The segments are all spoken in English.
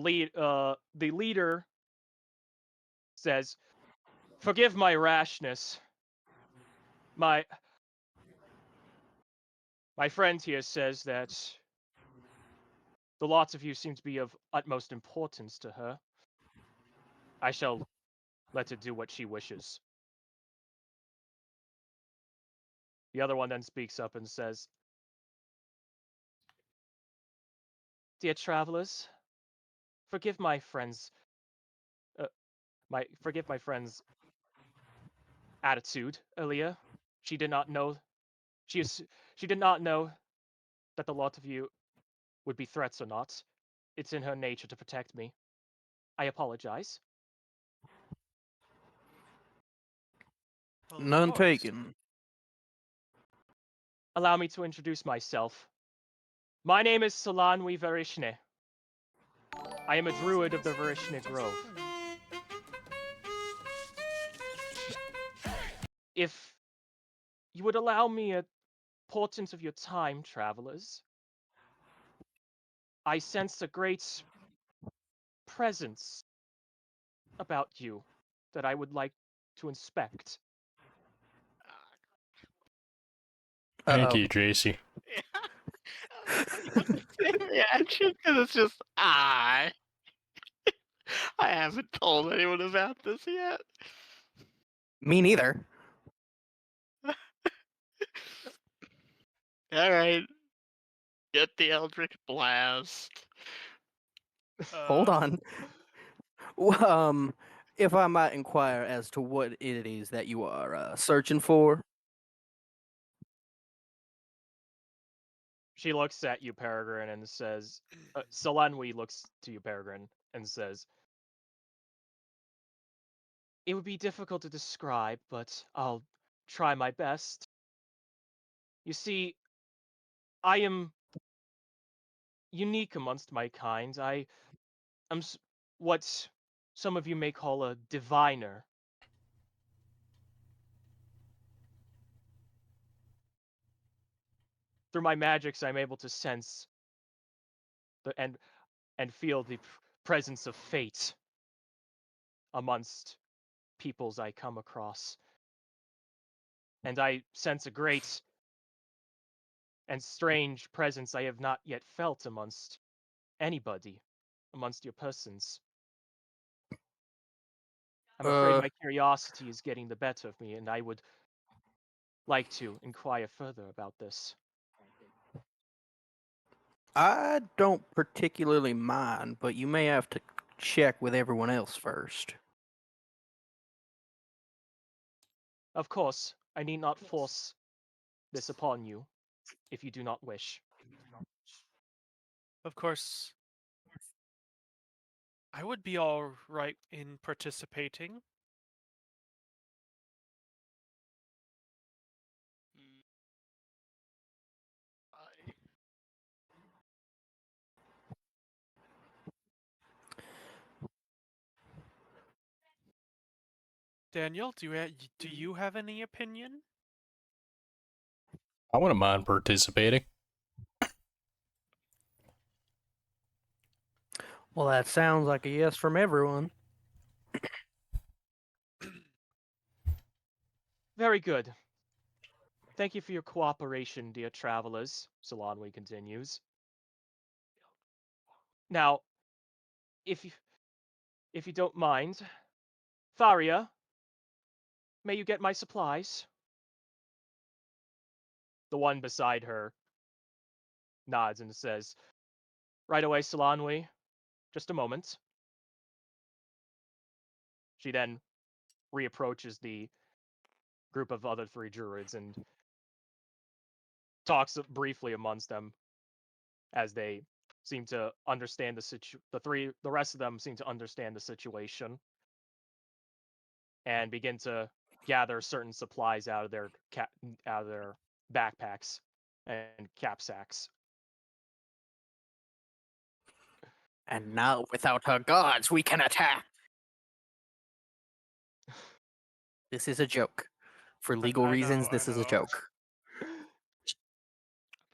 the leader says, "Forgive my rashness. My friend here says that the lots of you seem to be of utmost importance to her. I shall let her do what she wishes." The other one then speaks up and says, "Dear travelers, forgive my friend's forgive my friend's attitude earlier. She did not know she did not know that the lot of you would be threats or not. It's in her nature to protect me. I apologize." Well, of None course. taken. Allow me to introduce myself. My name is Solanwi Verishne. I am a druid of the Verishne Grove. If you would allow me a portent of your time, travelers, I sense a great presence about you that I would like to inspect. Thank Uh-oh. you, JC. Same reaction because it's just I haven't told anyone about this yet. Me neither. All right, get the Eldritch Blast. Hold on. If I might inquire as to what it is that you are searching for. She looks at you, Peregrine, and says, Solanwi looks to you, Peregrine, and says, "It would be difficult to describe, but I'll try my best. You see, I am unique amongst my kind. I am what some of you may call a diviner. Through my magics, I'm able to sense and feel the presence of fate amongst peoples I come across. And I sense a great and strange presence I have not yet felt amongst anybody, amongst your persons. I'm afraid my curiosity is getting the better of me, and I would like to inquire further about this." I don't particularly mind, but you may have to check with everyone else first. "Of course, I need not force this upon you, if you do not wish." Of course, I would be all right in participating. Daniel, do you have any opinion? I wouldn't mind participating. Well, that sounds like a yes from everyone. "Very good. Thank you for your cooperation, dear travelers," Solanwi continues. "Now, if you don't mind, Tharia, may you get my supplies?" The one beside her nods and says, "Right away, Solanwi. Just a moment." She then reapproaches the group of other three druids and talks briefly amongst them as they seem to understand the rest of them seem to understand the situation and begin to gather certain supplies out of their backpacks and capsacks. And now, without her guards, we can attack. This is a joke. For legal reasons, this is a joke.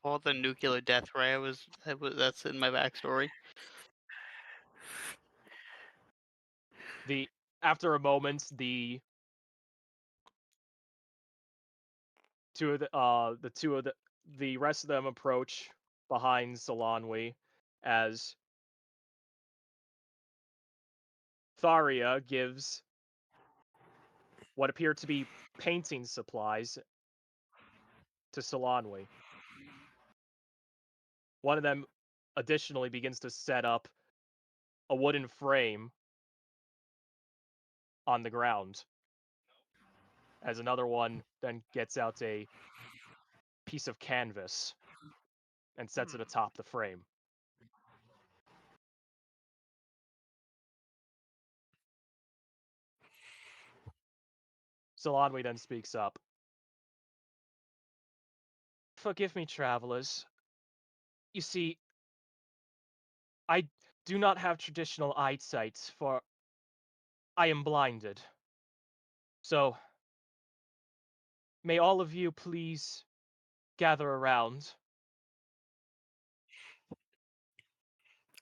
All the nuclear death ray that's in my backstory. The after a moment, the two of the rest of them approach behind Solanwi as Tharia gives what appear to be painting supplies to Solanwi. One of them additionally begins to set up a wooden frame on the ground, as another one then gets out a piece of canvas and sets it atop the frame. Solanwi then speaks up. Forgive me, travelers. You see, I do not have traditional eyesight, for I am blinded. So, may all of you please gather around.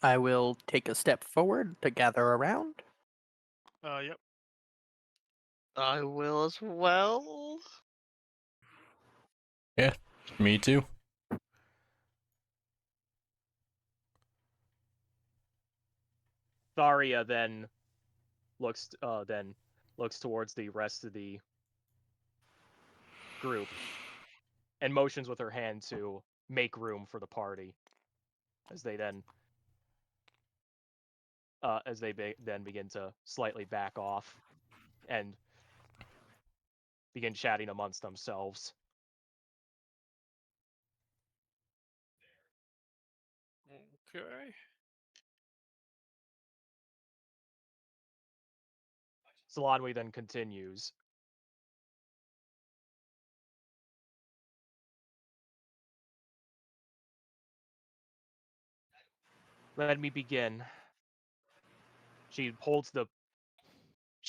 I will take a step forward to gather around. Yep. I will as well. Yeah, me too. Tharia then looks towards the rest of the group and motions with her hand to make room for the party as they then then begin to slightly back off and begin chatting amongst themselves. Okay. Solanwi then continues. Let me begin. She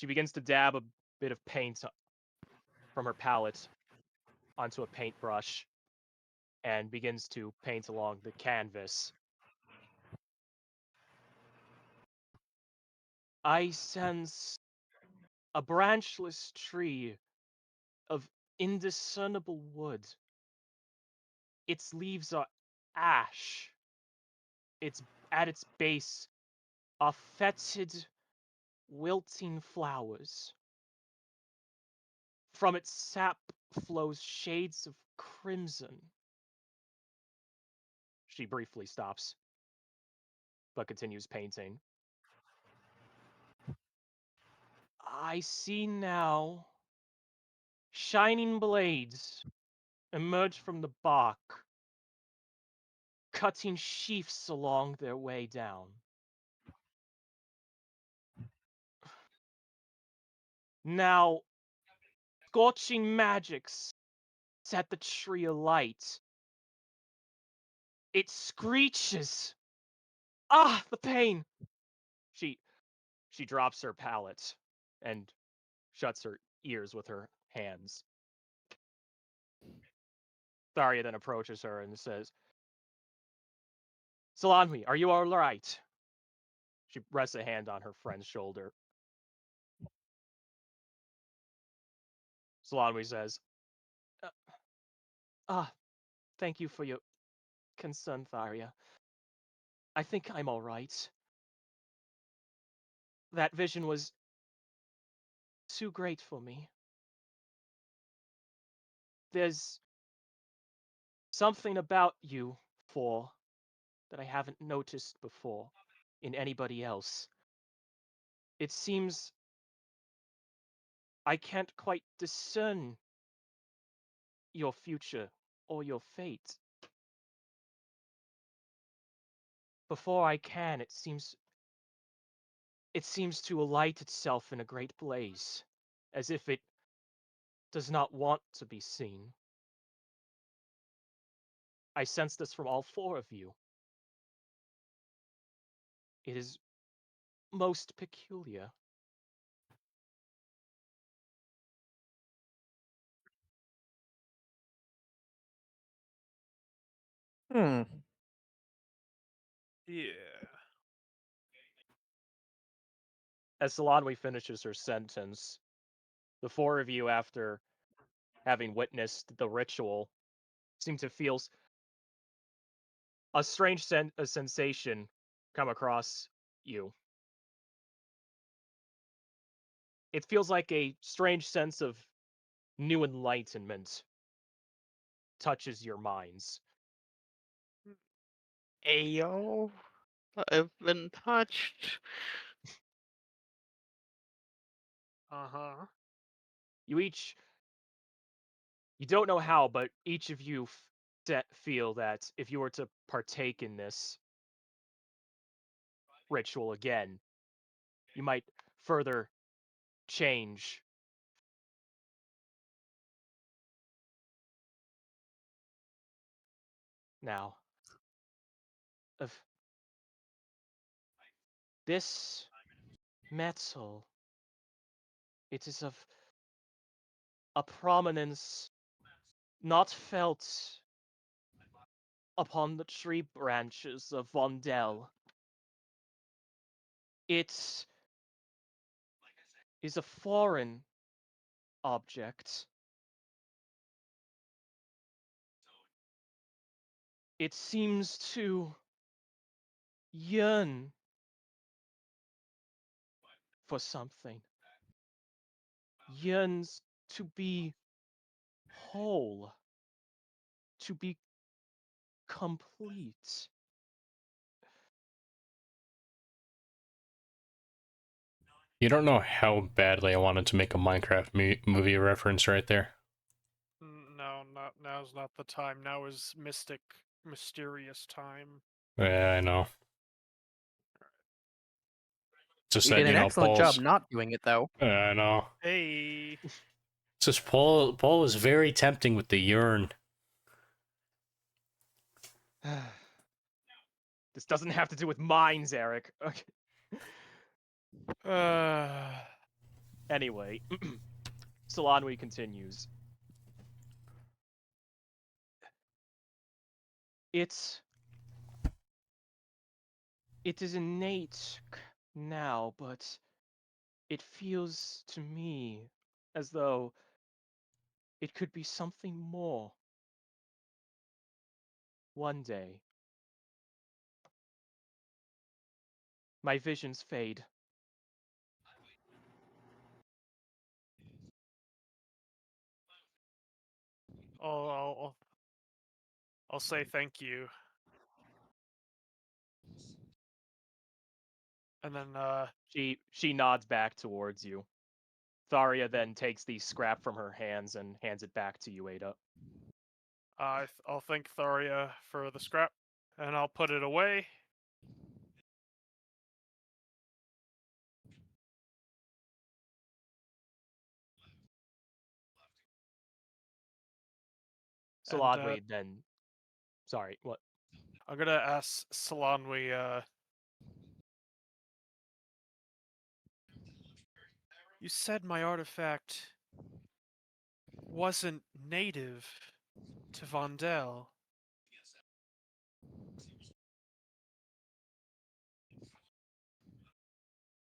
begins to dab a bit of paint from her palette onto a paintbrush and begins to paint along the canvas. I sense a branchless tree of indiscernible wood. Its leaves are ash. At its base are fetid, wilting flowers. From its sap flows shades of crimson. She briefly stops, but continues painting. I see now shining blades emerge from the bark, cutting sheaths along their way down. Now, scorching magics set the tree alight. It screeches. Ah, the pain! She drops her palette and shuts her ears with her hands. Tharia then approaches her and says, Solanwi, are you all right? She rests a hand on her friend's shoulder. Solanwi says, "Uh, Ah, thank you for your concern, Tharia. I think I'm all right. That vision was too great for me. There's something about you, four, that I haven't noticed before in anybody else. It seems I can't quite discern your future or your fate. Before I can, it seems to alight itself in a great blaze, as if it does not want to be seen. I sense this from all four of you. It is most peculiar. Hmm. Yeah. As Solanwi finishes her sentence, the four of you, after having witnessed the ritual, seem to feel a strange sensation come across you. It feels like a strange sense of new enlightenment touches your minds. Ayo, I've been touched. Uh-huh. You don't know how, but each of you feel that if you were to partake in this ritual again, you might further change. Now, of this metal, it is of a prominence not felt upon the tree branches of Yvondell. It is a foreign object. It seems to yearn for something, yearns to be whole, to be complete. You don't know how badly I wanted to make a Minecraft movie reference right there. No, now's not the time. Now is mysterious time. Yeah, I know. Just You that, did an excellent job not doing it, though. I know. Hey. It's just Paul was very tempting with the urn. This doesn't have to do with mines, Eric. Okay. Uh. Anyway, Solanwi continues. It is innate now, but it feels to me as though it could be something more. One day, my visions fade. I'll I'll say thank you. And then She nods back towards you. Tharia then takes the scrap from her hands and hands it back to you, Ada. I'll thank Tharia for the scrap, and I'll put it away. And Saladwi then. Sorry, what? I'm gonna ask Salanwi, you said my artifact wasn't native to Yvondell.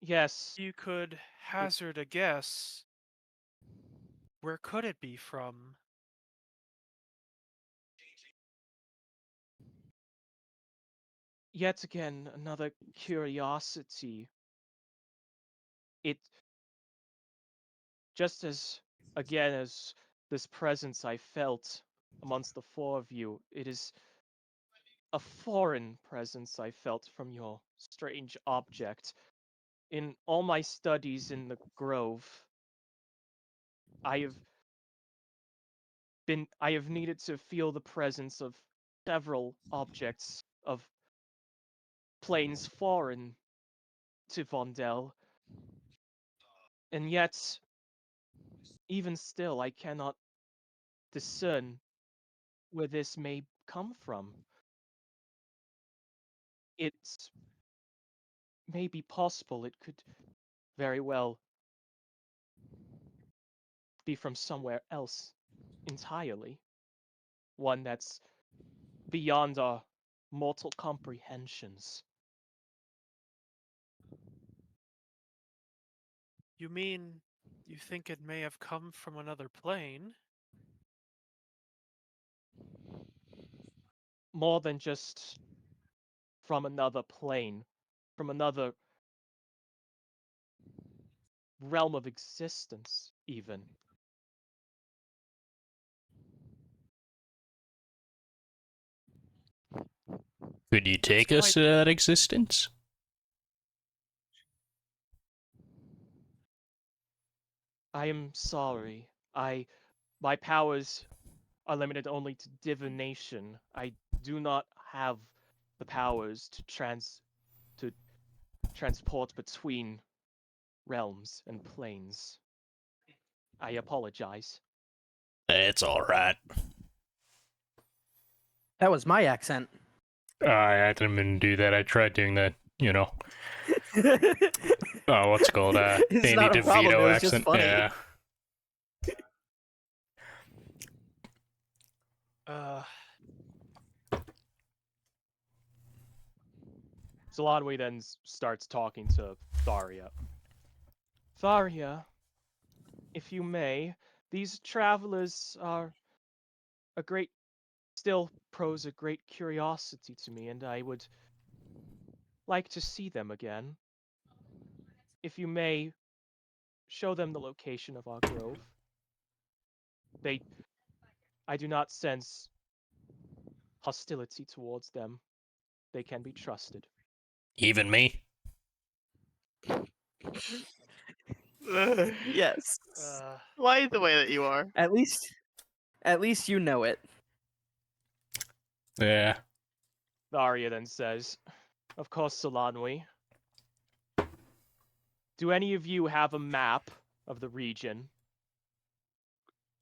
Yes, You could hazard a guess. Where could it be from? yet again, another curiosity. It, just as, again, as this presence I felt amongst the four of you, it is a foreign presence I felt from your strange object. In all my studies in the grove, I have needed to feel the presence of several objects of planes foreign to Vondel, and yet, even still, I cannot discern where this may come from. It's maybe possible it could very well be from somewhere else entirely. One that's beyond our mortal comprehensions. You mean you think it may have come from another plane? More than just from another plane, from another realm of existence, even. Could you take That's us to that existence? I am sorry. My powers are limited only to divination. I do not have the powers to transport between realms and planes. I apologize. It's alright. That was my accent. I didn't even do that. I tried doing that, what's it called? It's Danny not a problem, DeVito it was just accent. funny. Yeah. Solanwi then starts talking to Tharia. Tharia, if you may, these travelers are still pose a great curiosity to me, and I would like to see them again. If you may, show them the location of our grove. I do not sense hostility towards them. They can be trusted. Even me? Yes. Why the way that you are? At least you know it. Yeah. Tharia then says, of course, Solanwi. Do any of you have a map of the region?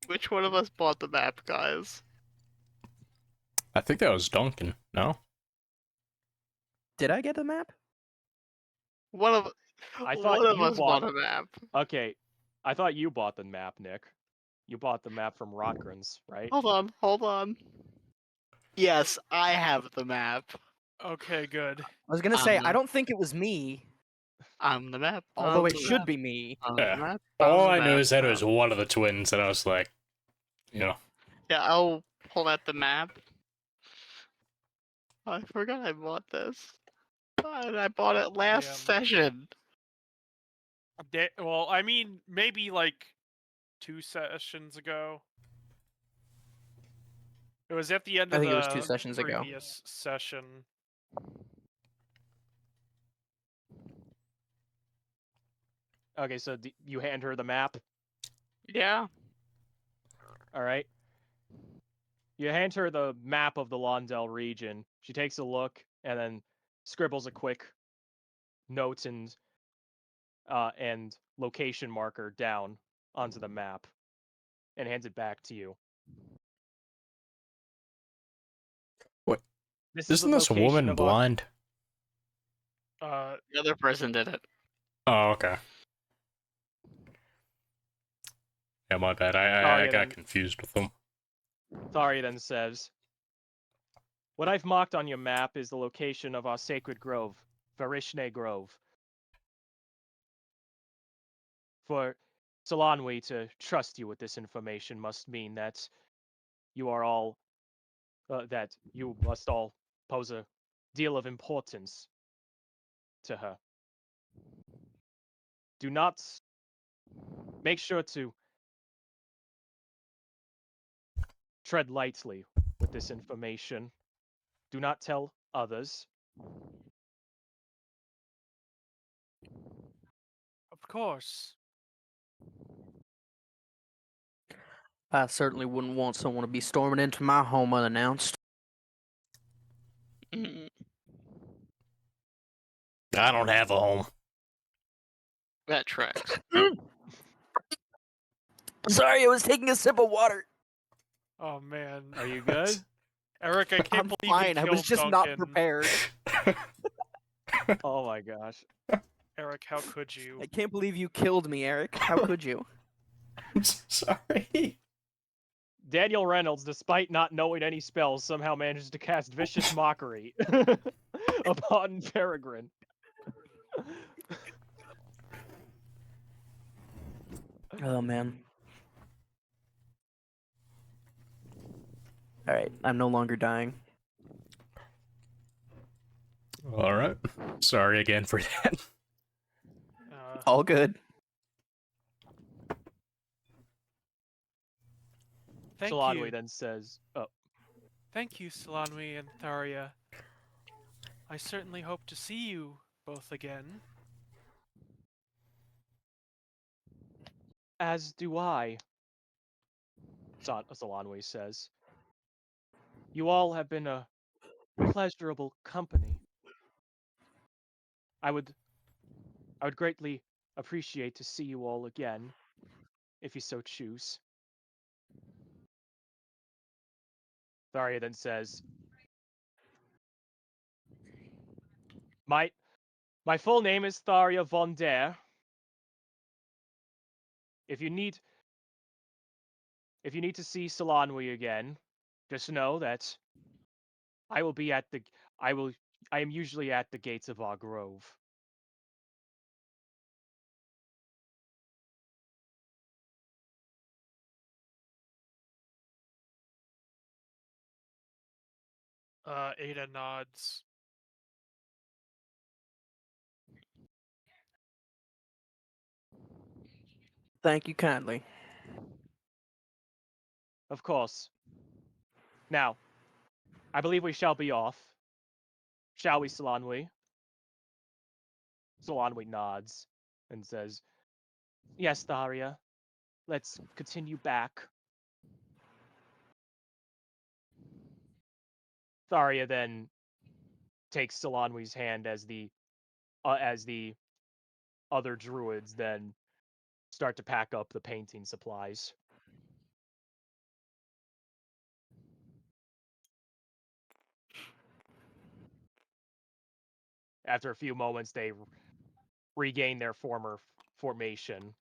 Which one of us bought the map, guys? I think that was Duncan, no? Did I get the map? One of I thought one of you us bought- bought a map. Okay, I thought you bought the map, Nick. You bought the map from Rotgrins, right? Hold on. Yes, I have the map. Okay, good. I was gonna say, I Um, don't think it was me, I'm the map. although I'm it the should map, be me. I'm the Yeah. map, All I'm I the know map, is that it was I'm- one of the twins, and I was like, Yeah, I'll pull out the map. I forgot I bought this. And I bought it last Yeah. session. Well, I mean, maybe like 2 sessions ago. It was at the end I of think the it was 2 sessions ago. previous session. Okay, so you hand her the map. Yeah. All right. You hand her the map of the Londell region. She takes a look and then scribbles a quick note and location marker down onto the map and hands it back to you. What? This is isn't the this location woman of our- blind? The other person did it. Oh, okay. Yeah, my bad. I yeah, got then- confused with them. Tharia then says, what I've marked on your map is the location of our sacred grove, Varishne Grove. For Solanwi to trust you with this information must mean that you are all that you must all pose a deal of importance to her. Do not make sure to tread lightly with this information. Do not tell others. Of course. I certainly wouldn't want someone to be storming into my home unannounced. Mm, I don't have a home. that tracks. Sorry, I was taking a sip of water. Oh man. Are you good? Eric, I can't I'm believe fine. you I was killed just Duncan. not prepared. Oh my gosh. Eric, how could you? I can't believe you killed me, Eric. How could you? I'm so sorry. Daniel Reynolds, despite not knowing any spells, somehow manages to cast Vicious Mockery upon Peregrine. Oh man. All right, I'm no longer dying. All right. Sorry again for that. All good. Thank Salanwi you. then says, "Oh, Thank you, Solanwi and Tharia. I certainly hope to see you both again. as do I." Salanwi says, "You all have been a pleasurable company. I would greatly appreciate to see you all again, if you so choose." Tharia then says, "My my full name is Tharia Yvondell. If you need to see Salanwi again, just know that I will be at the I will I am usually at the gates of our grove." Ada nods. Thank you kindly. Of course. Now, I believe we shall be off. Shall we, Salanwi? Salanwi nods and says, "Yes, Tharia. Let's continue back." Tharia then takes Salanwi's hand as the other druids then start to pack up the painting supplies. After a few moments, they regain their former formation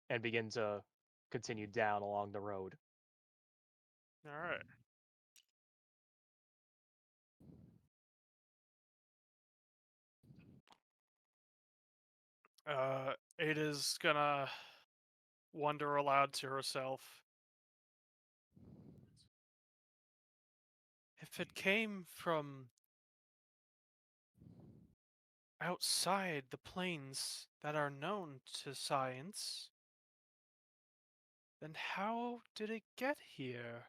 and begin to continue down along the road. Alright. Ada's gonna wonder aloud to herself. If it came from outside the planes that are known to science, then how did it get here?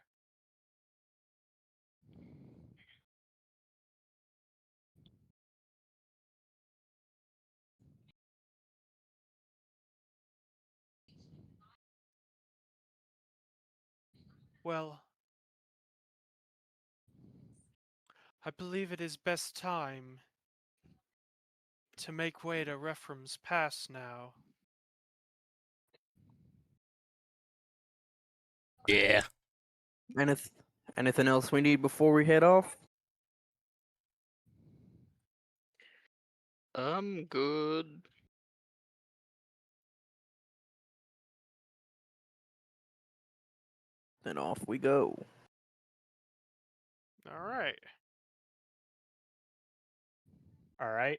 Well, I believe it is best time to make way to Rephrum's Pass now. Yeah. Anything else we need before we head off? I'm good. Then off we go. Alright. All right.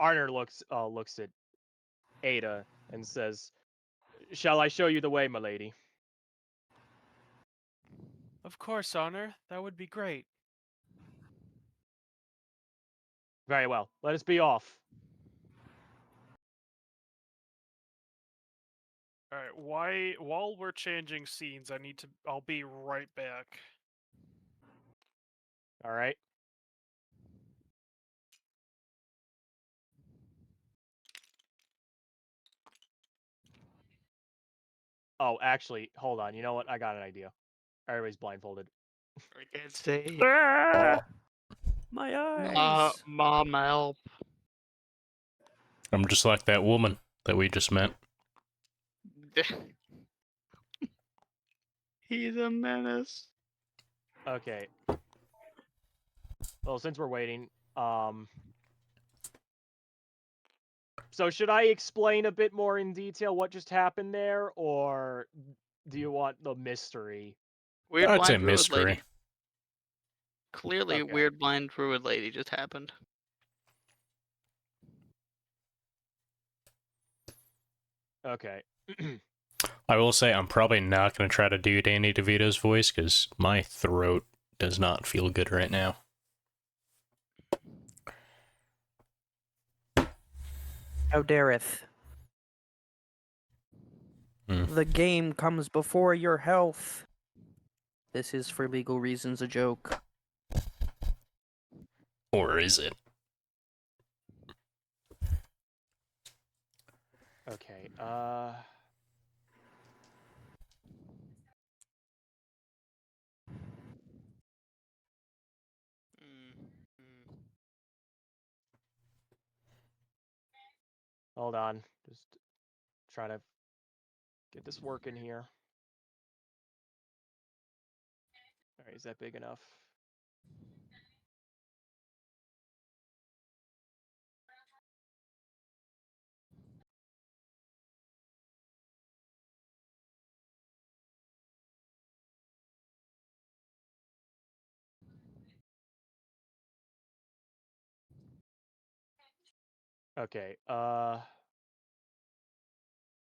Arner looks at Ada and says, "Shall I show you the way, my lady?" Of course, Honor. That would be great. "Very well. Let us be off." Alright, while we're changing scenes, I'll be right back. All right. Oh, actually, hold on. You know what? I got an idea. Everybody's blindfolded. I can't say. Oh, My eyes. Mom, help. I'm just like that woman that we just met. He's a menace. Okay. Well, since we're waiting, so should I explain a bit more in detail what just happened there, or do you want the mystery? Weird I'd say blind druid lady. mystery. Clearly, Okay. weird blind druid lady just happened. Okay. I will say I'm probably not going to try to do Danny DeVito's voice because my throat does not feel good right now. How dareth? Hmm. The game comes before your health. This is for legal reasons a joke. Or is it? Okay. Hold on. Just trying to get this working here. All right, is that big enough? Okay.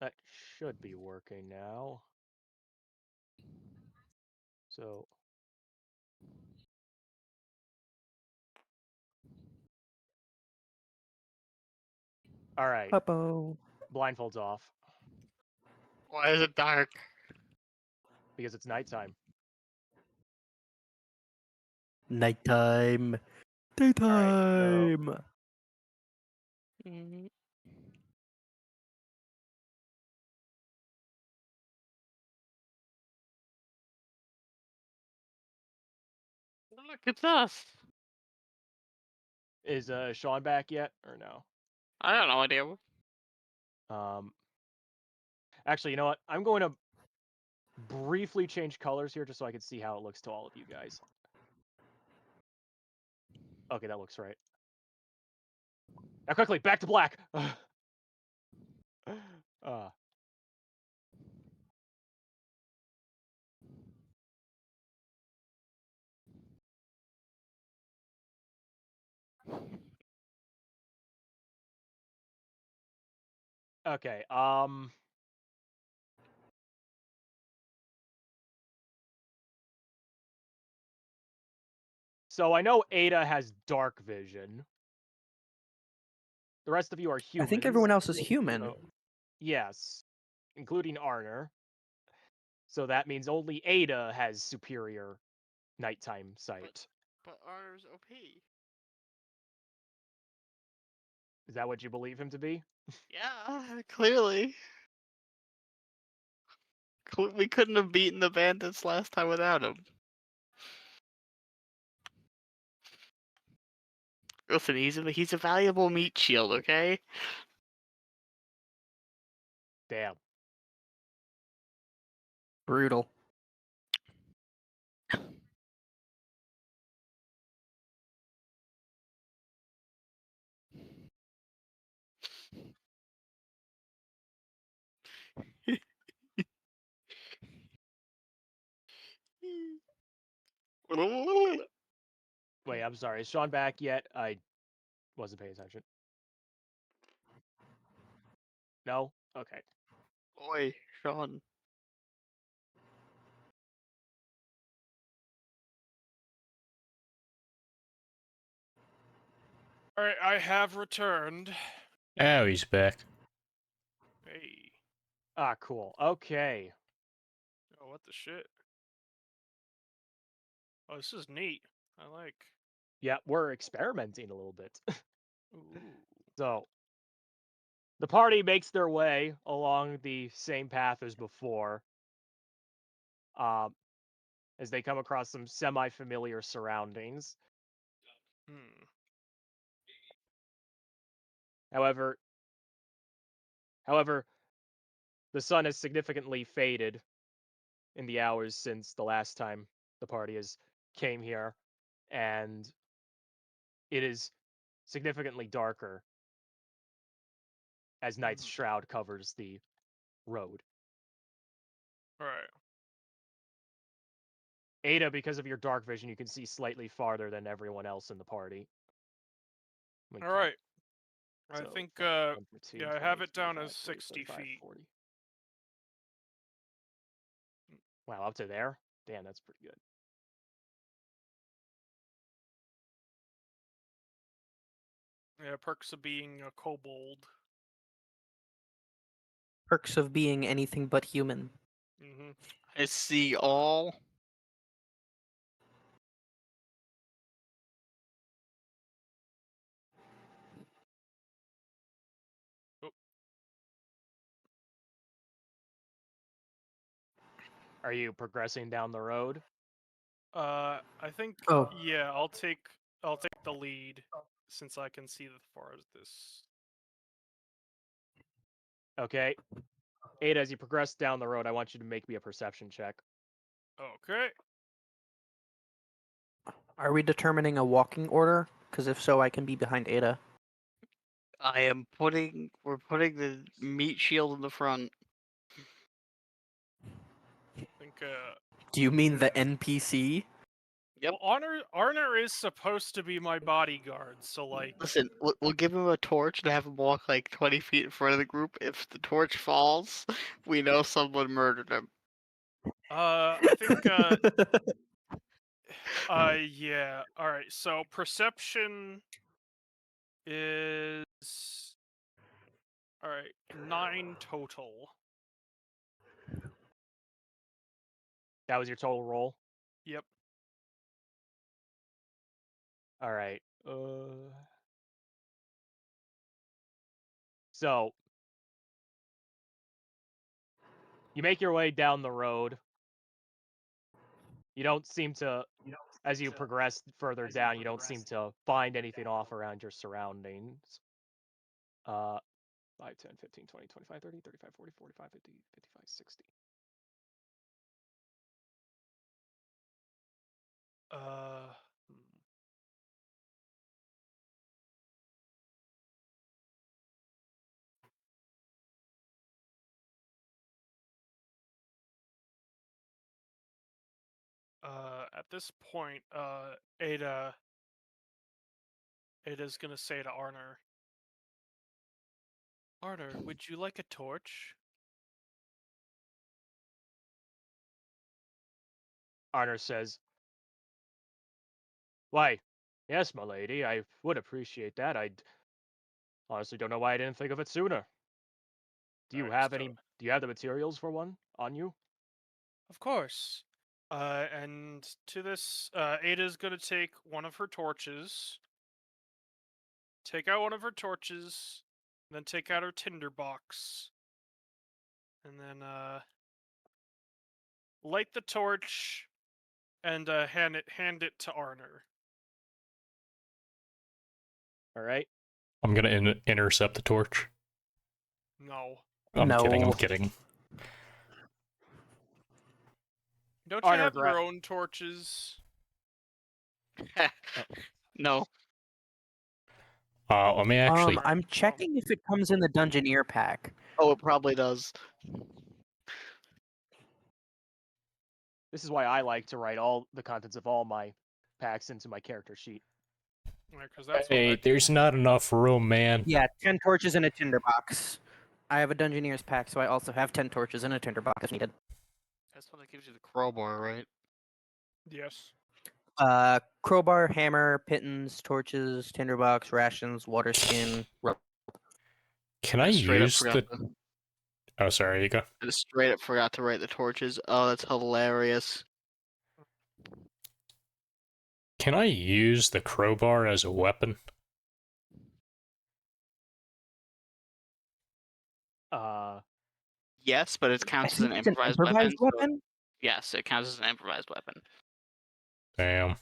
That should be working now. So. All right. Puppo. Blindfolds off Why is it dark? because it's nighttime. Nighttime. So Daytime. Mm. Look, it's us. is Sean back yet or no? I don't know idea. Actually, you know what? I'm going to briefly change colors here just so I can see how it looks to all of you guys. Okay, that looks right. Now quickly, back to black. uh, okay. So I know Ada has dark vision. The rest of you are I humans. think everyone else is human. So, yes, including Arner. So that means only Ada has superior nighttime sight. But ours OP. Is that what you believe him to be? Yeah, clearly. We couldn't have beaten the bandits last time without him. Listen, he's a valuable meat shield, okay? Damn. Brutal. Wait, I'm sorry. Is Sean back yet? I wasn't paying attention. No? Okay. Boy, Sean. Alright, I have returned. Oh, he's back. Hey. Ah, cool. Okay. Oh, what the shit? Oh, this is neat. I like. Yeah, we're experimenting a little bit. Ooh. So, the party makes their way along the same path as before. As they come across some semi-familiar surroundings. Hmm. However, the sun has significantly faded in the hours since the last time the party has came here, and it is significantly darker as night's Mhm. shroud covers the road. Alright. Ada, because of your dark vision, you can see slightly farther than everyone else in the party. Alright. I So, think, 10, 15, yeah, I 20, have it down 25, as 30, 60 35, feet. 40. Wow, up to there? Damn, that's pretty good. Yeah, perks of being a kobold. Perks of being anything but human. Mm-hmm. I see all. Are you progressing down the road? I think, Oh. yeah, I'll take the lead, since I can see as far as this. Okay. Ada, as you progress down the road, I want you to make me a perception check. Okay. Are we determining a walking order? Because if so, I can be behind Ada. We're putting the meat shield in the front. I think, Do you mean the yeah. NPC? Yep. Well, Arner is supposed to be my bodyguard, so, like... Listen, we'll give him a torch and have him walk like 20 feet in front of the group. If the torch falls, we know someone murdered him. I think, yeah. Alright, so perception is... Alright, 9 total. That was your total roll? Yep. All right. So you make your way down the road. You don't seem to, as you progress further down, you don't seem to find anything off around your surroundings. 5, 10, 15, 20, 25, 30, 35, 40, 45, 50, 55, 60. Hmm. At this point, Ada's gonna say to Arner, Arner, would you like a torch? Arner says, "Why, yes, my lady, I would appreciate that. I honestly don't know why I didn't think of it sooner. Do you Alright, have so, any? Do you have the materials for one on you?" of course. And to this, Ada's gonna take one of her torches, take out one of her torches, then take out her tinderbox, and then, light the torch, and, hand it to Arner. All right. I'm gonna intercept the torch. No. I'm kidding. I'm No. kidding. Don't you Arner have your own torches? No. Let me actually. I'm checking if it comes in the Dungeoneer pack. Oh, it probably does. This is why I like to write all the contents of all my packs into my character sheet. Yeah, 'cause that's what Hey, I there's not enough room, man. Yeah, 10 torches and a tinderbox. I have a Dungeoneer's pack, so I also have 10 torches and a tinderbox if needed. That's what gives you the crowbar, right? Yes. Crowbar, hammer, pittance, torches, tinderbox, rations, water skin, rope. Can I Straight up use forgot the? to, Oh, sorry, you go. I just straight up forgot to write the torches. Oh, that's hilarious. Can I use the crowbar as a weapon? Uh, Yes, but it I counts as think an it's an improvised improvised weapon. So weapon. yes, it counts as an improvised weapon. Damn.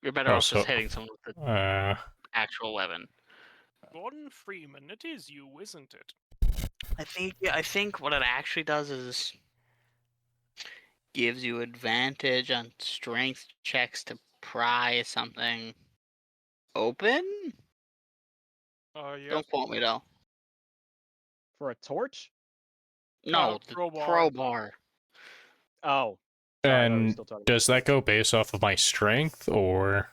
You're better Oh, off just so. hitting someone with the actual weapon. Gordon Freeman, it is you, isn't it? I think what it actually does is gives you advantage on strength checks to pry something open. Yeah. Don't quote me though. for a torch? No, the Crowbar. crowbar. Oh, sorry, I thought we were And still talking. does that go based off of my strength, or?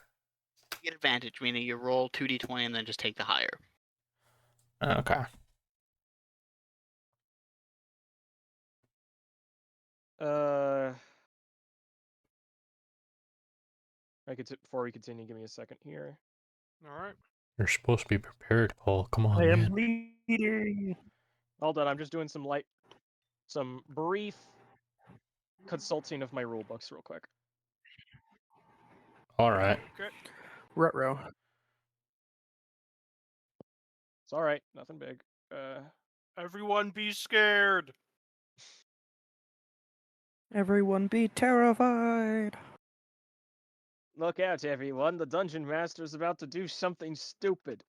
You get advantage, meaning you roll 2d20 and then just take the higher. Okay. Before we continue, give me a second here. All right. You're supposed to be prepared, Paul. Come on, I am man. bleeding. Hold on, I'm just doing some brief consulting of my rule books real quick. All right. Okay. Ruh-roh. It's all right, nothing big. Everyone be scared. Everyone be terrified. Look out, everyone! The dungeon master's about to do something stupid.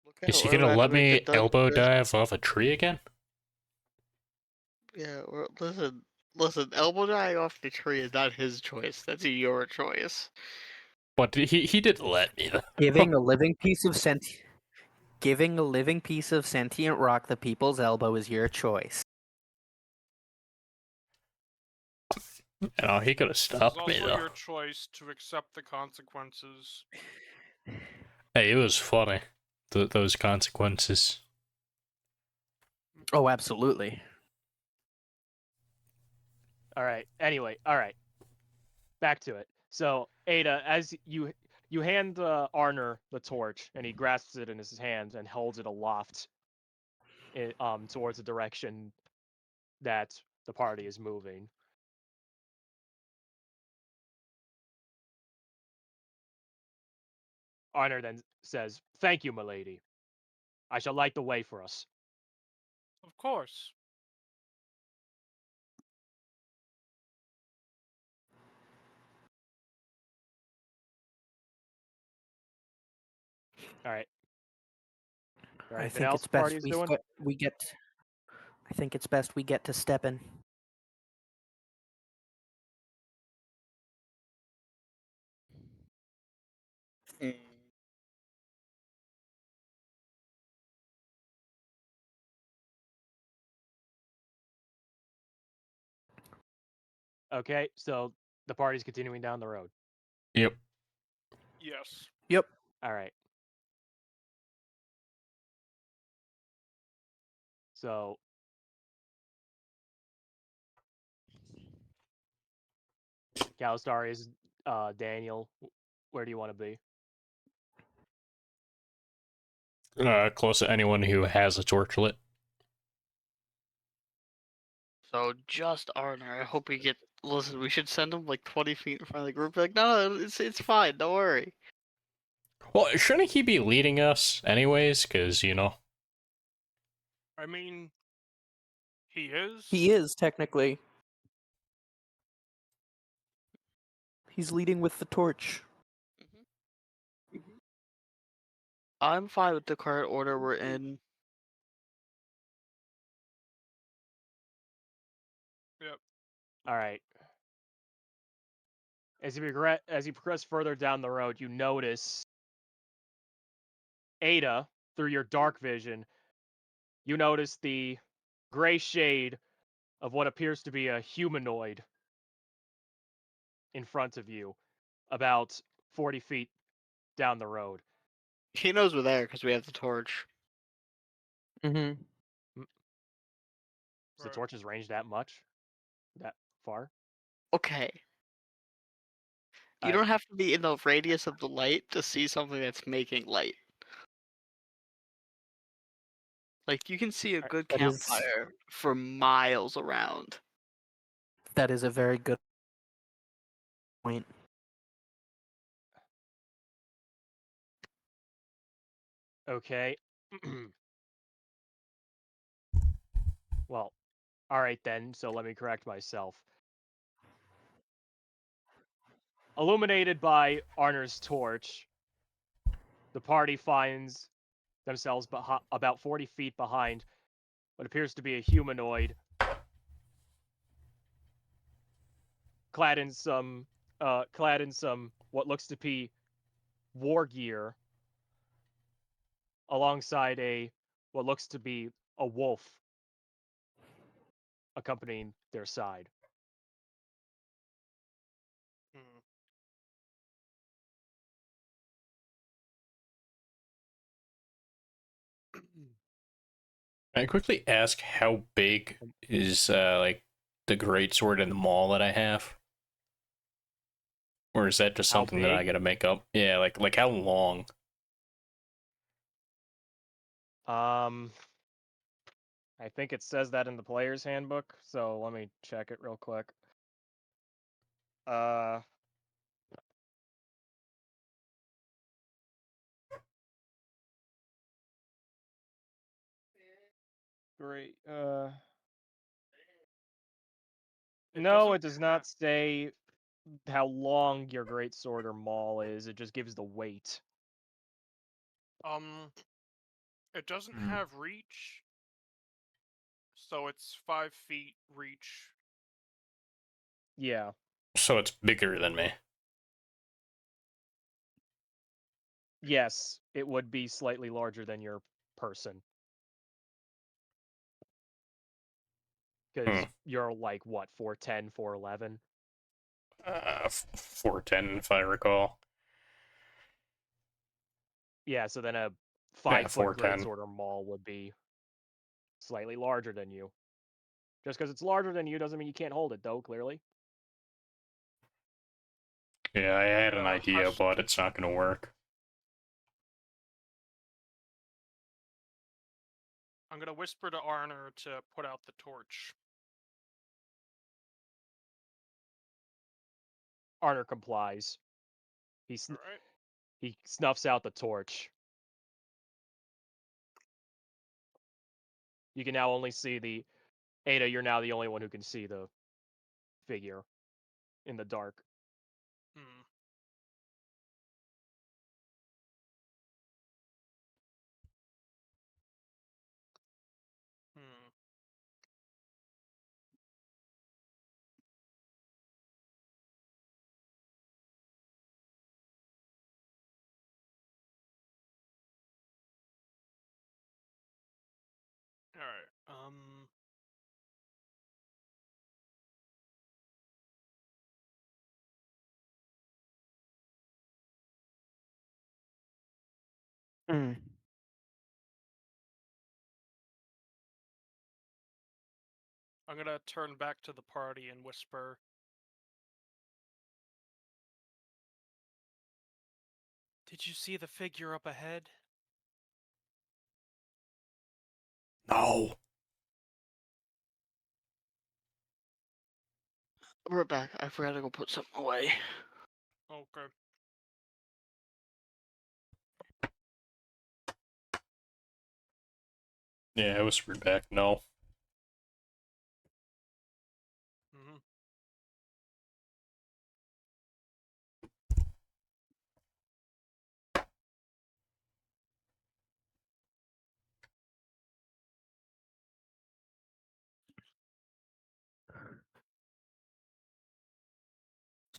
Look Is out, he we're gonna about to let make the me dungeon elbow master- dive off a tree again? Yeah, listen. Elbow dying off the tree is not his choice. That's your choice. But he did let me though. Giving a living piece of sentient rock the people's elbow is your choice. You know, he could have It's stopped me also though. your choice to accept the consequences. Hey, it was funny. Those consequences. Oh, absolutely. All right. Anyway, all right. Back to it. So Ada, as you hand Arner the torch, and he grasps it in his hand and holds it aloft, towards the direction that the party is moving. Arner then says, "Thank you, milady. I shall light the way for us." Of course. All right. Is there I anything think else it's the party best is doing? we get. I think it's best we get to stepping. Mm. Okay, so the party's continuing down the road. Yep. Yes. Yep. All right. So Kalistar is Daniel. Where do you want to be? Close to anyone who has a torch lit. So just Arner. I hope we get. Listen, we should send him like 20 feet in front of the group. Like, no, it's fine. Don't worry. Well, shouldn't he be leading us anyways? Because, you know. I mean, he is. He is technically. He's leading with the torch. I'm fine with the current order we're in. Yep. All right. As you progress further down the road, you notice Ada through your dark vision. You notice the gray shade of what appears to be a humanoid in front of you, about 40 feet down the road. He knows we're there because we have the torch. Mm-hmm. Is the Right. torch's range that much? That far? Okay. You Alright. don't have to be in the radius of the light to see something that's making light. Like, you can see a good That is- campfire for miles around. That is a very good point. Okay. Well, alright then, so let me correct myself. Illuminated by Arner's torch, the party finds themselves about 40 feet behind what appears to be a humanoid clad in some what looks to be war gear alongside what looks to be a wolf accompanying their side. Hmm. I quickly ask how big is like the greatsword and the maul that I have? Or is that just How something that I big? gotta make up? Yeah, like how long? Um, I think it says that in the player's handbook, so let me check it real quick. Uh, great. No, it does not say how long your great sword or maul is. It just gives the weight. It doesn't Hmm. have reach, so it's 5 feet reach. Yeah. So it's bigger than me. Yes, it would be slightly larger than your person. Because Hmm. you're like, what, 4'10", 4'11"? 410 if I recall. Yeah, so then a Yeah, 5-foot 410. greatsword or maul would be slightly larger than you. Just because it's larger than you doesn't mean you can't hold it, though, clearly. Yeah, I had an gonna idea, hush- but it's not gonna work. I'm gonna whisper to Arner to put out the torch. Arner complies. Alright. He snuffs out the torch. You can now only see the... Ada, you're now the only one who can see the figure in the dark. Hmm. Hmm. Alright. Mm. I'm gonna turn back to the party and whisper. Did you see the figure up ahead? No. We're back. I forgot to go put something away. Okay. Yeah, I whispered back, no. Mm-hmm.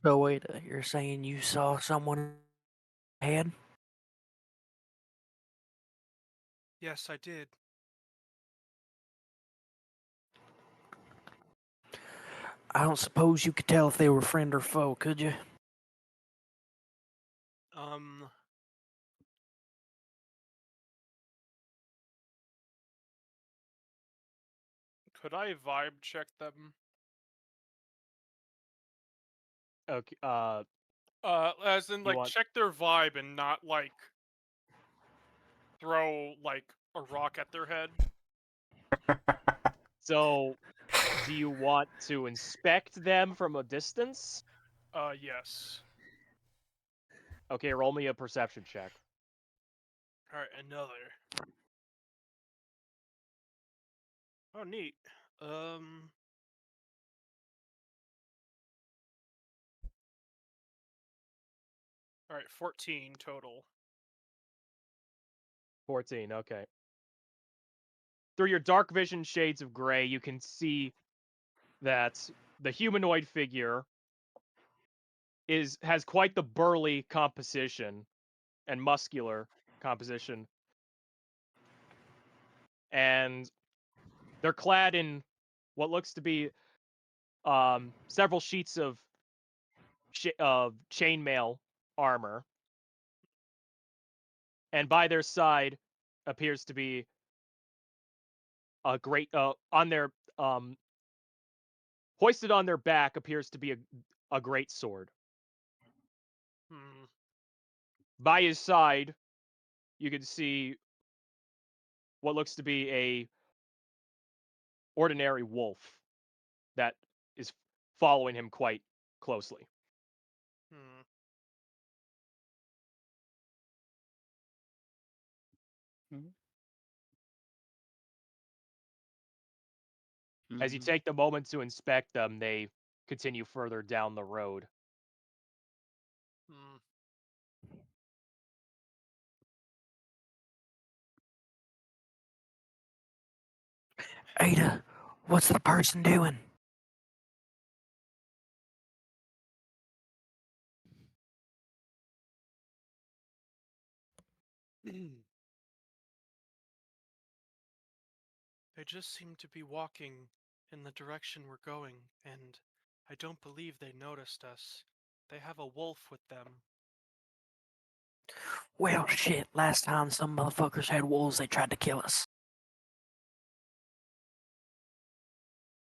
So wait, you're saying you saw someone ahead? Yes, I did. I don't suppose you could tell if they were friend or foe, could you? Could I vibe check them? Okay, As in, you like, want... check their vibe and not, like, throw, like, a rock at their head? So, do you want to inspect them from a distance? Yes. Okay, roll me a perception check. Alright, another. Oh, neat. Alright, 14 total. 14, okay. Through your dark vision shades of gray, you can see that the humanoid figure has quite the burly composition and muscular composition. And they're clad in what looks to be several sheets of chainmail armor. And by their side appears to be a great on their hoisted on their back appears to be a great sword. Hmm. By his side, you can see what looks to be a ordinary wolf that is following him quite closely. Hmm. As you Mhm. take the moment to inspect them, they continue further down the road. Hmm. Ada, what's the person doing? They just seem to be walking in the direction we're going, and I don't believe they noticed us. They have a wolf with them. Well, shit, last time some motherfuckers had wolves, they tried to kill us.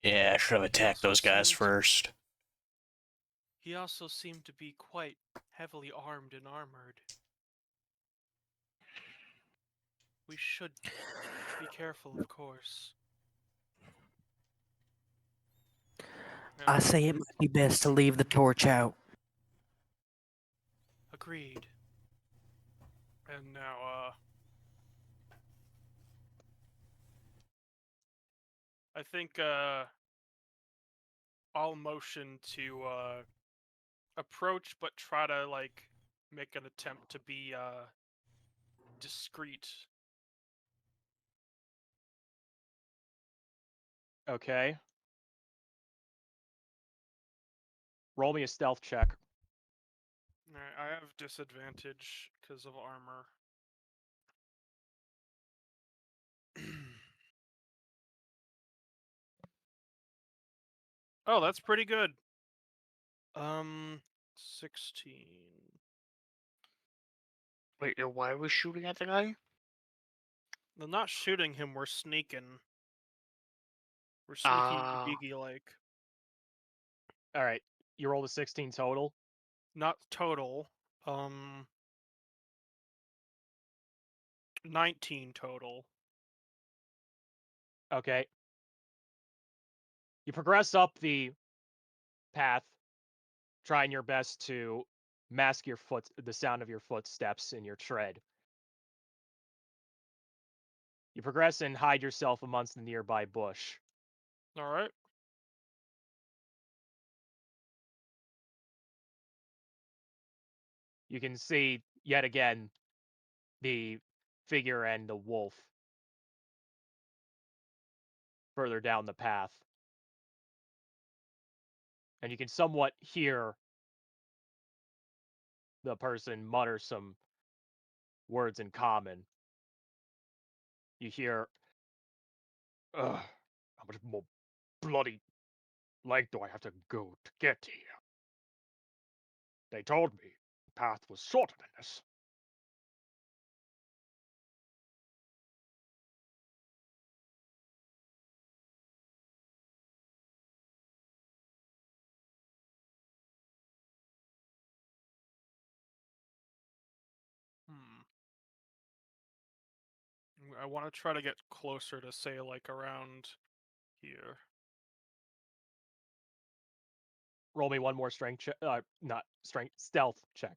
Yeah, I should have attacked also those guys seemed- first. He also seemed to be quite heavily armed and armored. We should be careful, of course. I And say it might be best to leave the torch out. agreed. And now, I think, I'll motion to, approach, but try to, like, make an attempt to be, discreet. Okay. Roll me a stealth check. Alright, I have disadvantage because of armor. Oh, that's pretty good. 16. Wait, why are we shooting at the guy? We're not shooting him, we're sneaking. We're sneaky Ah, beaky like. All right. You rolled a 16 total. Not total. Um 19 total. Okay. You progress up the path, trying your best to mask the sound of your footsteps and your tread. You progress and hide yourself amongst the nearby bush. Alright. You can see yet again the figure and the wolf further down the path. And you can somewhat hear the person mutter some words in common. You hear, ugh, how much more bloody length do I have to go to get here? They told me the path was shorter than this. Hmm. I want to try to get closer to say like around here. Roll me one more strength check. Not strength, stealth check.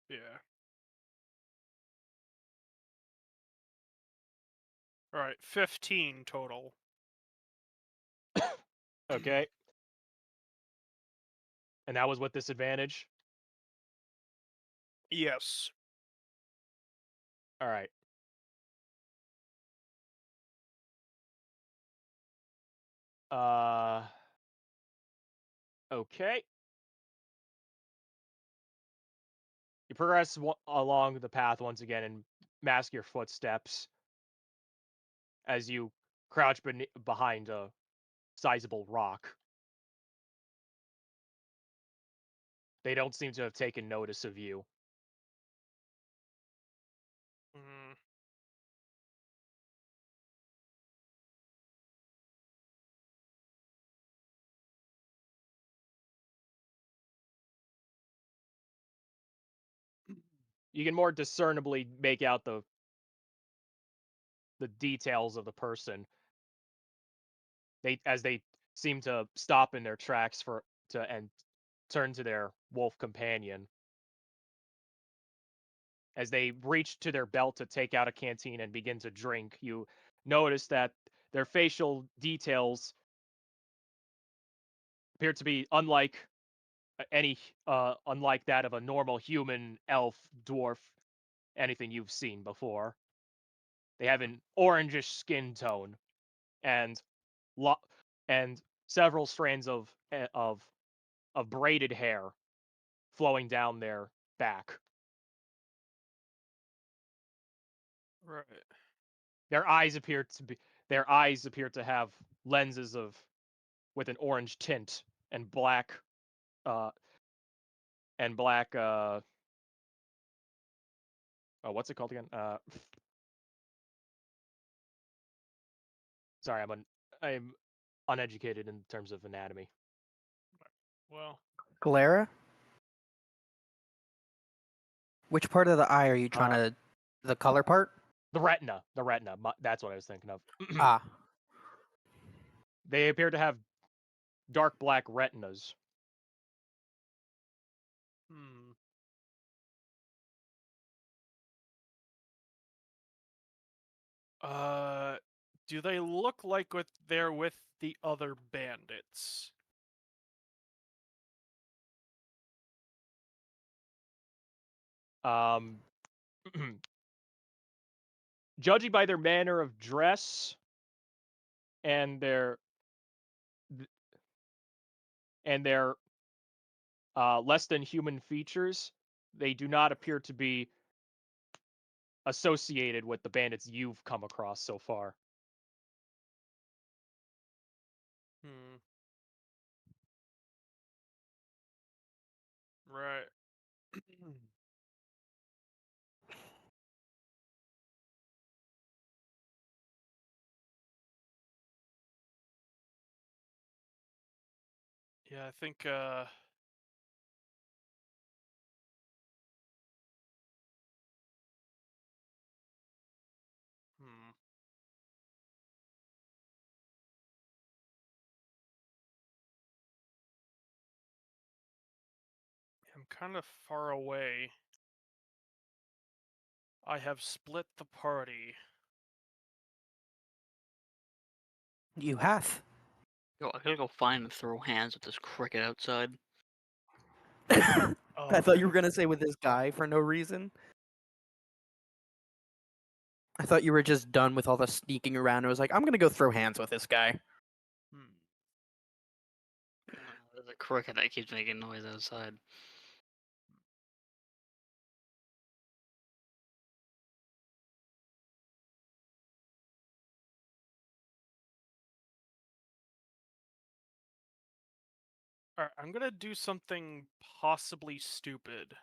Yeah. Alright, 15 total. Okay. And that was with disadvantage. Yes. All right. Uh. Okay. You progress along the path once again and mask your footsteps as you crouch behind a sizable rock. They don't seem to have taken notice of you. Mm. you can more discernibly make out the details of the person. They seem to stop in their tracks and turn to their wolf companion. As they reach to their belt to take out a canteen and begin to drink, you notice that their facial details appear to be unlike unlike that of a normal human, elf, dwarf, anything you've seen before. They have an orangish skin tone and lo- and several strands of braided hair flowing down their back. Right. Their eyes appear to have lenses with an orange tint and uh black oh, what's it called again? Sorry, I'm uneducated in terms of anatomy. Well, Galera? Which part of the eye are you trying Uh, to? The color part? The retina. That's what I was thinking of. Ah. They appear to have dark black retinas. hmm. Do they look like they're with the other bandits? Um, judging by their manner of dress and their less than human features, they do not appear to be associated with the bandits you've come across so far. Hmm. Right. Yeah, I think hmm. I'm kind of far away. I have split the party. You have. Yo, I gotta go find and throw hands with this cricket outside. I thought you were Okay. gonna say with this guy for no reason. I thought you were just done with all the sneaking around. I was like, I'm gonna go throw hands with this guy. Hmm. There's a cricket that keeps making noise outside. Alright, I'm gonna do something possibly stupid.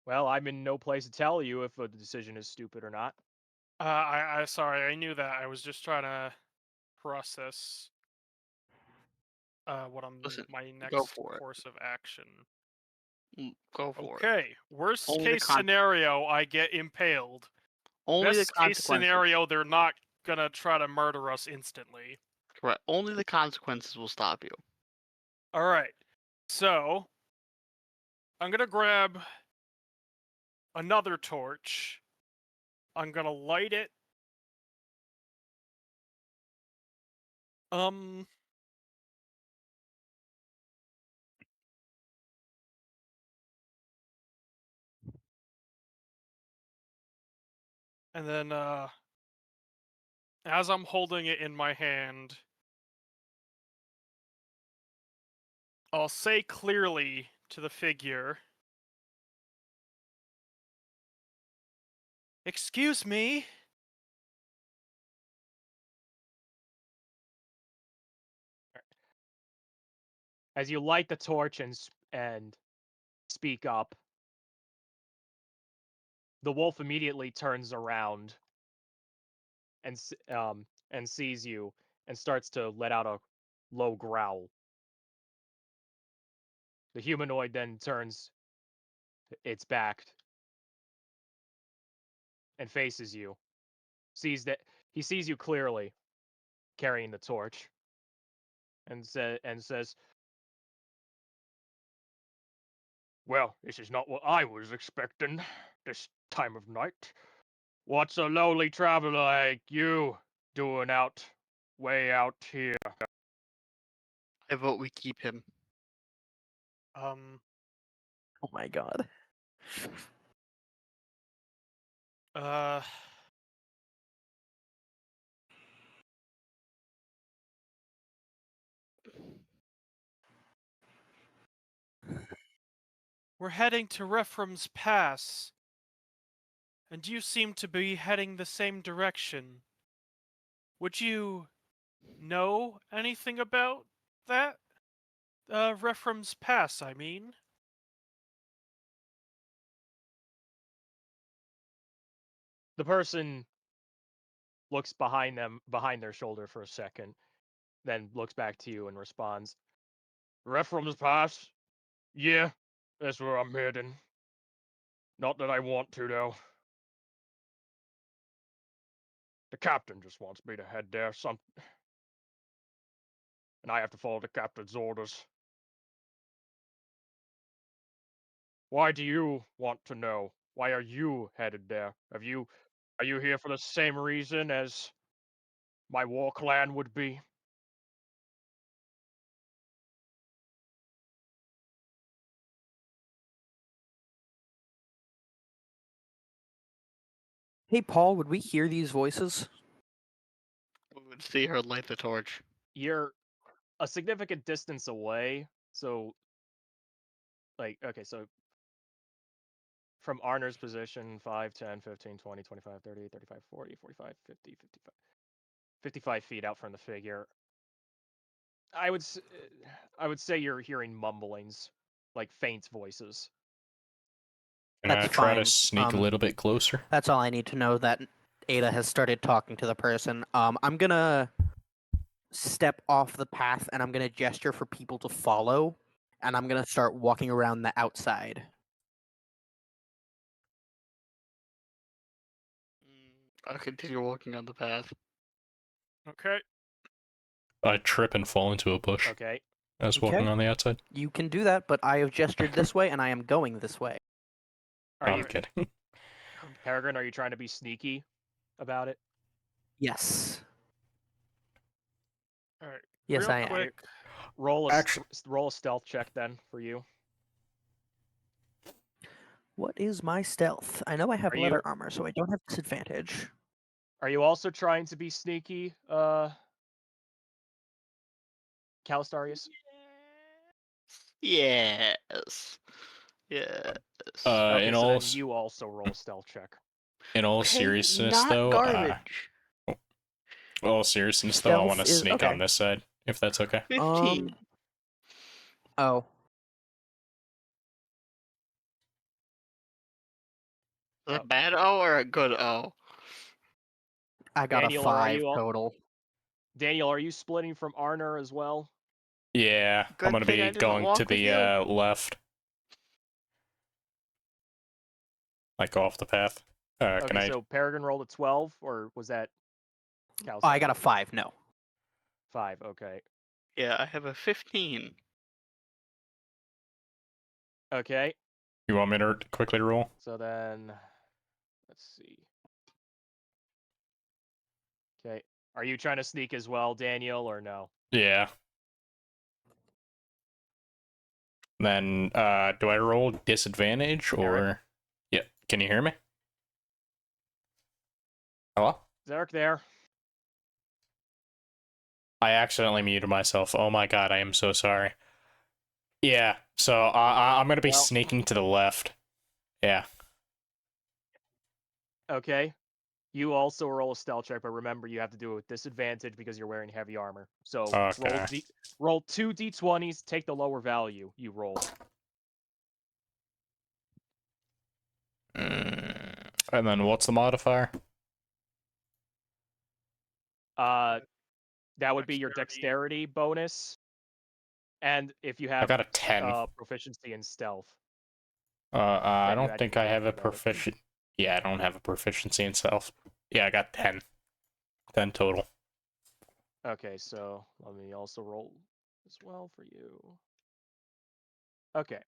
Well, I'm in no place to tell you if a decision is stupid or not. I sorry, I knew that. I was just trying to process Listen, my go next for it. course of action. Go for it. Okay, worst Only the case scenario, I get impaled. only the Best case consequences. scenario, they're not gonna try to murder us instantly. Correct. Only the consequences will stop you. Alright, so I'm gonna grab another torch. I'm gonna light it. Um, and then as I'm holding it in my hand, I'll say clearly to the figure, "Excuse me." As you light the torch and speak up, the wolf immediately turns around and sees you and starts to let out a low growl. The humanoid then turns its back and faces you. He sees you clearly, carrying the torch, and says, "Well, this is not what I was expecting this time of night. What's a lowly traveler like you doing way out here?" I vote we keep him. Um. Oh my god. Uh. We're heading to Rephrum's Pass, and you seem to be heading the same direction. Would you know anything about that? Rephrum's Pass, I mean. The person looks behind their shoulder for a second, then looks back to you and responds, "Rephrum's Pass? Yeah, that's where I'm heading. Not that I want to, though. The captain just wants me to head there, and I have to follow the captain's orders. Why do you want to know? Why are you headed there? Are you here for the same reason as my war clan would be?" Hey, Paul, would we hear these voices? We would see her light the torch. You're a significant distance away, so okay, so from Arner's position, 5, 10, 15, 20, 25, 30, 35, 40, 45, 50, 55, 55 feet out from the figure. I would say you're hearing mumblings, like faint voices. Can I That's try fine. to sneak a little bit closer? That's all I need to know, that Ada has started talking to the person. I'm gonna step off the path and I'm gonna gesture for people to follow, and I'm gonna start walking around the outside. I'll continue walking on the path. Okay. I trip and fall into a bush Okay. as walking Okay. on the outside. You can do that, but I have gestured this way and I am going this way. Are I'm you, kidding. Peregrine? Are you trying to be sneaky about it? Yes. All right. Yes, Real I am. quick. Roll Actu- roll a stealth check then for you. What is my stealth? I know I have Are leather you- armor, so I don't have disadvantage. Are you also trying to be sneaky, Calistarius? Yes. Yes. Okay, in so all then you also roll a stealth check. Okay, seriousness, not though, garbage. all seriousness, though, I want to Stealth is- sneak on okay. this side, if that's okay. 15. Oh. Is that a bad O or a good O? I got Daniel, a are 5 you all- total. Daniel, are you splitting from Arner as well? Yeah, I'm Good gonna thing be I didn't going to walk with the you. left. Like off the path. Can Okay, I? so Peregrine rolled a 12, or was that Calistarius? Oh, I got a 5, no. 5, okay. Yeah, I have a 15. Okay, You want me to quickly roll? so then, let's see. Okay, are you trying to sneak as well, Daniel, or no? Yeah. Then, do I roll disadvantage or? Eric? Yeah. Can you hear me? Hello? Is Eric there? I accidentally muted myself. Oh my god, I am so sorry. Yeah. So I'm gonna be Well- sneaking to the left. Yeah. Okay. You also roll a stealth check, but remember you have to do it with disadvantage because you're wearing heavy armor. So Okay. roll 2 d20s, take the lower value you roll. And then what's the modifier? That would be your dexterity bonus. And if you I have got a 10. proficiency in stealth, I then you don't think I actually have a get bonus. proficient. Yeah, I don't have a proficiency in stealth. Yeah, I got 10. 10 total. Okay, so let me also roll as well for you. Okay.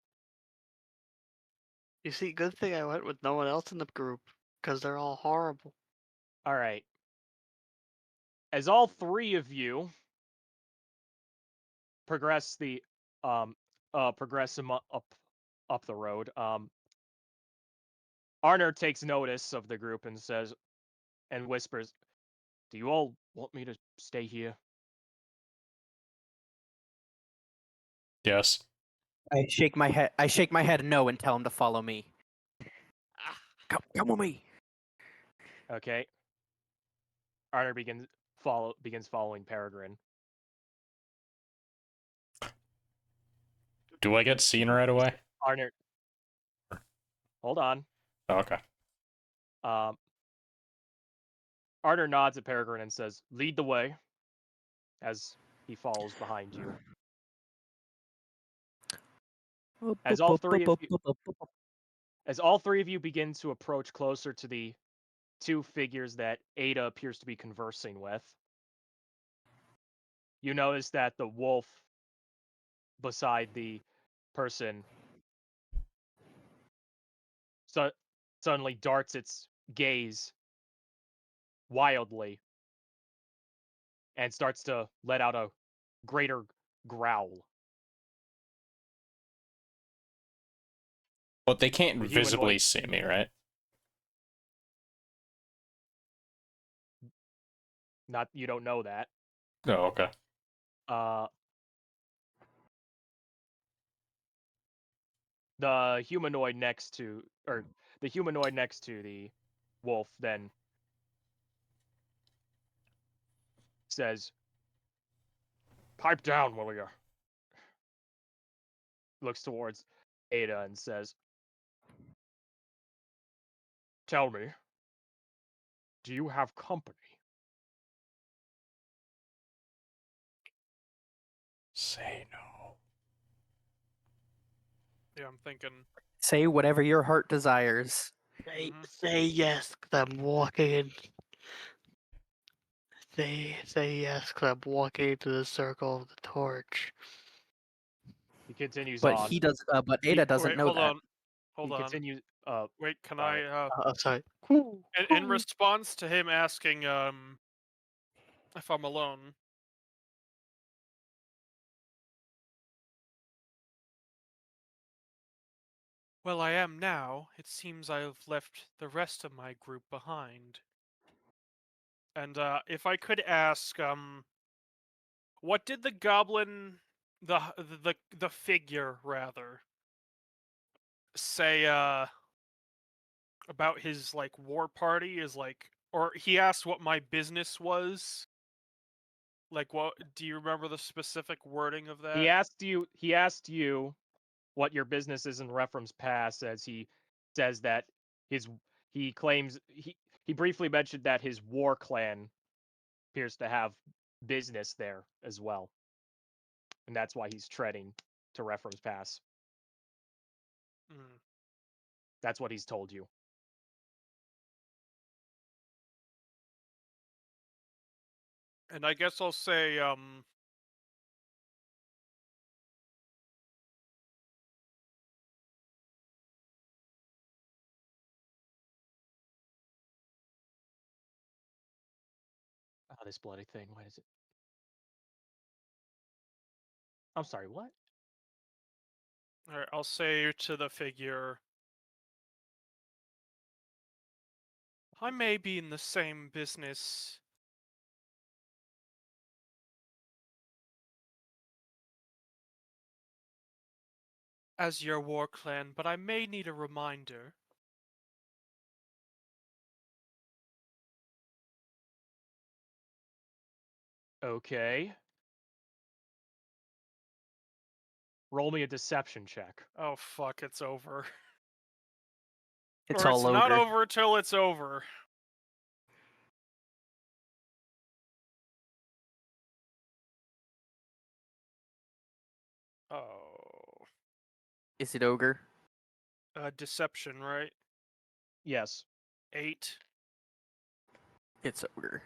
You see, good thing I went with no one else in the group, because they're all horrible. All right. As all three of you progress the progress him up the road, Arner takes notice of the group and says and whispers, "Do you all want me to stay here?" Yes. I shake my head. I shake my head no and tell him to follow me. Ah, Come with me. Okay. Arner begins following Peregrine. Do I get seen right away? Arner, hold on. Oh, okay. Um, Arner nods at Peregrine and says, "Lead the way," as he follows behind you. As all three of you, as all three of you begin to approach closer to the two figures that Ada appears to be conversing with, you notice that the wolf beside the person suddenly darts its gaze wildly and starts to let out a greater growl. But they can't The visibly humanoid, see me, right? not you don't know that. Oh, okay. Uh, the humanoid next to, or the humanoid next to the wolf then says, "Pipe down, will you?" Looks towards Ada and says, "Tell me, do you have company?" Say no. Yeah, I'm thinking. Say whatever your heart desires. say yes, because I'm walking in. Say yes, because I'm walking into the circle of the torch. He continues But on. he does. But Ada doesn't Wait, know hold that. on. Hold He on. continues. Wait, can Alright. I? I'm sorry. In response to him asking, if I'm alone, well, I am now. It seems I have left the rest of my group behind. And if I could ask, what did the goblin, the figure rather, say about his like war party? Is like, or he asked what my business was. Like, what do you remember the specific wording of that? He asked you. He asked you what your business is in reference past, as he says that his he claims he briefly mentioned that his war clan appears to have business there as well, and that's why he's treading to reference pass. Mm. That's what he's told you. And I guess I'll say, Oh, this bloody thing. What is it? I'm sorry. What? alright, I'll say to the figure, I may be in the same business as your war clan, but I may need a reminder. Okay. Roll me a deception check. Oh fuck, it's over. It's Or all it's not over. over till it's over. Is it ogre? Deception, right? Yes. 8. It's ogre.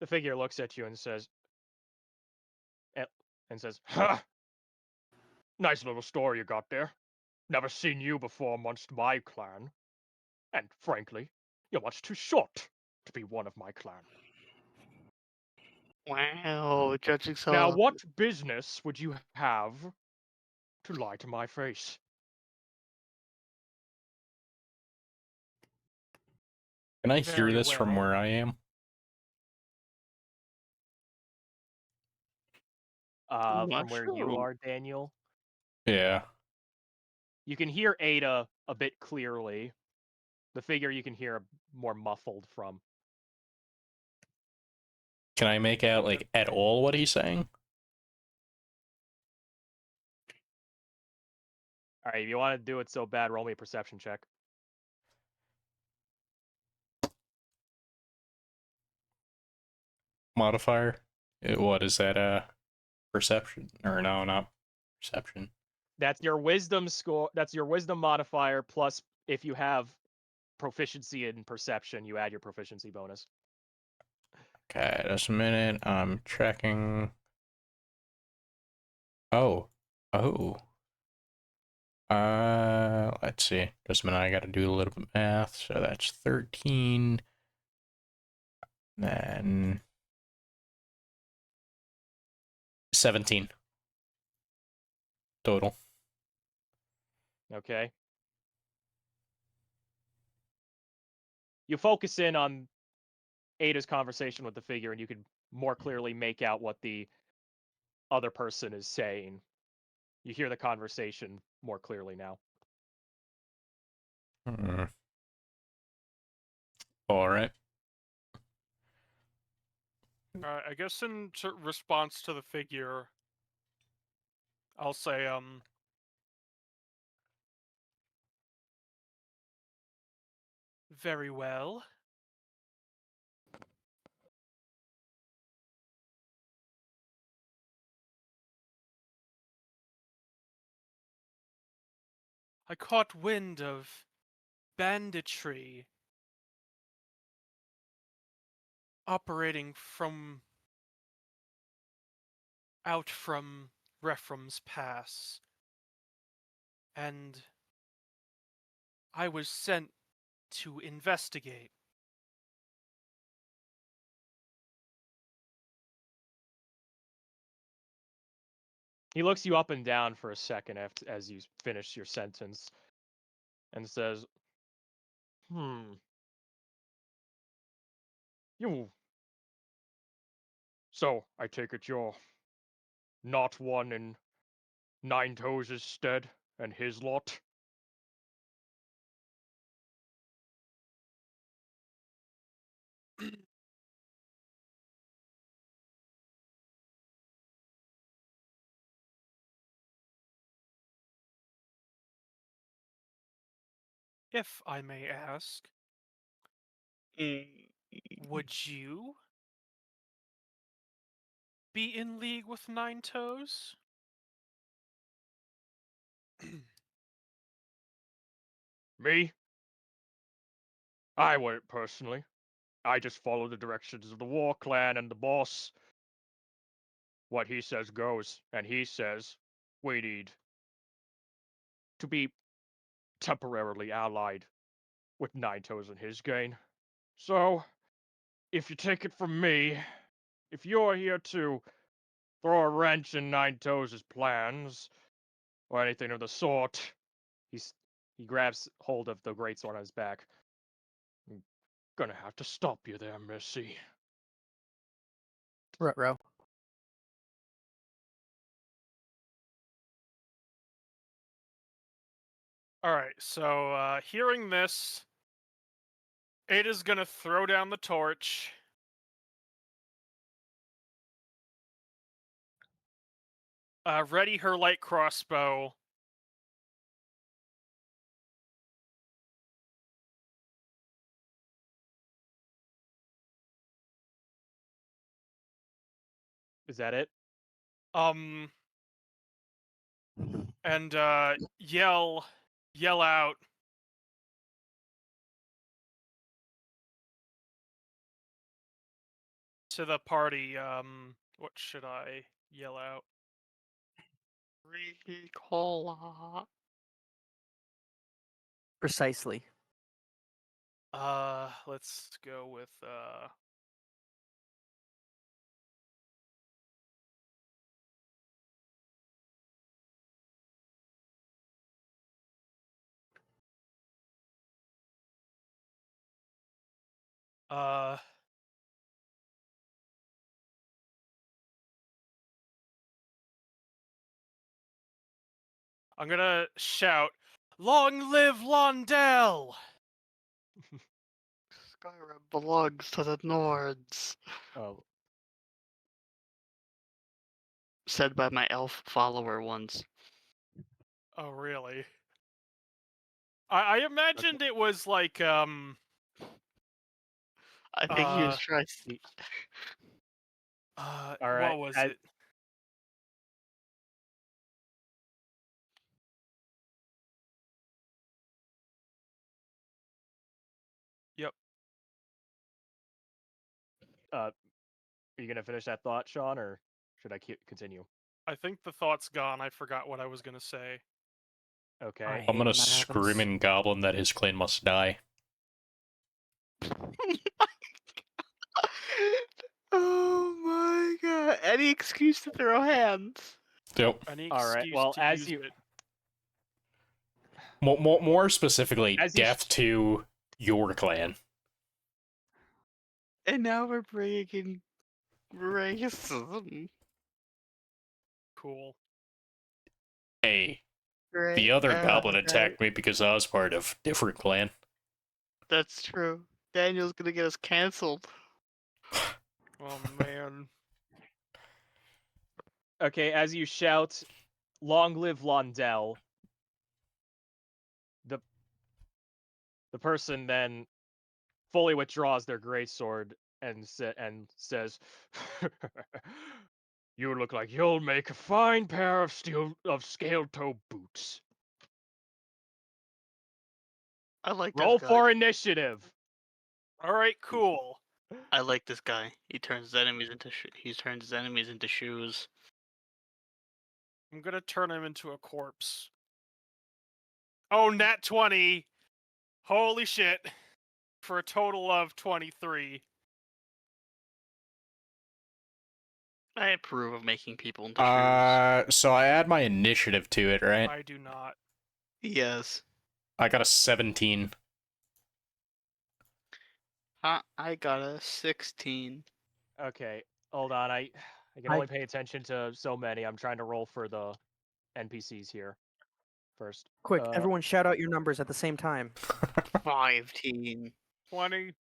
The figure looks at you and says, "Ha! Nice little store you got there. Never seen you before amongst my clan. And frankly, you're much too short to be one of my clan. Wow, judging Now, so. what business would you have to lie to my face?" Can I hear Very this from well. where I am? I'm not From where you sure. are, Daniel, Yeah. you can hear Ada a bit clearly. The figure you can hear more muffled from. Can I make out, like, at all what he's saying? All right, if you want to do it so bad, roll me a perception check. Modifier? What is that, perception? Or no, not perception. That's your wisdom score. That's your wisdom modifier plus if you have proficiency in perception, you add your proficiency bonus. Okay, just a minute. I'm checking. Oh. Oh. Let's see. Just a minute, I gotta do a little bit of math. So that's 13. Then 17 total. Okay. You focus in on Ada's conversation with the figure, and you can more clearly make out what the other person is saying. You hear the conversation more clearly now. Hmm. All right. I guess in response to the figure, I'll say, very well. I caught wind of banditry operating out from Rephrom's Pass, and I was sent to investigate. He looks you up and down for a second as you finish your sentence and says, You. So, I take it you're not one in Nine Toes' stead and his lot? If I may ask, Mm, would you be in league with Nine Toes? Me? I wouldn't personally. I just follow the directions of the War Clan and the boss. What he says goes, and he says we need to be temporarily allied with Nine Toes and his gang. So, if you take it from me, if you're here to throw a wrench in Nine Toes' plans, or anything of the sort, he grabs hold of the greatsword on his back. I'm gonna have to stop you there, Missy. Ruh-roh. Alright, so hearing this, Ada's gonna throw down the torch. Ready her light crossbow. Is that it? And yell out to the party. What should I yell out? Ricola. Precisely. Let's go with uh I'm gonna shout, "Long live Yvondell!" Skyrim belongs to the Nords. Oh, Said by my elf follower once. Oh, really? I imagined it was like I think he was trying. y- all right. what was it? Yep. Are you gonna finish that thought, Sean, or should I continue? I think the thought's gone. I forgot what I was gonna say. Okay. I I'm hate gonna when that scream happens. in Goblin that his clan must die. Oh my god. Any excuse to throw hands. Yep. Any All right. excuse Well, to as use you it. More specifically, As you death to your clan. And now we're bringing in racism. Cool. Hey, Great. the other goblin Right. attacked me because I was part of different clan. That's true. Daniel's gonna get us canceled. Oh man. okay, as you shout, "Long live Yvondell," the the person then fully withdraws their greatsword and says, "You look like you'll make a fine pair of scale-toe boots. I like this Roll guy. for initiative." Alright, cool. I like this guy. He turns his enemies into shoes. I'm gonna turn him into a corpse. Oh, nat 20! Holy shit. For a total of 23. I approve of making people into shoes. So I add my initiative to it, right? I do not. Yes. I got a 17. I got a 16. Okay, hold on. I can I- only pay attention to so many. I'm trying to roll for the NPCs here first. Quick, everyone shout out your numbers at the same time. 15. 20.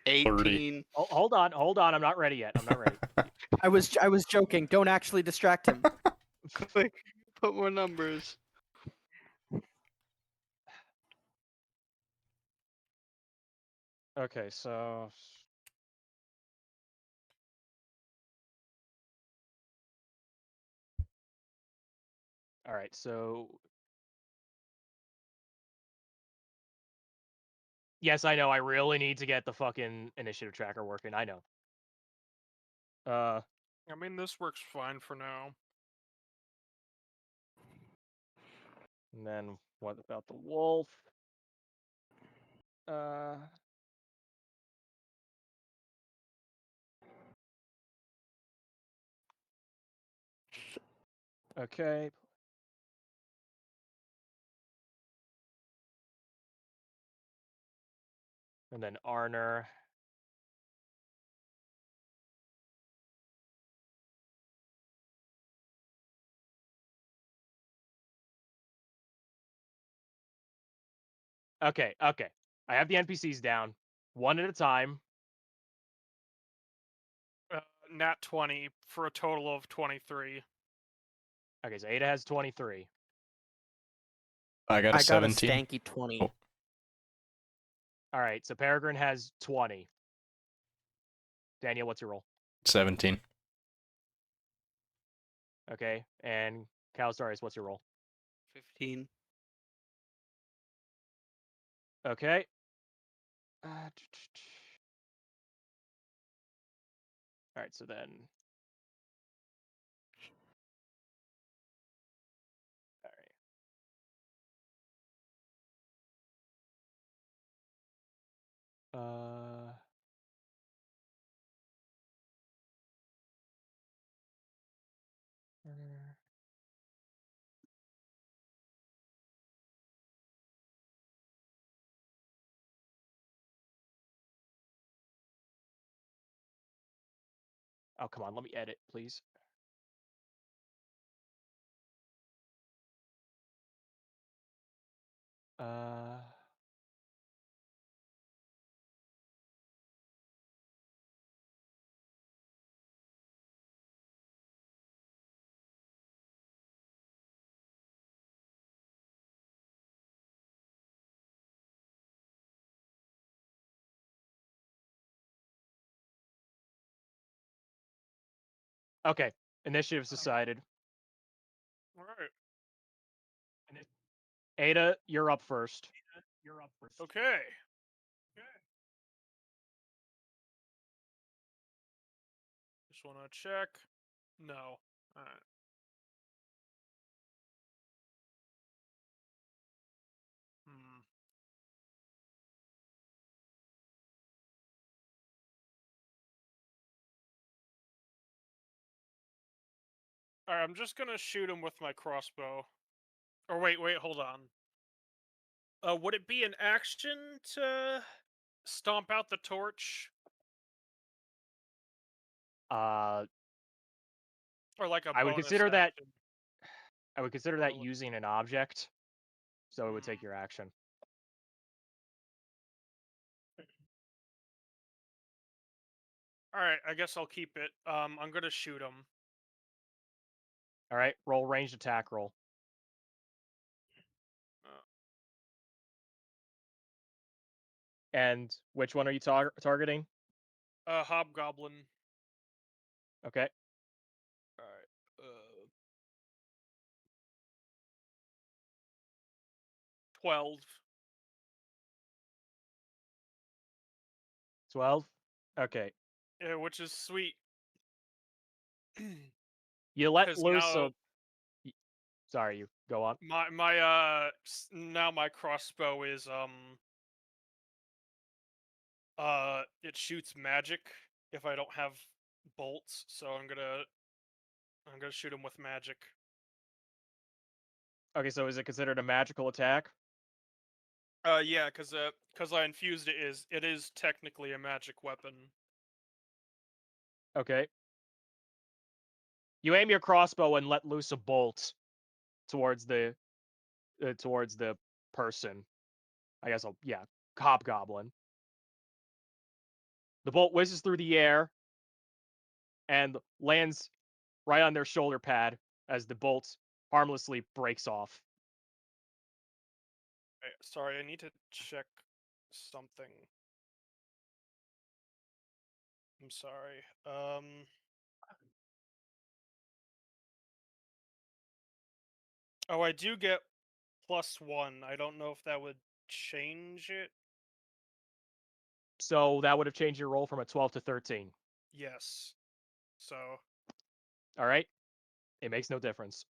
18. Hold on. I'm not ready yet. I'm not ready. I was joking. Don't actually distract him. Quick, put more numbers. Okay, so all right, so yes, I know. I really need to get the fucking initiative tracker working. I know. I mean, this works fine for now. And then what about the wolf? Uh, okay. And then Arner. Okay. I have the NPCs down, one at a time. Nat 20 for a total of 23. Okay, so Ada has 23. I got a I got a 17. stanky 20. Oh. All right, so Peregrine has 20. Daniel, what's your roll? 17. Okay, and Calistarius, what's your roll? 15. Okay. All right, so then. All right. Oh, come on, let me edit, please. Okay, initiative's decided. All right. Ada, you're up first. Okay. Just want to check. No. All right. Hmm. All right. I'm just gonna shoot him with my crossbow. Or wait, hold on. Would it be an action to stomp out the torch, Uh, or like a I would bonus consider that. action? I would consider Or that will it- using an object, so it would Hmm. take your action. All right. I guess I'll keep it. I'm gonna shoot him. All right, roll ranged attack roll. Uh, And which one are you targeting? Hobgoblin. Okay. All right. 12. 12. Okay. Yeah, which is sweet. You let Because loose now a. Sorry, you go on. now my crossbow is it shoots magic if I don't have bolts, so I'm gonna shoot him with magic. Okay, so is it considered a magical attack? Yeah, because I infused it is technically a magic weapon. Okay. You aim your crossbow and let loose a bolt towards the person. I guess yeah, hobgoblin. The bolt whizzes through the air and lands right on their shoulder pad as the bolt harmlessly breaks off. Sorry, I need to check something. I'm sorry. Oh, I do get +1. I don't know if that would change it. So that would have changed your roll from a 12 to 13. Yes. So, All right? It makes no difference.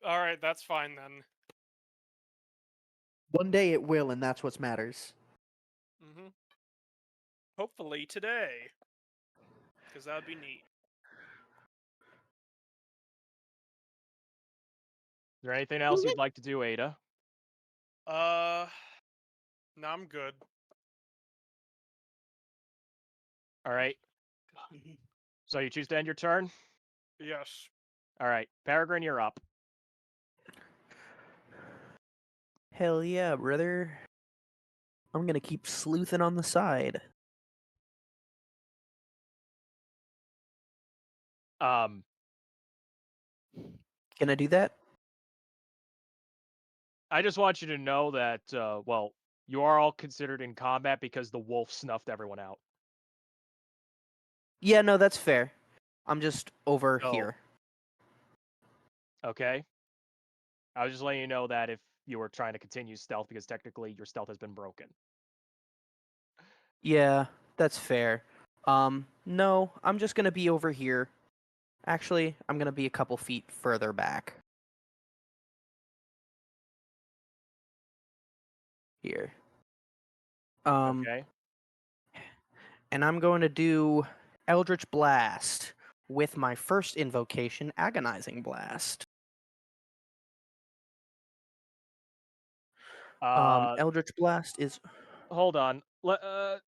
all right, that's fine then. One day it will, and that's what matters. Mm-hmm. Hopefully today, because that would be neat. Is there anything else you'd like to do, Ada? No, I'm good. All right. So you choose to end your turn? Yes. All right. Peregrine, you're up. Hell yeah, brother. I'm gonna keep sleuthing on the side. Um, Can I do that? I just want you to know that, well, you are all considered in combat because the wolf snuffed everyone out. Yeah, no, that's fair. I'm just over So- here. Okay. I was just letting you know that if you were trying to continue stealth, because technically your stealth has been broken. Yeah, that's fair. No, I'm just gonna be over here. Actually, I'm gonna be a couple feet further back. Here. Okay. And I'm going to do Eldritch Blast with my first invocation, Agonizing Blast. Eldritch Blast is Hold on.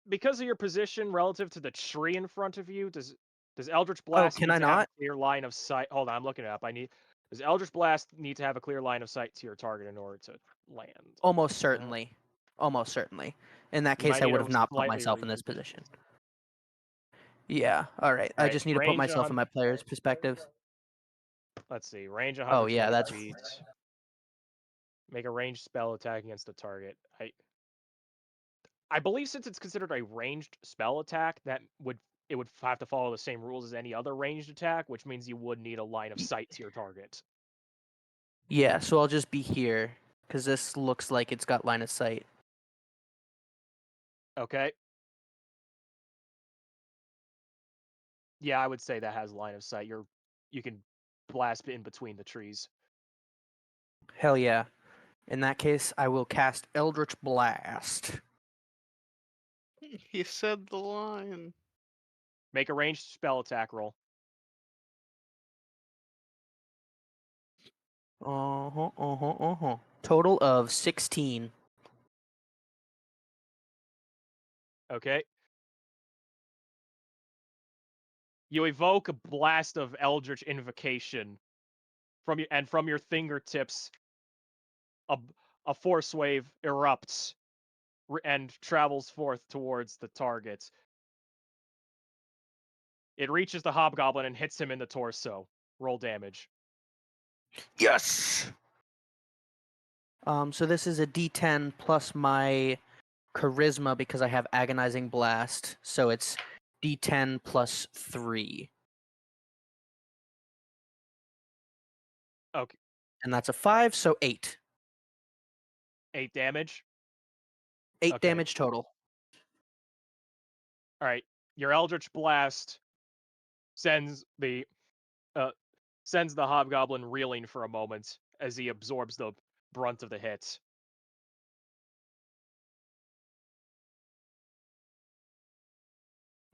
Because of your position relative to the tree in front of you, does Eldritch Blast can need I to have a not? clear line of sight? Hold on, I'm looking it up. Does Eldritch Blast need to have a clear line of sight to your target in order to land? Almost certainly. Almost certainly. In that You might case, I need would to have not put slightly myself in this read. position. Yeah, alright. I Alright, just need to put range myself 100. in my player's perspective. Let's see, range Oh, yeah, 120 that's. feet. Make a ranged spell attack against the target. I believe since it's considered a ranged spell attack, it would have to follow the same rules as any other ranged attack, which means you would need a line of sight to your target. Yeah, so I'll just be here, because this looks like it's got line of sight. Okay. Yeah, I would say that has line of sight. You can blast in between the trees. Hell yeah. In that case, I will cast Eldritch Blast. He said the line. Make a ranged spell attack roll. Total of 16. Okay. You evoke a blast of Eldritch Invocation from your fingertips. A, a force wave erupts and travels forth towards the target. It reaches the hobgoblin and hits him in the torso. Roll damage. Yes! So this is a D10 plus my charisma because I have agonizing blast. So it's D10 plus 3. Okay, And that's a 5, so 8. 8 damage. 8 Okay. damage total. All right. Your Eldritch Blast sends the hobgoblin reeling for a moment as he absorbs the brunt of the hit.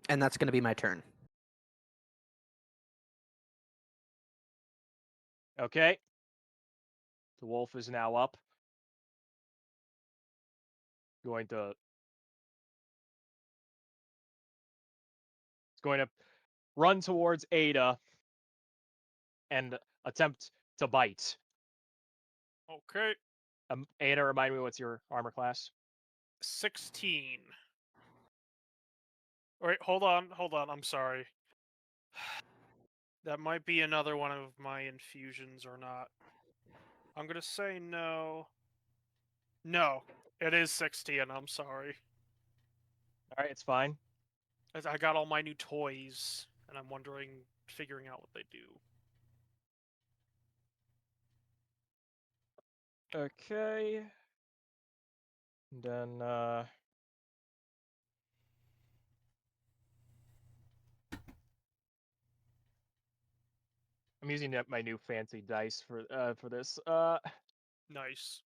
And that's going to be my turn. Okay. The wolf is now up. Going to It's going to run towards Ada and attempt to bite. Okay. Ada, remind me what's your armor class? 16. Wait, hold on. I'm sorry. That might be another one of my infusions or not. I'm gonna say no. No, it is 16. I'm sorry. All right, it's fine. As I got all my new toys, and I'm figuring out what they do. Okay. And then I'm using my new fancy dice for this. Nice.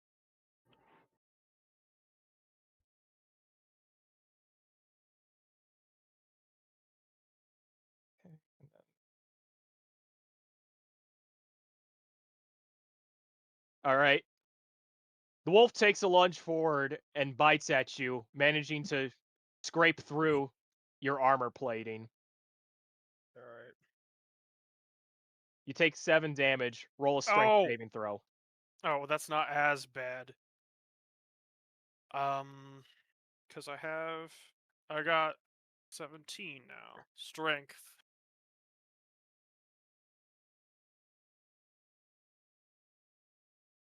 All right. The wolf takes a lunge forward and bites at you, managing to scrape through your armor plating. All right. You take 7 damage. Roll a strength Oh, saving throw. oh, that's not as bad. Because I got 17 now. Strength.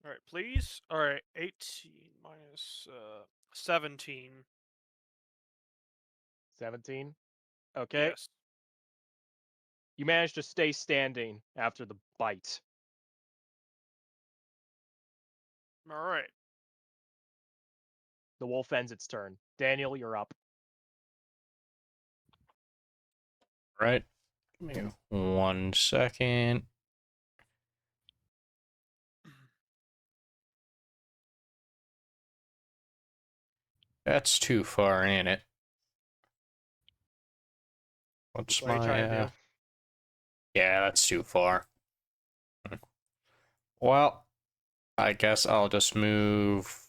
All right, please. All right, 18 minus 17. 17. Okay. Yes. You manage to stay standing after the bite. All right. The wolf ends its turn. Daniel, you're up. Right. Give me 1 second. That's too far, ain't it? What's What are you my trying to do? Yeah, that's too far. Well, I guess I'll just move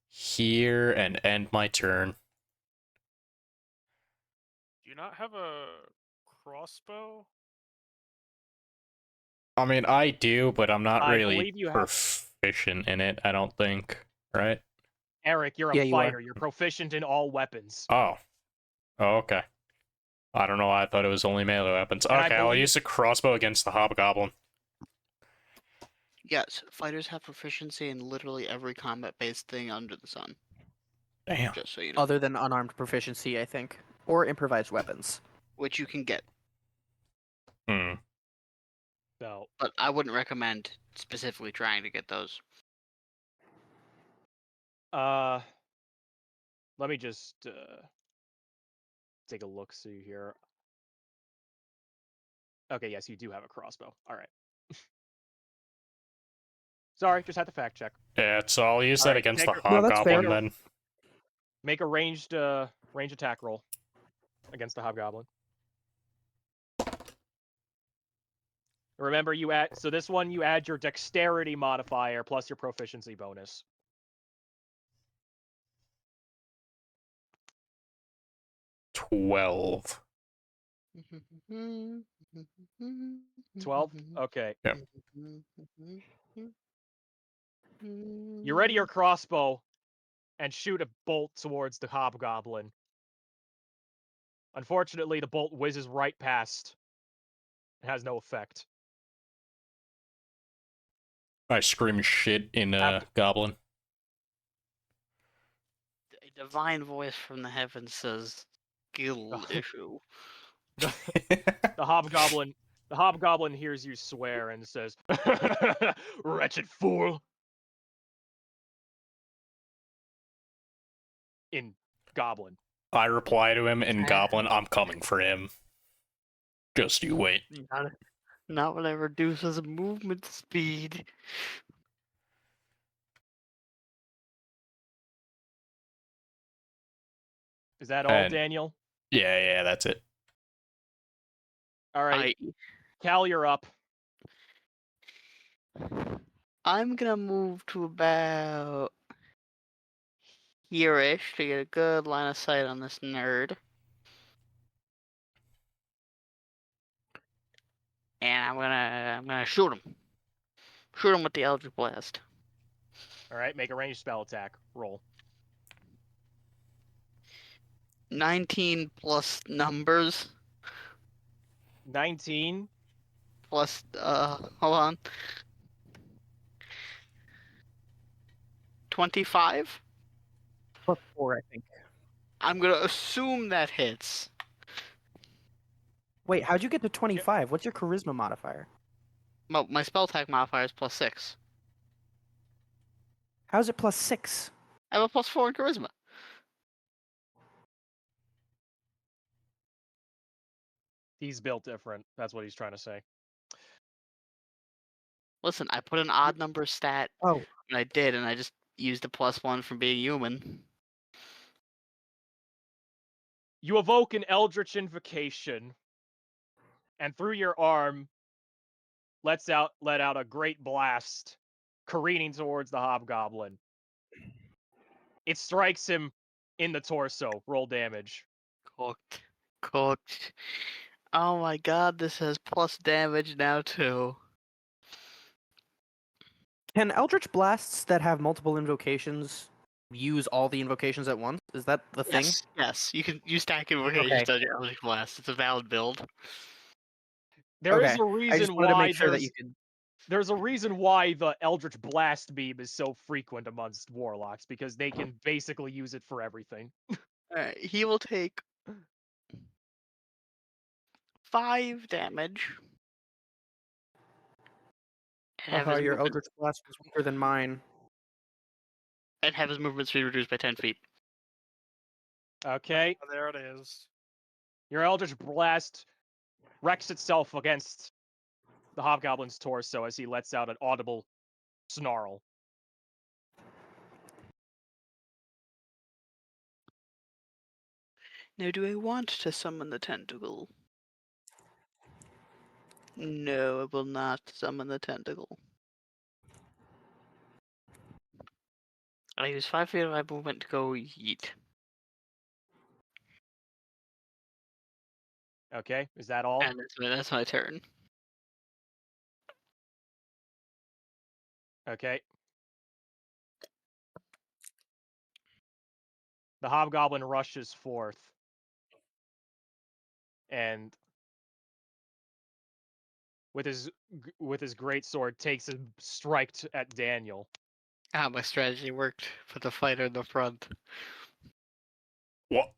here and end my turn. Do you not have a crossbow? I mean, I do, but I'm not I really believe you have. proficient in it, I don't think. Right? Eric, you're a Yeah, you are. fighter. You're proficient in all weapons. Oh. Oh, okay. I don't know why I thought it was only melee weapons. And I Okay, I'll believe- use a crossbow against the hobgoblin. Yes, fighters have proficiency in literally every combat-based thing under the sun. Damn. Just so you know, Other than unarmed proficiency, I think, or improvised weapons. which you can get, Hmm. So, but I wouldn't recommend specifically trying to get those. let me just take a look see here. Okay, yes, you do have a crossbow. All right. Sorry, just had to fact check. Yeah, so I'll use All that right, against take the a- No, that's fair. hobgoblin then. Make a ranged attack roll against the hobgoblin. Remember, you add so this one you add your dexterity modifier plus your proficiency bonus. $12. 12? Okay. Yep. You ready your crossbow and shoot a bolt towards the hobgoblin. Unfortunately, the bolt whizzes right past. It has no effect. I scream shit in After- goblin. A divine voice from the heavens says, "Skill issue." The hobgoblin hears you swear and says, "Wretched fool!" In goblin. I reply to him in Ah. goblin, I'm coming for him. Just you wait. Not when I reduce his movement speed. Is that all, And- Daniel? Yeah, that's it. All right, Cal, you're up. I'm gonna move to about here-ish to get a good line of sight on this nerd. And I'm gonna shoot him. Shoot him with the Eldritch Blast. All right, make a ranged spell attack. Roll. 19 plus numbers 19. plus hold on. 25? Plus 4, I think. I'm gonna assume that hits. Wait, how'd you get to 25? What's your charisma modifier? My spell attack modifier is plus 6. How's it plus 6? I have a plus 4 in charisma. He's built different. That's what he's trying to say. Listen, I put an odd number stat, Oh, and I did, and I just used a plus 1 from being human. You evoke an eldritch invocation, and through your arm, let out a great blast, careening towards the hobgoblin. It strikes him in the torso. Roll damage. Cooked. Cooked. Oh my god, this has plus damage now too. can Eldritch Blasts that have multiple invocations use all the invocations at once? Is that the thing? Yes. You can use stack invocations Okay. to your Eldritch Blast. It's a valid build. There is Okay, a I reason just wanted to why make sure that you could. there's a reason why the Eldritch Blast beam is so frequent amongst warlocks, because they can basically use it for everything. Alright, he will take 5 damage. have Haha, his your movement, Eldritch Blast was weaker than mine. and have his movement speed reduced by 10 feet. Okay, There it is. your Eldritch Blast wrecks itself against the Hobgoblin's torso as he lets out an audible snarl. Now, do I want to summon the tentacle? No, I will not summon the tentacle. I use 5 feet of my movement to go yeet. Okay, is that all? And that's my turn. Okay. The Hobgoblin rushes forth and with his great sword takes a strike at Daniel. Ah, my strategy worked. Put the fighter in the front. What?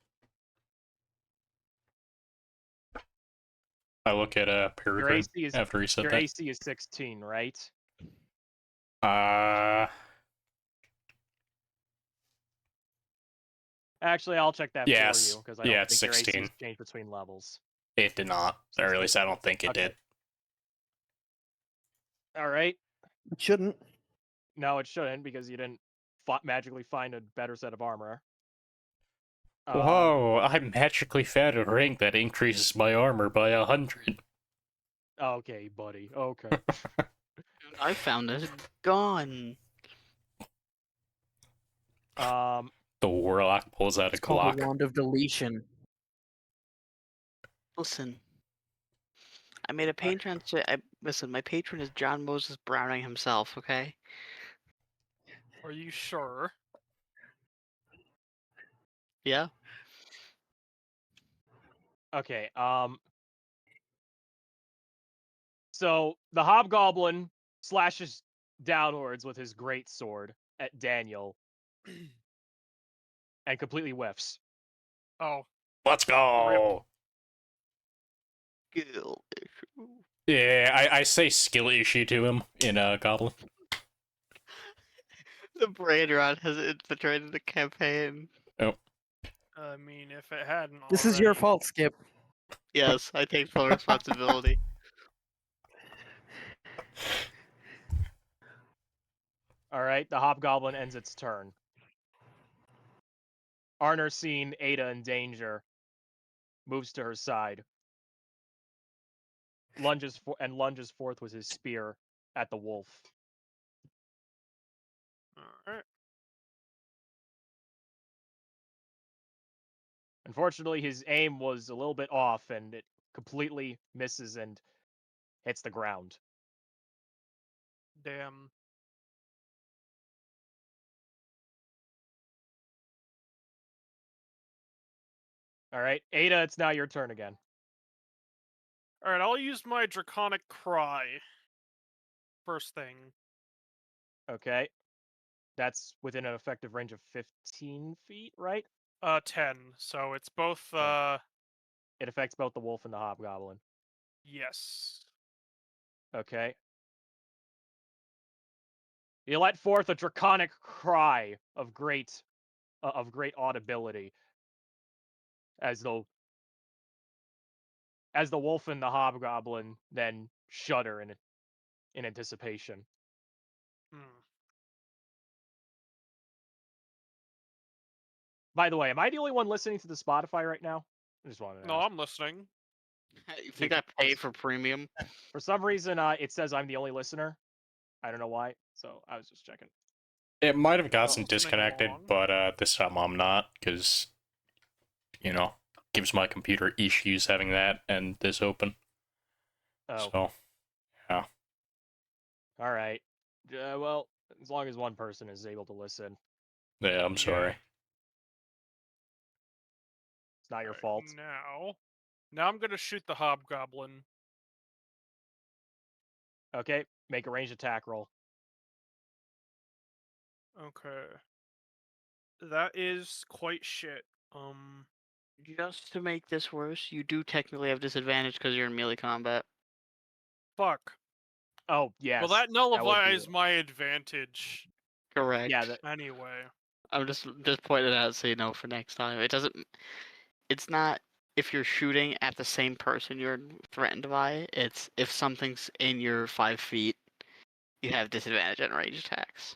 I look at Your Peregrine AC is after he said your that. AC is 16, right? Uh, Actually, I'll check that for yes. you because I Yeah, don't it's think your AC 16. has changed between levels. It did not. Or at least I don't think it Okay. did. All right. It shouldn't. No, it shouldn't because you didn't magically find a better set of armor. Whoa, I magically found a ring that increases my armor by 100. Okay, buddy. Okay. I found a gun. The warlock pulls out a It's called Glock. a Wand of Deletion. Listen. I made a patron. Listen, my patron is John Moses Browning himself. Okay. Are you sure? Yeah. Okay. So the Hobgoblin slashes downwards with his great sword at Daniel and completely whiffs. Oh, Let's go! Skill issue. Yeah, I say skill issue to him in Goblin. The brain rot has infiltrated the campaign. I mean, if it hadn't already. This is your fault, Skip. Yes, I take full responsibility. All right, the Hobgoblin ends its turn. Arner, seeing Ada in danger, moves to her side, lunges forth with his spear at the wolf. Alright. Unfortunately, his aim was a little bit off, and it completely misses and hits the ground. Damn. All right, Ada, it's now your turn again. Alright, I'll use my Draconic Cry. First thing. Okay, that's within an effective range of 15 feet, right? 10. So it's both, It affects both the wolf and the Hobgoblin. yes. Okay. You let forth a draconic cry of great audibility, as the wolf and the Hobgoblin then shudder in anticipation. Hmm. By the way, am I the only one listening to the Spotify right now? I just wanted to No, ask. I'm listening. You think I pay for premium? For some reason, it says I'm the only listener. I don't know why, so I was just checking. It might have gotten Listening disconnected, along. but this time I'm not, because, gives my computer issues having that and this open. Oh, So, yeah. all right. Well, as long as one person is able to listen, Yeah, I'm sorry. it's not your Alright, fault. Now I'm gonna shoot the Hobgoblin. Okay, make a ranged attack roll. Okay. That is quite shit. Just to make this worse, you do technically have disadvantage because you're in melee combat. Fuck. Oh yes. Well, that would be nullifies it. my advantage Correct. Yeah. That, anyway. I'm just pointing it out so you know for next time. It doesn't. It's not if you're shooting at the same person you're threatened by. It's if something's in your 5 feet, you have disadvantage on range attacks.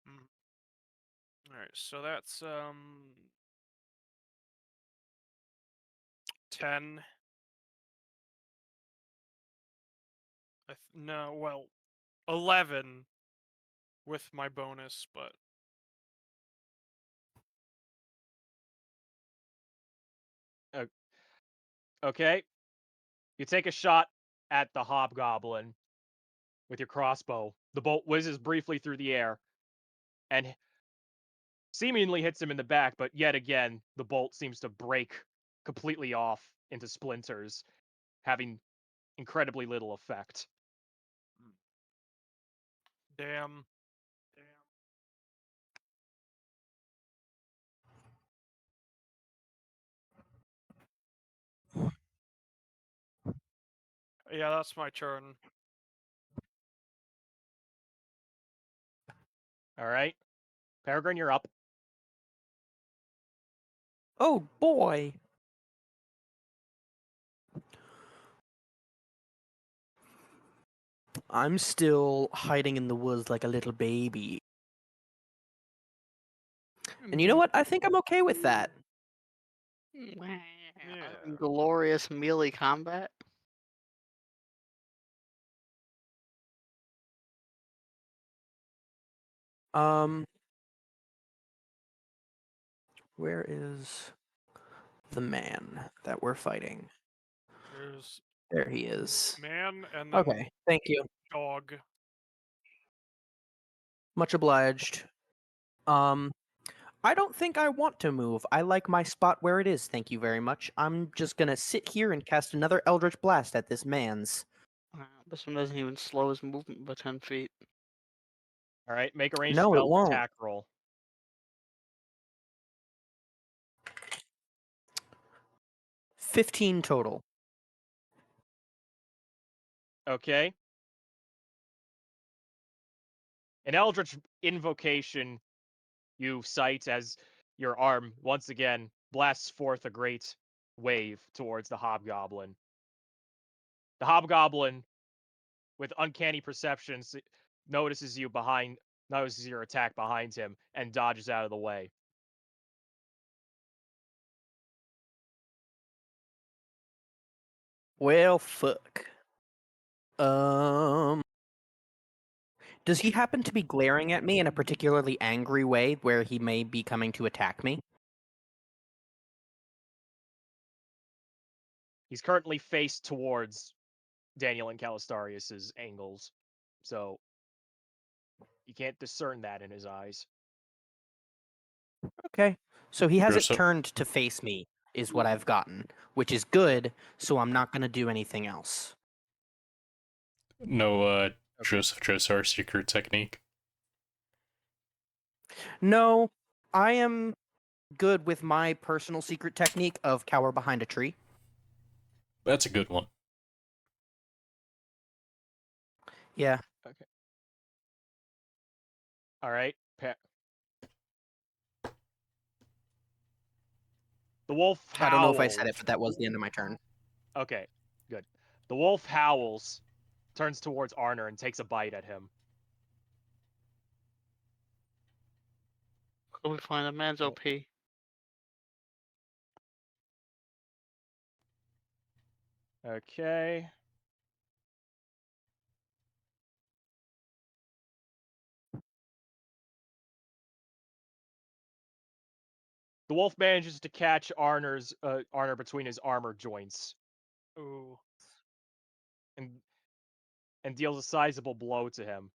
All right, so that's 10. No, well, 11 with my bonus, but okay. You take a shot at the hobgoblin with your crossbow. The bolt whizzes briefly through the air and seemingly hits him in the back, but yet again, the bolt seems to break completely off into splinters, having incredibly little effect. damn. Yeah, that's my turn. All right. Peregrine, you're up. Oh boy. I'm still hiding in the woods like a little baby. And you know what? I think I'm okay with that. Yeah. Yeah. Glorious melee combat. Um, where is the man that we're fighting? There's There he is. man and then Okay, thank you. dog. Much obliged. I don't think I want to move. I like my spot where it is, thank you very much. I'm just gonna sit here and cast another Eldritch Blast at this man's. This one doesn't even slow his movement by 10 feet. All right. Make a ranged No, it spell won't. attack roll. 15 total. Okay. An eldritch invocation you cite as your arm once again blasts forth a great wave towards the hobgoblin. The hobgoblin, with uncanny perceptions, notices your attack behind him and dodges out of the way. Well, fuck. Um, does he happen to be glaring at me in a particularly angry way where he may be coming to attack me? He's currently faced towards Daniel and Calistarius's angles, so you can't discern that in his eyes. Okay. So he has it Joseph, turned to face me, is what I've gotten, which is good, so I'm not gonna do anything else. no, Okay. Joseph chose our secret technique. No, I am good with my personal secret technique of cower behind a tree. That's a good one. Yeah. Okay. All right. The wolf howls. I don't know if I said it, but that was the end of my turn. Okay, good. The wolf howls, turns towards Arner, and takes a bite at him. Where we find a man's Oh. OP. Okay. The wolf manages to catch Arner between his armor joints Ooh. and deals a sizable blow to him.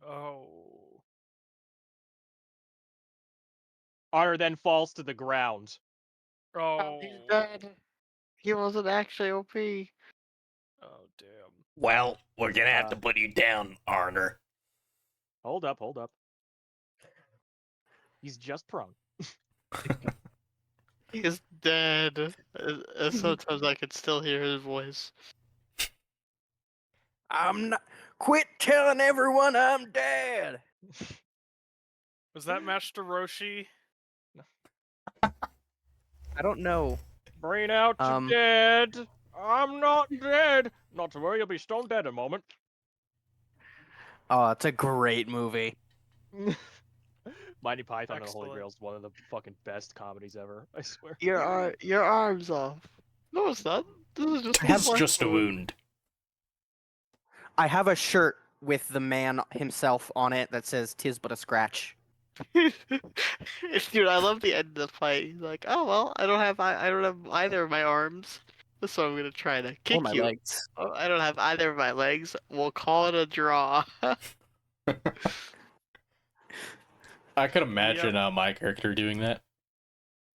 Oh. Arner then falls to the ground. Oh, he's Oh. dead. He wasn't actually OP. Oh, damn. Well, we're gonna have to Uh, put you down, Arner. Hold up. He's just prone. He's dead. Sometimes I can still hear his voice. I'm not. Quit telling everyone I'm dead. Was that Master Roshi? I don't know. Bring out your dead. I'm not dead. Not to worry, you'll be stone dead in a moment. Oh, it's a great movie. Monty Python and the Holy Excellent. Grail is one of the fucking best comedies ever. I swear. Your arms off. No, it's not. This is just. It's just a wound. I have a shirt with the man himself on it that says "'Tis but a scratch." Dude, I love the end of the fight. He's like, "Oh well, I don't have either of my arms, so I'm gonna try to Or kick my you. legs. Oh, I don't have either of my legs. We'll call it a draw." I could imagine my character doing that.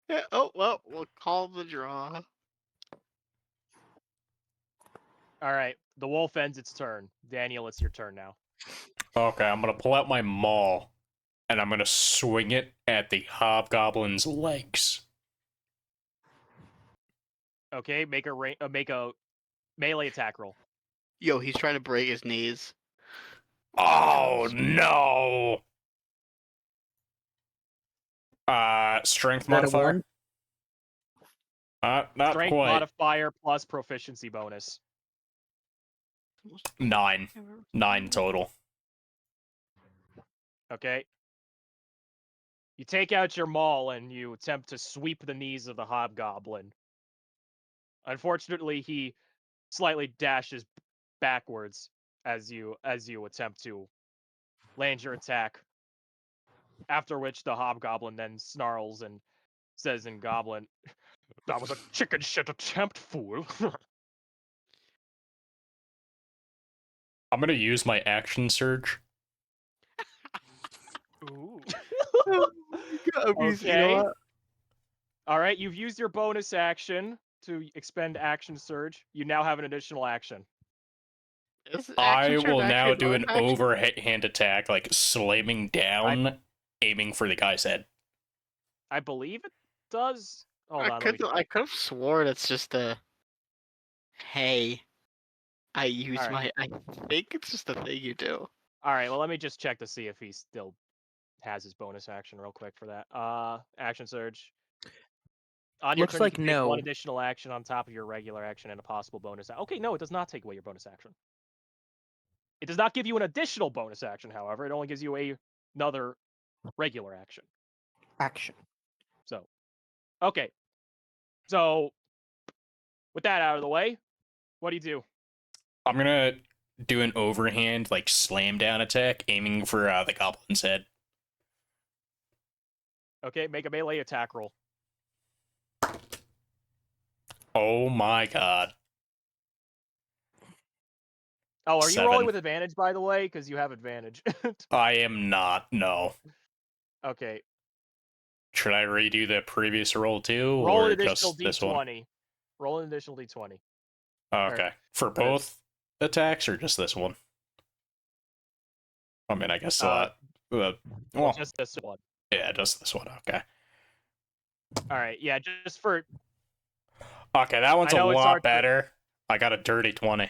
Yeah, oh well, we'll call the draw. All right, the wolf ends its turn. Daniel, it's your turn now. Okay, I'm gonna pull out my maul, and I'm gonna swing it at the hobgoblin's legs. Okay, make a melee attack roll. Yo, he's trying to break his knees. Oh no! Strength Is that a modifier. one? Not Strength quite. modifier plus proficiency bonus. 9 total. Okay. You take out your maul and you attempt to sweep the knees of the hobgoblin. Unfortunately, he slightly dashes backwards as you attempt to land your attack. After which the hobgoblin then snarls and says in Goblin, "That was a chicken shit attempt, fool." I'm gonna use my action surge. Ooh. Okay. All right, you've used your bonus action to expend action surge. You now have an additional action. I will now do an overhand attack, like slamming down, aiming for the guy's head. I believe it does. Hold on, let me I could have sworn it's just a. Hey, I use All right. my. I think it's just a thing you do. All right, well, let me just check to see if he still has his bonus action real quick for that. Action surge. On your Looks turn, like you can take no. one additional action on top of your regular action and a possible bonus. Okay, no, it does not take away your bonus action. It does not give you an additional bonus action, however. It only gives you another regular action. Action. So, okay. So, with that out of the way, what do you do? I'm gonna do an overhand, like, slam down attack, aiming for the goblin's head. Okay, make a melee attack roll. Oh my god. Oh, are you rolling 7. with advantage, by the way? Because you have advantage. I am not, no. Okay. Should I redo the previous roll too, Roll an or additional just this one? d20. Roll an additional d20. Okay. For both attacks, or just this one? I mean, I guess Well, well, just this one. yeah, just this one. Okay. All right. Yeah, just for. Okay, that one's I a know it's lot hard to- better. I got a dirty 20.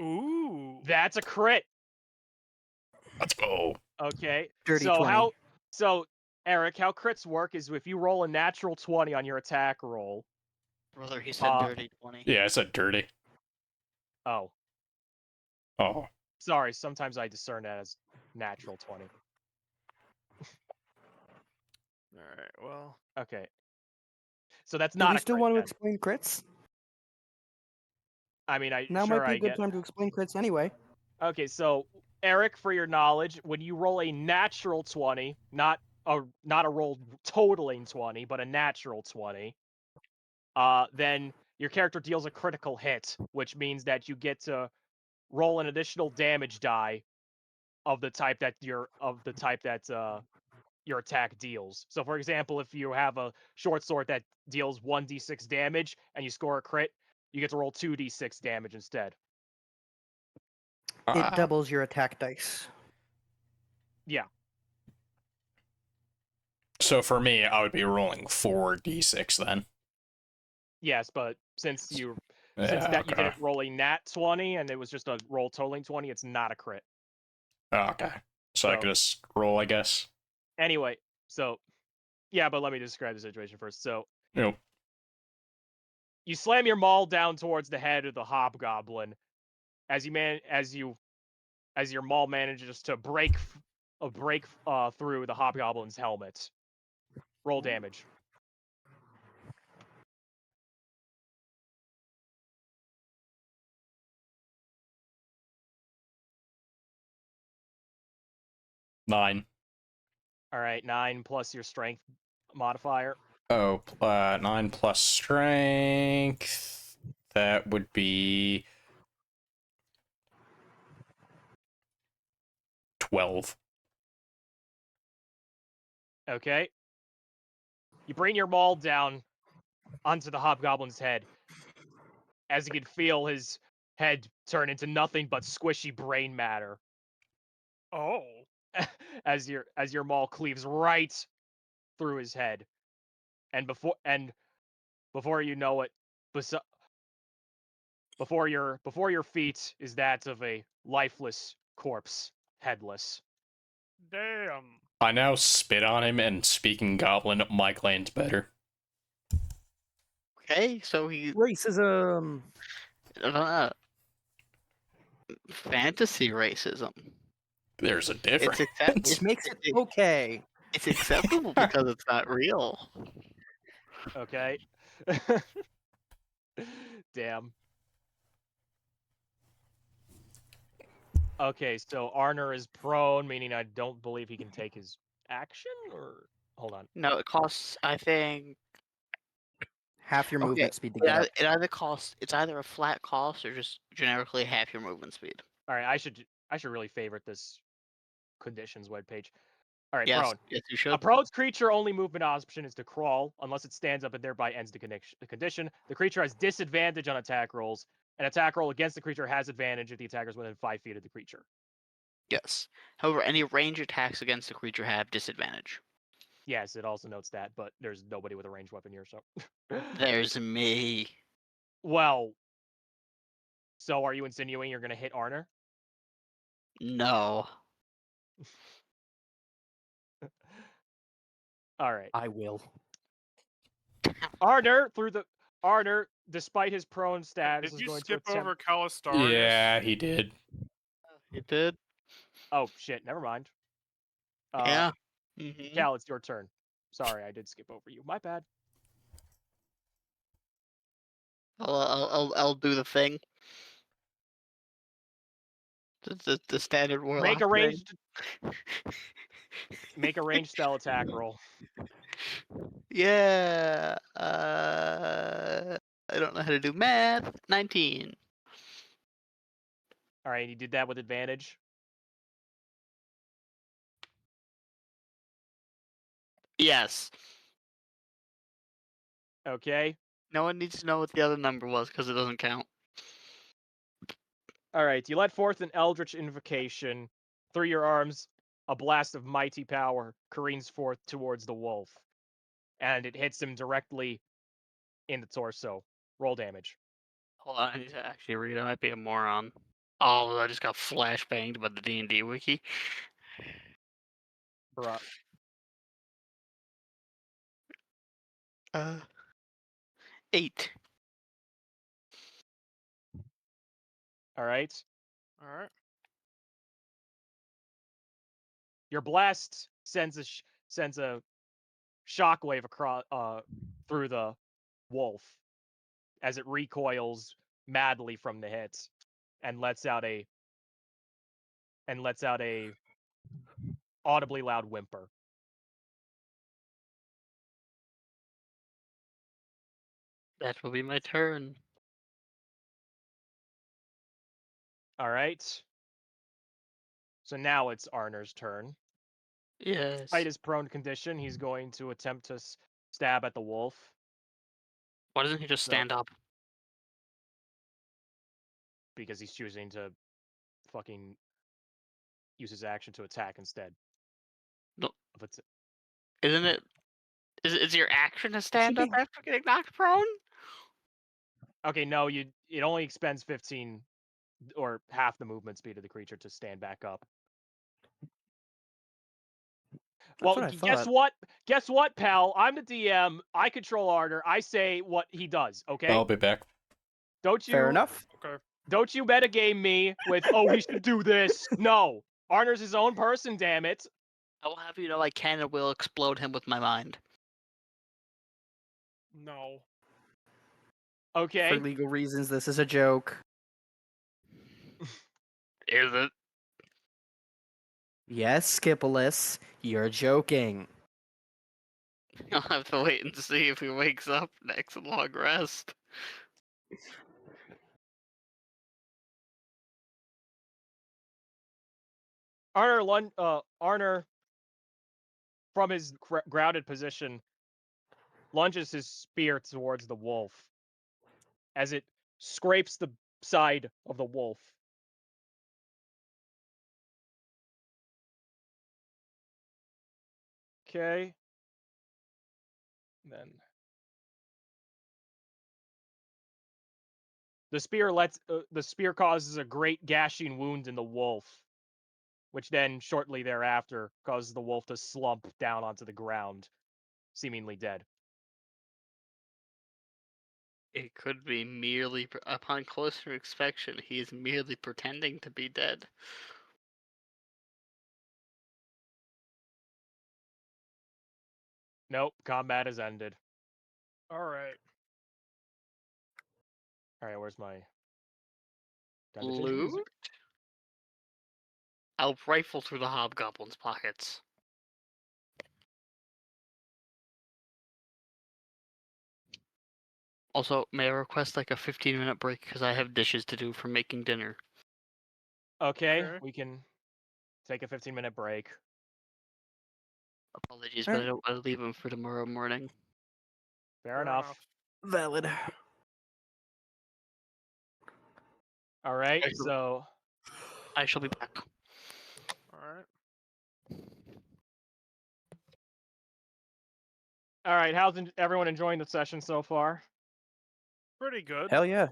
Ooh. That's a crit. Let's go. Okay. Dirty so 20. So Eric, how crits work is if you roll a natural 20 on your attack roll. Brother, he said dirty 20. Yeah, it's a dirty. Oh, Oh. sorry. Sometimes I discern that as natural 20. All right. Well. Okay. So that's Do not we a still crit want to then. explain crits? I mean, Now might be a good time to explain crits anyway. Okay, so Eric, for your knowledge, when you roll a natural 20, not a roll totaling 20, but a natural 20, then your character deals a critical hit, which means that you get to roll an additional damage die of the type that your attack deals. So for example, if you have a short sword that deals 1d6 damage and you score a crit, you get to roll 2d6 damage instead. It doubles your attack dice. Yeah. So for me, I would be rolling 4d6 then. Yes, but since you Since Yeah, that you okay. didn't roll a nat 20 and it was just a roll totaling 20, it's not a crit. Oh, okay. So I So- could just roll, I guess. Anyway, so yeah, but let me describe the situation first. So Yep. you slam your maul down towards the head of the hobgoblin as your maul manages to break through the hobgoblin's helmet. Roll damage. Nine. All right, 9 plus your strength modifier. Oh, 9 plus strength. That would be 12. Okay. You bring your maul down onto the hobgoblin's head as you can feel his head turn into nothing but squishy brain matter Oh. as your maul cleaves right through his head. And before you know it, before your feet is that of a lifeless corpse, headless. Damn. I now spit on him, and speaking goblin, Mike lands better. Okay, so he Racism. fantasy racism. There's a It's difference. Which makes it okay. It's acceptable because it's not real. Okay. Damn. Okay, so Arner is prone, meaning I don't believe he can take his action, or hold on. No, it costs. I think Half your Okay, movement speed to get up. it either costs. It's either a flat cost or just generically half your movement speed. All right, I should really favorite this conditions webpage. All right, Yes, prone. yes, you A should. prone's creature only movement option is to crawl unless it stands up and thereby ends the condition. The creature has disadvantage on attack rolls. An attack roll against the creature has advantage if the attacker is within 5 feet of the creature. Yes. However, any range attacks against the creature have disadvantage. Yes, it also notes that, but there's nobody with a ranged weapon here, so. There's me. Well, so are you insinuating you're going to hit Arner? No. All right. I will. Arner, despite his prone status, Did is you going to skip attempt. over Calistarius? Yeah, he did. You did? Oh shit! Never mind. Yeah. Mm-hmm. Cal, it's your turn. Sorry, I did skip over you. My bad. I'll do the thing. The standard warlock thing. Make a ranged spell attack roll. Yeah. I don't know how to do math. 19. All right, you did that with advantage. Yes. Okay. No one needs to know what the other number was because it doesn't count. All right. You let forth an eldritch invocation. Through your arms, a blast of mighty power careens forth towards the wolf, and it hits him directly in the torso. Roll damage. Hold on, I need to actually read. I might be a moron. Oh, I just got flashbanged by the D&D wiki. Bruh. 8. All right. All right. Your blast sends a shockwave across through the wolf as it recoils madly from the hit and lets out a audibly loud whimper. That will be my turn. All right. So now it's Arner's turn. Yes. Despite his prone condition, he's going to attempt to stab at the wolf. Why doesn't he just So- stand up? Because he's choosing to fucking use his action to attack instead. No. If it's Isn't it? Is your action to stand be- up after getting knocked prone? Okay, no, it only expends 15 or half the movement speed of the creature to stand back up. That's Well, what I guess thought. what? Guess what, pal? I'm the DM. I control Arner. I say what he does. Okay? I'll be back. Don't Fair you enough. Okay. don't you metagame me with he should do this. No, Arner's his own person. Damn it. I will have you know I can and will explode him with my mind. No. For Okay. legal reasons, this is a joke. Is it? Yes, Skippolis, you're joking. I'll have to wait and see if he wakes up next long rest. Arner, from his grounded position, lunges his spear towards the wolf as it scrapes the side of the wolf. Okay. Then the spear causes a great gashing wound in the wolf, which then shortly thereafter causes the wolf to slump down onto the ground, seemingly dead. It could be merely, upon closer inspection, he is merely pretending to be dead. Nope, combat has ended. All right. All right, where's my time to change Loot? music? I'll rifle through the hobgoblin's pockets. Also, may I request like a 15-minute break because I have dishes to do for making dinner. Okay, Okay. we can take a 15-minute break. Apologies, but I Alright. don't want to leave them for tomorrow morning. Fair enough. Valid. All right, I shall- so I shall be back. All right. all right, how's everyone enjoying the session so far? Pretty good. Hell yeah.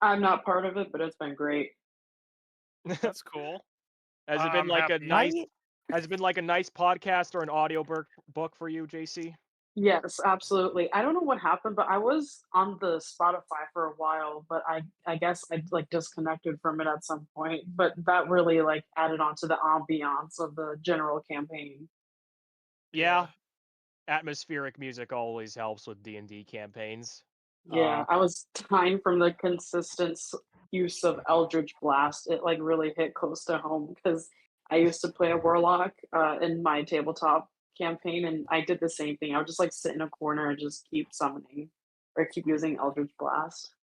I'm not part of it, but it's been great. That's cool. Has it been I'm like a happy. nice has it been like a nice podcast or an audio book for you, JC? Yes, absolutely. I don't know what happened, but I was on the Spotify for a while, but I guess I like disconnected from it at some point. But that really like added on to the ambiance of the general campaign. Yeah, atmospheric music always helps with D&D campaigns. Yeah, I was dying from the consistent use of Eldritch Blast. It like really hit close to home because I used to play a warlock in my tabletop campaign, and I did the same thing. I would just like sit in a corner and just keep summoning or keep using Eldritch Blast.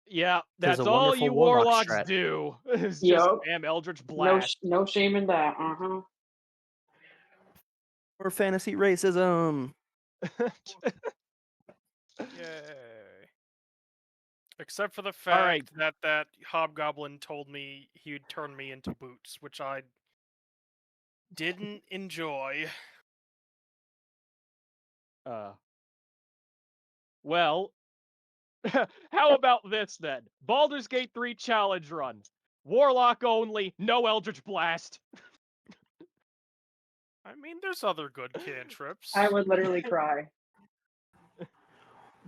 Yeah, 'Tis that's a all wonderful you warlock warlocks strat. do. Is just Yup. spam Eldritch No, Blast. no shame in that. Or fantasy racism. Yay. Except for the All right. fact that that hobgoblin told me he would turn me into boots, which I didn't enjoy. Well, how about this then? Baldur's Gate 3 challenge run. Warlock only, no Eldritch Blast. I mean, there's other good cantrips. I would literally cry.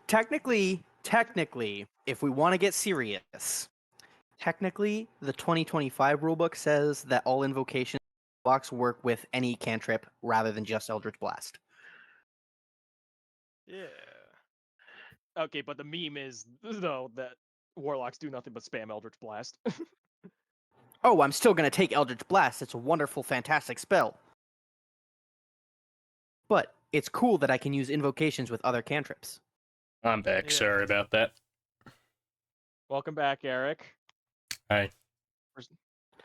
Technically, if we want to get serious, technically, the 2025 rulebook says that all invocation blocks work with any cantrip rather than just Eldritch Blast. Yeah. Okay, but the meme is though that warlocks do nothing but spam Eldritch Blast. Oh, I'm still going to take Eldritch Blast. It's a wonderful, fantastic spell. But it's cool that I can use invocations with other cantrips. I'm back. Yeah. Sorry about that. Welcome back, Eric. Hi.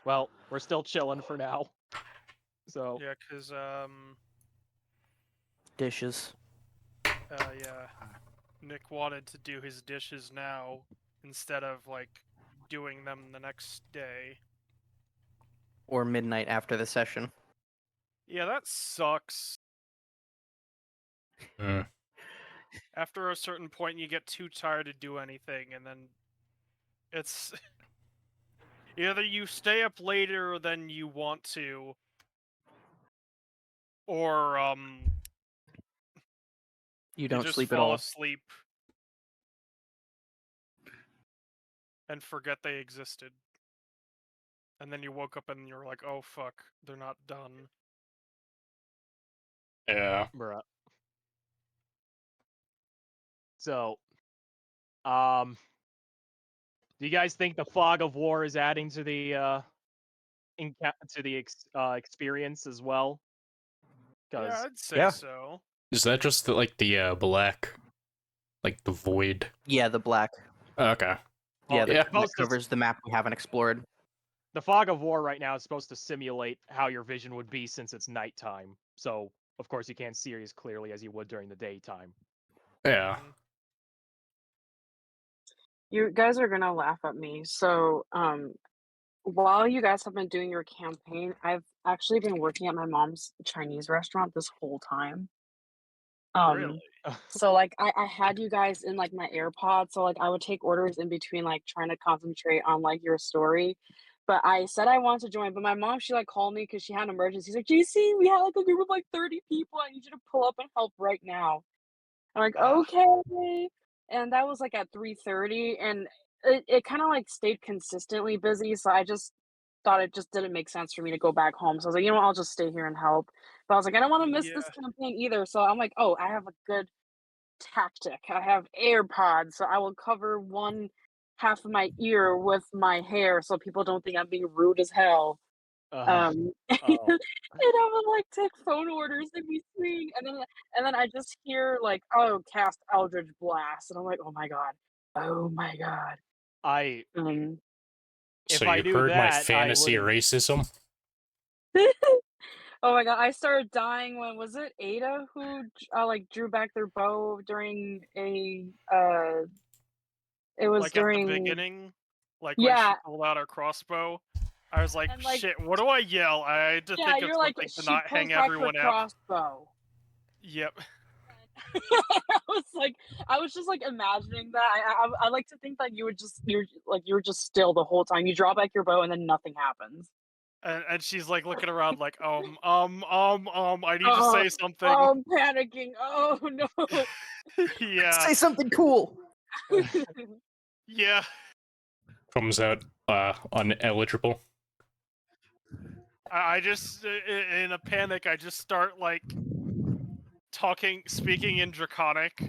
Well, we're still chilling for now. So Yeah, because Dishes. yeah, Nick wanted to do his dishes now instead of like doing them the next day. Or midnight after the session. Yeah, that sucks. Mm. After a certain point, you get too tired to do anything, and then it's either you stay up later than you want to, or You you don't just sleep at fall all. asleep and forget they existed. And then you woke up and you're like, oh fuck, they're not done. Yeah. Bruh. So, do you guys think the fog of war is adding to the experience as well? Yeah, Because I'd say Yeah. so. Is that just the black, like the void? Yeah, the black. Okay. Yeah, well, Yeah. that most of covers the map we haven't explored. the fog of war right now is supposed to simulate how your vision would be since it's nighttime. So, of course, you can't see as clearly as you would during the daytime. Yeah. Mhm. You guys are gonna laugh at me. So, while you guys have been doing your campaign, I've actually been working at my mom's Chinese restaurant this whole time. Really? So like I had you guys in like my AirPods, so like I would take orders in between like trying to concentrate on like your story. But I said I wanted to join, but my mom she like called me because she had an emergency. She's like, JC, we had like a group of like 30 people. I need you to pull up and help right now. I'm like, Ah. okay. And that was like at 3:30 and it kind of like stayed consistently busy. So I just thought it just didn't make sense for me to go back home. So I was like, you know what, I'll just stay here and help. But I was like, I don't want to miss this Yeah. campaign either. So I'm like, oh, I have a good tactic. I have AirPods, so I will cover one half of my ear with my hair so people don't think I'm being rude as hell. And Oh, I would like take phone orders in between, and then I just hear like, "Oh, cast Eldritch Blast," and I'm like, oh my god. I Um, So if I you knew heard my that, I fantasy wouldn't. racism? oh my god, I started dying when was it Ada who like drew back their bow during a it was Like at the during beginning, like when she yeah, pulled out her crossbow, I was like, and like shit, what do I yell? I had to yeah, think of you're like something to she not pulls hang back her everyone out. crossbow. Yep. I was like, I was just like imagining that. I like to think that you were just still the whole time. You draw back your bow and then nothing happens. And she's like looking around like, I need to Oh, say oh, something. I'm panicking. Oh no. Yeah. Say something cool. Yeah. Comes out uneligible. I just in a panic, I just start like speaking in Draconic.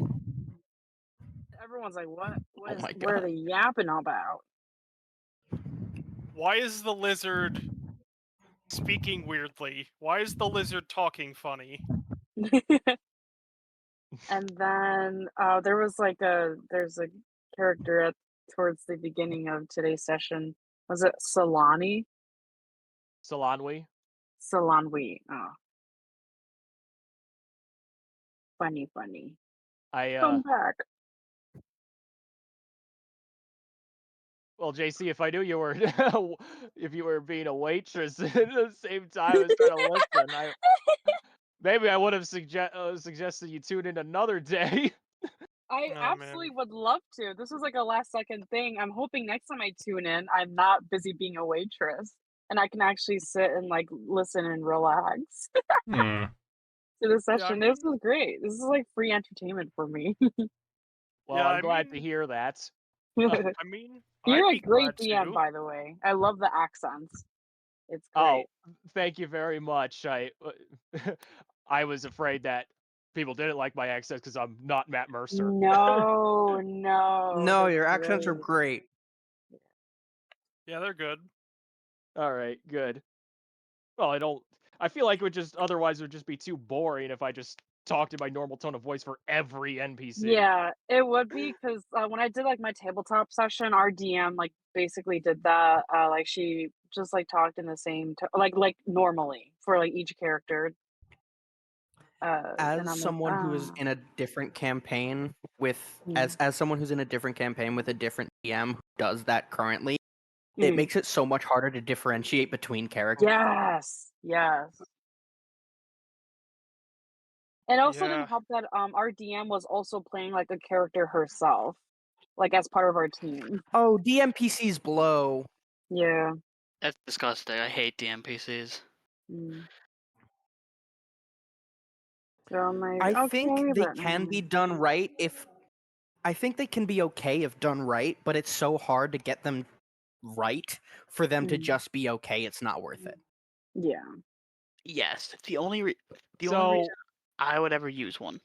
Everyone's like, what? Oh my What are god. they yapping about? Why is the lizard speaking weirdly? Why is the lizard talking funny? And then there's a character towards the beginning of today's session. Was it Solani? Solanwi. Solanwi. Oh, funny. I Come back. well, JC, if I knew you were if you were being a waitress at the same time as trying to listen, maybe I would have suggested you tune in another day. I Oh absolutely man. would love to. This was like a last second thing. I'm hoping next time I tune in, I'm not busy being a waitress and I can actually sit and like listen and relax Hmm. to the Yeah, I session. This mean, was great. This is like free entertainment for me. Well, yeah, I'm I glad to mean, hear that. I mean, I'd You're a be great glad DM, to. by the way. I love the accents. It's Oh, great. thank you very much. I was afraid that people didn't like my accent because I'm not Matt Mercer. No, No, they're your accents are great. great. Yeah, they're good. All right, good. Well, I feel like it would just otherwise would just be too boring if I just talked in my normal tone of voice for every NPC. Yeah, it would be because when I did like my tabletop session, our DM like basically did that. Like she just like talked in the same like normally for like each character. And As I'm like, someone who is in a different campaign with mm, as someone who's in a different campaign with a different DM who does that currently, it mm. makes it so much harder to differentiate between characters. Yes. It also Yeah. didn't help that our DM was also playing like a character herself, like as part of our team. Oh, DMPCs blow. Yeah. That's disgusting. I hate the NPCs. Mm. So I'm like, I think okay, they but can be done right if I think they can be okay if done right, but it's so hard to get them right for them to Mm. just be okay. It's not worth it. yeah. Yes, the only reason So I would ever use one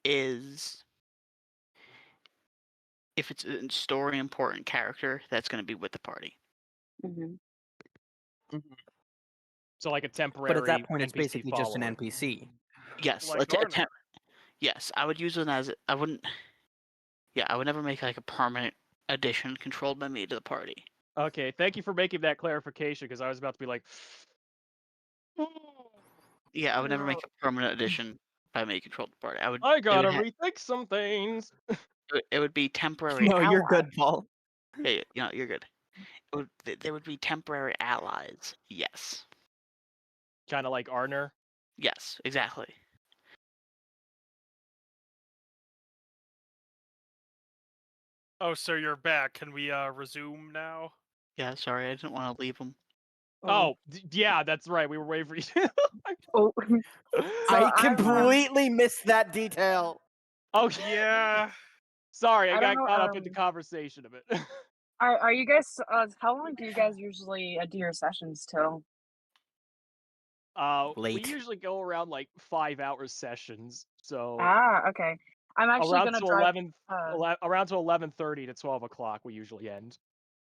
is if it's a story important character that's going to be with the party. hmm so like a But at temporary that point, it's NPC basically just an follower. NPC. Yes, Like Garner. yes, I would use it as I wouldn't. Yeah, I would never make like a permanent addition controlled by me to the party. Okay, thank you for making that clarification because I was about to be like, Yeah, I would never make a permanent addition by me controlled the party. I would. I It gotta would, rethink some things. it would be temporary No, you're allies. good, Paul. Hey, you're good. There would be temporary allies. Yes. Kind of like Arner. Yes, exactly. Oh, so you're back. Can we resume now? Yeah, sorry, I didn't want to leave them. Oh, yeah, that's right. We were waiting for you. Oh. So I I'm, completely missed that detail. Okay. Yeah. Sorry, I I don't got know. caught up in the conversation a bit. Are you guys? How long do you guys usually do your sessions till? We Late. usually go around like 5 hour sessions, so Ah, okay. I'm actually around gonna to drive. 11:30 to 12 o'clock we usually end.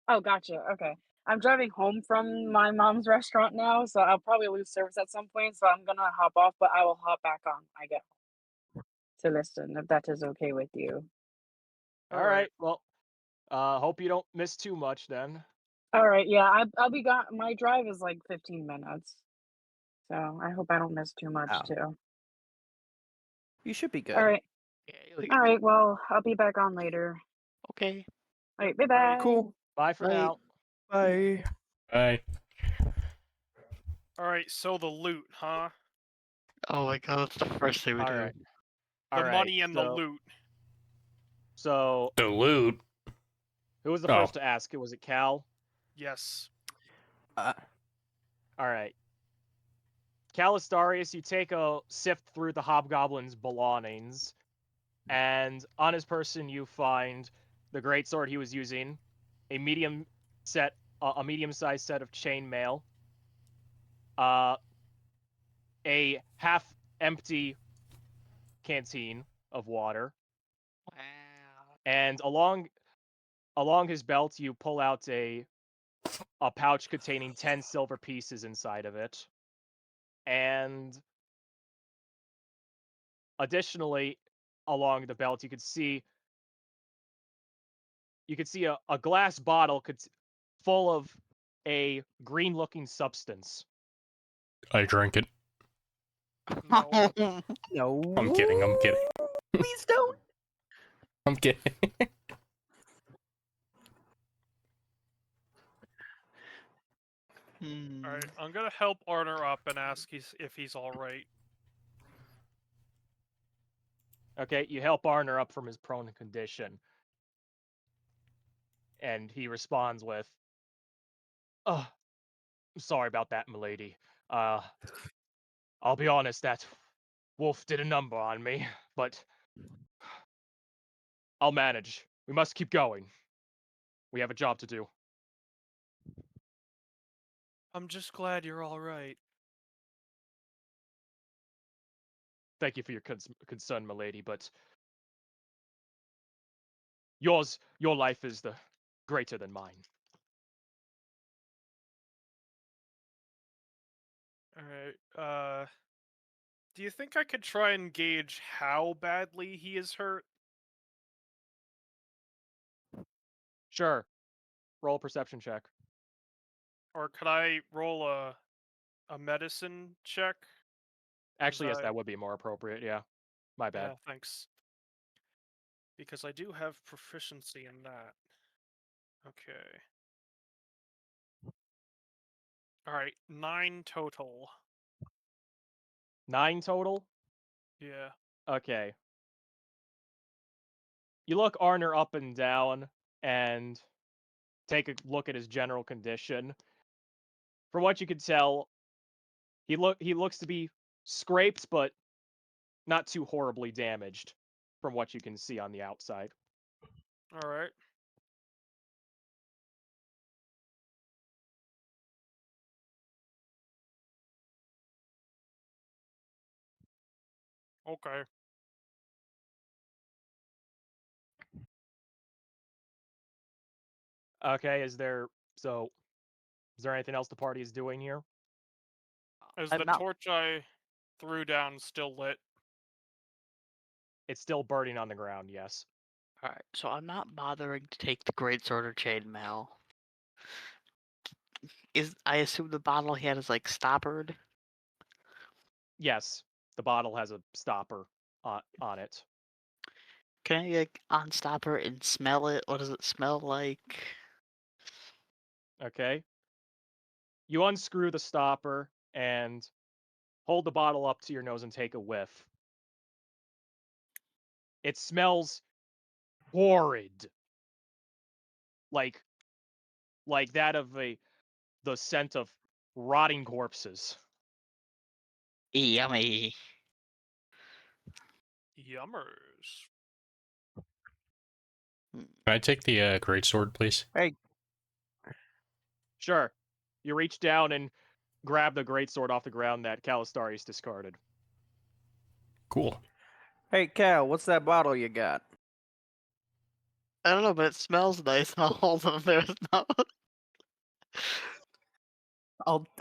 Oh, gotcha. Okay. I'm driving home from my mom's restaurant now, so I'll probably lose service at some point. So I'm gonna hop off, but I will hop back on when I get home to listen if that is okay with you. All All right. right. Well, hope you don't miss too much then. All right. Yeah, I'll be gone. My drive is like 15 minutes, so I hope I don't miss too much Oh. too. You should be good. All right. Yeah, you'll All right. Well, I'll be back on later. Okay. All right. Bye Right. bye. Cool. Bye for Bye. now. Bye. Bye. All right. So the loot, huh? Oh my god, that's the first thing we All do. right. The All right. money and the loot. So The loot. who was the Oh. first to ask? Was it Cal? Yes. All right. Calistarius, you take a sift through the hobgoblin's belongings, and on his person you find the greatsword he was using, a medium-sized set of chainmail, a half-empty canteen of water, Wow. and along his belt you pull out a pouch containing 10 silver pieces inside of it, and additionally along the belt you could see a glass bottle full of a green looking substance. I drank it. No. No. I'm kidding. I'm kidding. Please don't. I'm kidding. Hmm. All right. I'm gonna help Arner up and ask if he's all right. Okay, you help Arner up from his prone condition, and he responds with, "Oh, I'm sorry about that, milady. Uh, I'll be honest, that wolf did a number on me, but I'll manage. We must keep going. We have a job to do. I'm just glad you're all right. Thank you for your concern, milady, but your life is the greater than mine." All right. Do you think I could try and gauge how badly he is hurt? Sure. Roll a perception check. Or could I roll a medicine check? Actually, yes, I- that would be more appropriate. Yeah. My bad. Yeah, thanks. Because I do have proficiency in that. Okay. All right, 9 total. 9 total? Yeah. Okay. You look Arner up and down and take a look at his general condition. From what you can tell, he looks to be scraped, but not too horribly damaged from what you can see on the outside. All right. Okay. Okay, is there anything else the party is doing here? Is I'm the not. torch I threw down still lit? It's still burning on the ground, yes. Alright, so I'm not bothering to take the greatsword or chainmail. I assume the bottle he had is like stoppered? Yes, the bottle has a stopper on it. Can I like unstopper and smell it? What does it smell like? Okay. You unscrew the stopper and hold the bottle up to your nose and take a whiff. It smells horrid. Like that of the scent of rotting corpses. Yummy. Yummers. Can I take the greatsword, please? Sure. You reach down and grab the greatsword off the ground that Calistarius discarded. Cool. Hey, Cal, what's that bottle you got? I don't know, but it smells nice. I'll hold it there. No.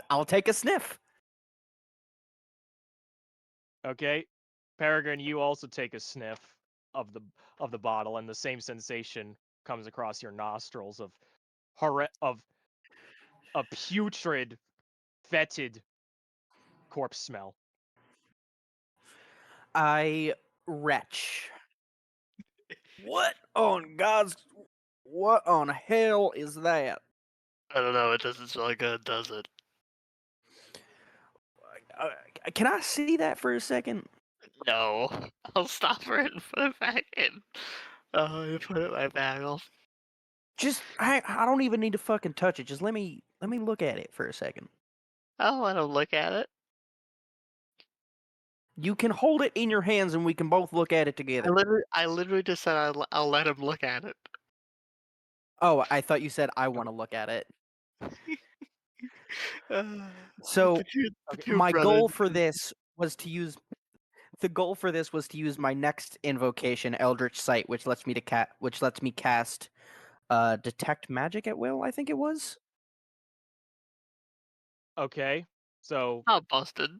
I'll take a sniff. Okay. Peregrine, you also take a sniff of the bottle, and the same sensation comes across your nostrils of of a putrid, fetid corpse smell. I retch. What on hell is that? I don't know. It doesn't smell good, does it? Uh, can I see that for a second? No. I'll stop her and put it back in. Oh, you put it in my bag. Just I don't even need to fucking touch it. Just let me look at it for a second. I'll let him look at it. You can hold it in your hands and we can both look at it together. I literally just said I'll let him look at it. Oh, I thought you said I want to look at it. So The two my brothers. goal for this was to use my next invocation, Eldritch Sight, which lets me cast detect magic at will, I think it was. Okay. So Not busted.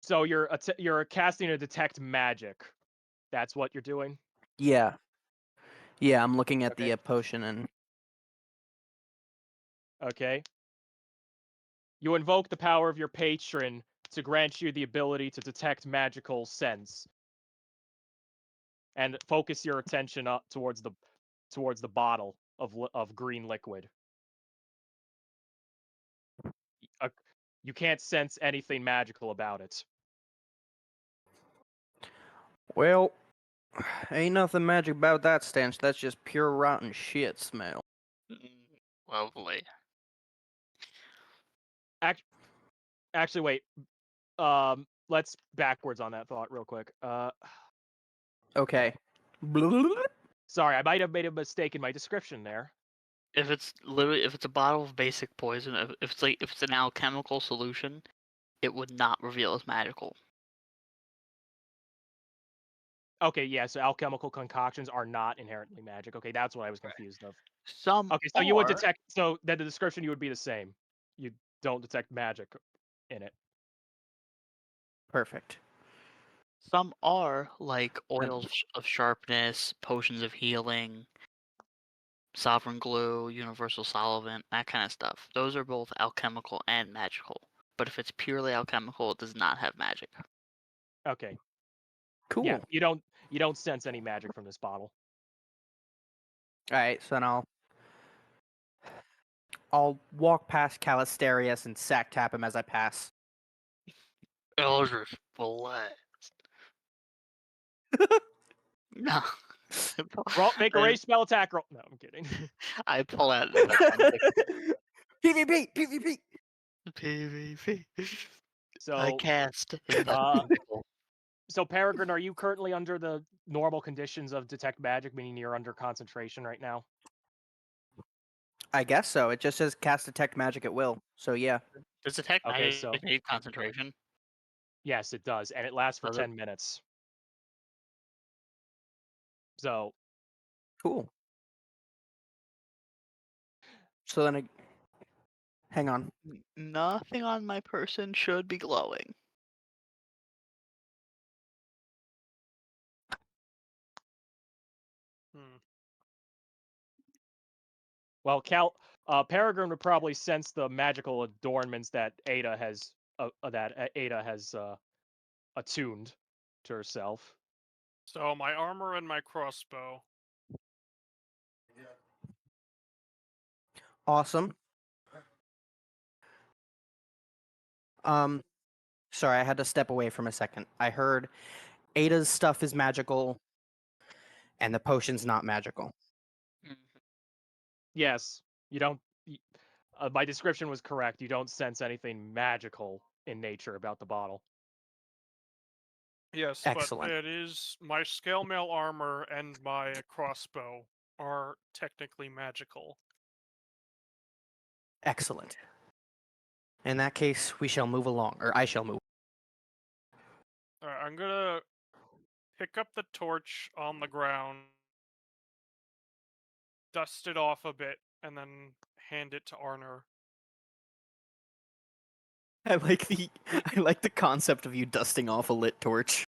you're casting a detect magic. That's what you're doing? Yeah. Yeah, I'm looking at Okay. the potion and Okay. You invoke the power of your patron to grant you the ability to detect magical sense, and focus your attention up towards the bottle of green liquid. Uh, you can't sense anything magical about it. well, ain't nothing magic about that stench. That's just pure rotten shit smell. Lovely. Actually, wait. Let's backwards on that thought real quick. Okay. Sorry, I might have made a mistake in my description there. If it's a bottle of basic poison, if it's an alchemical solution, it would not reveal as magical. Okay, yeah, so alchemical concoctions are not inherently magic. Okay, that's what I was confused of. Some Okay, so you would detect, so then the description you would be the same. You don't detect magic in it. Perfect. Some are like And- oils of sharpness, potions of healing, sovereign glue, universal solvent, that kind of stuff. Those are both alchemical and magical. But if it's purely alchemical, it does not have magic. Okay. Cool. Yeah, you don't sense any magic from this bottle. All right, so now I'll walk past Calistarius and sack tap him as I pass. Eldritch Blast. No. Make a range spell attack roll. No, I'm kidding. I pull out PvP, PvP. PvP. I So, cast uh, invisible. so Peregrine, are you currently under the normal conditions of detect magic, meaning you're under concentration right now? I guess so. It just says cast detect magic at will. So yeah. Does detect Okay, magic so need concentration? yes, it does, and it lasts for Does it? 10 minutes. So, Cool. So then hang on. Nothing on my person should be glowing. Hmm. well, Peregrine would probably sense the magical adornments that Ada has attuned to herself. So my armor and my crossbow. Awesome. Sorry, I had to step away from a second. I heard Ada's stuff is magical and the potion's not magical. Yes, you don't. My description was correct. You don't sense anything magical in nature about the bottle. Yes, Excellent. but it is my scale mail armor and my crossbow are technically magical. Excellent. In that case, we shall move along, or I shall move. Alright, I'm gonna pick up the torch on the ground, dust it off a bit, and then hand it to Arner. I like the concept of you dusting off a lit torch.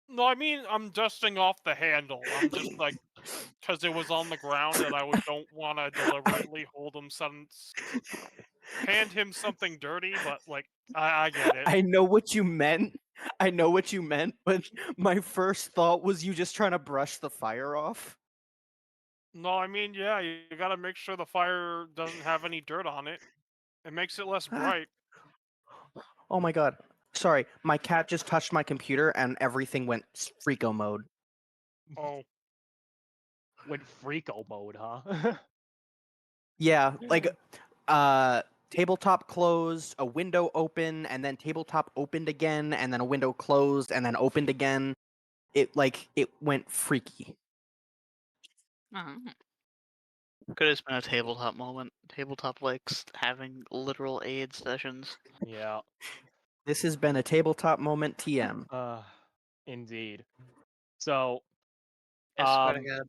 No, I mean I'm dusting off the handle. I'm just like, because it was on the ground and don't want to deliberately hand him something dirty, but like I get it. I know what you meant. I know what you meant, but my first thought was you just trying to brush the fire off. No, I mean yeah, you gotta make sure the fire doesn't have any dirt on it. It makes it less bright. Oh my god. Sorry, my cat just touched my computer and everything went freako mode. Oh, Went freako mode, huh? Yeah, like tabletop closed, a window open, and then tabletop opened again, and then a window closed, and then opened again. It went freaky. Could have been a tabletop moment. Tabletop likes having literal aid sessions. Yeah. This has been a tabletop moment TM. Indeed. So, I swear to um, God.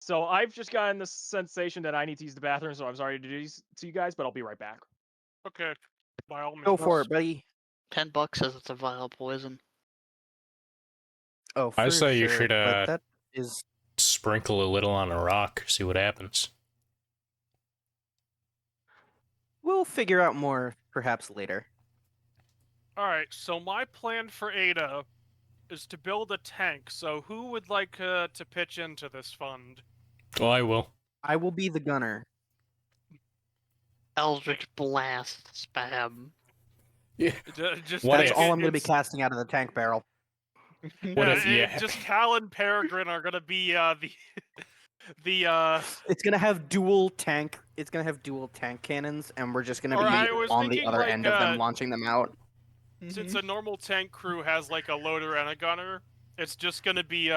so I've just gotten the sensation that I need to use the bathroom, so I'm sorry to do this to you guys, but I'll be right back. okay. By all means. Go for it, buddy. $10 says it's a vile poison. Oh, for I say you sure, should but that is sprinkle a little on a rock, see what happens. we'll figure out more perhaps later. Alright, so my plan for Ada is to build a tank, so who would like to pitch into this fund? Well, I will. I will be the gunner. Eldritch Blast spam. Yeah. Just What That's if? all I'm going to be it's- casting out of the tank barrel. What if you just Cal and Peregrine are gonna be the It's going to have dual tank. It's going to have dual tank cannons, and we're just going to Or be I was on the thinking, other like, end of them, launching them out. since a normal tank crew has like a loader and a gunner, it's just gonna be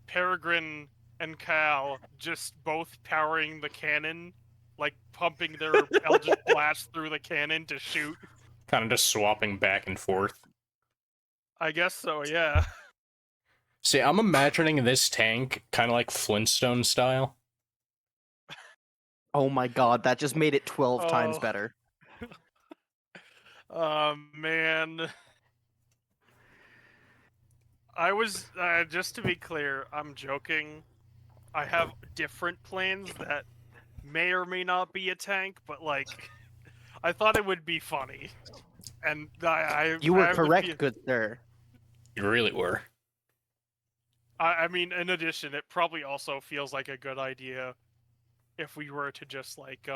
Peregrine and Cal just both powering the cannon, like pumping their Eldritch Blast through the cannon to shoot. kind of just swapping back and forth? I guess so, yeah. See, I'm imagining this tank kind of like Flintstone style. Oh my god, that just made it 12 times Oh. better. Man. I was, just to be clear, I'm joking. I have different plans that may or may not be a tank, but like, I thought it would be funny. And You I were have the correct, feel- good sir. You really were. I mean, in addition, it probably also feels like a good idea if we were to just like,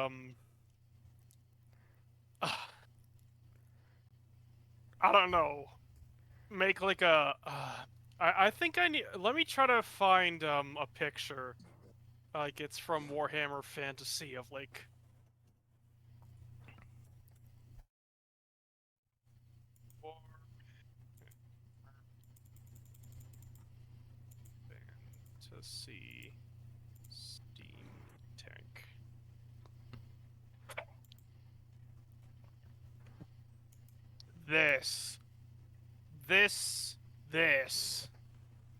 I don't know, make like a, I think I need. Let me try to find a picture. Like it's from Warhammer Fantasy of like. Fantasy Steam Tank. This.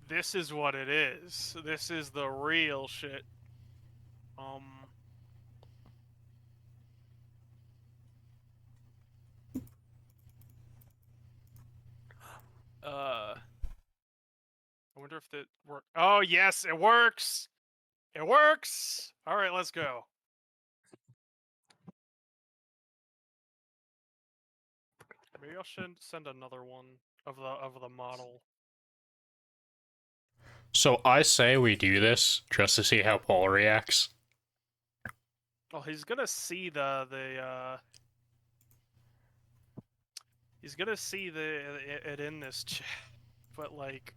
This is what it is. This is the real shit. I wonder if it works. Oh, yes, it works! It works! Alright, let's go. Maybe I'll send another one of the model. So I say we do this just to see how Paul reacts. Well, he's gonna see he's gonna see it in this chat, but like,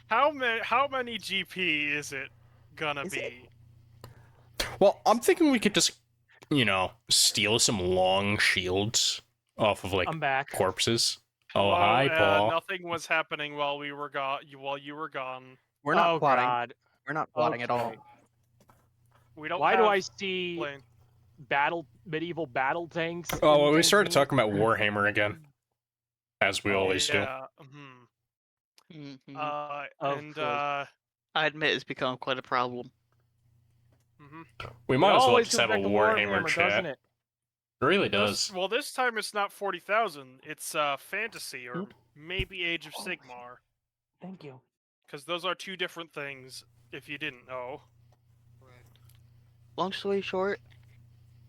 how many GP is it gonna be? Well, I'm thinking we could just, steal some long shields off of like I'm back. corpses. Hello, Oh, hi, Paul. nothing was happening while we were gone. While you were gone, We're not Oh plotting. God. We're not plotting at all. Okay. we don't. Why have do I see Blaine. medieval battle tanks? Oh, in well, we started D&D? talking about Warhammer again, as we Oh, always do. Yeah. Mhm. Of And course. I admit it's become quite a problem. We It might as well always just comes have a back to Warhammer doesn't chat. it? It really does. Well, this time it's not 40,000. It's fantasy or maybe Age of Sigmar, Thank you. because those are two different things. If you didn't know. Long story short,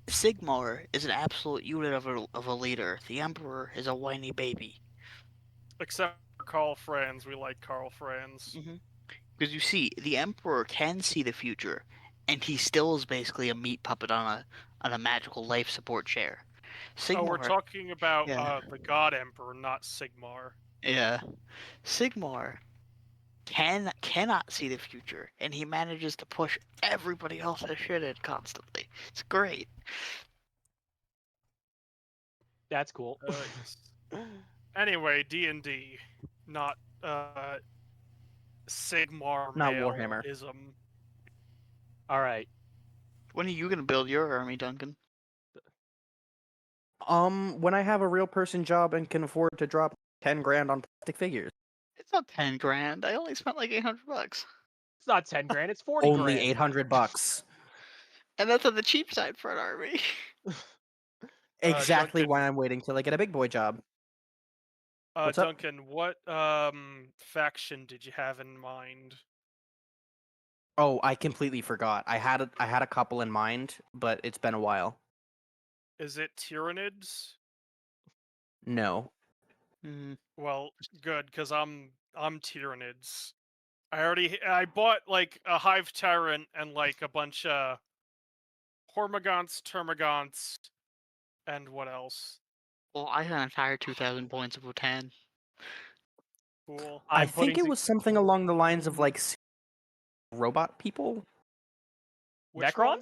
Sigmar is an absolute unit of a leader. The Emperor is a whiny baby. Except for Carl Franz, we like Carl Franz. Because you see, the Emperor can see the future, and he still is basically a meat puppet on a magical life support chair. Sigmar, Oh, we're talking about yeah. the God Emperor, not Sigmar. Yeah, Sigmar cannot see the future, and he manages to push everybody else's shit in constantly. It's great. That's cool. Anyway, D&D, not Sigmar Not Warhammer. male-ism. All right. When are you gonna build your army, Duncan? When I have a real person job and can afford to drop 10 grand on plastic figures. It's not 10 grand. I only spent like 800 bucks. It's not 10 grand. It's 40 Only grand. 800 bucks. And that's on the cheap side for an army. Exactly Duncan, why I'm waiting till I get a big boy job. What's up? Duncan, what faction did you have in mind? Oh, I completely forgot. I had a couple in mind, but it's been a while. Is it Tyranids? No. Well, good, because I'm Tyranids. I bought like a Hive Tyrant and like a bunch of Hormagaunts, Termagants, and what else? Well, I had an entire 2,000 points of 10. Cool. I I'm think putting it was something along the lines of like robot people. Which Necrons? one?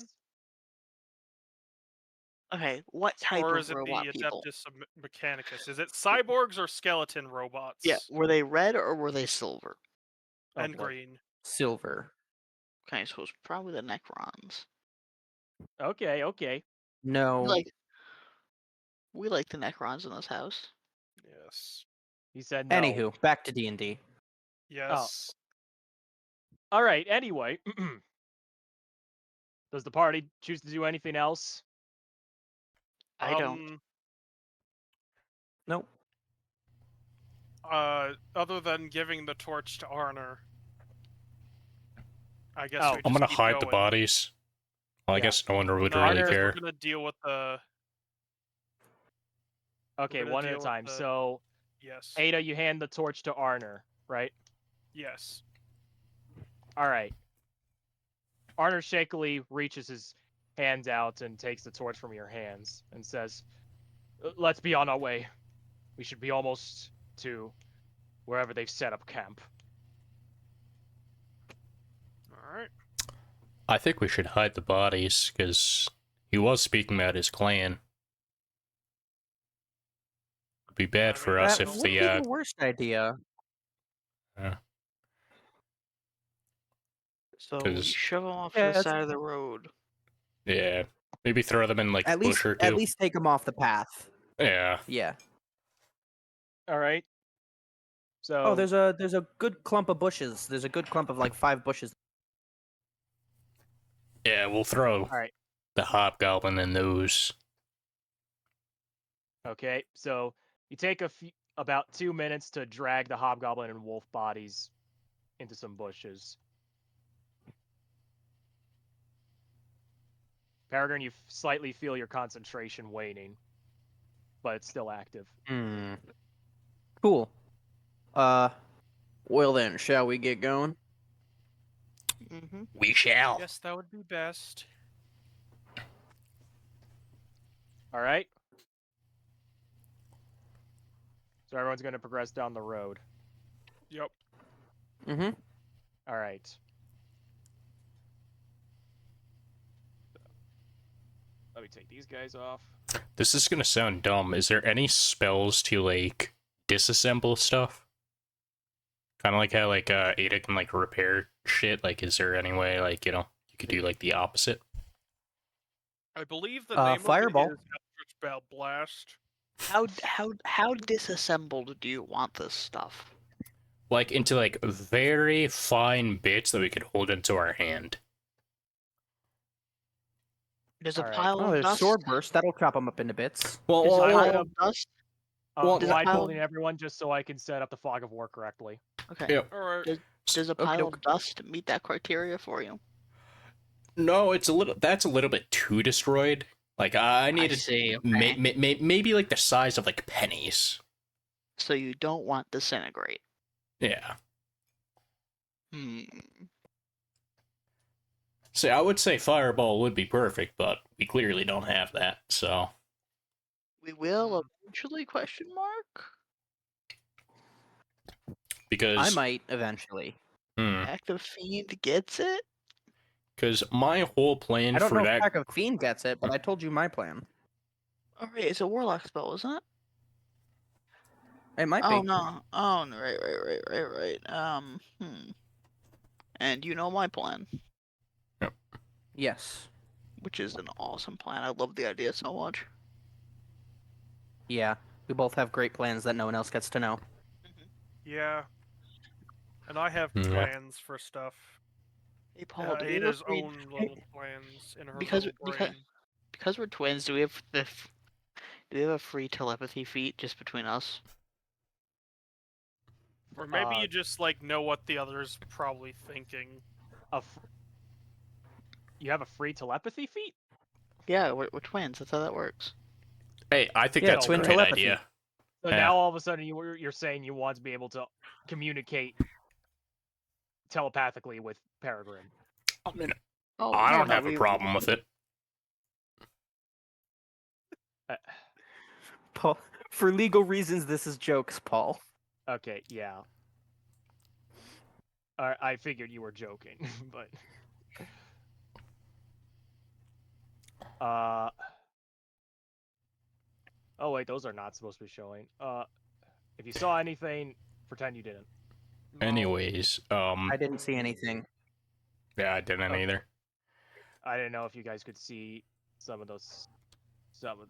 Okay, what type Or of is it robot the people? Adeptus Mechanicus? Is it cyborgs or skeleton robots? Yeah, were they red or were they silver? Oh, And boy. green. Silver. Okay, so it's probably the Necrons. Okay, okay. No. We like the Necrons in this house. Yes. He said no. Anywho, back to D&D. Yes. All right. Anyway, does the party choose to do anything else? I don't. Nope. Other than giving the torch to Arner. I guess Oh. we just I'm gonna keep hide the going. bodies. Well, I Yeah. guess no one would No, really because care. we're gonna deal with the. Okay, gonna one at a deal with time. the- So, Yes. Ada, you hand the torch to Arner, right? Yes. All right. Arner shakily reaches his hands out and takes the torch from your hands and says, "Let's be on our way. We should be almost to wherever they've set up camp. All right. I think we should hide the bodies, because he was speaking about his clan. It'd be bad I for mean, us That if would the, be the worst idea. So we 'Cause- shove them off Yeah, to the it's- side of the road. yeah, maybe throw them in, like, a bush or two. At least take them off the path. Yeah. Yeah. All right. So Oh, there's a good clump of bushes. There's a good clump of like 5 bushes. Yeah, we'll throw all right. the hobgoblin in those. Okay. So you take about 2 minutes to drag the hobgoblin and wolf bodies into some bushes. Peregrine, you slightly feel your concentration waning, but it's still active. Hmm. Cool. Well then, shall we get going? Mm-hmm. We shall. Yes, that would be best. All right. So everyone's going to progress down the road. Yep. Mm-hmm. All right. Let me take these guys off. This is gonna sound dumb. Is there any spells to, like, disassemble stuff? Kind of like how, like, Ada can, like, repair shit. Like, is there any way, like, you could do, like, the opposite? I believe the name Fireball. of it is Eldritch Bell Blast. How disassembled do you want this stuff? Like, into, like, very fine bits that we could hold into our hand. There's a All right. pile Oh, of there's dust. sword burst. That'll chop them up into bits. Well, There's a I'm pile gonna- of dust. Well, there's a blindfolding pile- everyone just so I can set up the fog of war correctly. Okay. Yep. All right. Does a Okie pile doke. of dust meet that criteria for you? No, that's a little bit too destroyed. Like, I need I see. Okay. maybe like the size of, like, pennies. So you don't want disintegrate. Yeah. Hmm. See, I would say fireball would be perfect, but we clearly don't have that, so. We will eventually? Question mark. Because I might eventually. Active fiend gets it. Because my whole plan I don't for know that. if Pack of Fiend gets it, but I told you my plan. Oh, right, it's a warlock spell, isn't it? It might Oh be. no. Oh, no, right. And you know my plan, Yes. which is an awesome plan. I love the idea so much. Yeah. We both have great plans that no one else gets to know. Yeah. And I have Yeah. plans for stuff. Hey Paul, do we have a Ada's free... own little plans in her because little brain. because we're twins, do we have do we have a free telepathy feat just between us? Or maybe Uh, you just like know what the other's probably thinking. You have a free telepathy feat? Yeah, we're twins. That's how that works. Hey, I think Yeah, that's a twin great telepathy. idea. So Yeah. now all of a sudden you're saying you want to be able to communicate telepathically with Peregrine. I mean, Oh, I don't no, have a problem with it. Paul, for legal reasons, this is jokes, Paul. Okay, yeah. I figured you were joking, but oh wait, those are not supposed to be showing. If you saw anything, pretend you didn't. No. Anyways, I didn't see anything. yeah, I didn't Okay. either. I didn't know if you guys could see some of the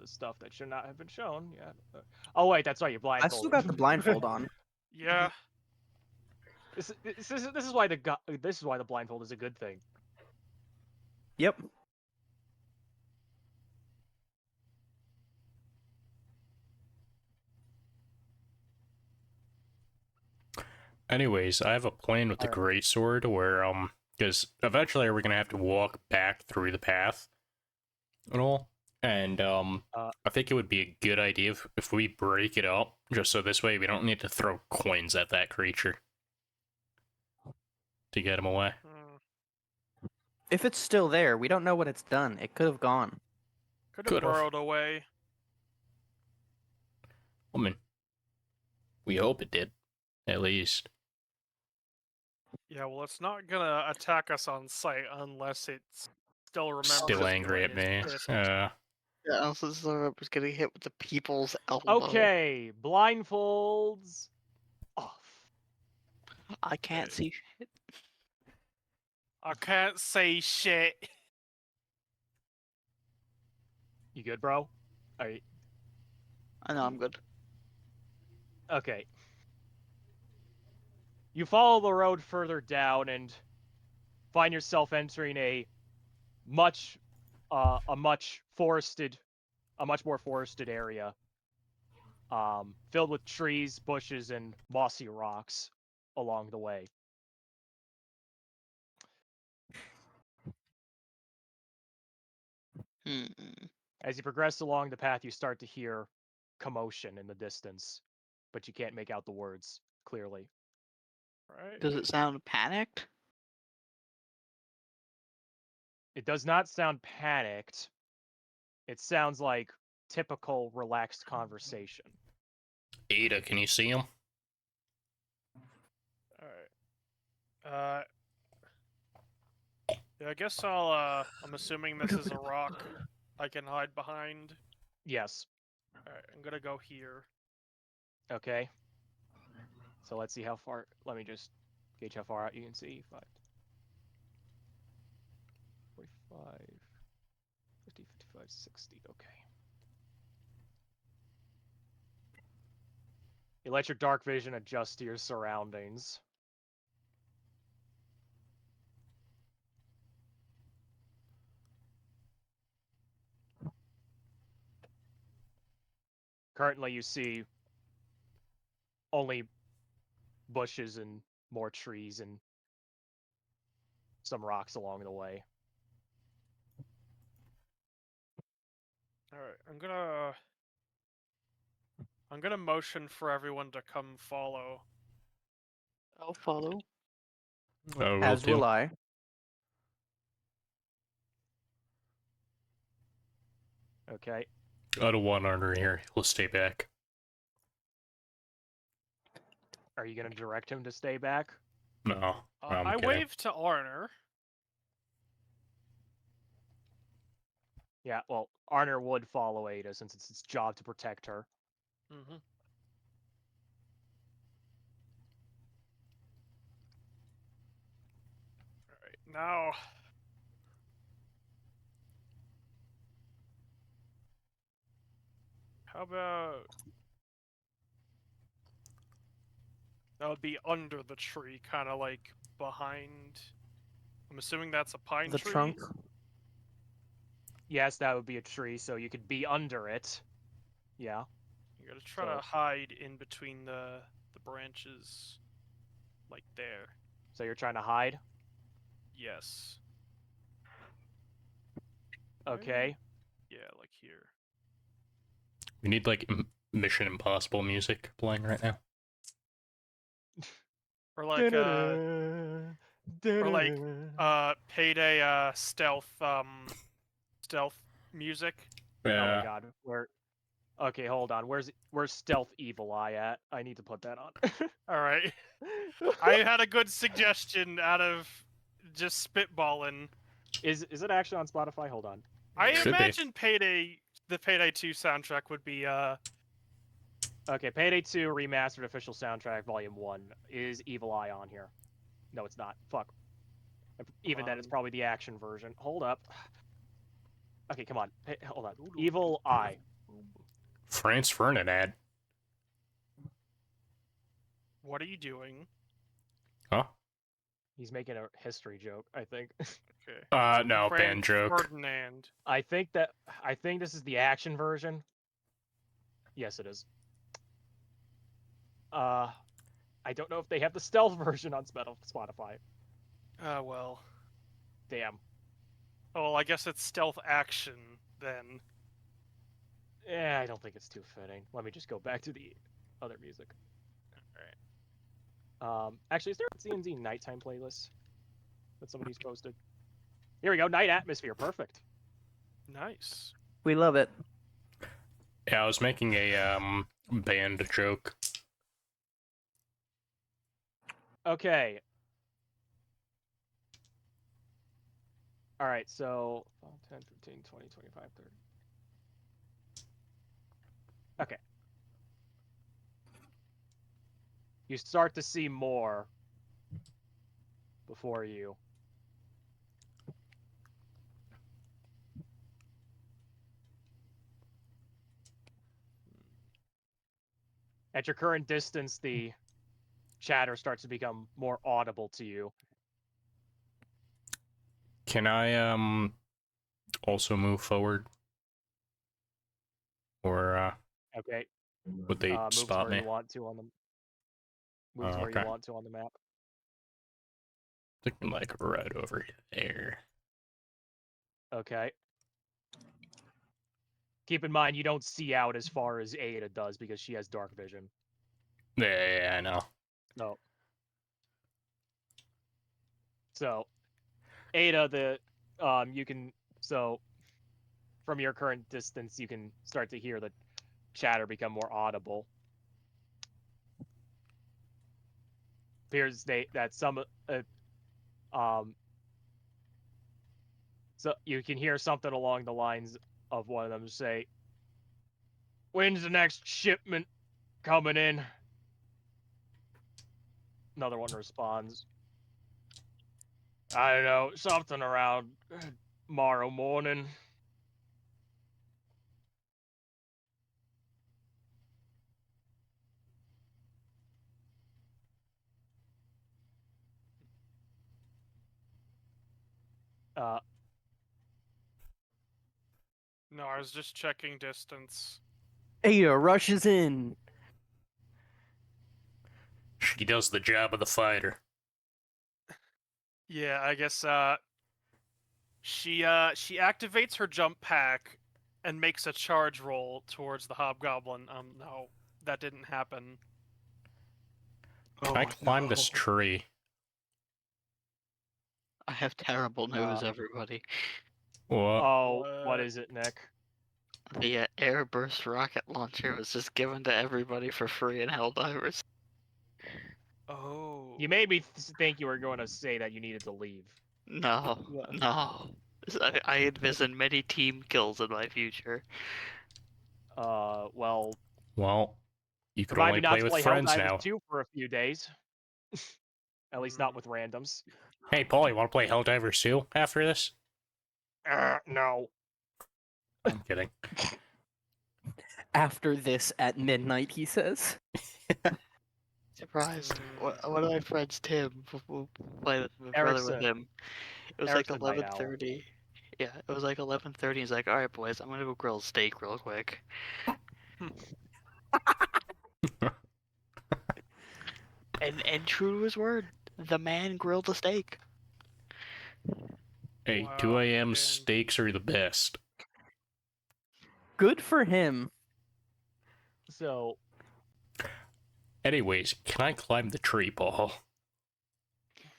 stuff that should not have been shown. Yeah. Oh wait, that's right. You're I blindfolded. still got the blindfold on. Yeah. This is why the blindfold is a good thing. Yep. Anyways, I have a plan with the Alright. greatsword where because eventually we're gonna have to walk back through the path and all. And I think it would be a good idea if we break it up, just so this way we don't need to throw coins at that creature to get him away. If it's still there, we don't know what it's done. It could have gone. Could have Could've. burrowed away. I mean, we hope it did. at least. Yeah, well, it's not gonna attack us on sight unless it still remembers. Still me angry and at is me. pissed. Yeah, also was getting hit with the people's elbow. Okay, blindfolds off. I can't Okay. see shit. I can't say shit. You good, bro? Are you... I know I'm good. Okay. You follow the road further down and find yourself entering a much more forested area, filled with trees, bushes, and mossy rocks along the way. As you progress along the path, you start to hear commotion in the distance, but you can't make out the words clearly. Right. Does it sound panicked? It does not sound panicked. It sounds like typical relaxed conversation. Ada, can you see him? Alright. Yeah, I guess I'm assuming this is a rock I can hide behind. Yes. Alright, I'm gonna go here. Okay. So let's see how far. Let me just gauge how far out you can see. 5, 45, 50, 55, 60. Okay. You let your dark vision adjust to your surroundings. Currently, you see only bushes and more trees and some rocks along the way. Alright, I'm gonna motion for everyone to come follow. I'll follow. As will I. Okay. Out of one under here. He'll stay back. Are you going to direct him to stay back? No. I'm I kidding. waved to Arner. Yeah, well, Arner would follow Ada since it's its job to protect her. Mm-hmm. Alright, now... How about... That would be under the tree, kind of like behind... I'm assuming that's a pine The tree? trunk. Yes, that would be a tree, so you could be under it. Yeah. You gotta try So- to hide in between the branches, like there. So you're trying to hide? Yes. Okay. Yeah, like here. We need like Mission Impossible music playing right now. Or like Payday stealth music. Oh Yeah. my god. Okay, hold on. Where's Stealth Evil Eye at? I need to put that on. Alright. I had a good suggestion out of just spitballing. Is it actually on Spotify? Hold on. I Should be. imagine the Payday 2 soundtrack would be Okay, Payday 2 Remastered Official Soundtrack Volume 1. Is Evil Eye on here? No, it's not. Fuck. Even then, it's probably the action version. Hold up. Okay, come on. Hey, hold on. Evil Eye. France Ferdinand. What are you doing? Huh? He's making a history joke, I think. Okay. No, Franz band joke. Ferdinand. I think this is the action version. Yes, it is. I don't know if they have the stealth version on Spotify. Well. Damn. Oh, well, I guess it's stealth action then. Yeah, I don't think it's too fitting. Let me just go back to the other music. Alright. Actually, is there a Z&Z nighttime playlist that somebody's posted? Here we go. Night atmosphere. Perfect. Nice. We love it. Yeah, I was making a band joke. Okay. All right, so 10, 15, 20, 25, 30. Okay. You start to see more before you. At your current distance, the chatter starts to become more audible to you. Can I also move forward? Or Okay. would they Move to spot where me? you want to on the move Oh, to where you okay. want to on the map. I think I'm like right over there. Okay. Keep in mind you don't see out as far as Ada does because she has dark vision. Yeah, I know. No. So, Ada, you can from your current distance you can start to hear the chatter become more audible. Appears that some so you can hear something along the lines of one of them say, "When's the next shipment coming in?" Another one responds, "I don't know, something around tomorrow morning." Uh, No, I was just checking distance. Ada rushes in. She does the job of the fighter. Yeah, I guess she activates her jump pack and makes a charge roll towards the hobgoblin. No, that didn't happen. Can I climb this tree? I have terrible news, everybody. What? oh, what What? is it, Nick? The airburst rocket launcher was just given to everybody for free in Helldivers. Oh. You made me think you were going to say that you needed to leave. No, no. I envision many team kills in my future. Well, Well, you could remind only me not play to with play friends Helldivers now. 2 for a few days. At least not with randoms. Hey, Paul, you want to play Helldivers 2 after this? No. I'm kidding. After this at midnight, he says. Surprised. One of my friends, Tim, who played with my brother with Erickson. him. It was Erickson like Night Owl. 11:30. Yeah, it was like 11:30. He's like, "All right, boys, I'm gonna go grill a steak real quick." And true to his word, the man grilled a steak. Hey, Wow, 2 a.m. and- steaks are the best. Good for him. So, Anyways, can I climb the tree, Paul?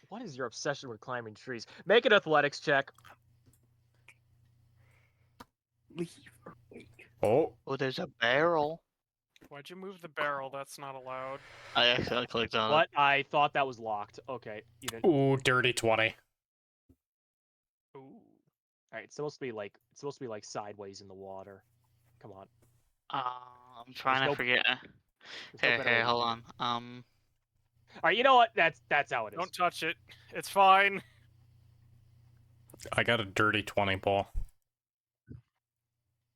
what is your obsession with climbing trees? Make an athletics check. Leave or wake. Oh, Oh, there's a barrel. Why'd you move the barrel? That's not allowed. I accidentally clicked on What? I thought that was locked. Okay, you didn't. ooh, dirty 20. Ooh. All right, it's supposed to be like sideways in the water. Come on. it. I'm trying to no- forget. There's no better way Here, to hold do on. it. All right, you know what? That's how it is. Don't touch it. It's fine. I got a dirty 20, Paul.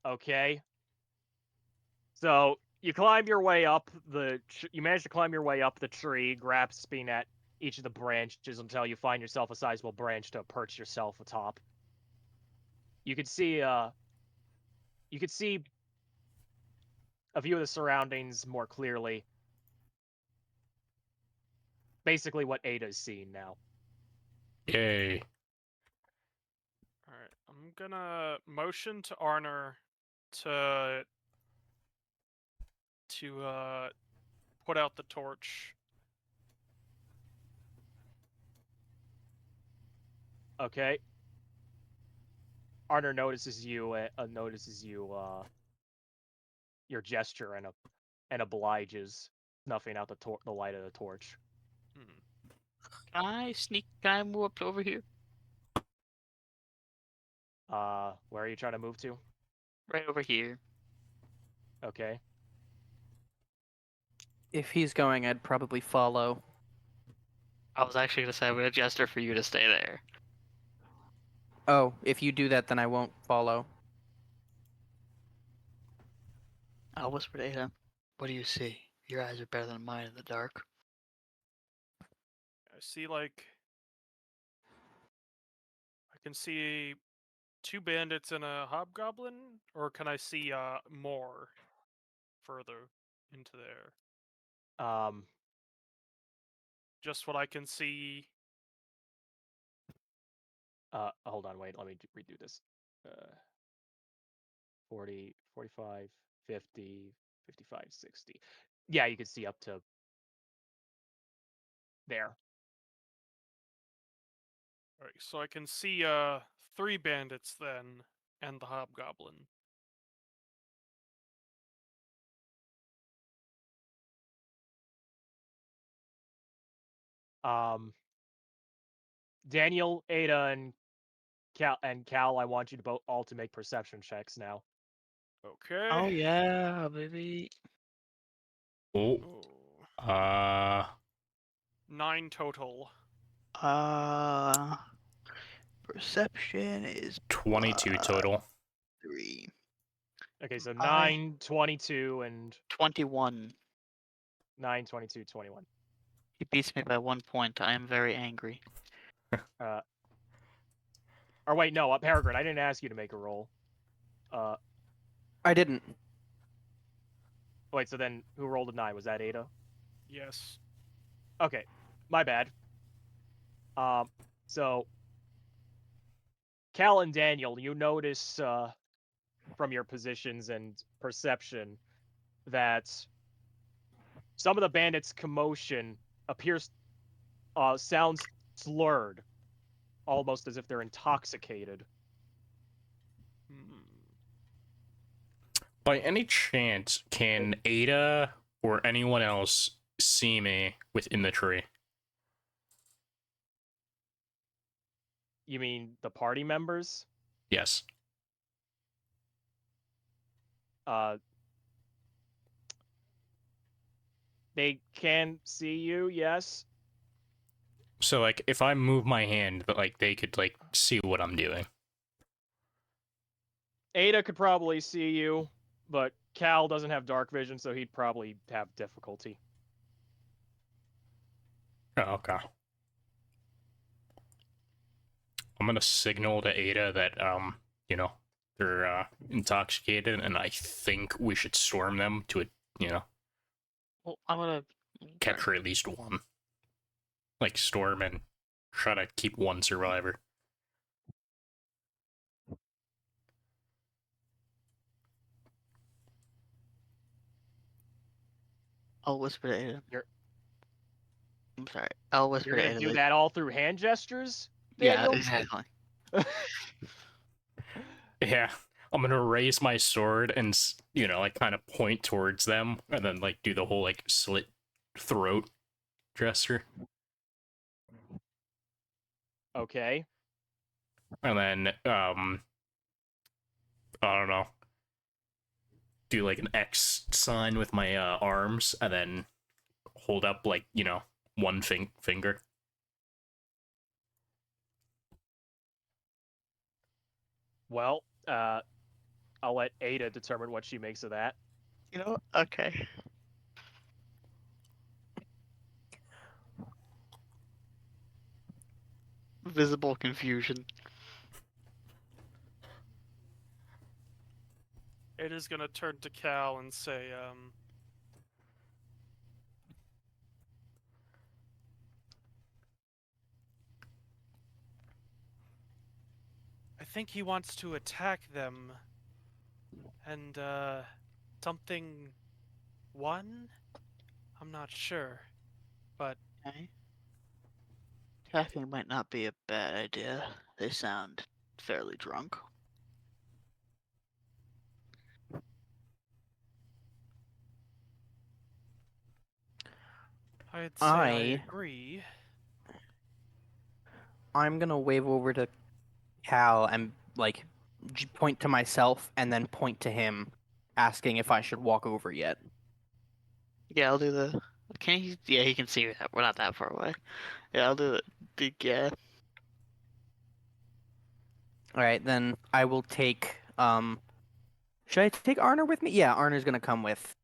Okay. So you climb your way up you manage to climb your way up the tree, grasping at each of the branches until you find yourself a sizable branch to perch yourself atop. You could see a view of the surroundings more clearly. Basically what Ada's seeing now. Yay. Alright, I'm gonna motion to Arner to put out the torch. Okay. Arner notices you your gesture and obliges, snuffing out the light of the torch. Can I move up to over here? Where are you trying to move to? Right over here. Okay. If he's going, I'd probably follow. I was actually gonna say I'm gonna gesture for you to stay there. Oh, if you do that, then I won't follow. I'll whisper to Ada. What do you see? Your eyes are better than mine in the dark. I see like I can see 2 bandits and a hobgoblin, or can I see more further into there? Um, Just what I can see. hold on, wait, let me redo this. 40, 45, 50, 55, 60. Yeah, you can see up to there. Alright, so I can see 3 bandits then, and the hobgoblin. Daniel, Ada, and Cal, I want you to all to make perception checks now. Okay. Oh yeah, baby. Oh. Ooh. 9 total. Perception is 22 total. 3. Okay, so I- 9, 22, and 21. 9, 22, 21. He beats me by 1 point. I am very angry. Or wait, no, Peregrine, I didn't ask you to make a roll. I didn't. Wait, so then who rolled a 9? Was that Ada? Yes. Okay, my bad. So Cal and Daniel, you notice from your positions and perception that some of the bandits' commotion sounds slurred, almost as if they're intoxicated. Hmm. By any chance, can Ada or anyone else see me within the tree? You mean the party members? Yes. They can see you, yes. So like if I move my hand, but like they could like see what I'm doing. Ada could probably see you, but Cal doesn't have dark vision, so he'd probably have difficulty. Oh, okay. I'm gonna signal to Ada that you know, they're intoxicated and I think we should storm them to Well, I'm gonna capture at least one. Like storm and try to keep one survivor. I'll whisper to Ada. You're- I'm sorry. I'll whisper You're to gonna Ada. do that all through hand gestures, Yeah, Daniel? exactly. Yeah. I'm gonna raise my sword and like kind of point towards them and then like do the whole like slit throat gesture. Okay. And then I don't know, do like an X sign with my arms and then hold up like one finger. Well, I'll let Ada determine what she makes of that. You know? Okay. Visible confusion. It is gonna turn to Cal and say, I think he wants to attack them. And, something... one? I'm not sure. But Okay. Attacking might not be a bad idea. They sound fairly drunk. I'd say I agree. I'm gonna wave over to Cal and like point to myself and then point to him, asking if I should walk over yet. Yeah, I'll do the. Can he? Yeah, he can see that. We're not that far away. Yeah, I'll do the big yeah. All right, then I will take. Should I take Arner with me? Yeah, Arner's gonna come with.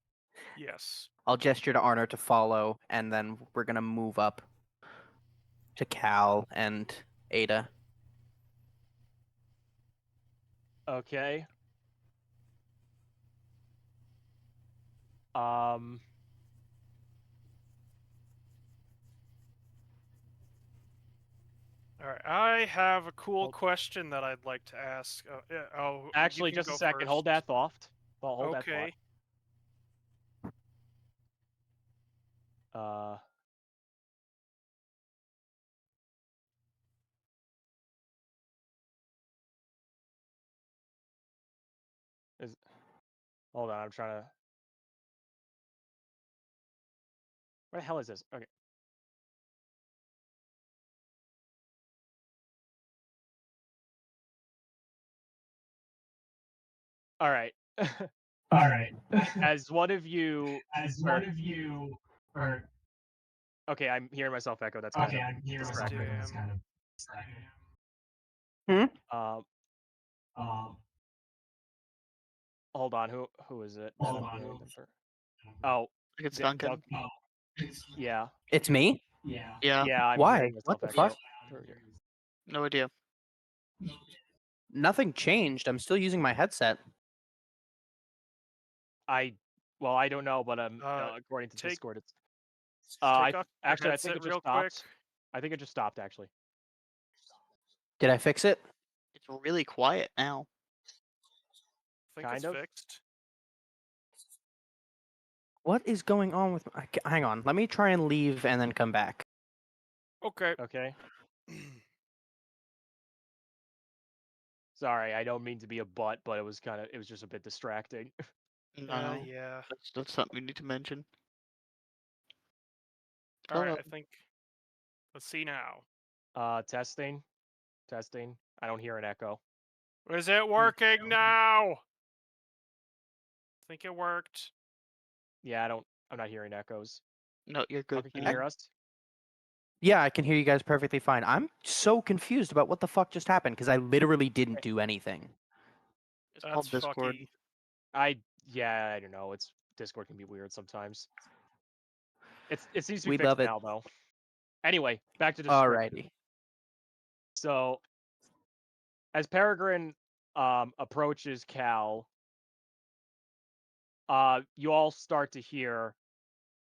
Yes. I'll gesture to Arner to follow, and then we're gonna move up to Cal and Ada. Okay. Um. All right. I have a cool Hold- question that I'd like to ask. Yeah, you Actually, can just a go second. Hold first. that thought. Hold that Okay. thought. Is hold on. I'm trying to. Where the hell is this? Okay. All right. All right. As one of you, As or one of you, or okay, I'm hearing myself echo. That's kind okay, of I'm here myself. distracting. That's Damn. kind of distracting. Um, Um, hold on. Who is it? Hold I'm on. hearing them for. Oh, I think it's Duncan. oh, it's, yeah, It's me? yeah. Yeah. yeah. I'm Why? hearing myself What the echo. fuck? Through here. No idea. Nothing changed. I'm still using my headset. Well, I don't know, but according to take- Discord, it's. Take off your Actually, I think headset it just real stopped. quick. I think it just stopped. Actually. Did I fix it? It's really quiet now. I think Kind it's of. fixed. What is going on with my... Hang on. Let me try and leave and then come back. Okay. Okay. Sorry, I don't mean to be a butt, but it was just a bit distracting. No, Yeah. that's something we need to mention. All right. Hello. I think. Let's see now. Testing. I don't hear an echo. Is it working now? I think it worked. Yeah, I'm not hearing echoes. No, you're good. Can you now. hear us? Yeah, I can hear you guys perfectly fine. I'm so confused about what the fuck just happened because I literally didn't do anything. It's called That's Discord. fucky. Yeah, I don't know. Discord can be weird sometimes. It seems to be We fixed love it. now though. Anyway, back to description. Alrighty. So, as Peregrine approaches Cal, you all start to hear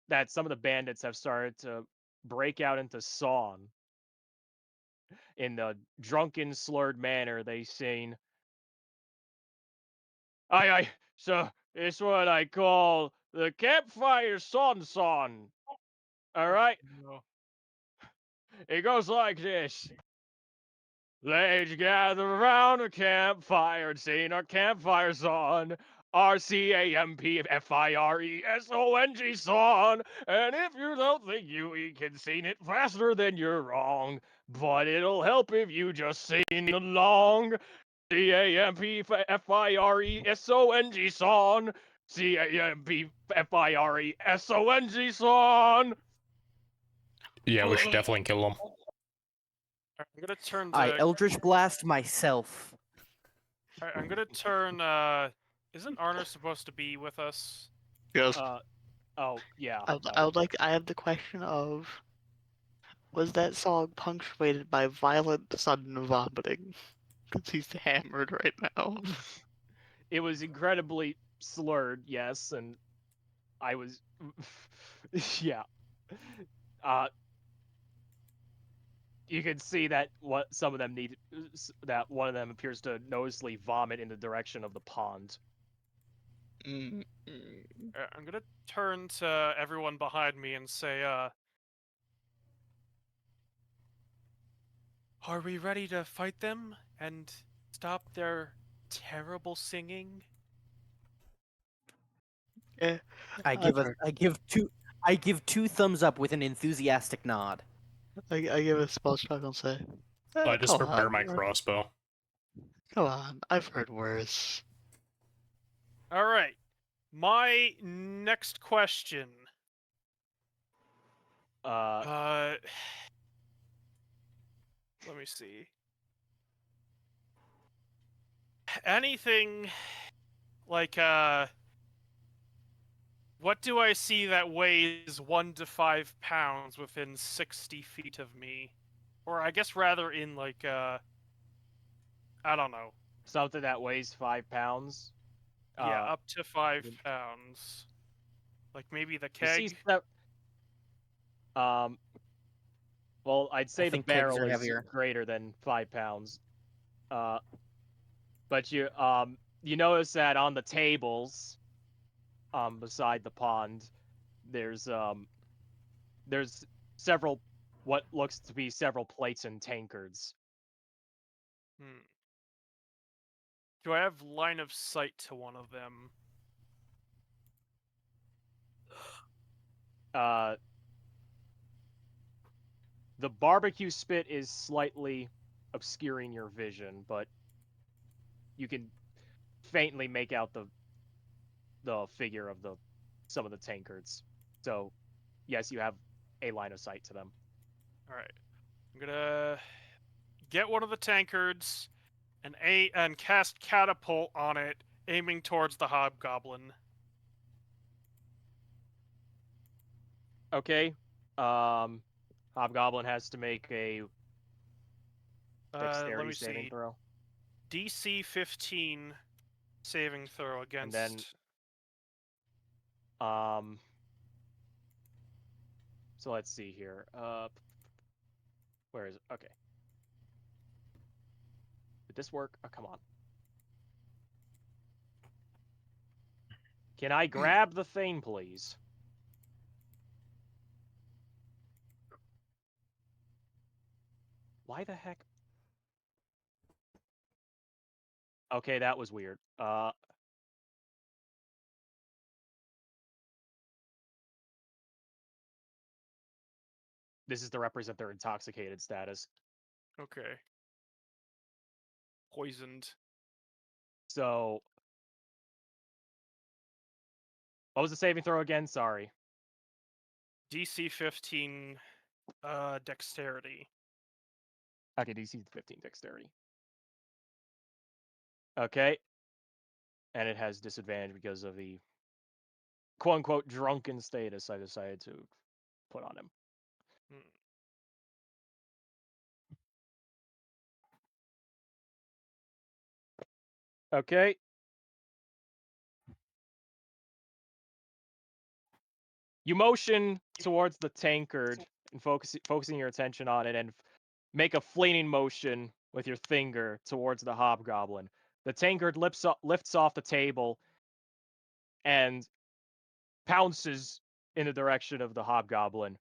that some of the bandits have started to break out into song in the drunken, slurred manner they sing. Aye, so it's what I call the campfire song. All right, No. it goes like this. Let's gather around a campfire and sing our campfire song. RCAMPFIRESONG song. And if you don't think you can sing it faster, then you're wrong. But it'll help if you just sing along. CAMPFIRESONG song. CAMPFIRESONG song. Yeah, we should definitely kill him. Alright, I'm gonna turn I to. Eldritch Blast myself. Alright, I'm gonna turn. Isn't Arner supposed to be with us? Yes. Oh, yeah. I would like. I have the question of. Was that song punctuated by violent sudden vomiting? Because he's hammered right now. It was incredibly slurred, yes, and I was, yeah. You can see that what some of them need, that one of them appears to noticeably vomit in the direction of the pond. Mm. I'm gonna turn to everyone behind me and say, are we ready to fight them and stop their terrible singing? Yeah. I give two thumbs up with an enthusiastic nod. I give a spell check and say, I just Come prepare on, my crossbow. come on. I've heard worse. All right. My next question. Let me see. Anything like what do I see that weighs 1 to 5 pounds within 60 feet of me? Or I guess rather in like I don't know. Something that weighs 5 pounds. Yeah, up to 5 you- pounds. Like maybe the You see keg. that? Well, I'd say the think kegs barrel are is heavier. greater than 5 pounds. But you notice that on the tables, beside the pond, there's several what looks to be several plates and tankards. Hmm. Do I have line of sight to one of them? The barbecue spit is slightly obscuring your vision, but you can faintly make out the figure of some of the tankards. So, yes, you have a line of sight to them. All right. I'm gonna get one of the tankards and cast catapult on it, aiming towards the hobgoblin. Okay. Hobgoblin has to make a Let dexterity me saving see. throw, DC 15 saving throw and then against. um. So let's see here. Where is it? Okay. Did this work? Oh, come on. Can I grab the thing, please? Why the heck? Okay, that was weird. This is to represent their intoxicated status. Okay. Poisoned. So, what was the saving throw again? Sorry. DC 15 dexterity. Okay, DC 15 dexterity. Okay. And it has disadvantage because of the quote unquote drunken status I decided to put on him. Hmm. Okay. You motion towards the tankard and focusing your attention on it, and make a fleeting motion with your finger towards the hobgoblin. The tankard lifts off the table and pounces in the direction of the hobgoblin,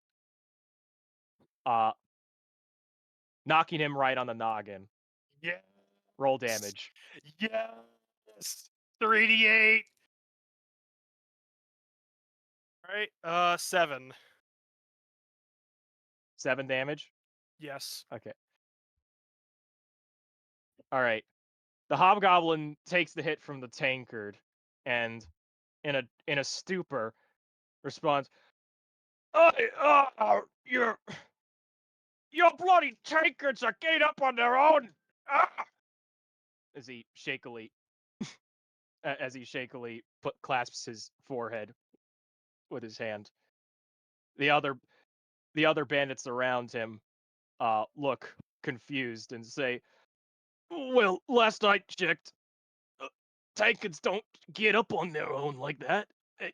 uh, knocking him right on the noggin. Yes. Roll damage. Yes. 3d8. All right. 7. 7 damage. Yes. Okay. All right. The hobgoblin takes the hit from the tankard, and in a stupor, responds, your bloody tankards are getting up on their own. Ah! As he shakily, clasps his forehead with his hand. The other bandits around him, look confused and say, "Well, last I checked, tankards don't get up on their own like that." Eh,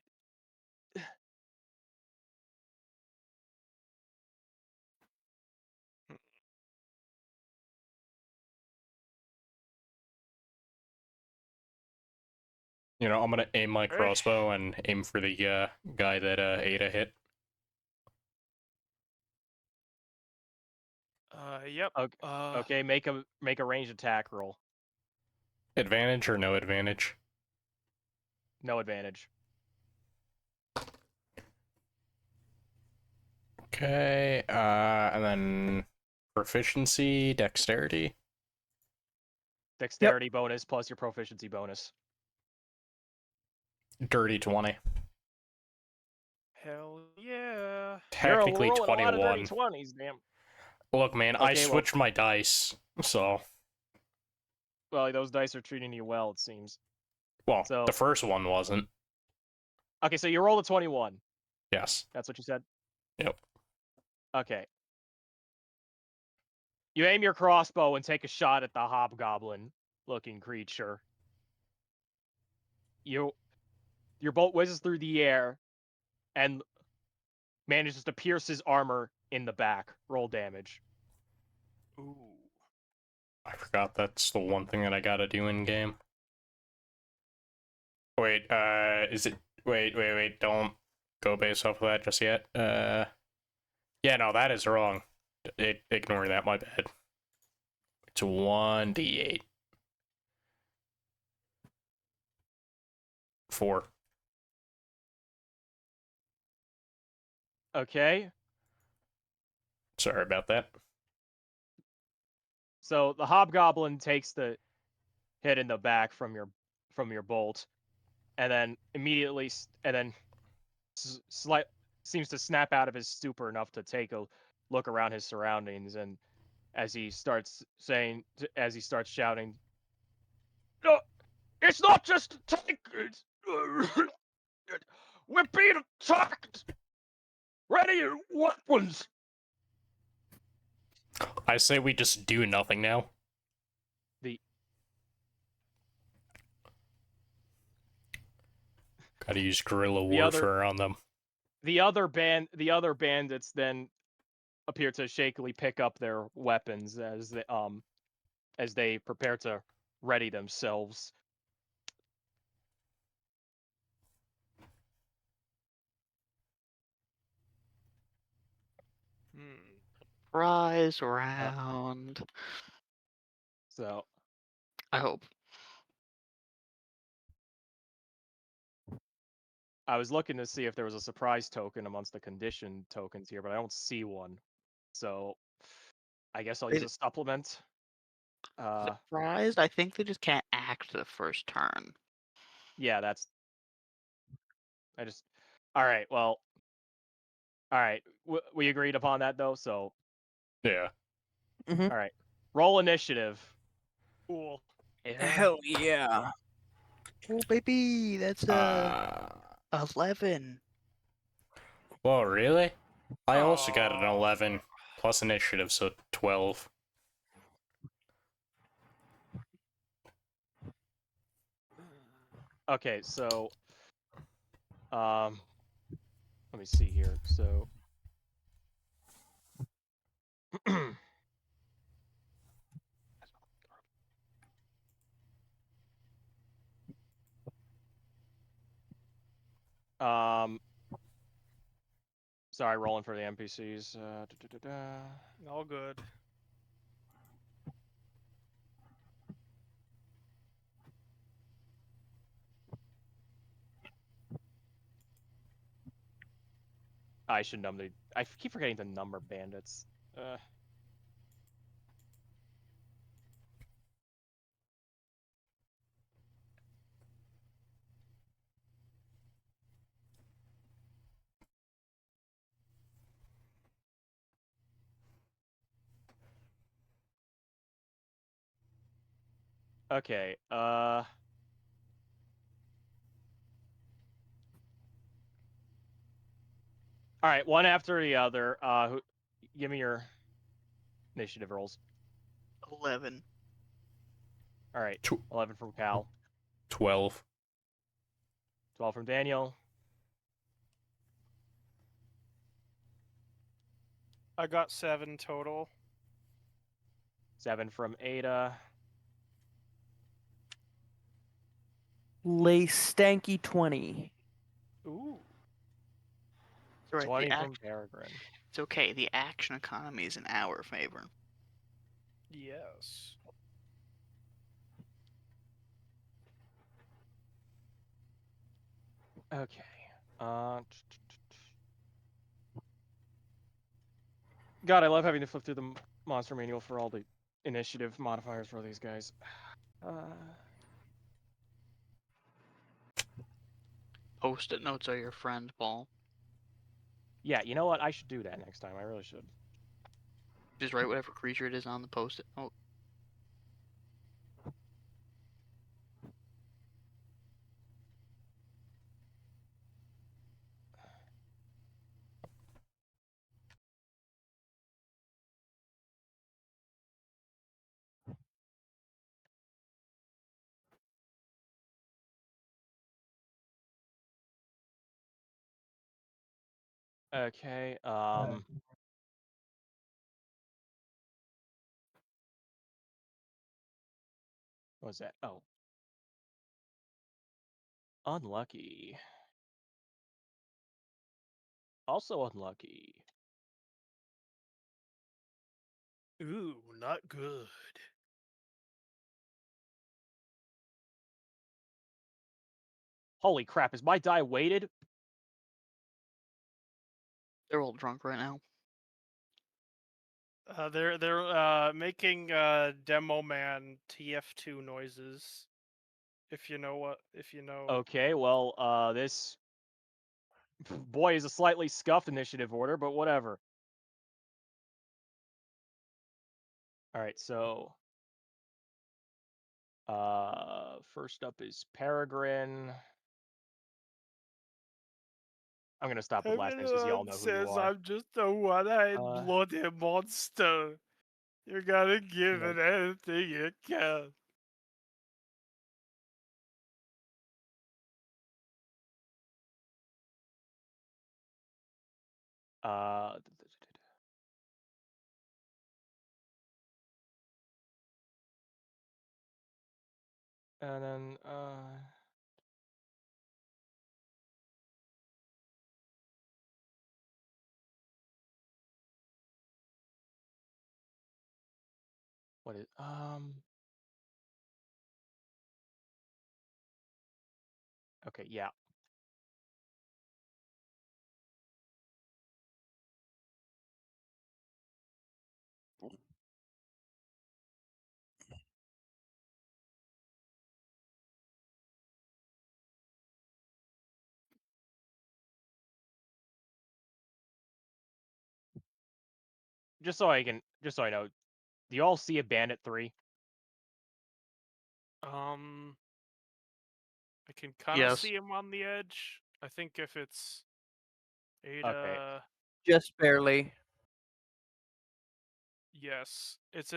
I'm gonna aim my Okay. crossbow and aim for the guy that Ada hit. Yep. Okay, make a ranged attack roll. Advantage or no advantage? No advantage. Okay, and then Proficiency, dexterity. Dexterity bonus plus your proficiency bonus. Dirty 20. Hell yeah. Technically You're rolling a lot of dirty 21. 20s, damn. Look, man, I Okay, well- switched my dice, so. Well, those dice are treating you well, it seems. Well, So- the first one wasn't. Okay, so you roll a 21. Yes. That's what you said? Yep. Okay. You aim your crossbow and take a shot at the hobgoblin-looking creature. Your bolt whizzes through the air and manages to pierce his armor in the back. Roll damage. Ooh. I forgot that's the one thing that I gotta do in game. Wait, is it... Wait, don't go based off of that just yet. Yeah, no, that is wrong. Ignore that, my bad. It's 1d8. 4. Okay. Sorry about that. So the hobgoblin takes the hit in the back from your bolt, and then immediately seems to snap out of his stupor enough to take a look around his surroundings, and as he starts shouting, "No, it's not just a tank. We're being attacked. Ready your weapons." I say we just do nothing now. Gotta use guerrilla The other- warfare on them. The other bandits then appear to shakily pick up their weapons as they prepare to ready themselves. Rise round. So I hope. I was looking to see if there was a surprise token amongst the condition tokens here, but I don't see one. So I guess I'll use a supplement. Surprised? I think they just can't act the first turn. Yeah, that's. All right. Well. All right. We agreed upon that though. So Yeah. all right. Roll initiative. Cool. Yeah. Hell yeah. Oh baby, that's 11. Well, really? I also got an 11 plus initiative, so 12. Okay. So. Let me see here. So. Sorry, rolling for the NPCs. All good. I should number. I keep forgetting to number bandits. Okay. All right, one after the other. Give me your initiative rolls. 11. All right, Tw- 11 from Cal, 12. 12 from Daniel, I got 7 total. 7 from Ada, Lay stanky 20. Ooh. It's right, 20 from Peregrine. it's okay. The action economy is in our favor. Yes. Okay. God, I love having to flip through the monster manual for all the initiative modifiers for these guys. Post-it notes are your friend, Paul. Yeah, you know what? I should do that next time. I really should. Just write whatever creature it is on the post-it note. Okay. What was that? Oh. Unlucky. Also unlucky. Ooh, not good. Holy crap, is my die weighted? They're all drunk right now. They're making Demo Man TF2 noises. If you know. Okay, well, this boy is a slightly scuffed initiative order, but whatever. Alright, so first up is Peregrine. I'm gonna stop with last names because y'all know who you are. I'm just a one-eyed Uh, bloody monster. You gotta give No. it anything you can. Uh, and then what is okay, yeah. Just so I know, do you all see a bandit 3? I can kind of Yes. see him on the edge. I think if it's Ada, Okay. Just barely. yes, it's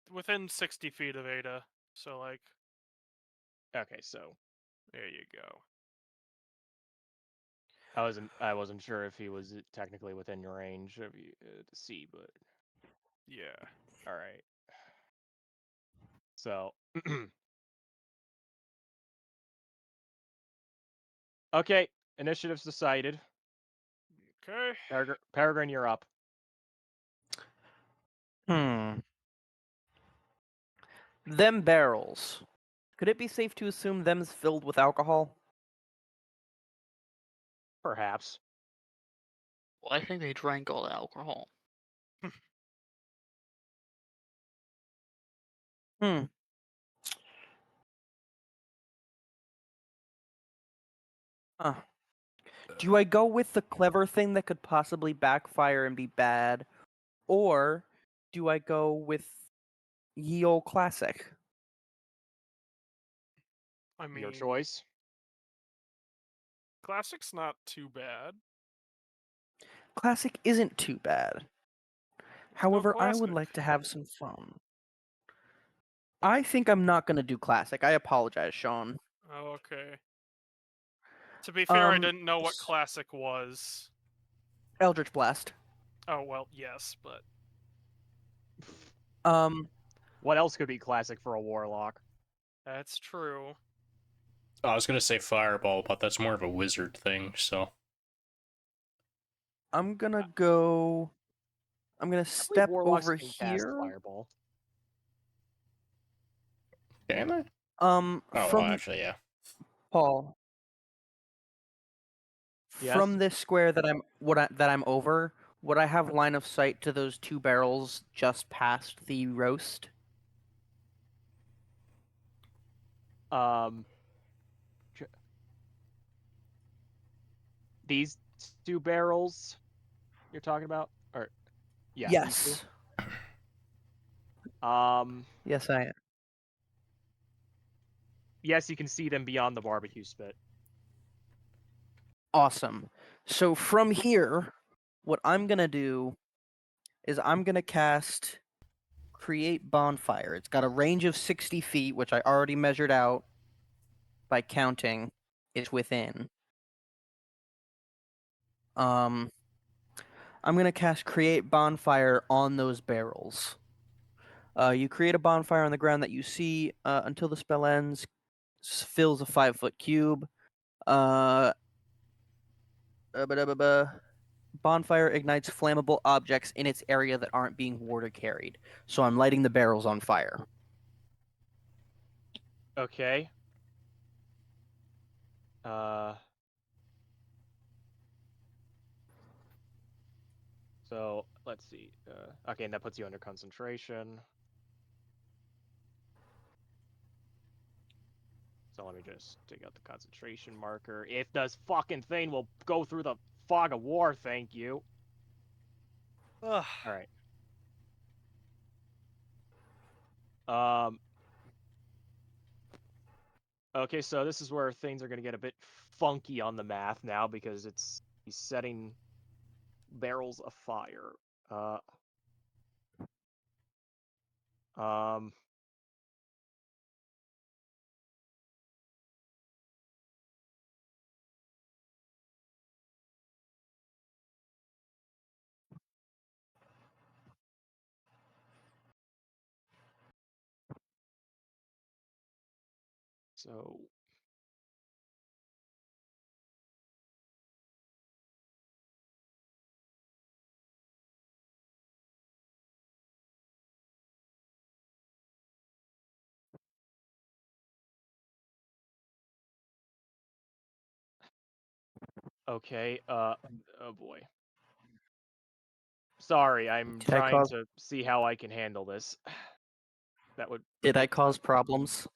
within 60 feet of Ada. So like, Okay, so there you go. I wasn't sure if he was technically within your range of you to see, but Yeah. all right. So okay, initiative's decided. Okay. Peregrine, you're up. Them barrels. Could it be safe to assume them's filled with alcohol? Perhaps. Well, I think they drank all the alcohol. Hmm. Huh. Do I go with the clever thing that could possibly backfire and be bad? Or do I go with ye old classic? I mean, Your choice. Classic's not too bad. Classic isn't too bad. Let's go However, I would Classic. like to have some fun. I think I'm not going to do classic. I apologize, Sean. Oh, okay. To be fair, I Um, didn't know what Classic was. Eldritch Blast. Oh, well, yes, but What else could be classic for a warlock? that's true. I was gonna say fireball, but that's more of a wizard thing. So I'm gonna I go. I'm gonna believe step warlocks over can cast here. fireball. can I? Um, Oh, from actually, yeah. Paul. Yes? From this square that I'm over, Would I have line of sight to those 2 barrels just past the roast? Um, tr- these 2 barrels you're talking about, or yeah, these 2. Yes. Yes, I am. Yes, you can see them beyond the barbecue spit. Awesome. So from here, what I'm gonna do is I'm gonna cast Create Bonfire. It's got a range of 60 feet, which I already measured out by counting. It's within. I'm gonna cast Create Bonfire on those barrels. You create a bonfire on the ground that you see until the spell ends. Fills a 5-foot cube. Uh, bonfire ignites flammable objects in its area that aren't being water carried. So I'm lighting the barrels on fire. Okay. Uh. So let's see. Okay, and that puts you under concentration. So let me just take out the concentration marker. If this fucking thing will go through the fog of war, thank you. Ugh. All right. Um. Okay, so this is where things are gonna get a bit funky on the math now because he's setting barrels afire. Um. So okay. Oh boy. Sorry, I'm Did I trying cause to see how I can handle this. That would. Did I cause problems?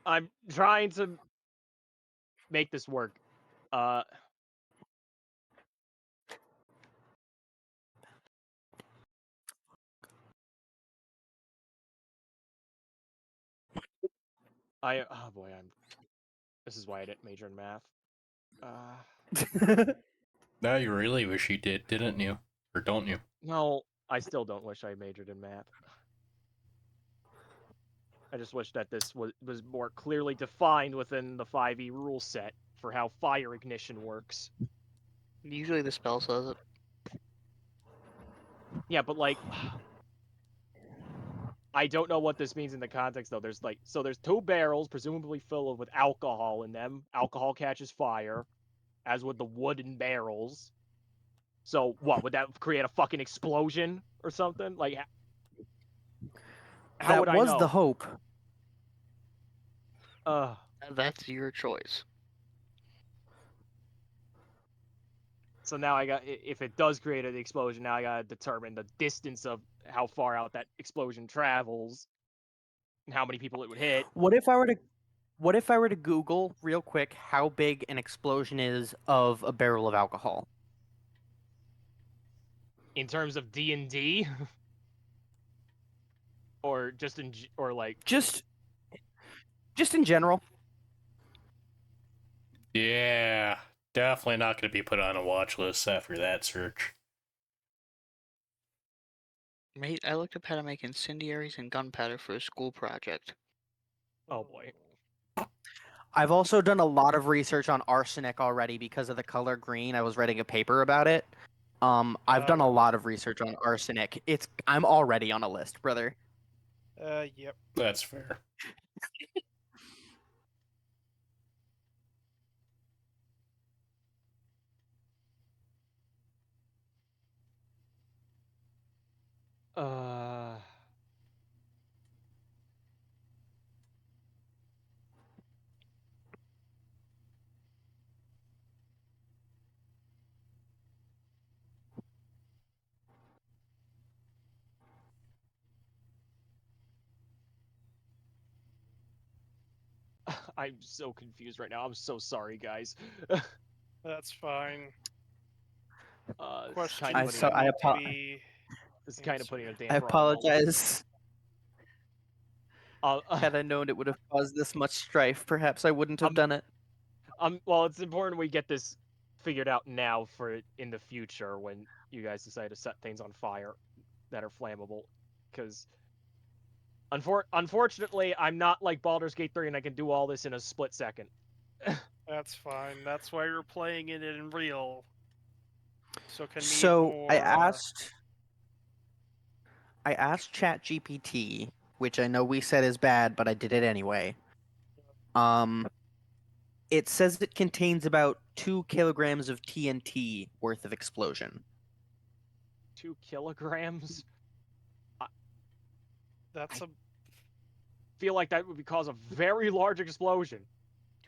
I'm trying to make this work. Uh. Oh boy, this is why I didn't major in math. Now you really wish you did, didn't you? Or don't you? No, I still don't wish I majored in math. I just wish that this was more clearly defined within the 5e rule set for how fire ignition works. Usually the spell says it. Yeah, but like I don't know what this means in the context though. There's 2 barrels presumably filled with alcohol in them. Alcohol catches fire, as would the wooden barrels. So what, would that create a fucking explosion or something? Like how That would I was the know? hope. That's your choice. So now if it does create an explosion, now I gotta determine the distance of how far out that explosion travels and how many people it would hit. What if I were to Google real quick how big an explosion is of a barrel of alcohol? In terms of D&D or just or like Just in general. Yeah, definitely not going to be put on a watch list after that search. Mate, I looked up how to make incendiaries and gunpowder for a school project. oh boy. I've also done a lot of research on arsenic already because of the color green. I was writing a paper about it. I've done a lot of research on arsenic. I'm already on a list, brother. Yep. That's fair. Uh I'm so confused right now. I'm so sorry, guys. That's fine. This is Questions kind of I putting so a, I need to apo- be this is kind of putting a answered. I damper on the moment. apologize. Uh, Had I known it would have caused this much strife, perhaps I wouldn't have done it. well, it's important we get this figured out now for in the future when you guys decide to set things on fire that are flammable, because unfortunately, I'm not like Baldur's Gate 3 and I can do all this in a split second. That's fine. That's why you're playing it in real. So it can meet So more. I asked ChatGPT, which I know we said is bad, but I did it anyway. It says it contains about 2 kilograms of TNT worth of explosion. 2 kilograms? That's a Feel like that would cause a very large explosion.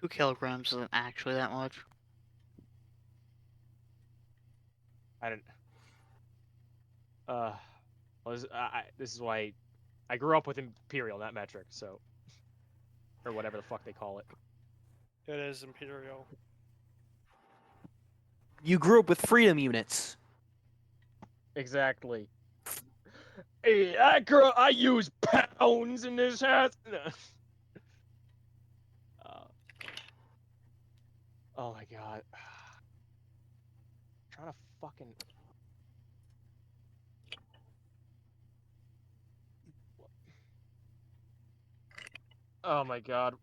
2 kilograms isn't actually that much. I didn't. This is why I grew up with Imperial, not metric, so, or whatever the fuck they call it. It is Imperial. You grew up with freedom units. Exactly. Hey, I use pounds in this house. Oh my god. I'm trying to fucking. Oh my god.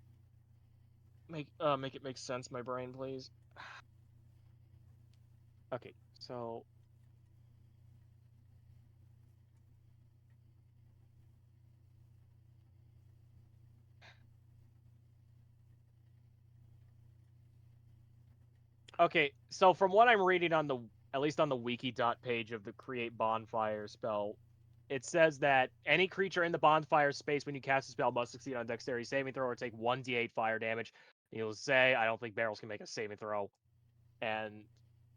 Make it make sense, my brain, please. Okay, so. Okay, so from what I'm reading on at least on the wiki dot page of the create bonfire spell, it says that any creature in the bonfire space when you cast a spell must succeed on a dexterity saving throw or take 1d8 fire damage. You'll say, I don't think barrels can make a saving throw, and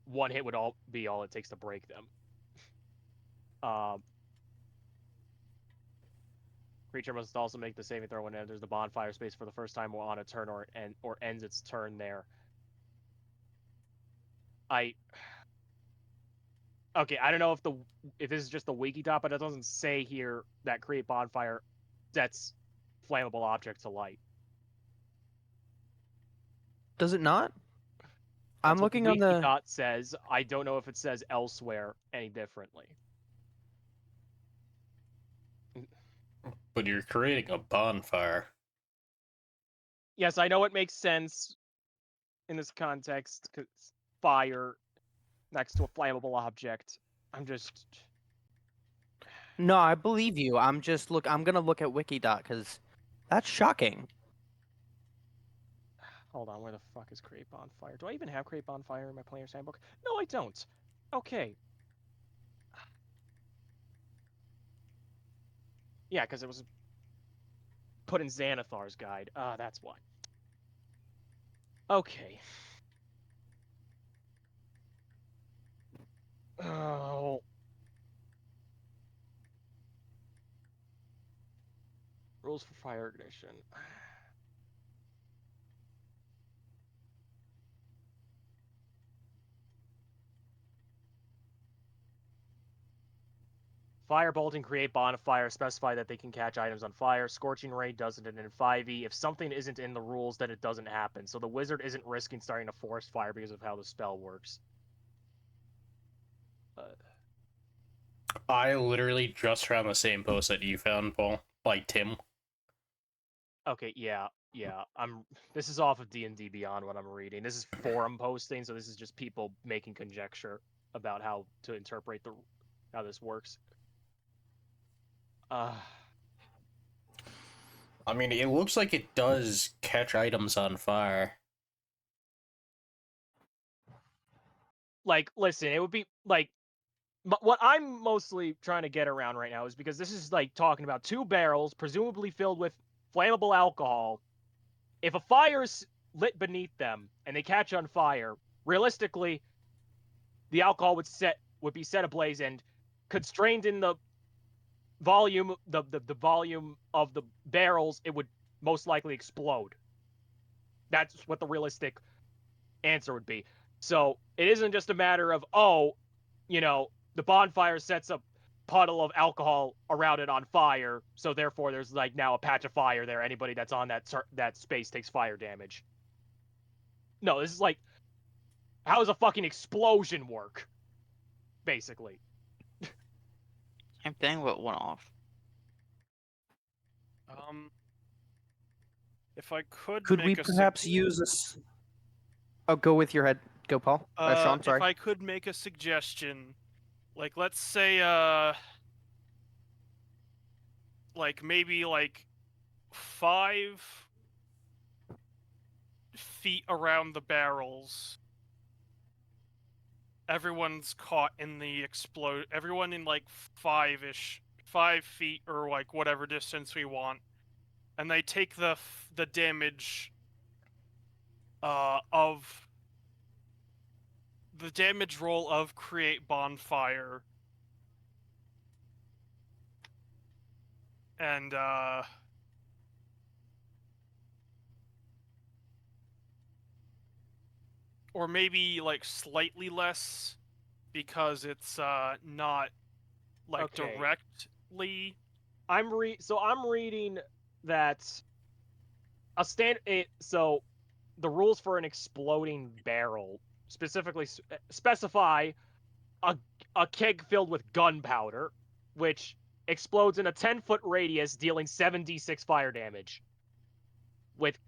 one hit would be all it takes to break them. Creature must also make the saving throw when it enters the bonfire space for the first time on a turn or ends its turn there. Okay, I don't know if this is just the wiki dot, but it doesn't say here that create bonfire sets flammable object to light. Does it not? That's I'm what the looking on wiki the. dot says. I don't know if it says elsewhere any differently. But you're creating a bonfire. Yes, I know it makes sense in this context because fire next to a flammable object. I'm just. No, I believe you. I'm gonna look at Wikidot because that's shocking. Hold on, where the fuck is create bonfire? Do I even have create bonfire in my player's handbook? No, I don't. Okay. Yeah, because it was put in Xanathar's guide. That's why. Okay. Oh. Rules for fire ignition. Firebolt and create bonfire specify that they can catch items on fire. Scorching Ray doesn't, and in 5e, if something isn't in the rules, then it doesn't happen. So the wizard isn't risking starting a forest fire because of how the spell works. I literally just found the same post that you found, Paul. Like Tim. Okay, yeah. This is off of D&D Beyond what I'm reading. This is forum posting, so this is just people making conjecture about how to interpret how this works. I mean, it looks like it does catch items on fire. Like, listen, it would be like what I'm mostly trying to get around right now is because this is like talking about 2 barrels, presumably filled with flammable alcohol. If a fire is lit beneath them and they catch on fire, realistically, the alcohol would be set ablaze and constrained in the volume, the volume of the barrels, it would most likely explode. That's what the realistic answer would be. So it isn't just a matter of, oh, the bonfire sets a puddle of alcohol around it on fire, so therefore there's like now a patch of fire there. Anybody that's on that space takes fire damage. No, this is like, how does a fucking explosion work? Basically. Same thing, but one off. If I could Could we make a perhaps use this? Oh, go with your head. Go, Paul. Sean, sorry. if I could make a suggestion, like let's say like maybe like 5 feet around the barrels, everyone's caught in the explode. Everyone in like 5 feet or like whatever distance we want, and they take the damage of the damage roll of create bonfire, and or maybe like slightly less because it's not like Okay. directly. I'm reading that so the rules for an exploding barrel specifically specify a keg filled with gunpowder, which explodes in a 10-foot radius, dealing 7d6 fire damage. With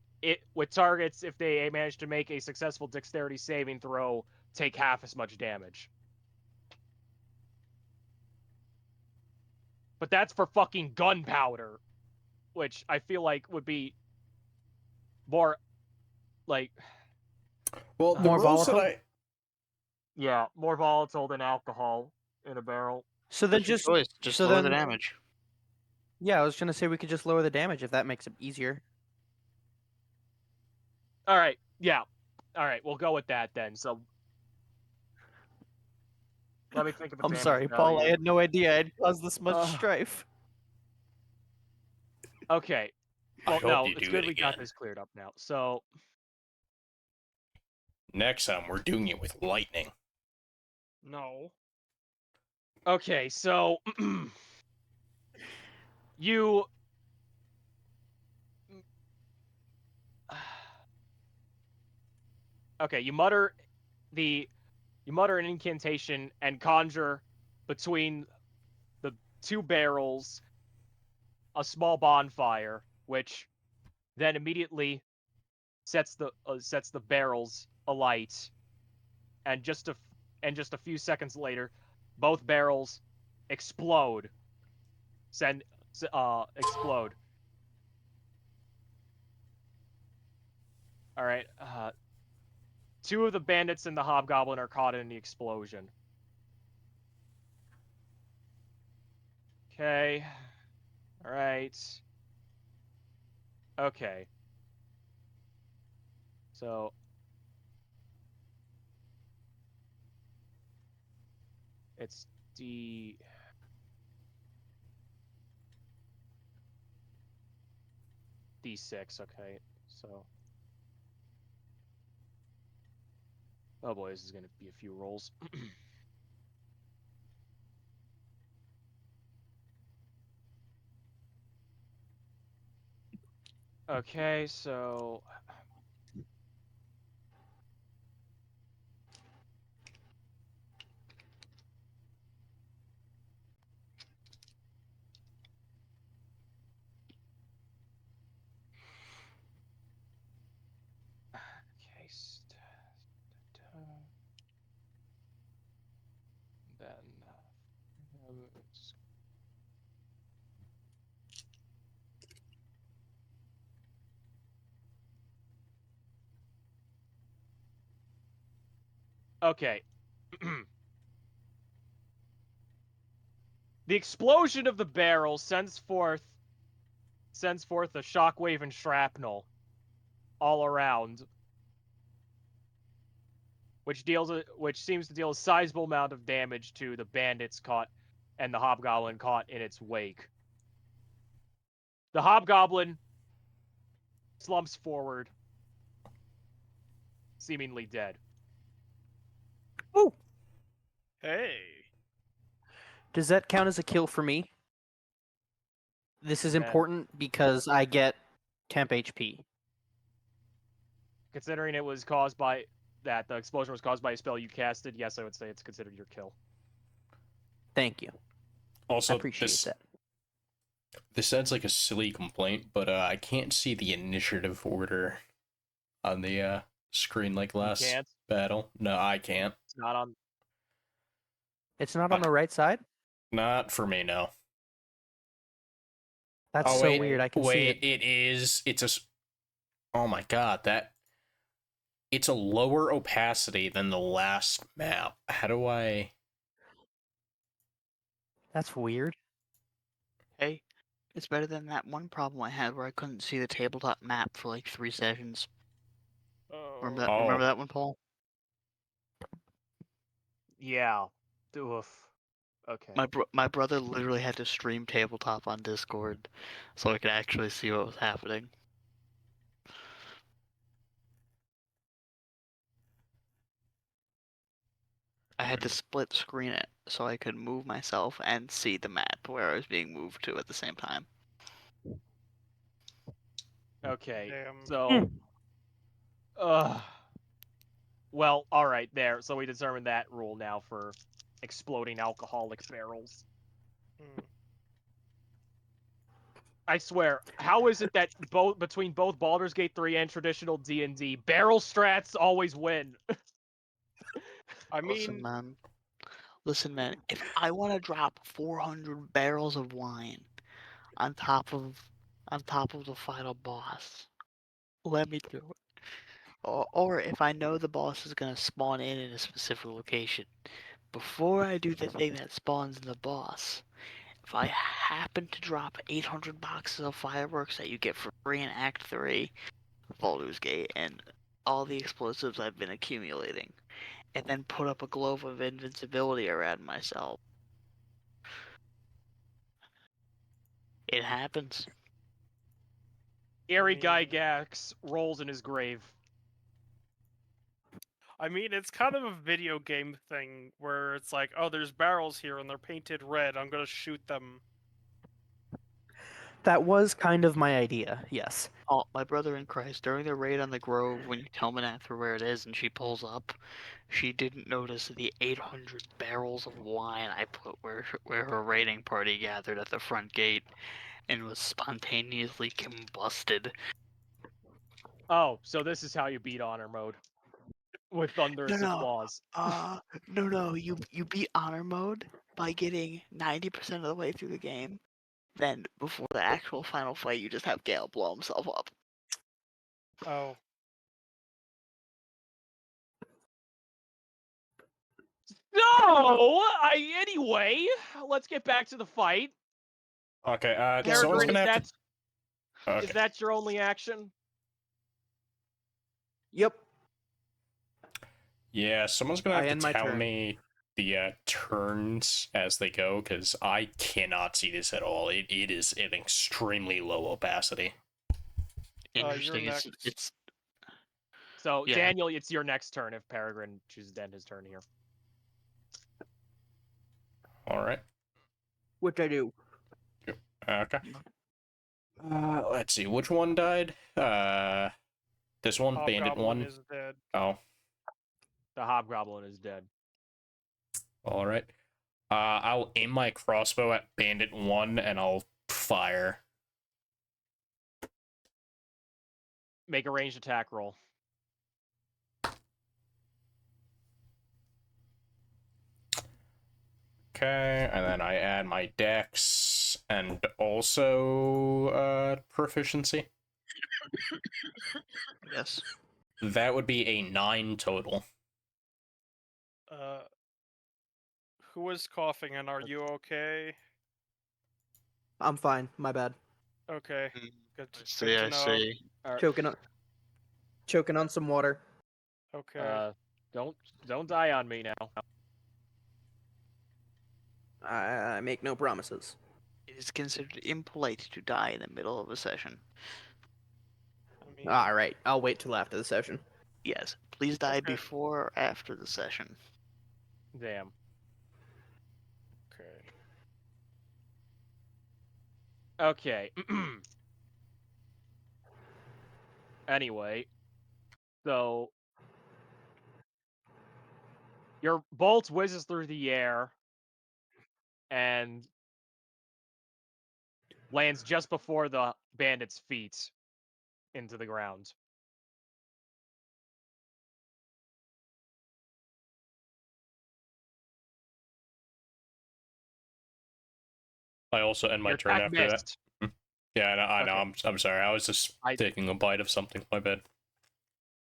targets, if they manage to make a successful dexterity saving throw, take half as much damage. But that's for fucking gunpowder, which I feel like would be more like Well, the More rules volatile? that more volatile than alcohol in a barrel. So then What's your just choice? Just so lower the then- damage. Yeah, I was gonna say we could just lower the damage if that makes it easier. All right, yeah, all right, we'll go with that then. So let me think of a I'm damage sorry, Paul. I value. had no idea I'd caused this much Ugh. strife. Okay. I Well, hope no, you it's do good it we got again. this cleared up now. So Next time we're doing it with lightning. No. okay, so you okay, you mutter an incantation and conjure between the two barrels a small bonfire, which then immediately sets the barrels alight, and just a few seconds later, both barrels explode. Explode. All right. Two of the bandits and the hobgoblin are caught in the explosion. Okay. All right. Okay. So it's D6. Okay. So. Oh boy, this is gonna be a few rolls. Okay, so okay, then okay. The explosion of the barrel sends forth a shockwave and shrapnel all around, which seems to deal a sizable amount of damage to the bandits caught and the hobgoblin caught in its wake. The hobgoblin slumps forward seemingly dead. Ooh. Hey. Does that count as a kill for me? This is Man. important because I get temp HP. Considering it was caused by the explosion was caused by a spell you casted, yes, I would say it's considered your kill. Thank you. I Also, appreciate that. this sounds like a silly complaint, but I can't see the initiative order on the screen like You last can't. battle. No, I can't. It's not on. It's not on the right side? Not for me, no. That's Oh, so wait, weird. I can see wait, it. it is. Oh my god, it's a lower opacity than the last map. How do I? That's weird. Hey, it's better than that one problem I had where I couldn't see the tabletop map for like 3 sessions. Remember that? Oh. Remember that one, Paul? Yeah. Oof. Okay. My brother literally had to stream tabletop on Discord so I could actually see what was happening. I had to split screen it so I could move myself and see the map where I was being moved to at the same time. Okay. Damn. So. Well, all right. There. So we determined that rule now for exploding alcoholic barrels. Hmm. I swear, how is it that between both Baldur's Gate 3 and traditional D&D, barrel strats always win? I Listen, mean, man. Listen, man. If I want to drop 400 barrels of wine on top of the final boss, let me do it. Or if I know the boss is gonna spawn in a specific location, before I do the thing that spawns in the boss, if I happen to drop 800 boxes of fireworks that you get for free in Act 3 of Baldur's Gate and all the explosives I've been accumulating, and then put up a glove of invincibility around myself, it happens. Gary mean- Gygax rolls in his grave. I mean, it's kind of a video game thing where it's like, oh, there's barrels here and they're painted red. I'm gonna shoot them. That was kind of my idea, yes. Oh, my brother in Christ, during the raid on the Grove, when you tell Manatha where it is and she pulls up, she didn't notice the 800 barrels of wine I put where her raiding party gathered at the front gate and was spontaneously combusted. Oh, so this is how you beat honor mode. With thunderous No. applause. No, you beat honor mode by getting 90% of the way through the game. Then, before the actual final fight, you just have Gale blow himself up. Oh. No! Anyway, let's get back to the fight. Okay, Peregrine, someone's Peregrine, gonna is have to. Okay. is that your only action? Yep. Yeah, someone's gonna I have end to my tell turn. me the turns as they go, because I cannot see this at all. It is an extremely low opacity. You're Interesting. next. It's So, Yeah. Daniel, it's your next turn if Peregrine chooses to end his turn here. All right. Which I do. Okay. Let's see. Which one died? This one, Bandit Hobgoblin one. is dead. Oh, The Hobgoblin is dead. all right. I'll aim my crossbow at Bandit one, and I'll fire. Make a ranged attack roll. Okay, and then I add my dex and also proficiency. Yes. That would be a 9 total. Who is coughing and are you okay? I'm fine. My bad. Okay. Mm, Good, I good see. to I know. see. Choking on some water. Okay. Don't die on me now. I make no promises. It is considered impolite to die in the middle of a session. I mean, All right. I'll wait till after the session. Yes. Please die Okay. before or after the session. Damn. Okay. Okay. Anyway, so your bolt whizzes through the air and lands just before the bandit's feet into the ground. I also end my Your turn attack after that. missed. Yeah, I know. Okay. I'm sorry. I was just I- taking a bite of something. My bad.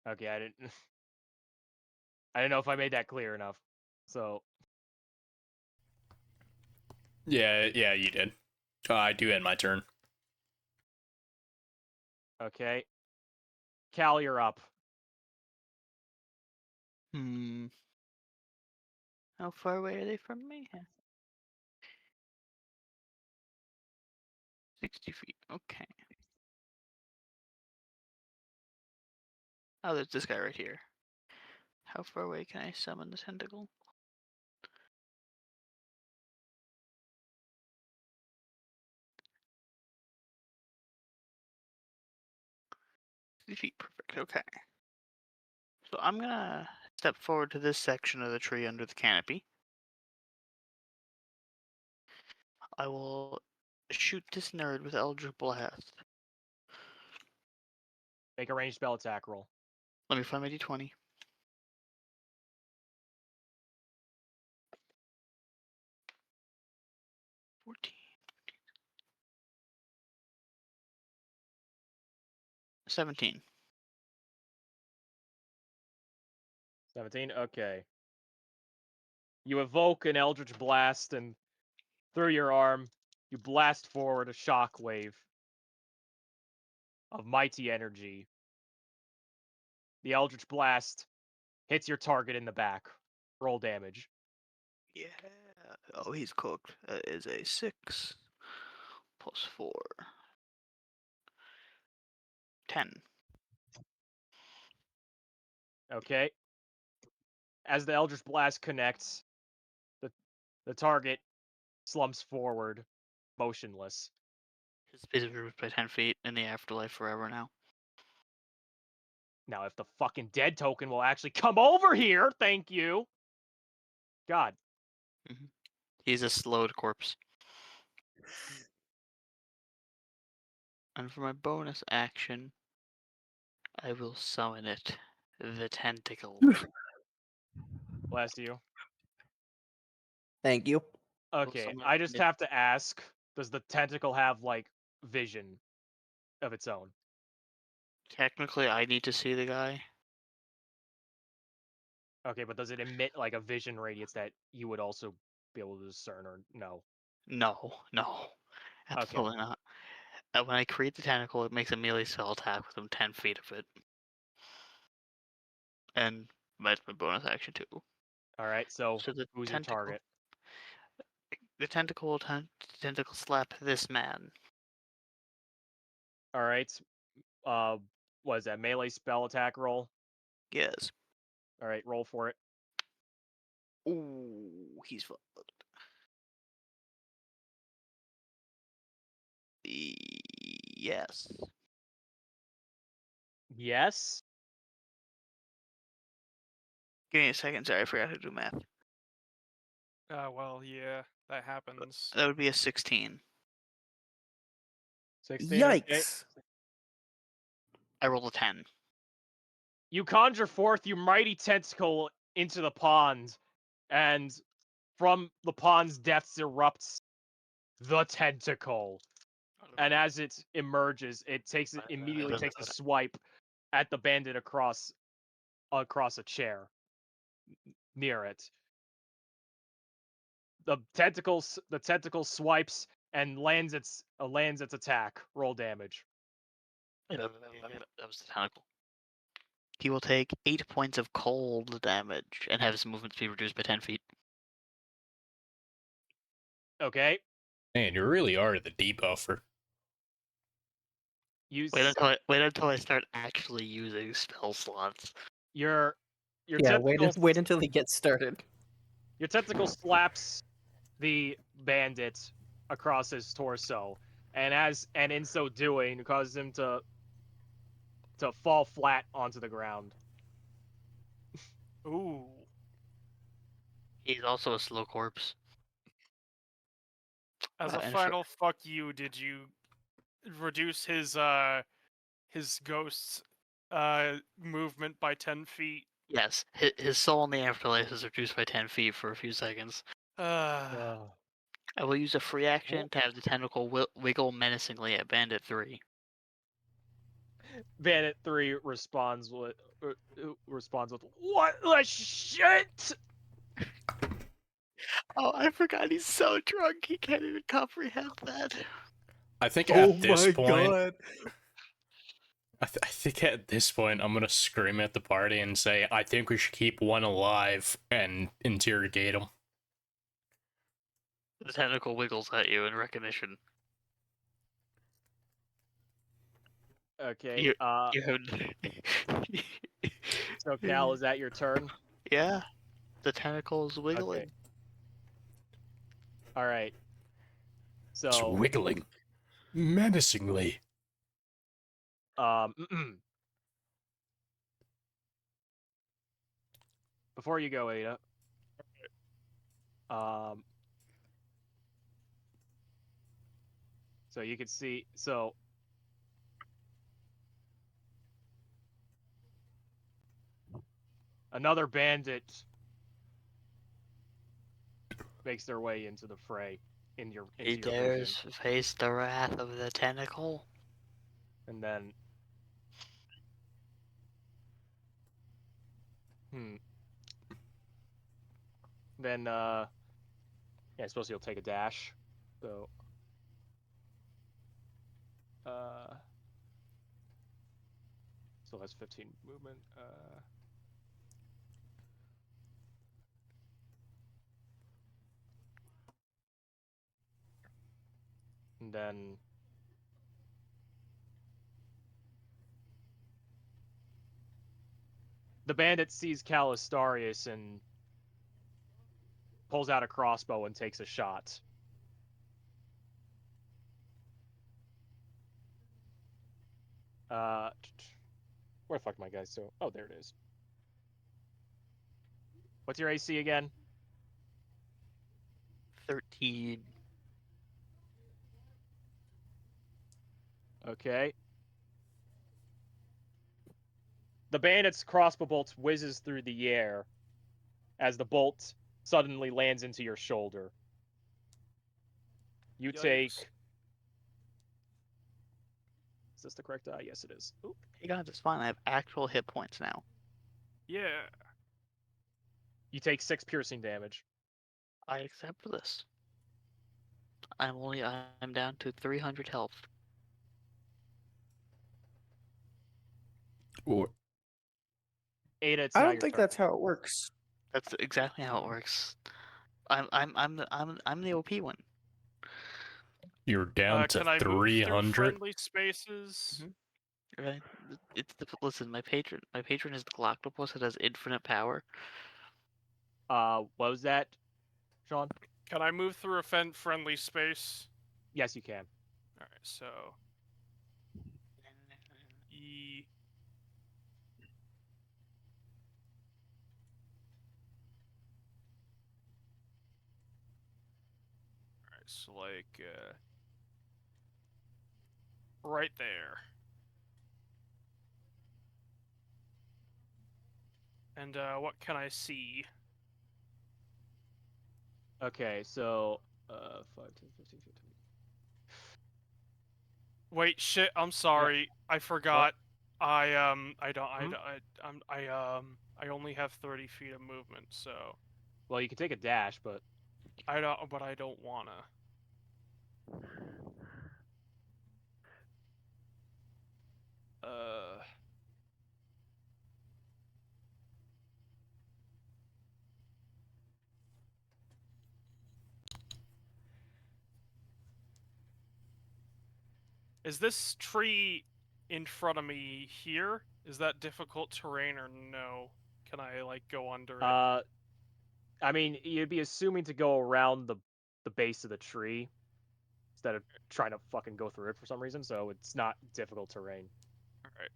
Okay, I didn't. I didn't know if I made that clear enough. So Yeah, you did. I do end my turn. okay, Cal, you're up. Hmm. How far away are they from me? 60 feet. Okay. Oh, there's this guy right here. How far away can I summon the tentacle? Feet. Perfect. Okay. So I'm gonna step forward to this section of the tree under the canopy. I will shoot this nerd with Eldritch Blast. Make a ranged spell attack roll. Let me find my d20. 14. 17. 17. Okay. You evoke an eldritch blast, and through your arm, you blast forward a shockwave of mighty energy. The eldritch blast hits your target in the back. Roll damage. Yeah. Oh, he's cooked. That is a 6 plus 4. 10. Okay. As the eldritch blast connects, the target slumps forward, motionless. His speed is reduced by 10 feet in the afterlife forever now. Now, if the fucking dead token will actually come over here, thank you. God. He's a slowed corpse. And for my bonus action, I will summon it. The tentacle. Bless you. Thank you. will Okay, summon I just it. have to ask, does the tentacle have, like, vision of its own? Technically, I need to see the guy. Okay, but does it emit, like, a vision radius that you would also be able to discern, or no? No, absolutely not. When I create the tentacle, it makes a melee spell attack within 10 feet of it. And that's my bonus action too. Alright, so the who's your target? The tentacle will tentacle slap this man. Alright, what is that, melee spell attack roll? Yes. Alright, roll for it. Ooh, he's fucked. Yes. Yes? Give me a second. Sorry, I forgot to do math. Well, yeah, that happens. That would be a 16. 16, okay. Yikes. I rolled a 10. You conjure forth your mighty tentacle into the pond, and from the pond's depths erupts the tentacle. And as it emerges, it immediately takes a swipe at the bandit across a chair near it. The tentacle swipes and lands its attack. Roll damage. That was the tentacle. He will take 8 points of cold damage and have his movement speed reduced by 10 feet. Okay. Man, you really are the debuffer. Wait until I start actually using spell slots. your Yeah, wait, tentacle wait until he gets started. your tentacle slaps the bandit across his torso, and in so doing causes him to fall flat onto the ground. Ooh. He's also a slow corpse. As a And final fuck you, did you reduce his ghost's movement by 10 feet? yes, his soul in the afterlife is reduced by 10 feet for a few seconds. Uh, I will use a free action to have the tentacle wiggle menacingly at Bandit 3. Bandit 3 responds with what the shit? Oh, I forgot he's so drunk he can't even comprehend that. I think Oh at this my point, god. I think at this point, I'm gonna scream at the party and say, I think we should keep one alive and interrogate him. The tentacle wiggles at you in recognition. Okay. You have... So Cal, is that your turn? Yeah, the tentacle is wiggling. Okay. All right. It's So wiggling menacingly. before you go, Ada. So you can see another bandit makes their way into the fray into your He vision. dares face the wrath of the tentacle. And then Then yeah, I suppose you'll take a dash. So still has 15 movement. And then the bandit sees Calistarius and pulls out a crossbow and takes a shot. Where the fuck my guys? So, oh, there it is. What's your AC again? 13. Okay. The bandit's crossbow bolt whizzes through the air as the bolt suddenly lands into your shoulder. You Yikes. take. Is this the correct? Yes, it is. Oop. Hey guys, it's fine. I have actual hit points now. Yeah. You take 6 piercing damage. I accept this. I'm down to 300 health. Or Ada, it's I now don't your think turn. that's how it works. That's exactly how it works. I'm the OP one. you're down Can to I move through 300. friendly spaces? Right? Listen. My patron is the Galactopus. It has infinite power. What was that, Sean? Can I move through a friendly space? Yes, you can. All right, so E. All right, so like right there. And what can I see? Okay, so 5, 10, 15, 15. Wait, shit. I'm sorry. I forgot. I don't. I only have 30 feet of movement, so Well, you can take a dash, but I don't. But I don't wanna. Is this tree in front of me here? Is that difficult terrain or no? Can I like go under it? I mean, you'd be assuming to go around the base of the tree instead of trying to fucking go through it for some reason, so it's not difficult terrain. Alright.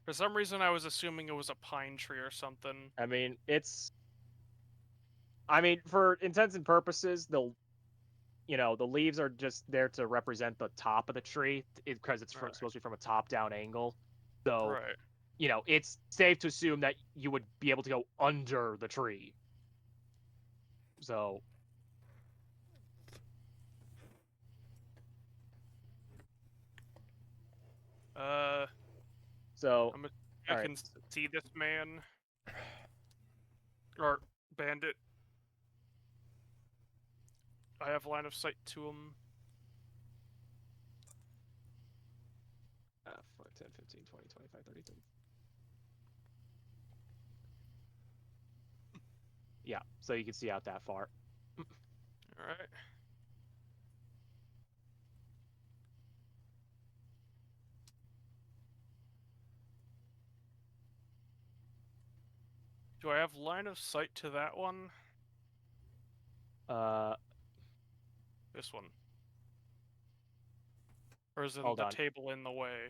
For some reason, I was assuming it was a pine tree or something. I mean, for intents and purposes, the leaves are just there to represent the top of the tree because it's Right. supposed to be from a top-down angle. So, Right. it's safe to assume that you would be able to go under the tree. So, so I all right. can see this man. Or bandit. I have line of sight to him. 5, 10, 15, 20, 25, 30, 30. Yeah, so you can see out that far. Alright. Do I have line of sight to that one? This one. Or is Hold the on. table in the way?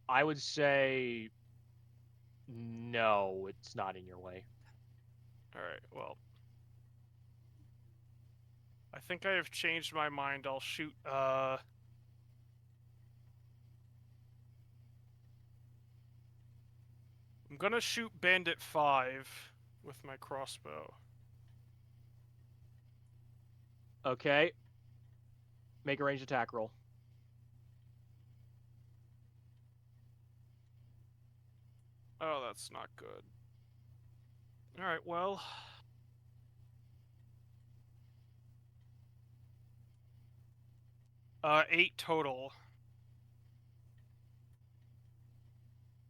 I would say no, it's not in your way. Alright, well. I think I have changed my mind. I'll shoot, I'm gonna shoot Bandit 5 with my crossbow. Okay. Make a ranged attack roll. Oh, that's not good. Alright, well. 8 total.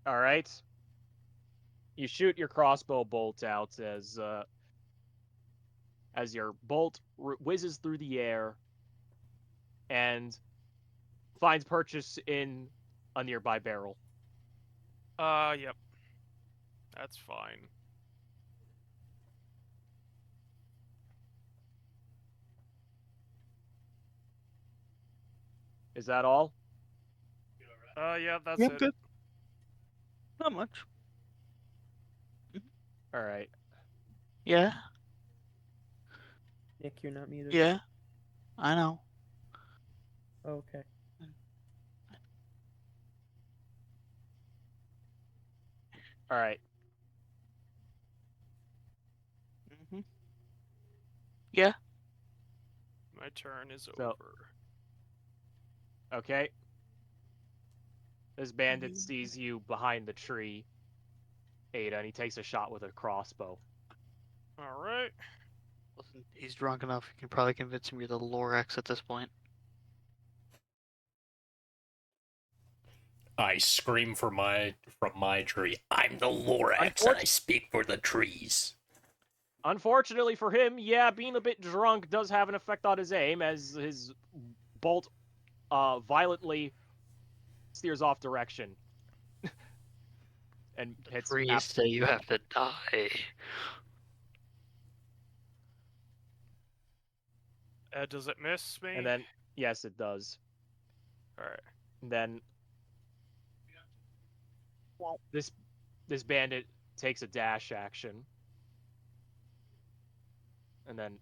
All right. You shoot your crossbow bolt out as your bolt whizzes through the air and finds purchase in a nearby barrel. Yep. That's fine. Is that all? Yeah, that's Yeah, it. good. Not much. All right. Yeah, Nick, you're not muted. yeah, I know. Okay. All right. Hmm. Yeah. My turn is So- over. Okay. This bandit sees you behind the tree, Ada, and he takes a shot with a crossbow. Alright. Listen, he's drunk enough. You can probably convince him you're the Lorax at this point. I scream from my tree. I'm the Lorax, and I speak for the trees. Unfortunately for him, yeah, being a bit drunk does have an effect on his aim, as his bolt violently steers off direction and The hits. trees say you have to die. Does it miss me? And then, yes, it does. Alright. And then Well, this bandit takes a dash action, and then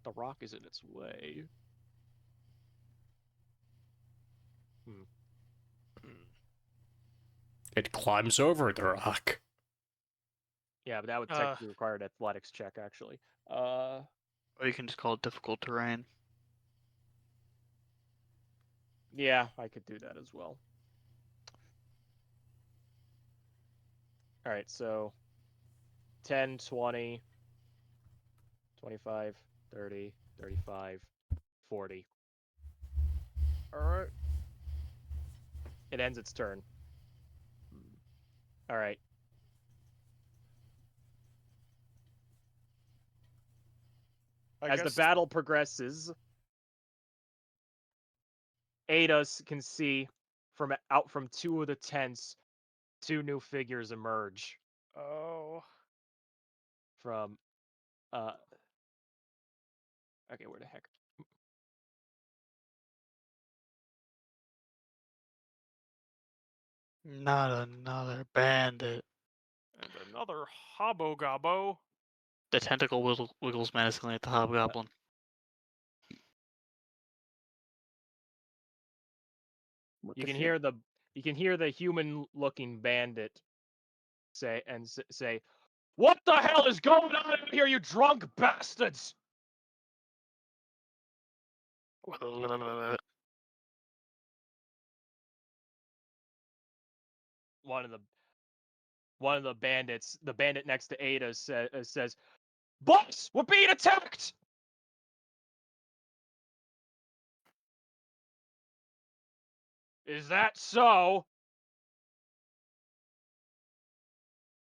the rock is in its way. It climbs over the rock. Yeah, but that would technically require an athletics check, actually. or you can just call it difficult terrain. Yeah, I could do that as well. All right, so 10, 20, 25, 30, 35, 40. Alright. It ends its turn. All right. I As the guess battle progresses, Ada can see out from two of the tents, two new figures emerge Oh. from. Uh, okay, where the heck? Not another bandit. And another Hobbo Gobbo. The tentacle wiggles menacingly at the hobgoblin. What You the can shit? hear the human-looking bandit say, "What the hell is going on out here, you drunk bastards?" One of the bandits, the bandit next to Ada, says, "Boss, we're being attacked!" Is that so?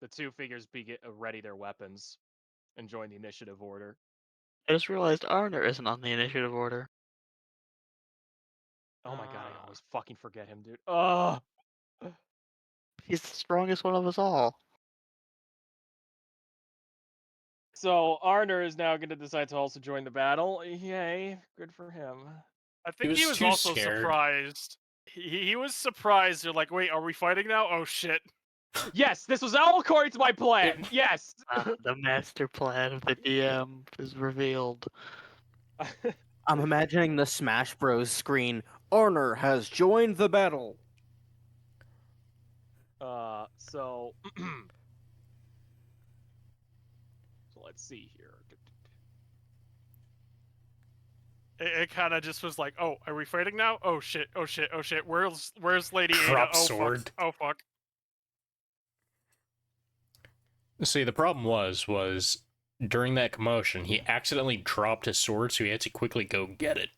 The two figures ready their weapons and join the initiative order. I just realized Arner isn't on the initiative order. Oh my god, I always fucking forget him, dude. Oh. He's the strongest one of us all. So Arner is now going to decide to also join the battle. Yay, good for him. I think was he was too also scared. surprised. He was surprised. They're like, wait, are we fighting now? Oh shit. Yes, this was all according to my plan. Yes. The master plan of the DM is revealed. I'm imagining the Smash Bros. Screen. Arner has joined the battle. So let's see here. It kind of just was like, oh, are we fighting now? Oh shit. Oh shit. Oh shit. Where's Lady Ada? Drop Oh sword. fuck. Oh fuck. See, the problem was during that commotion, he accidentally dropped his sword, so he had to quickly go get it,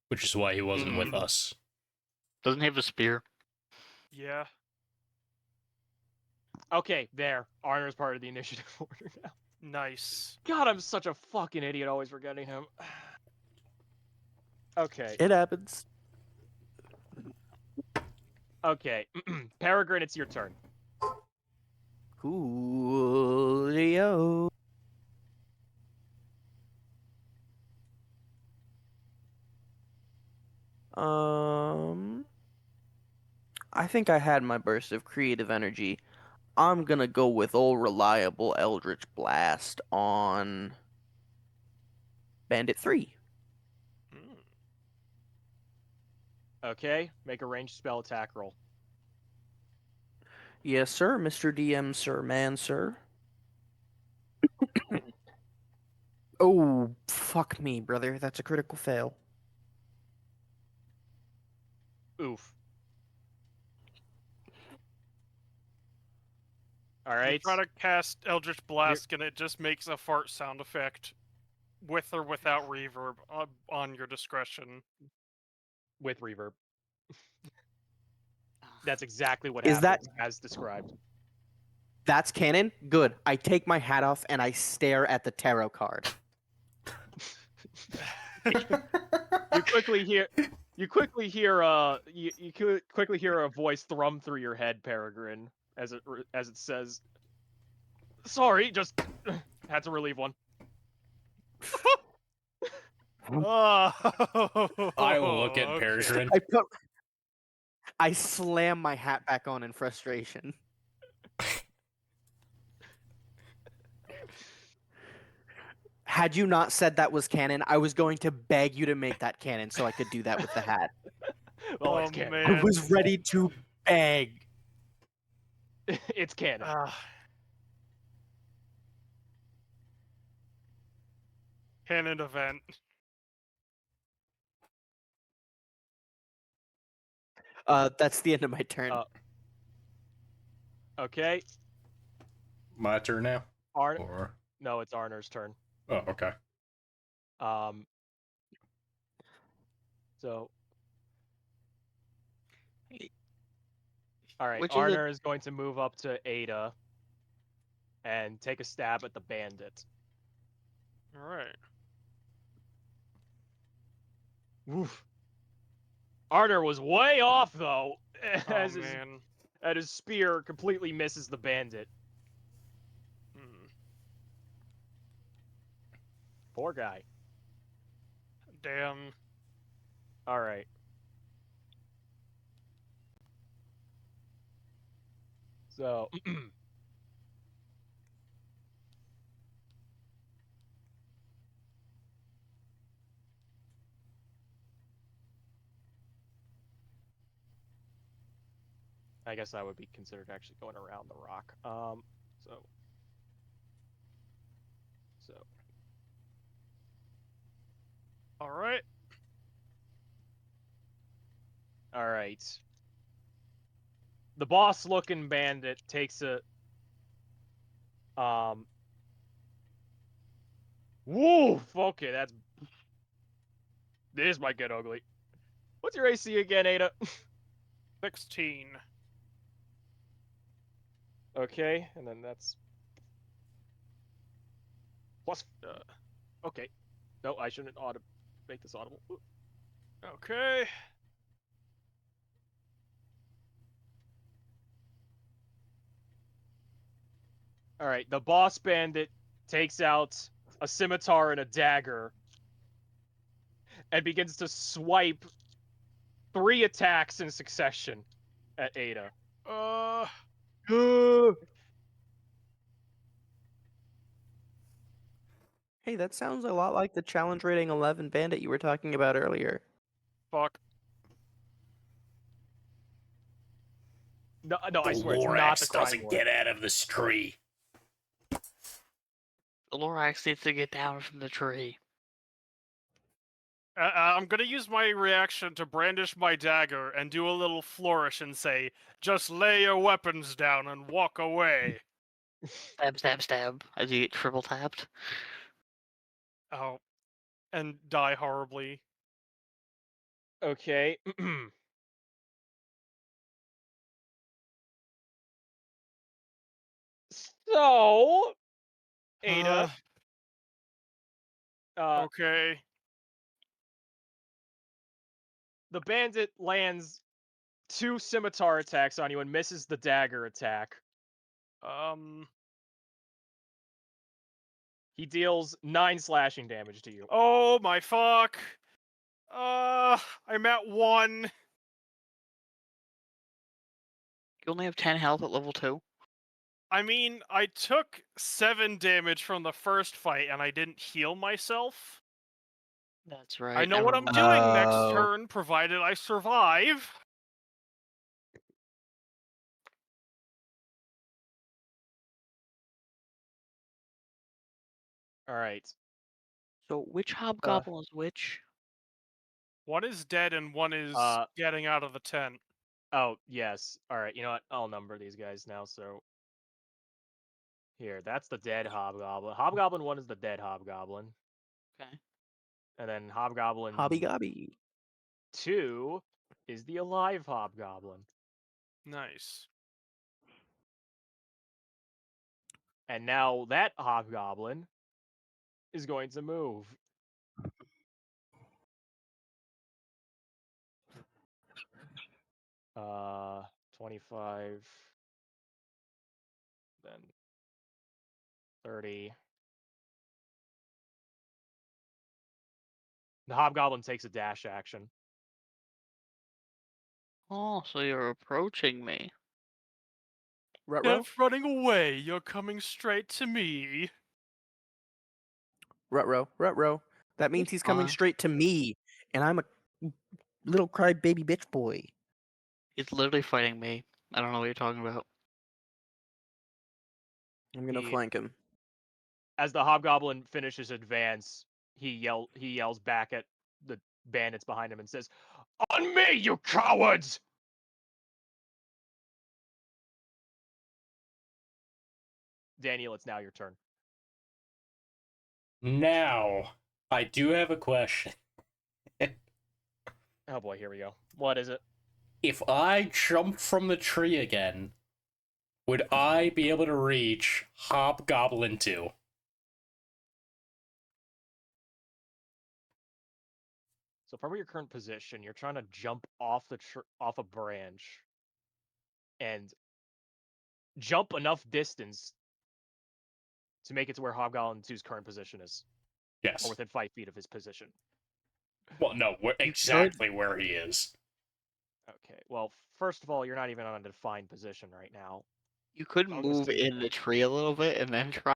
which is why he wasn't with us. Doesn't he have a spear? Yeah. Okay, there. Arner's part of the initiative order now. Nice. God, I'm such a fucking idiot, always forgetting him. Okay. It happens. Okay. Peregrine, it's your turn. Coolio. I think I had my burst of creative energy. I'm gonna go with old reliable Eldritch Blast on Bandit 3. Mm. Okay, make a ranged spell attack roll. Yes, sir, Mr. DM, sir, man, sir. Oh, fuck me, brother. That's a critical fail. Oof. All You right. try to cast Eldritch Blast, and it just makes a fart sound effect, with or without reverb, on your discretion. With reverb. That's exactly what Is happens, as described. That's canon? Good. I take my hat off and I stare at the tarot card. You quickly hear a voice thrum through your head, Peregrine, as it says, "Sorry, just had to relieve one." Oh, I look at okay. Peregrine. I slam my hat back on in frustration. Had you not said that was canon, I was going to beg you to make that canon so I could do that with the hat. Well, it's Oh, canon. I man. was ready to beg. It's canon. Canon event. That's the end of my turn. Okay. My turn now? No, it's Arner's turn. Oh, okay. So, all right, Which Arner is going to move up to Ada and take a stab at the bandit. All right. Oof. Arner was way off though, Oh as man. his spear completely misses the bandit. Hmm. Poor guy. Damn. All right. So, I guess that would be considered actually going around the rock. So, All right. all right. The boss-looking bandit takes a Woof. Okay, this might get ugly. What's your AC again, Ada? 16. Okay, and then that's plus. Okay. No, I shouldn't make this audible. Ooh. Okay. All right, the boss bandit takes out a scimitar and a dagger and begins to swipe 3 attacks in succession at Ada. Hey, that sounds a lot like the challenge rating 11 bandit you were talking about earlier. Fuck. No, I The swear it's not the Lorax crime doesn't lord. get out of this tree. The Lorax needs to get down from the tree. I'm gonna use my reaction to brandish my dagger and do a little flourish and say, "Just lay your weapons down and walk away." Stab, stab, stab. As you get triple tapped. Oh, and die horribly. Okay. So, Ada, Okay. the bandit lands 2 scimitar attacks on you and misses the dagger attack. He deals 9 slashing damage to you. Oh my fuck. I'm at 1. You only have 10 health at level 2. I mean, I took 7 damage from the first fight and I didn't heal myself. That's right. I know what I'm never doing next Oh. turn, provided I survive. All right. So which hobgoblin is which? One is dead and one is getting out of the tent. Oh, yes. All right. You know what? I'll number these guys now. So here, that's the dead hobgoblin. Hobgoblin 1 is the dead hobgoblin. Okay. And then hobgoblin Hobby gobby. 2 is the alive hobgoblin. Nice. And now that hobgoblin is going to move. Uh, 25, then 30. The hobgoblin takes a dash action. Oh, so you're approaching me. Rutro? If running away, you're coming straight to me. Rutro. That means he's coming Fine. straight to me, and I'm a little crybaby bitch boy. He's literally fighting me. I don't know what you're talking about. I'm gonna He- flank him. As the hobgoblin finishes advance, he yells back at the bandits behind him and says, "On me, you cowards!" Daniel, it's now your turn. Now, I do have a question. Oh boy, here we go. What is it? If I jumped from the tree again, would I be able to reach Hobgoblin 2? So from your current position, you're trying to jump off off a branch and jump enough distance to make it to where Hobgoblin 2's current position is, or Yes. within 5 feet of his position. Well, no, exactly where he is. Okay. Well, first of all, you're not even on a defined position right now. You could I'm gonna move say- in the tree a little bit and then try.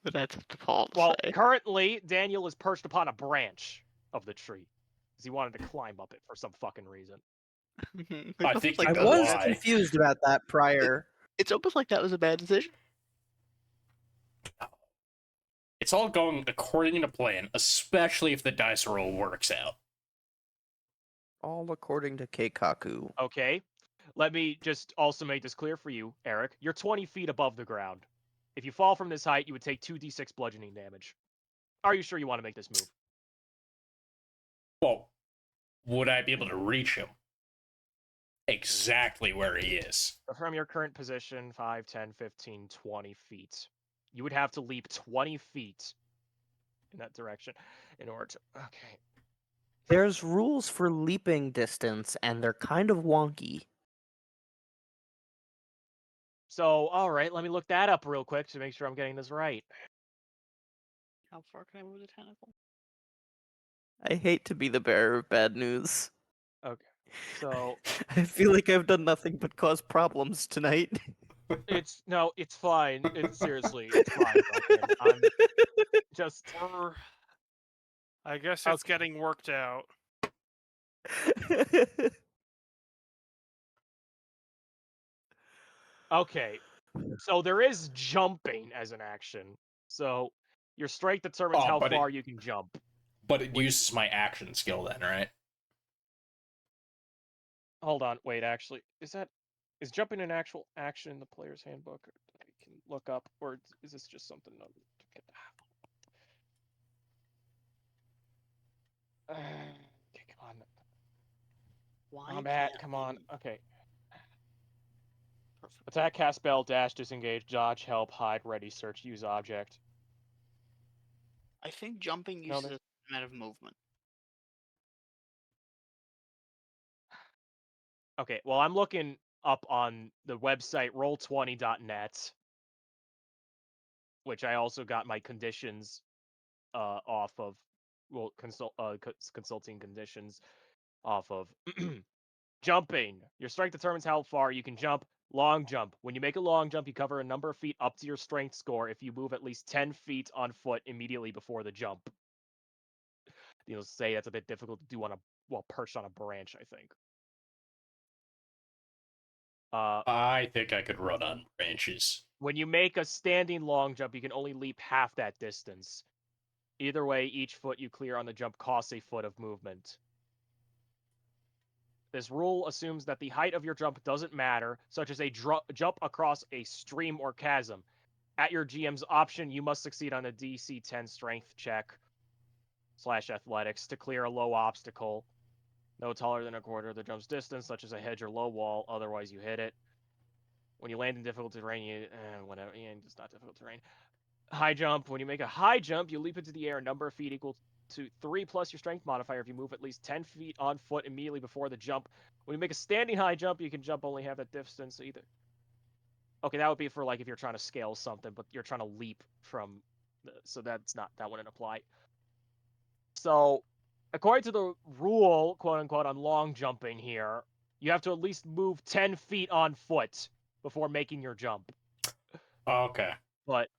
But that's up to Paul to Well, say. currently, Daniel is perched upon a branch of the tree because he wanted to climb up it for some fucking reason. I think I you was Why? confused about that prior. It's almost like that was a bad decision. It's all going according to plan, especially if the dice roll works out. All according to Keikaku. Okay. Let me just also make this clear for you, Eric. You're 20 feet above the ground. If you fall from this height, you would take 2d6 bludgeoning damage. Are you sure you want to make this move? Well, would I be able to reach him? Exactly where he is. From your current position, 5, 10, 15, 20 feet. You would have to leap 20 feet in that direction in order to... Okay. There's rules for leaping distance, and they're kind of wonky. So, all right, let me look that up real quick to make sure I'm getting this right. How far can I move the tentacle? I hate to be the bearer of bad news. Okay. So, I feel like I've done nothing but cause problems tonight. it's fine. It's seriously, it's fine, Duncan. I'm just I guess it's Okay. getting worked out. Okay. So there is jumping as an action. So your strength determines Oh, how but far you can jump. But it Which- uses my action skill then, right? Hold on, wait, actually, is jumping an actual action in the player's handbook that I can look up, or is this just something to get? Okay, come on. Why Combat, can't come on. we- Okay. Perfect. Attack, cast spell, dash, disengage, dodge, help, hide, ready, search, use object. I think jumping No, uses a amount of movement. Okay, well, I'm looking up on the website roll20.net, which I also got my conditions off of, well, consulting conditions off of. Jumping. Your strength determines how far you can jump. Long jump. When you make a long jump, you cover a number of feet up to your strength score if you move at least 10 feet on foot immediately before the jump. You'll say that's a bit difficult to do while perched on a branch, I think. I think I could run on branches. When you make a standing long jump, you can only leap half that distance. Either way, each foot you clear on the jump costs a foot of movement. This rule assumes that the height of your jump doesn't matter, such as a jump across a stream or chasm. At your GM's option, you must succeed on a DC 10 strength check / athletics to clear a low obstacle. No taller than a quarter of the jump's distance, such as a hedge or low wall, otherwise you hit it. When you land in difficult terrain, whatever, it's not difficult terrain. High jump. When you make a high jump, you leap into the air a number of feet equal to 3 plus your strength modifier if you move at least 10 feet on foot immediately before the jump. When you make a standing high jump, you can jump only half that distance either. Okay, that would be for like if you're trying to scale something, but you're trying to leap from, so that wouldn't apply. So, according to the rule, quote unquote, on long jumping here, you have to at least move 10 feet on foot before making your jump. Okay. But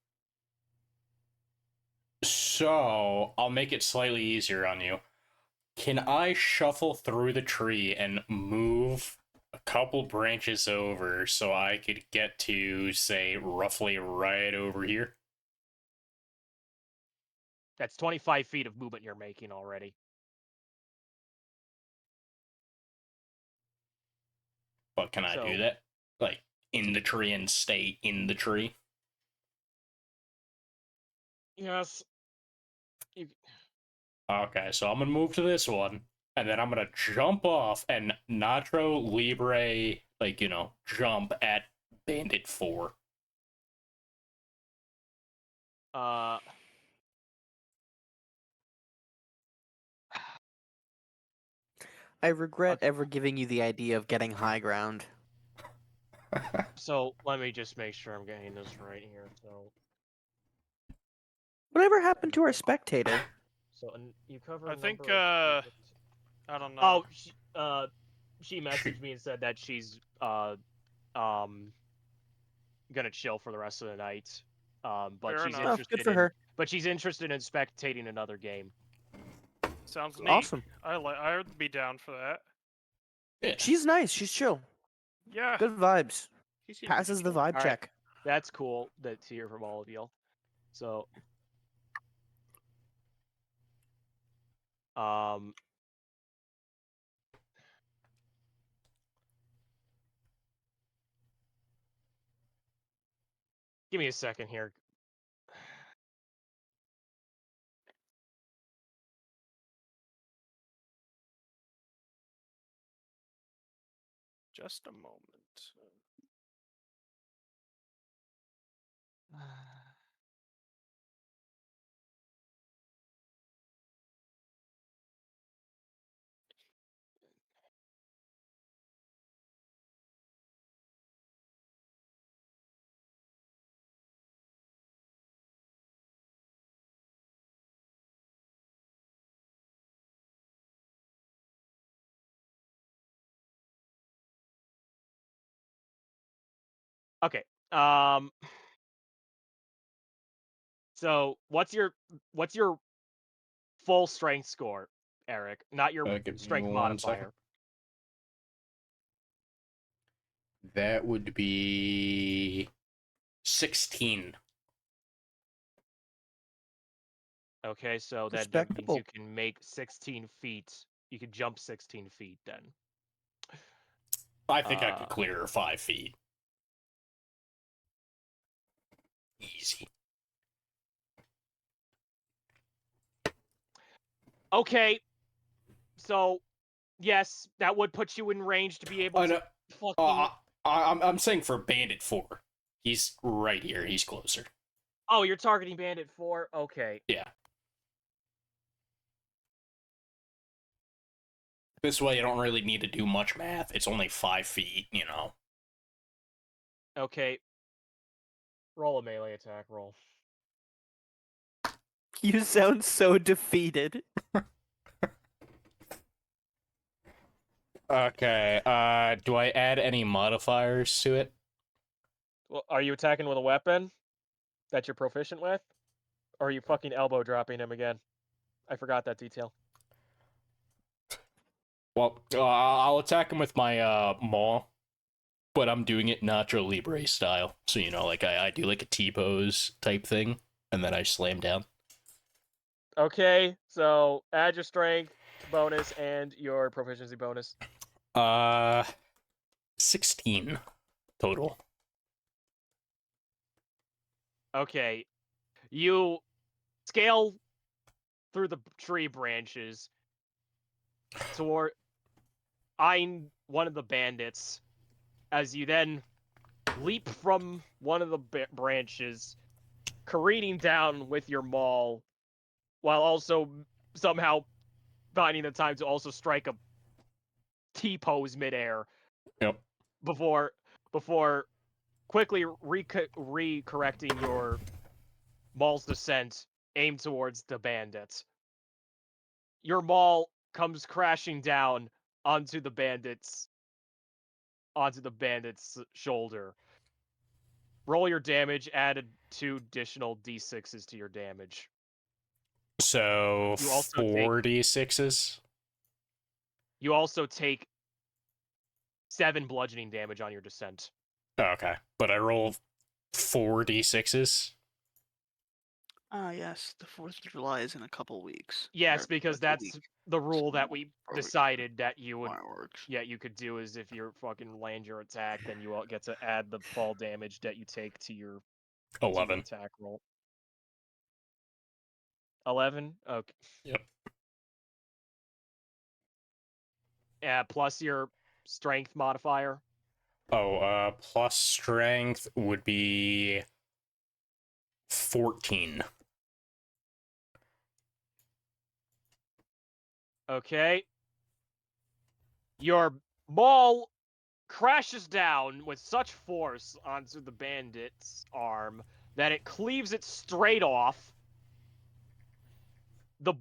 So, I'll make it slightly easier on you. Can I shuffle through the tree and move a couple branches over so I could get to, say, roughly right over here? that's 25 feet of movement you're making already. But can I do So- that? Like, in the tree and stay in the tree? Yes. Okay, so I'm gonna move to this one, and then I'm gonna jump off and Natro Libre, jump at Bandit 4. I regret Okay. ever giving you the idea of getting high ground. So let me just make sure I'm getting this right here. So Whatever happened to our spectator? and you cover I a think, number of I don't know. Oh, she messaged me and said that she's gonna chill for the rest of the night. But Fair she's enough. Oh, interested good for in her. but she's interested in spectating another game. Sounds neat. Awesome. I would be down for that. Yeah. She's nice. She's chill. Yeah. Good vibes. He seems Passes the chill. vibe All right. check. That's cool to hear from all of y'all. So um give me a second here. Just a moment. Okay. So what's your full strength score, Eric? Not your Give me strength 1 second. modifier. That would be 16. Okay, so that means Respectable. you can make 16 feet. You can jump 16 feet then. I think I could clear 5 feet. Easy. Okay. So, yes, that would put you in range to be able I to know. fucking I'm saying for Bandit 4. He's right here. He's closer. Oh, you're targeting Bandit 4? Okay. Yeah. This way, you don't really need to do much math. It's only 5 feet, you know. Okay. Roll a melee attack roll. You sound so defeated. Okay, do I add any modifiers to it? Well, are you attacking with a weapon that you're proficient with? Or are you fucking elbow dropping him again? I forgot that detail. Well, I'll attack him with my, maw, but I'm doing it Nacho Libre style. So, you know, like, I do, like, a T-pose type thing, and then I slam down. Okay, so add your strength bonus and your proficiency bonus. 16 total. Okay. You scale through the tree branches toward eyeing one of the bandits as you then leap from one of the branches, careening down with your maul, while also somehow finding the time to also strike a T-pose midair. Yep. Before quickly re-correcting your maul's descent aimed towards the bandits. Your maul comes crashing down onto the bandit's shoulder. Roll your damage, added 2 additional d6s to your damage. So, You also 46s? You also take 7 bludgeoning damage on your descent. Okay, but I roll 4d6s? Yes, the 4th of July is in a couple weeks. Yes, Or, because a that's week. the rule that So, we or we- decided that you would Fireworks. you could do is if you fucking land your attack, then you all get to add the fall damage that you take to your 11. attack roll. 11? Okay. Yep. Yeah, plus your strength modifier. Oh, plus strength would be 14. Okay. Your maul crashes down with such force onto the bandit's arm that it cleaves it straight off. The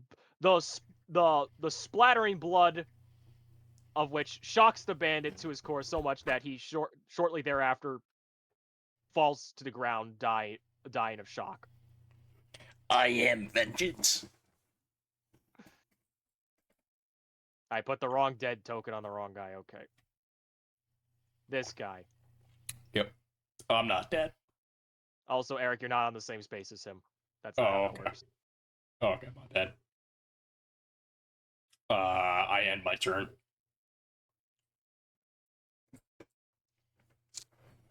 splattering blood of which shocks the bandit to his core so much that he shortly thereafter falls to the ground, dying of shock. I am vengeance. I put the wrong dead token on the wrong guy. Okay. This guy. Yep. I'm not dead. Also, Eric, you're not on the same space as him. That's not how that Okay. works. Okay, my bad. I end my turn.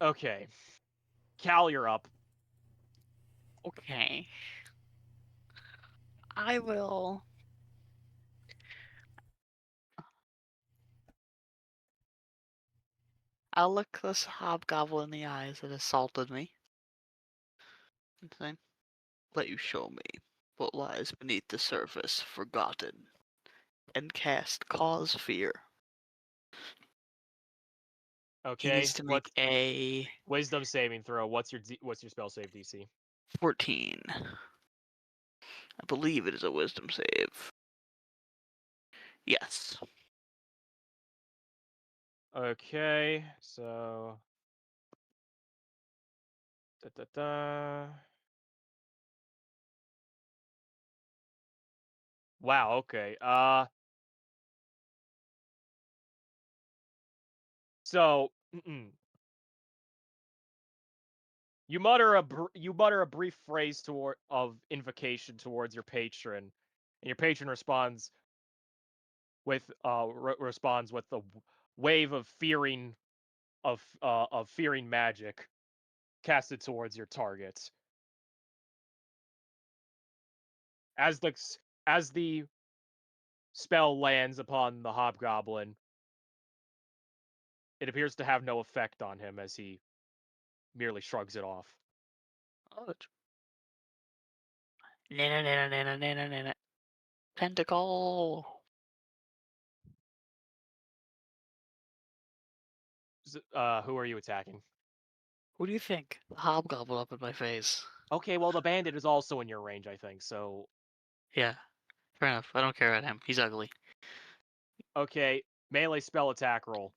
Okay. Cal, you're up. Okay. I will. I'll look this hobgoblin in the eyes that assaulted me. And say, let you show me what lies beneath the surface, forgotten, and cast cause fear. He Okay. needs to make a Wisdom saving throw. What's your spell save DC? 14. I believe it is a wisdom save. Yes. Okay. So. Da, da, da. Wow. Okay. So. You mutter a brief phrase of invocation towards your patron, and your patron responds with a wave of fearing magic casted towards your target. As the spell lands upon the hobgoblin, it appears to have no effect on him as he merely shrugs it off. Nana, nana, nana, nana, nana. Tentacle. Who are you attacking? Who do you think? The hobgoblin up in my face. Okay, well the bandit is also in your range, I think. So Yeah, fair enough. I don't care about him. He's ugly. okay, melee spell attack roll.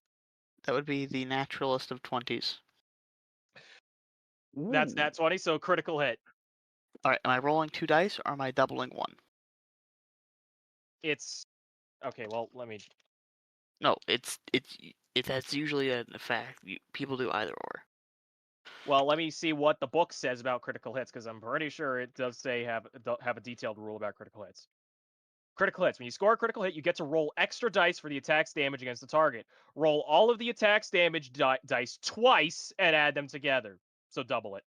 That would be the naturalist of 20s. That's nat 20, so critical hit. Alright, am I rolling 2 dice or am I doubling 1? It's okay. Well, let me. No, that's usually an effect. People do either or. Well, let me see what the book says about critical hits, because I'm pretty sure it does say have a detailed rule about critical hits. Critical hits. When you score a critical hit, you get to roll extra dice for the attack's damage against the target. Roll all of the attack's damage dice twice and add them together. So double it.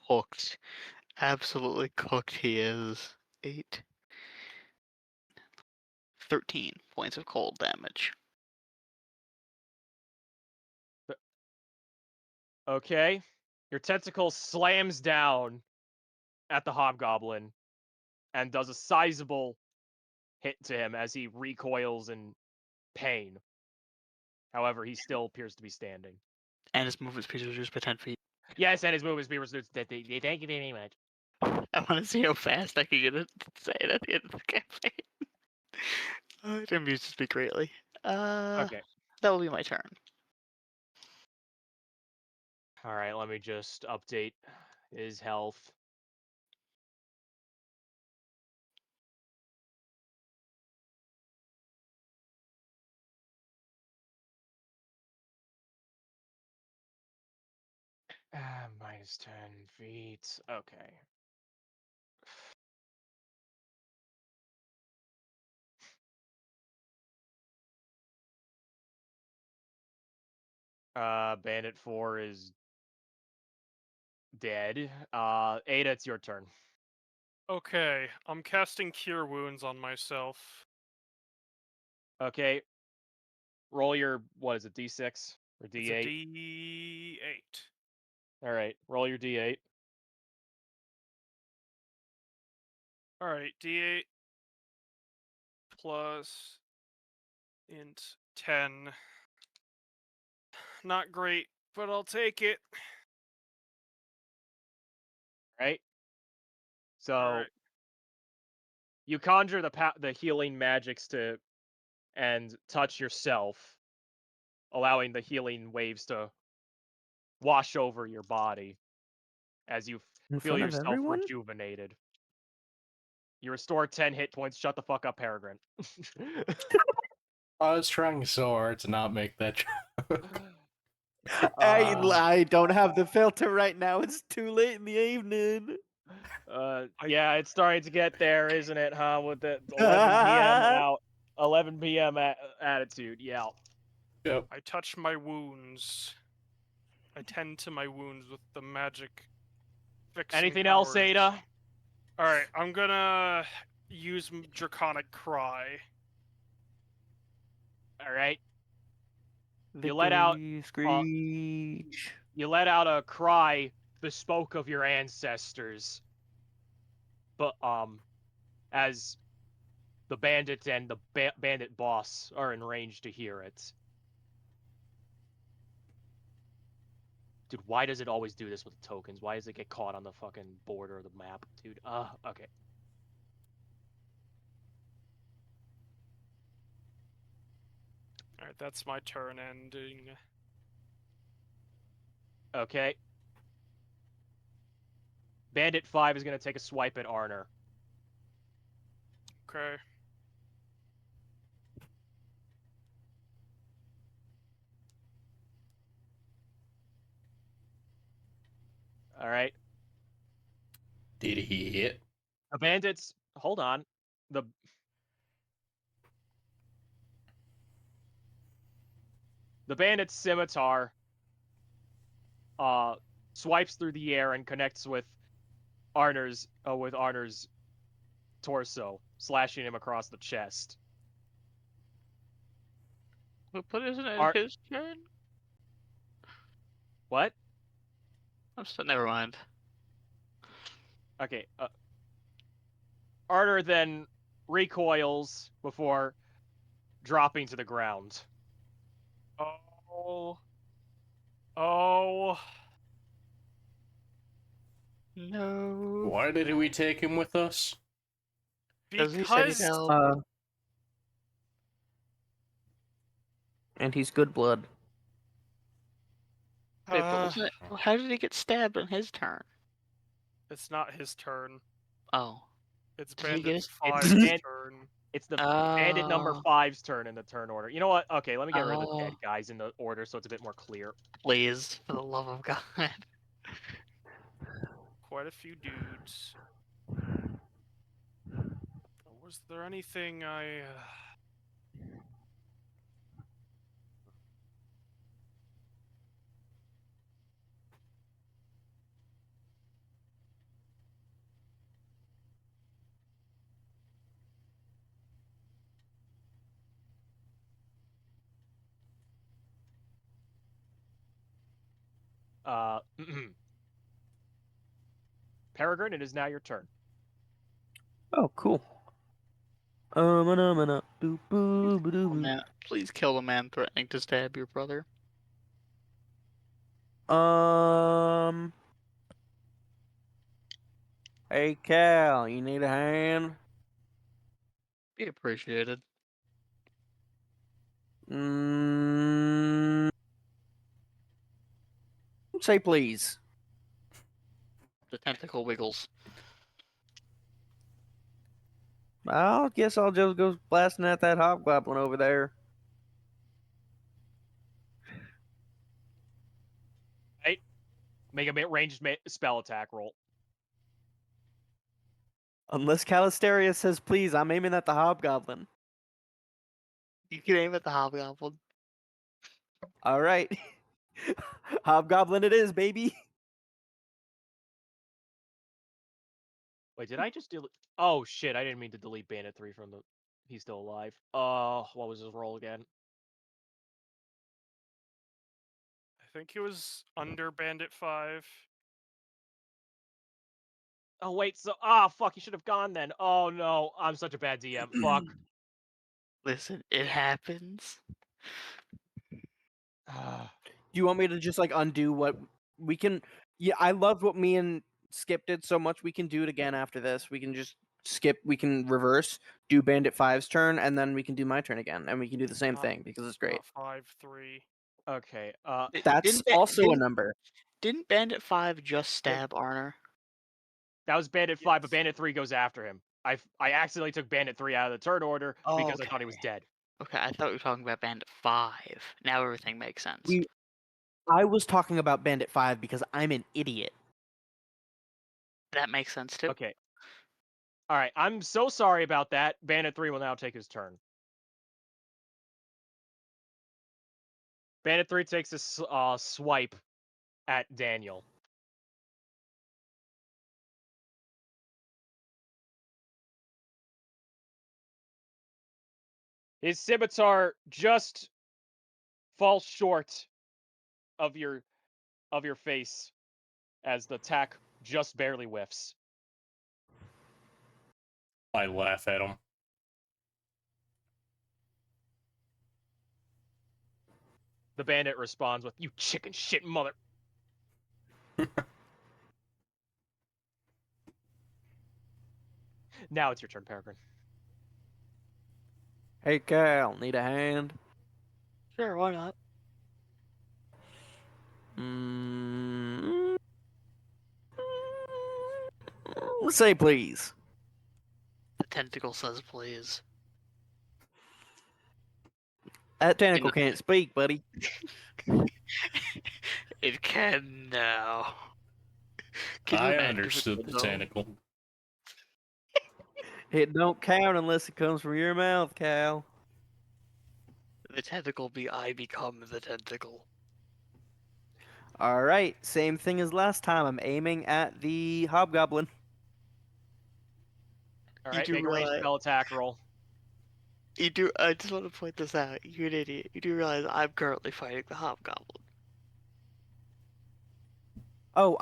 Cooked. Absolutely cooked he is. 8. 13 points of cold damage. Okay. Your tentacle slams down at the hobgoblin and does a sizable hit to him as he recoils in pain. However, he still appears to be standing. And his movement speed is reduced by 10 feet. Yes, and his movement speed was reduced. Thank you very much. I want to see how fast I can get it to say it at the end of the campaign. It amuses me greatly. Okay. That will be my turn. All right, let me just update his health. Minus 10 feet. Okay. Bandit 4 is dead. Ada, it's your turn. Okay, I'm casting Cure Wounds on myself. Okay. Roll your, what is it, D6 or It's a D8? D8. All right, roll your D8. Alright, D8 plus int 10. Not great, but I'll take it. Right. So Alright. you conjure the healing magics to and touch yourself, allowing the healing waves to wash over your body as you In feel front of yourself everyone? rejuvenated. You restore 10 hit points. Shut the fuck up, Peregrine. I was trying so hard to not make that joke. I don't have the filter right now. It's too late in the evening. Yeah, it's starting to get there, isn't it, huh? With the 11 p.m. 11 p.m. Attitude. Yeah. Yep. I touch my wounds. I tend to my wounds with the magic fixing Anything else, powers. Ada? Alright, I'm gonna use Draconic Cry. All right. Victory screech. You let out a cry bespoke of your ancestors. But as the bandit and the bandit boss are in range to hear it. Dude, why does it always do this with the tokens? Why does it get caught on the fucking border of the map, dude? Okay. Alright, that's my turn ending. Okay. Bandit 5 is going to take a swipe at Arner. Okay. All right. Did he hit? The bandits, hold on. The bandit's scimitar swipes through the air and connects with Arner's torso, slashing him across the chest. But isn't it his turn? What? I'm still never mind. Okay. Arner then recoils before dropping to the ground. Oh. Oh. No. Why did we take him with us? Because he said he'd Because help. And he's good blood. Wait, but wasn't it, how did he get stabbed on his turn? it's not his turn. Oh. It's Did he get Bandit his- 5's turn. It's the bandit number Oh. 5's turn in the turn order. You know what? Okay, let me get rid of the dead Oh. guys in the order so it's a bit more clear. Please, for the love of God. Quite a few dudes. Was there anything I... Peregrine, it is now your turn. Oh, cool. Oh, man, please kill the man threatening to stab your brother. Hey, Cal, you need a hand? Be appreciated. Say please. The tentacle wiggles. I guess I'll just go blasting at that hobgoblin over there. Right? Make a ranged spell attack roll. Unless Calisteria says please, I'm aiming at the hobgoblin. You can aim at the hobgoblin. All right. Hobgoblin it is, baby. Wait, did I just delete? Oh shit! I didn't mean to delete Bandit 3 from the. He's still alive. What was his roll again? I think he was under Bandit 5. Oh wait, so fuck, you should have gone then. Oh no, I'm such a bad DM. Fuck. Listen, it happens. Ah, Do you want me to just like undo what we can? Yeah, I loved what me and Skip did so much. We can do it again after this. We can just skip. We can reverse, do Bandit 5's turn, and then we can do my turn again, and we can do the same thing because it's great. 5-3. okay. That's also a number. Didn't Bandit 5 just stab Arner? That was Bandit 5, but Bandit 3 goes after him. I accidentally took Bandit 3 out of the turn order because I thought he was Okay. dead. Okay, I thought we were talking about Bandit 5. Now everything makes sense. I was talking about Bandit 5 because I'm an idiot. That makes sense too. Okay. All right. I'm so sorry about that. Bandit 3 will now take his turn. Bandit 3 takes a swipe at Daniel. His scimitar just falls short of your face as the attack just barely whiffs. I laugh at him. The bandit responds with, "You chicken shit mother." Now it's your turn, Peregrine. Hey Cal, need a hand? Sure, why not? Mm, say please. The tentacle says please. That tentacle know- can't speak, buddy. It can now. Can you I imagine if it understood could, the though? tentacle. It don't count unless it comes from your mouth, Cal. The tentacle be I become the tentacle. All right, same thing as last time. I'm aiming at the hobgoblin. All You right, do make a ranged realize spell attack roll. you do. I just want to point this out. You're an idiot. You do realize I'm currently fighting the hobgoblin. Oh,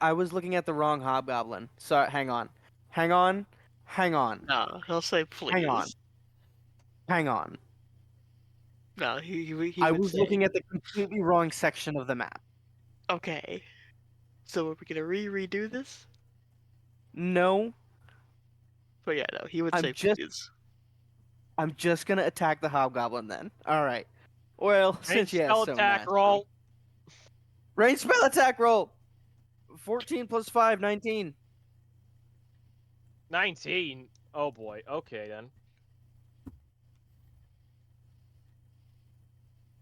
I was looking at the wrong hobgoblin. So hang on. Hang on. Hang on. No, he'll say please. Hang on. Hang on. No, he I would was say looking at the completely wrong section of the map. okay. So are we gonna redo this? No, But yeah, no, he would I'm say just please. I'm just gonna attack the hobgoblin then. All right. Well, since Ranged you spell asked so attack nicely. roll. Range spell attack roll. 14 plus 5, 19. 19. Oh boy. Okay then.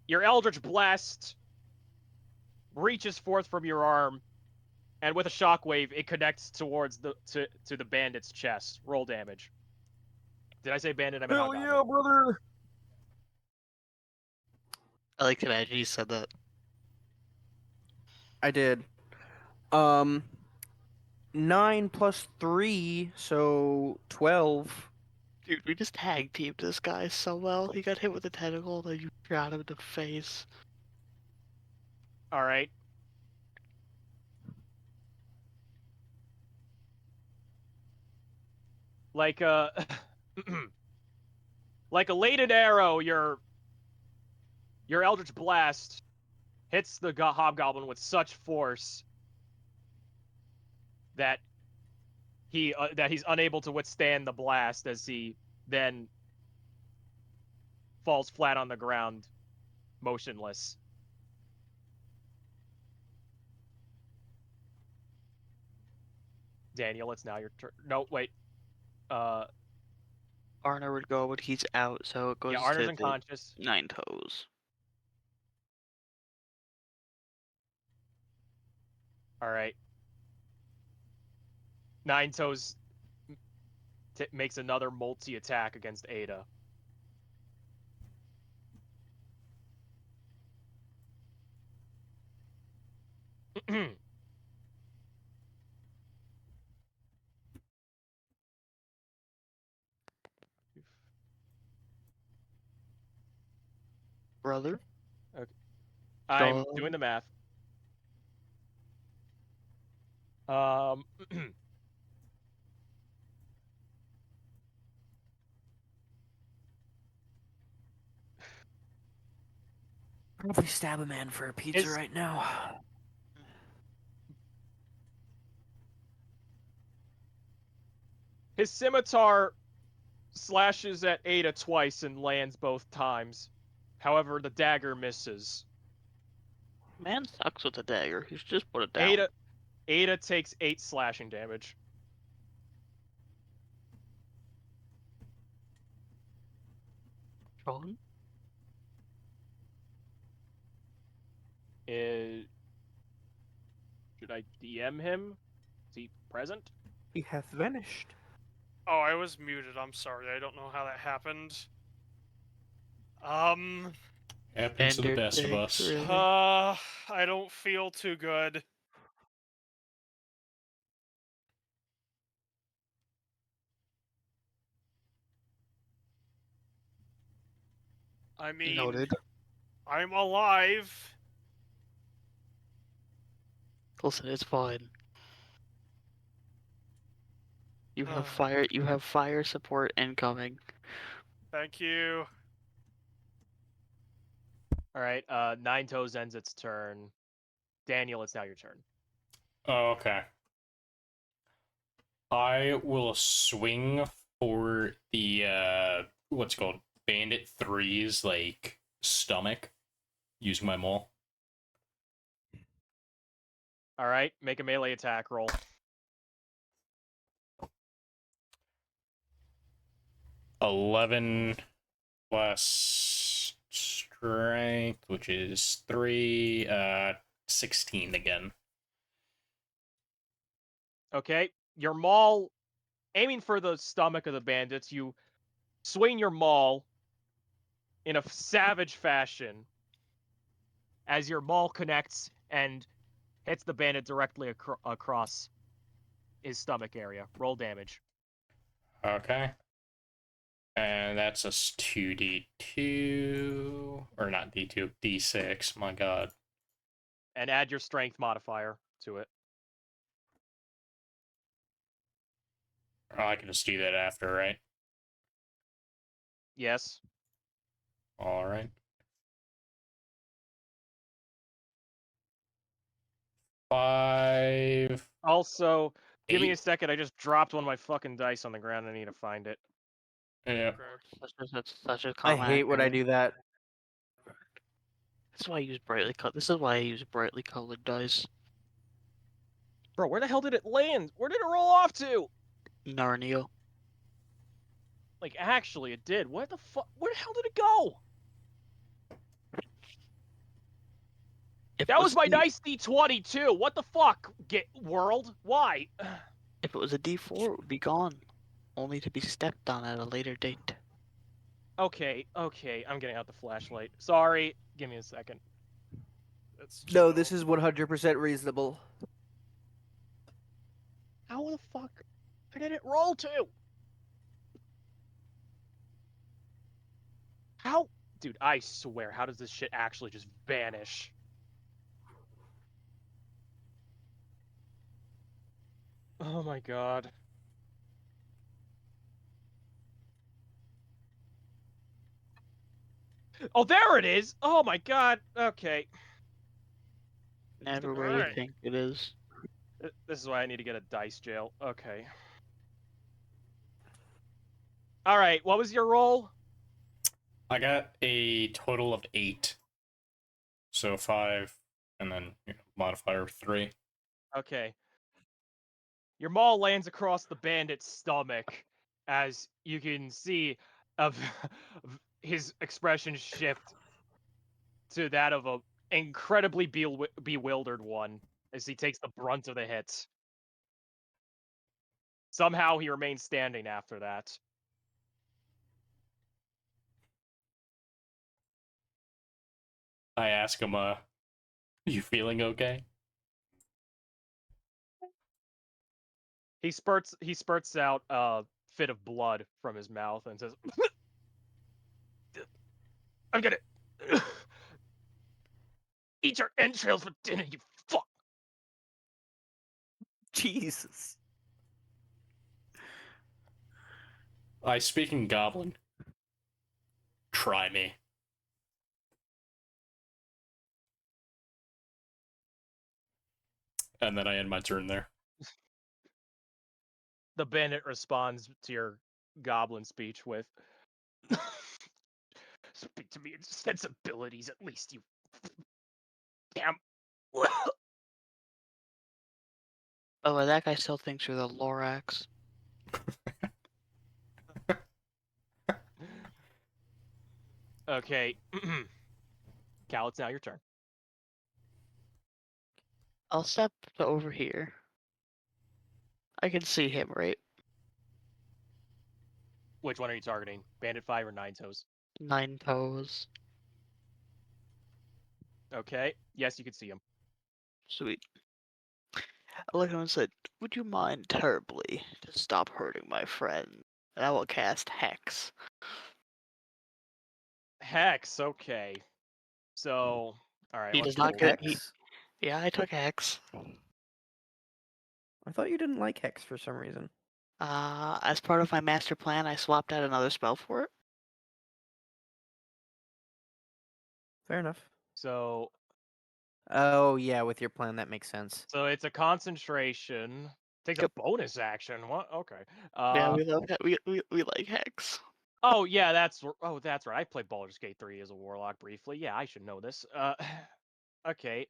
Your Eldritch Blast reaches forth from your arm, and with a shockwave, it connects towards to the bandit's chest. Roll damage. Did I say bandit? I meant Hell hobgoblin. yeah, brother. I like to imagine he said that. I did. 9 plus 3, so 12. Dude, we just tag teamed this guy so well. He got hit with a tentacle, then you shot him in the face. All right. Like like a lated arrow, your Eldritch Blast hits the hobgoblin with such force that he's unable to withstand the blast as he then falls flat on the ground, motionless. Daniel, it's now your turn. No, wait. Arner would go, but he's out, so it goes Yeah, Arner's to the unconscious. 9 toes. All right. Nine Toes makes another multi attack against Ada. Brother? Okay. I'm doing the math. Um, Probably stab a man for a pizza Is- right now. His scimitar slashes at Ada twice and lands both times. However, the dagger misses. Man sucks with a dagger. You should just put it down. Ada takes 8 slashing damage. Sean? Should I DM him? Is he present? He hath vanished. Oh, I was muted. I'm sorry. I don't know how that happened. Happens to the Standard best of thing, us. really. I don't feel too good. I mean, Noted. I'm alive. Listen, it's fine. You have Ugh. fire. You have fire support incoming. Thank you. All right. Nine Toes ends its turn. Daniel, it's now your turn. Oh, okay. I will swing for the what's it called Bandit 3's like stomach using my maul. All right. Make a melee attack roll. 11 plus strength, which is 3, 16 again. Okay. Your maul, aiming for the stomach of the bandits, you swing your maul in a savage fashion as your maul connects and hits the bandit directly across his stomach area. Roll damage. Okay. And that's a 2d2, or not d2, d6, my god. And add your strength modifier to it. Oh, I can just do that after, right? Yes. Alright. 5. Also, give me a 8. second. I just dropped one of my fucking dice on the ground. I need to find it. Yeah. Such a I common hate when I acronym. do that. This is why I use brightly cut. This is why I use brightly colored dice. Bro, where the hell did it land? Where did it roll off to? Narnia. Like, actually, it did. What the fuck? Where the hell did it go? If That it was was my a D, nice D20 too. What the fuck? Get world? Why? if it was a D4, it would be gone, only to be stepped on at a later date. Okay, I'm getting out the flashlight. Sorry. Give me a second. It's No, this chill. is 100% reasonable. How the fuck? Where did it roll to? How? Dude, I swear, how does this shit actually just vanish? Oh my god. Oh, there it is! Oh my god. Okay. Never where you Alright. think it is. This is why I need to get a dice jail. Okay. Alright, what was your roll? I got a total of 8. So 5, and then modifier 3. Okay. Your maul lands across the bandit's stomach as you can see of his expression shift to that of a incredibly bewildered one as he takes the brunt of the hit. Somehow he remains standing after that. I ask him, you feeling okay? He spurts out a fit of blood from his mouth and says, "I'm gonna eat your entrails for dinner, you fuck." Jesus. I speak in Goblin. Try me. And then I end my turn there. The bandit responds to your goblin speech with, "Speak to me in sensibilities, at least, you damn." Oh, that guy still thinks you're the Lorax. Okay. Cal, it's now your turn. I'll step over here. I can see him, right? Which one are you targeting? Bandit 5 or Nine Toes? 9 toes. Okay. Yes, you can see him. Sweet. I looked at him and said, "Would you mind terribly to stop hurting my friend?" And I will cast Hex. Hex, okay. So, alright, He let's does not roll. get. Hex? Yeah, I took Hex. I thought you didn't like Hex for some reason. As part of my master plan, I swapped out another spell for it. Fair enough. So, Oh yeah, with your plan that makes sense. it's a concentration. Takes Yep. a bonus action. What? Okay. Yeah, we love that. We like Hex. Oh yeah, that's right. I played Baldur's Gate 3 as a warlock briefly. Yeah, I should know this. Okay.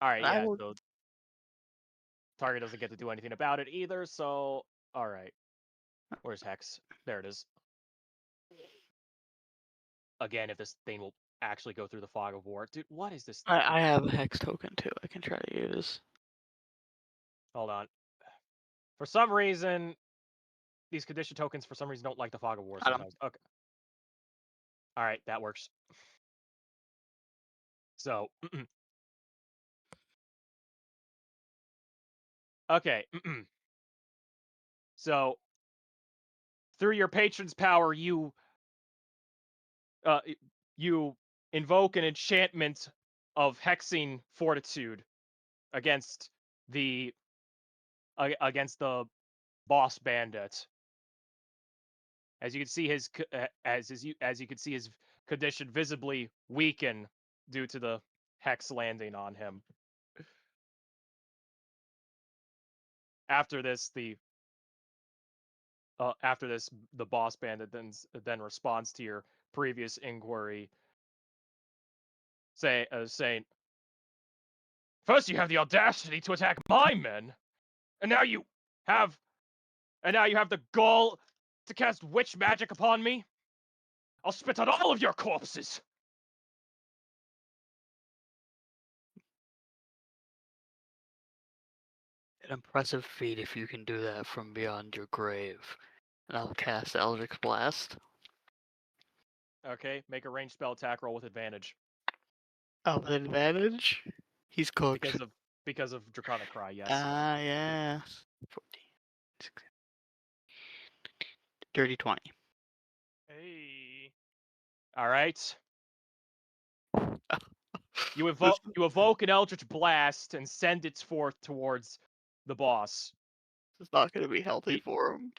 All right. And I Yeah. will. So target doesn't get to do anything about it either. So all right. Where's Hex? There it is. Again, if this thing will actually go through the fog of war, dude. What is this? I have a Hex token too. I can try to use. Hold on. For some reason, these condition tokens for some reason don't like the fog of war Got 'em. sometimes. Okay. All right, that works. So, okay. So, through your patron's power, you you invoke an enchantment of hexing fortitude against the boss bandit. As you can see his as you can see his condition visibly weaken due to the hex landing on him. After this, the boss bandit then responds to your previous inquiry, saying, "First, you have the audacity to attack my men, and now you have the gall to cast witch magic upon me. I'll spit on all of your corpses." An impressive feat if you can do that from beyond your grave. And I'll cast Eldritch Blast. Okay, make a ranged spell attack roll with advantage Oh, with advantage? He's cooked. because of Draconic Cry. Yes. Yeah. 14. 16. Dirty 20. Hey. All right. You This evoke an Eldritch Blast and send it forth towards the boss. is not going to be healthy He- for him.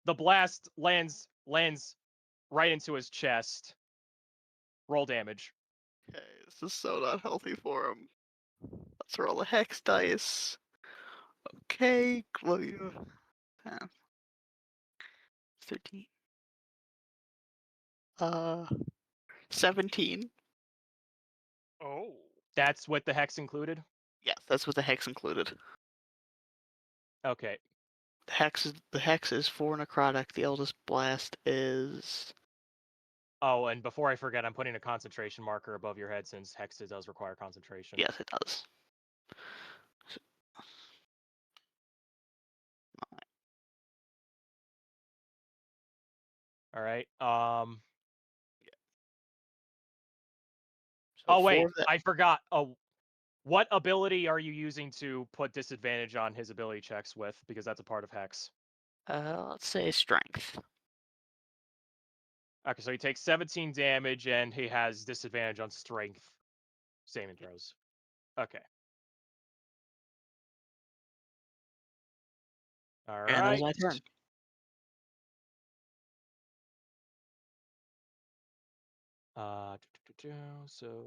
The blast lands right into his chest. Roll damage. Okay, this is so not healthy for him. Let's roll a hex dice. Okay, Gloria. 13. 17. Oh. That's with the hex included. Yes, that's with the hex included. Okay. The hex is 4 necrotic. The eldest blast is. Oh, and before I forget, I'm putting a concentration marker above your head since hex does require concentration. Yes, it does. All right. So Oh 4 wait, of that. I forgot. Oh, what ability are you using to put disadvantage on his ability checks with? Because that's a part of hex. Let's say strength. Okay, so he takes 17 damage and he has disadvantage on strength saving throws. Okay. All And that right. was my turn. So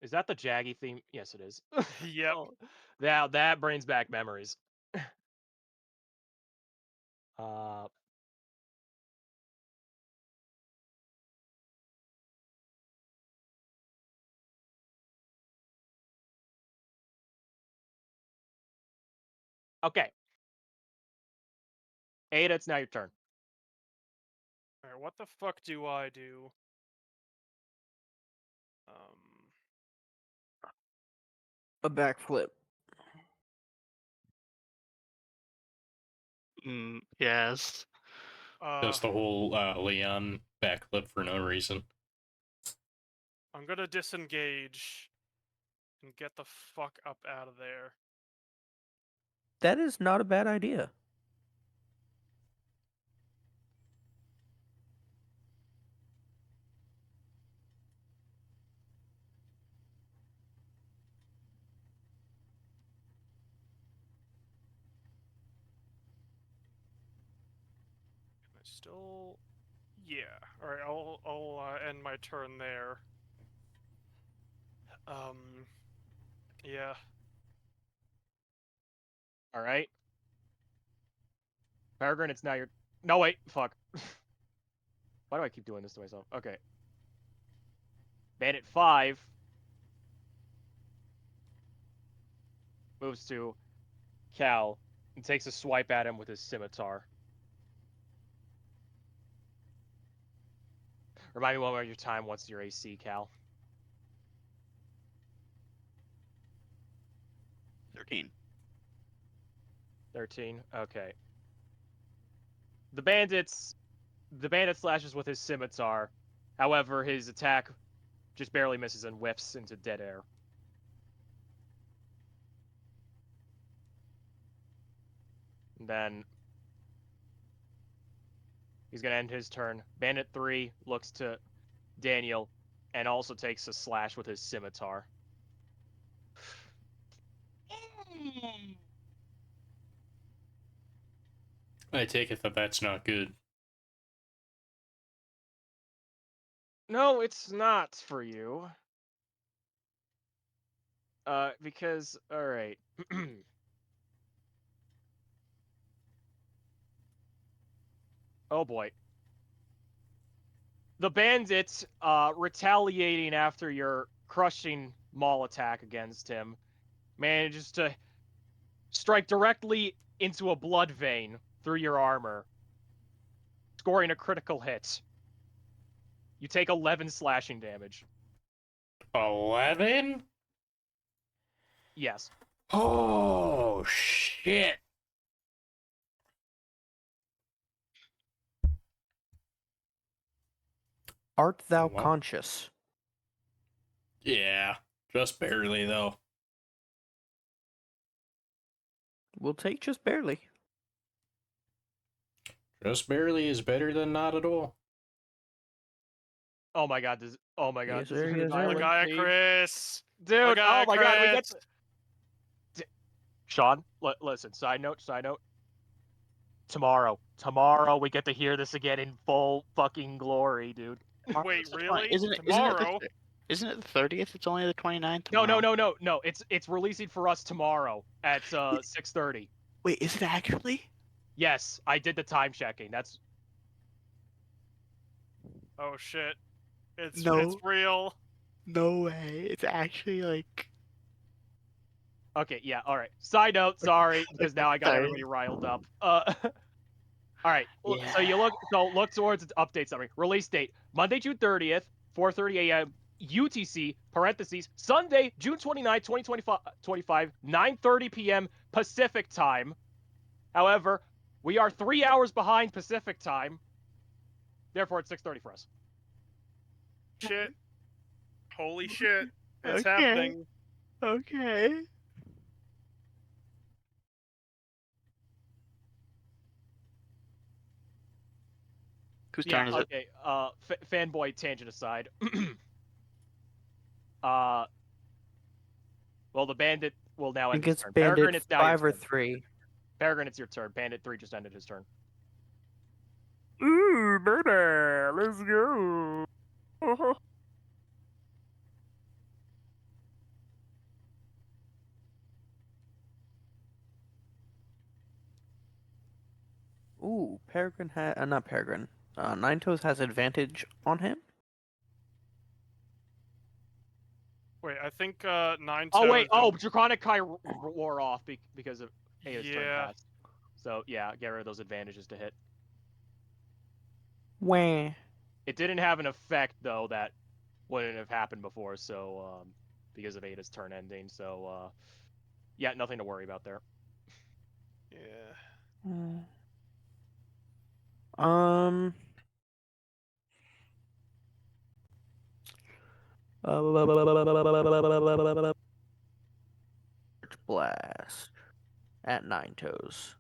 Is that the Jaggy theme? Yes, it is. Yep. Oh, that brings back memories. uh, okay. Ada, it's now your turn. Alright, what the fuck do I do? A backflip. Yes. Just the whole Leon backflip for no reason. I'm gonna disengage and get the fuck up out of there. That is not a bad idea. Can I still? Yeah. All right. I'll end my turn there. Yeah. All right. Peregrine, it's now your. No, wait. Fuck. Why do I keep doing this to myself? Okay. Bandit 5 moves to Cal and takes a swipe at him with his scimitar. Remind me one more of your time. What's your AC, Cal? 13. 13. Okay. The bandit slashes with his scimitar. However, his attack just barely misses and whiffs into dead air. And then he's gonna end his turn. Bandit 3 looks to Daniel and also takes a slash with his scimitar. I take it that that's not good. No, it's not for you. Because, alright. Oh boy. The bandit, retaliating after your crushing maul attack against him, manages to strike directly into a blood vein through your armor, scoring a critical hit. You take 11 slashing damage. 11? Yes. Oh, shit. Art thou Wow. conscious? Yeah, just barely, though. We'll take just barely. Just barely is better than not at all. Oh my god, oh my god. Yes, Does sir, Rhode yes, sir. Island Lagaya leave? Chris. Dude, Lagaya oh my god, we get Chris. Sean, listen, side note. Tomorrow we get to hear this again in full fucking glory, dude. Wait, It's the really? Isn't it? Tomorrow? Isn't it the 30th? It's only the 29th. No, Tomorrow. no. It's releasing for us tomorrow at 6:30. Wait, is it actually? Yes, I did the time checking. That's Oh shit. It's No. real. No way. It's actually like. okay. Yeah. All right. Side note. Sorry, because now I got Sorry. everybody riled up. All right. Yeah. So look towards the update summary. Release date: Monday, June 30th, 4:30 a.m. UTC (parentheses) Sunday, June 29th, 2025, 9:30 p.m. Pacific time. However, we are 3 hours behind Pacific time. Therefore, it's 6:30 for us. Shit. Holy shit. It's Okay. happening. Okay. Whose turn is it? Okay. Fanboy tangent aside. Well, the bandit will now I end think his it's turn. Bandit Peregrine, it's now your 5 or turn. 3. Peregrine, it's your turn. Bandit 3 just ended his turn. Ooh, baby, let's go. 'Cause Bandit 5 or 3. Peregrine, it's now your turn. Bandit 3 just ended his turn. Ooh, baby, let's go. 'Cause Bandit 5 or 3. Peregrine, it's now your turn. Ooh, baby, let's go. 'Cause Bandit 5 or 3. Peregrine, it's now your turn. Bandit 3 just ended his turn. Oh Ooh, Peregrine not Peregrine. Nine Toes has advantage on him. Wait, I think Nine Oh wait, Toes. Draconic Kai wore off because of Ada's turn Yeah. passed. So yeah, get rid of those advantages to hit. Wah. It didn't have an effect though that wouldn't have happened before. So because of Ada's turn ending. So yeah, nothing to worry about there. Yeah. Um. Blast at Nine Toes.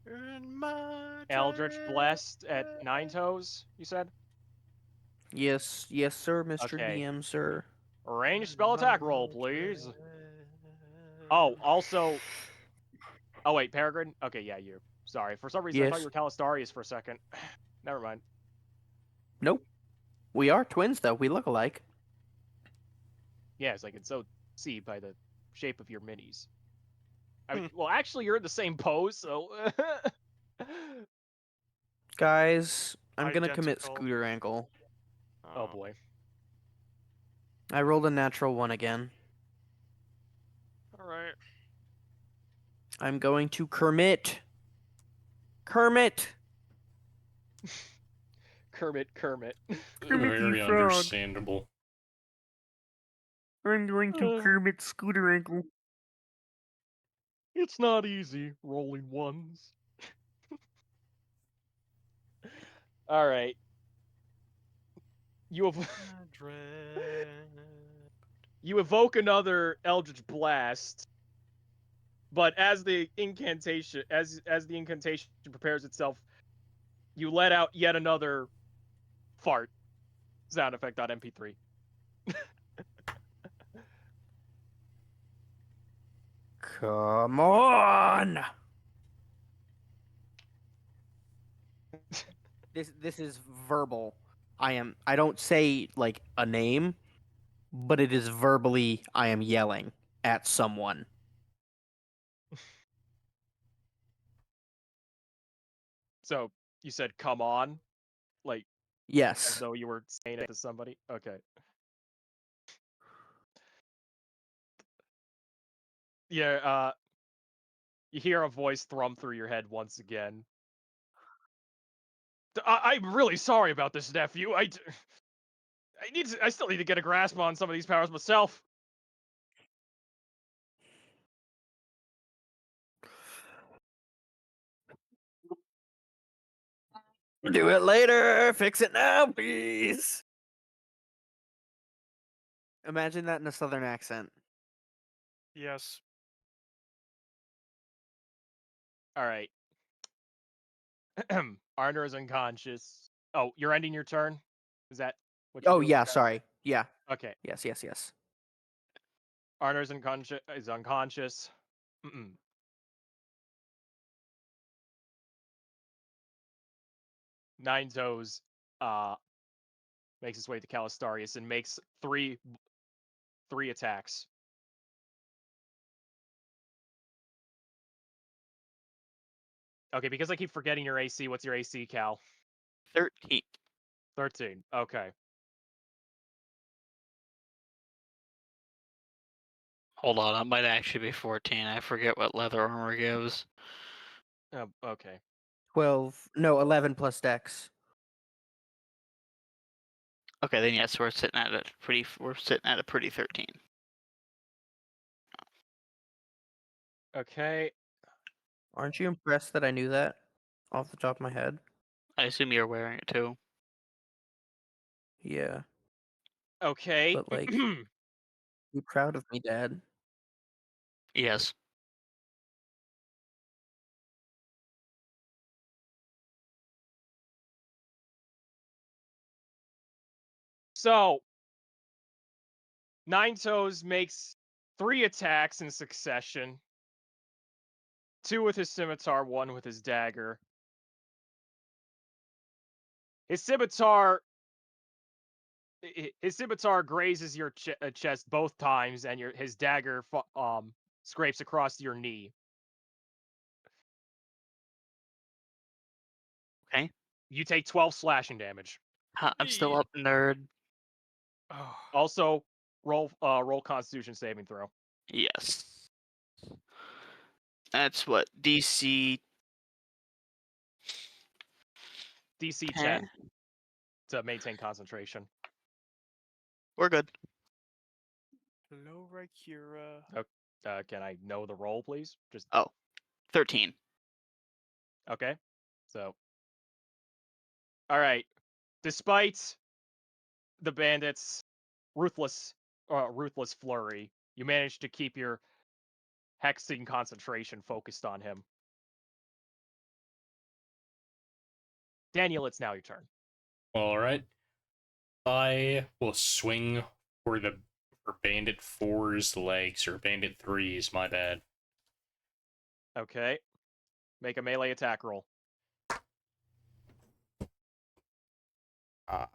In my Eldritch Blessed at Nine Toes, you said? Yes, sir, Mr. Okay. DM, sir. Range spell attack roll, please. Oh, also. Oh wait, Peregrine. Okay, yeah, you. Sorry, for some reason I thought you Yes. were Calistarius for a second. Never mind. Nope. We are twins, though. We look alike. Yes, I can so see by the shape of your minis. I mean, Hmm. well, actually, you're in the same pose, so. Guys, I'm gonna commit Identical. scooter ankle. Oh boy. I rolled a natural one again. All right. I'm going to Kermit. Kermit. Kermit. Kermit Very the Frog. understandable. I'm going to Kermit scooter ankle. It's not easy rolling ones. All right. You you evoke another Eldritch Blast, but as the incantation prepares itself, you let out yet another fart sound effect on MP3. Come on. This is verbal. I don't say like a name, but it is verbally I am yelling at someone. So you said "come on," like as Yes. though you were saying it to somebody. Okay. Yeah. You hear a voice thrum through your head once again. I'm really sorry about this, nephew. I still need to get a grasp on some of these powers myself. Do it later. Fix it now, please. Imagine that in a southern accent. Yes. All right. Arner is unconscious. Oh, you're ending your turn? Is that what you're Oh doing? yeah, sorry. Yeah. Okay. Yes. Arner is unconscious. Nine Toes makes his way to Calistarius and makes three attacks. Okay, because I keep forgetting your AC, what's your AC, Cal? 13. 13. Okay. Hold on, it might actually be 14. I forget what leather armor gives. Oh, okay. 11 plus dex. Okay, then yes, we're sitting at a pretty 13. Okay. Aren't you impressed that I knew that off the top of my head? I assume you're wearing it too. Yeah. Okay. But like, be proud of me, Dad. Yes. So, Nine Toes makes 3 attacks in succession. 2 with his scimitar, 1 with his dagger. His scimitar grazes your chest both times, and his dagger scrapes across your knee. You take 12 slashing damage. Ha, I'm still Yee. up, nerd. Oh, Also, roll Constitution saving throw. Yes. That's what DC DC 10. 10 to maintain concentration. We're good. hello, Rykura. Can I know the roll, please? Just 13. okay. So, all right. Despite the bandits' ruthless flurry, you managed to keep your hexing concentration focused on him. Daniel, it's now your turn. All right. I will swing for Bandit 4's legs, or Bandit 3's, my bad. Okay. Make a melee attack roll. Let's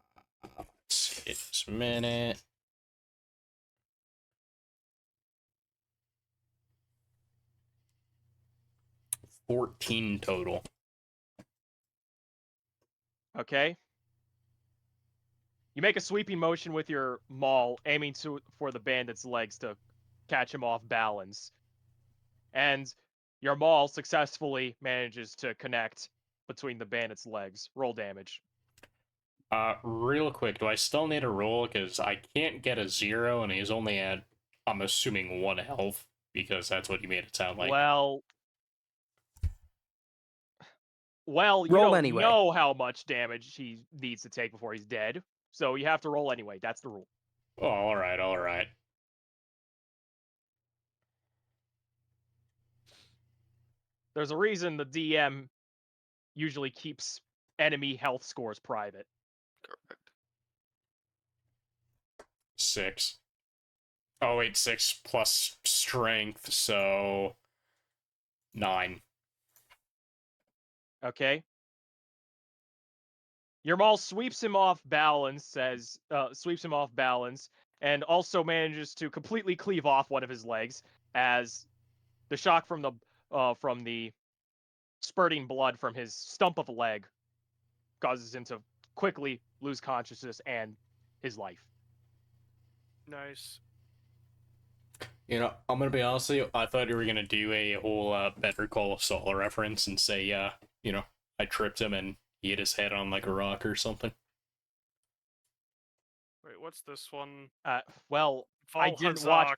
see, just a minute. $14 total. Okay. You make a sweeping motion with your maul, aiming for the bandit's legs to catch him off balance. And your maul successfully manages to connect between the bandit's legs. Roll damage. Real quick, do I still need a roll? Because I can't get a 0, and he's only at, I'm assuming, 1 health, because that's what you made it sound like. Well, you Roll don't anyway. know how much damage he needs to take before he's dead, so you have to roll anyway. That's the rule. Oh, alright, alright. There's a reason the DM usually keeps enemy health scores private. Correct. 6. Oh, wait, 6 plus strength, so 9. Okay. Your maul sweeps him off balance, and also manages to completely cleave off one of his legs as the shock from the spurting blood from his stump of a leg causes him to quickly lose consciousness and his life. Nice. You know, I'm gonna be honest with you, I thought you were gonna do a whole Better Call Saul reference and say, you know, I tripped him and he hit his head on like a rock or something. Wait, what's this one? Well, I didn't watch.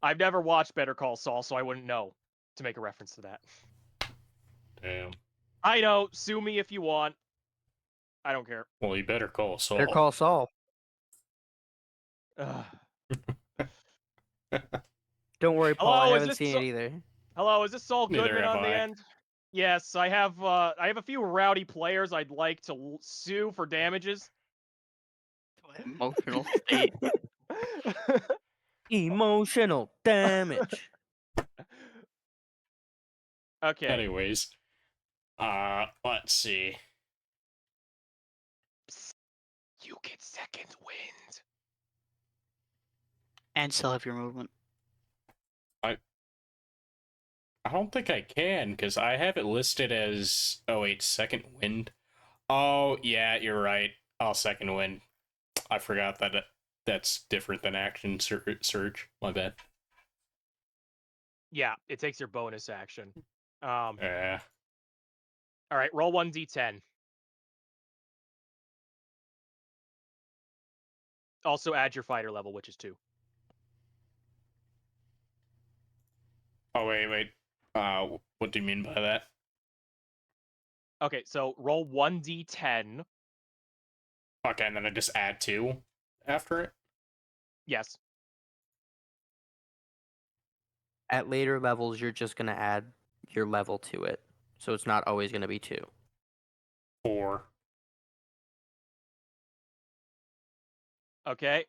I've never watched Better Call Saul, so I wouldn't know to make a reference to that. Damn. I know. Sue me if you want. I don't care. Well, you better call Saul. Better call Saul. Ugh. Don't worry, Paul. Hello, I is haven't this seen Sa- it either. Hello, is this Saul Neither Goodman have on the I. end? Yes, I have a few rowdy players I'd like to sue for damages. Emotional state. Emotional damage. Okay. Anyways, let's see. You get second wind. And still have your movement. I don't think I can, because I have it listed as, oh wait, second wind. Oh, yeah, you're right. I'll second wind. I forgot that that's different than action surge. My bad. Yeah, it takes your bonus action. Yeah. All right, roll 1d10. Also add your fighter level, which is 2. Oh, wait. What do you mean by that? Okay, so roll 1d10. Okay, and then I just add 2 after it? Yes. At later levels, you're just going to add your level to it. So it's not always going to be 2. 4. Okay.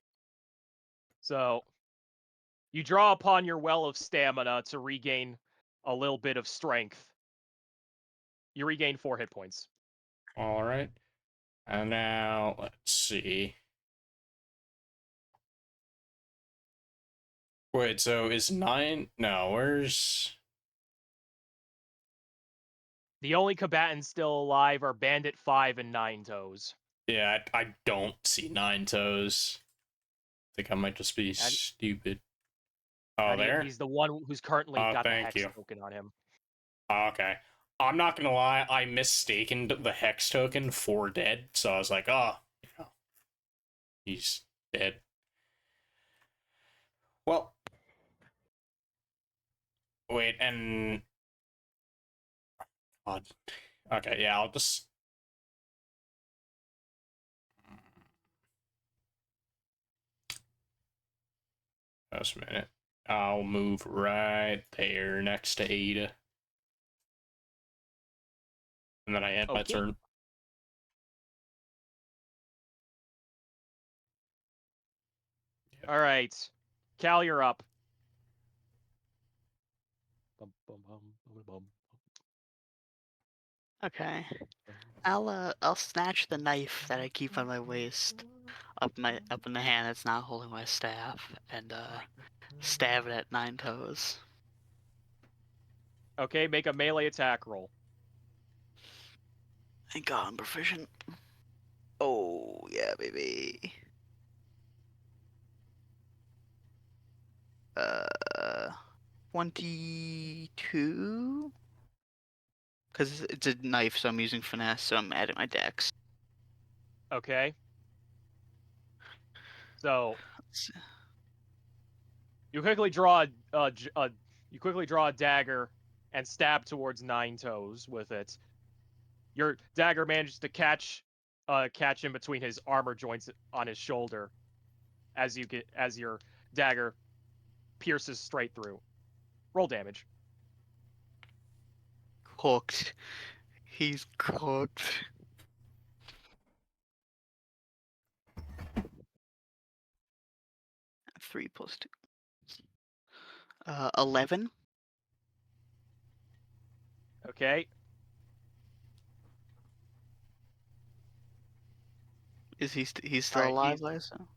So you draw upon your well of stamina to regain a little bit of strength. You regain 4 hit points. Alright. And now, let's see. Wait, so is 9... No, where's... The only combatants still alive are Bandit 5 and Nine Toes. Yeah, I don't see Nine Toes. I think I might just be And- stupid. Oh, And there? he's the one who's currently Oh, got the thank hex you. token on him. Oh, okay. I'm not gonna lie, I mistaken the Hex token for dead, so I was like, oh, you know, he's dead. Well, wait, and... Oh, okay, yeah, I'll just... Just a minute. I'll move right there next to Ada. And then I end my Okay. turn. All right, Cal, you're up. Bum, bum, bum, bum, bum. Okay. I'll snatch the knife that I keep on my waist up in the hand that's not holding my staff and stab it at Nine Toes. Okay, make a melee attack roll. Thank God I'm proficient. Oh yeah, baby. 22. Because it's a knife, so I'm using finesse, so I'm adding my dex. Okay. So you quickly draw a dagger and stab towards Nine Toes with it. Your dagger manages to catch him between his armor joints on his shoulder as your dagger pierces straight through. Roll damage. Cooked. He's cooked. Three plus 2. 11. Okay. Is he's still Alright, alive, I assume?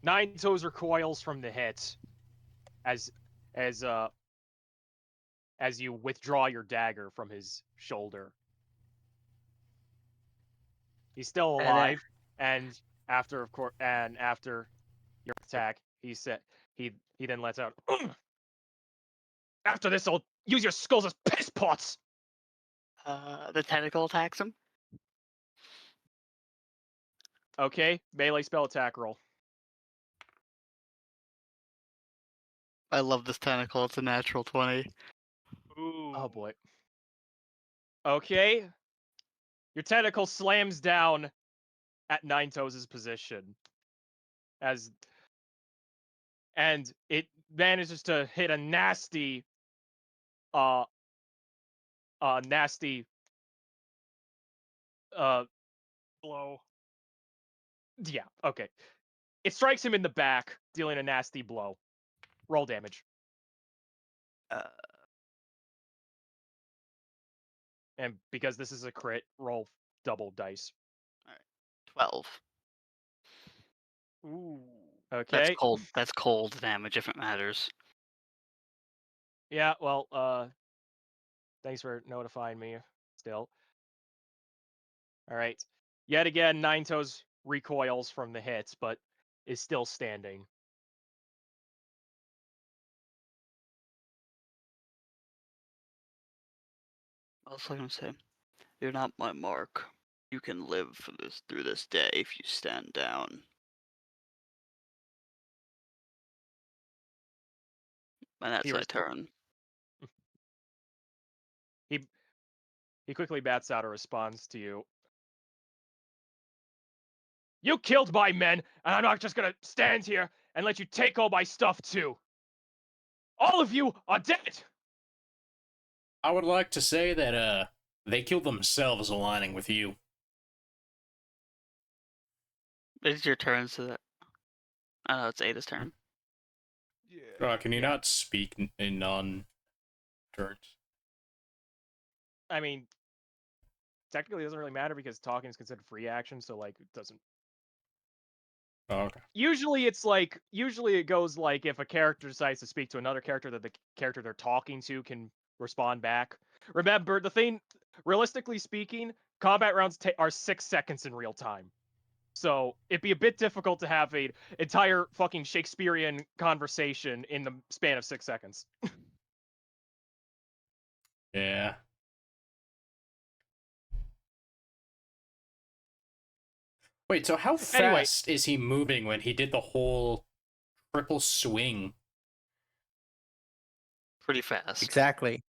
Nine Toes recoils from the hit as as you withdraw your dagger from his shoulder. He's still alive, and after your attack, he then lets out. After this, I'll use your skulls as piss pots. The tentacle attacks him. Okay, melee spell attack roll. I love this tentacle. It's a natural 20. Ooh. Oh boy. Okay, your tentacle slams down at Nine Toes' position, and it manages to hit a nasty uh nasty Blow. yeah, okay. It strikes him in the back, dealing a nasty blow. Roll damage. And because this is a crit, roll double dice. 12. Ooh. That's Okay. cold. That's cold damage if it matters. Yeah, well, thanks for notifying me still. All right. Yet again, Nine Toes recoils from the hits, but is still standing. I was gonna say, you're not my mark. You can live through this day if you stand down. And that's my turn. He quickly bats out a response to you. You killed my men, and I'm not just gonna stand here and let you take all my stuff too. All of you are dead! I would like to say that, they killed themselves aligning with you. It's your turn, so that... I know, it's Ada's turn. Yeah. Can you not speak in non-turns? I mean, technically it doesn't really matter because talking is considered free action, so like it doesn't. Oh, okay. Usually it goes like if a character decides to speak to another character that the character they're talking to can respond back. Remember, the thing, realistically speaking, combat rounds are 6 seconds in real time. So it'd be a bit difficult to have an entire fucking Shakespearean conversation in the span of 6 seconds. Yeah. Wait, so how Anyway. fast is he moving when he did the whole triple swing? Pretty fast. Exactly.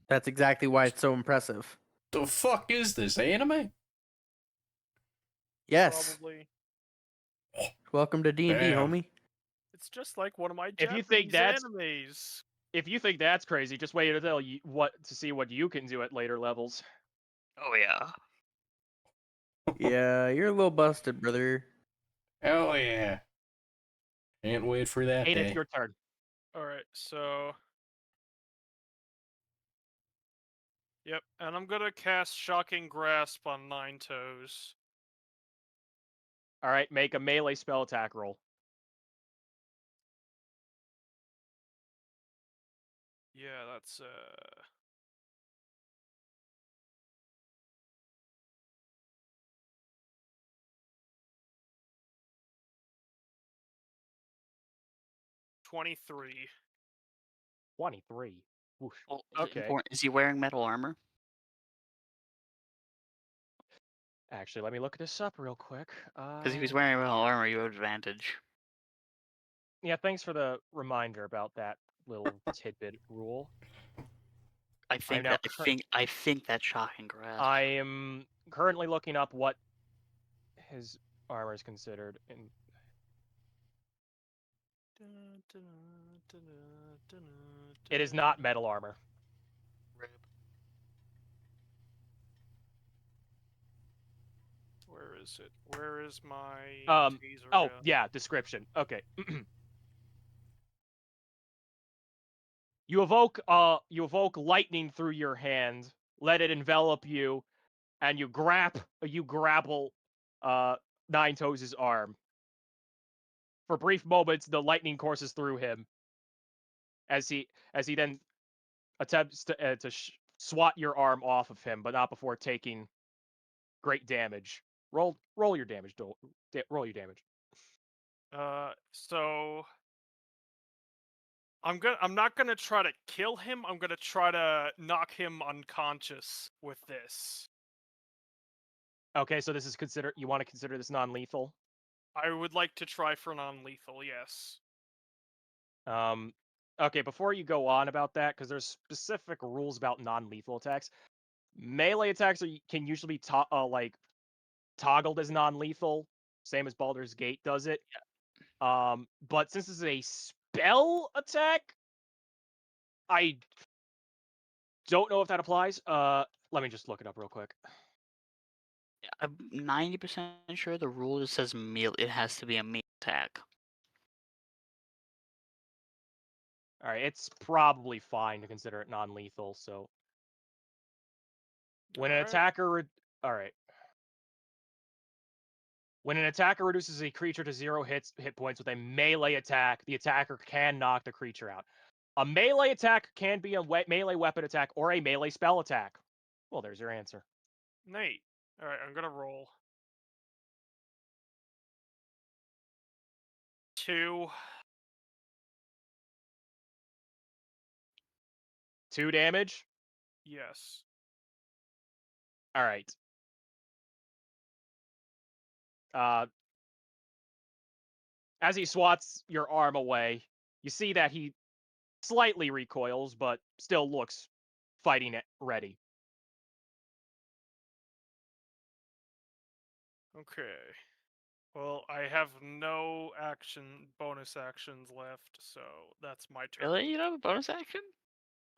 That's exactly why it's so impressive. The fuck is this, anime? Yes. Probably. Welcome to D&D, Damn. homie. It's just like one of my If you Japanese think that's- animes. If you think that's crazy, just wait until to see what you can do at later levels. Oh yeah. Yeah, you're a little busted, brother. Hell yeah. Can't wait for that Aiden, day. it's your turn. Alright, so. Yep, and I'm gonna cast Shocking Grasp on Nine Toes. All right, make a melee spell attack roll. Yeah, that's 23. 23. Whoosh. Well, is it Okay. important? Is he wearing metal armor? Actually, let me look this up real quick. Because if he's wearing metal armor, you have advantage. Yeah, thanks for the reminder about that little tidbit rule. I think now that I think that's Shocking Grasp. I am currently looking up what his armor is considered. And it is not metal armor. Rip. Where is it? Where is my taser Oh, gun? yeah, description. Okay. You evoke lightning through your hand, let it envelop you, and you grapple Nine Toes' arm. For brief moments, the lightning courses through him as he then attempts to swat your arm off of him, but not before taking great damage. Roll your damage. Roll your damage. So I'm not gonna try to kill him. I'm gonna try to knock him unconscious with this. Okay, so this is you want to consider this non-lethal? I would like to try for non-lethal. Yes. Okay, before you go on about that, because there's specific rules about non-lethal attacks. Melee attacks can usually be toggled as non-lethal, same as Baldur's Gate does it. But since this is a spell attack, I don't know if that applies. Let me just look it up real quick. I'm 90% sure the rule just says melee. It has to be a melee attack. All right, it's probably fine to consider it non-lethal. So when an Alright. attacker, all right. When an attacker reduces a creature to 0 hit points with a melee attack, the attacker can knock the creature out. A melee attack can be a melee weapon attack or a melee spell attack. Well, there's your answer. Nate. Alright, I'm gonna roll. 2. 2 damage. Yes. All right. As he swats your arm away, you see that he slightly recoils, but still looks fighting it ready. Okay. Well, I have no bonus actions left, so that's my turn. Really? You don't have a bonus action?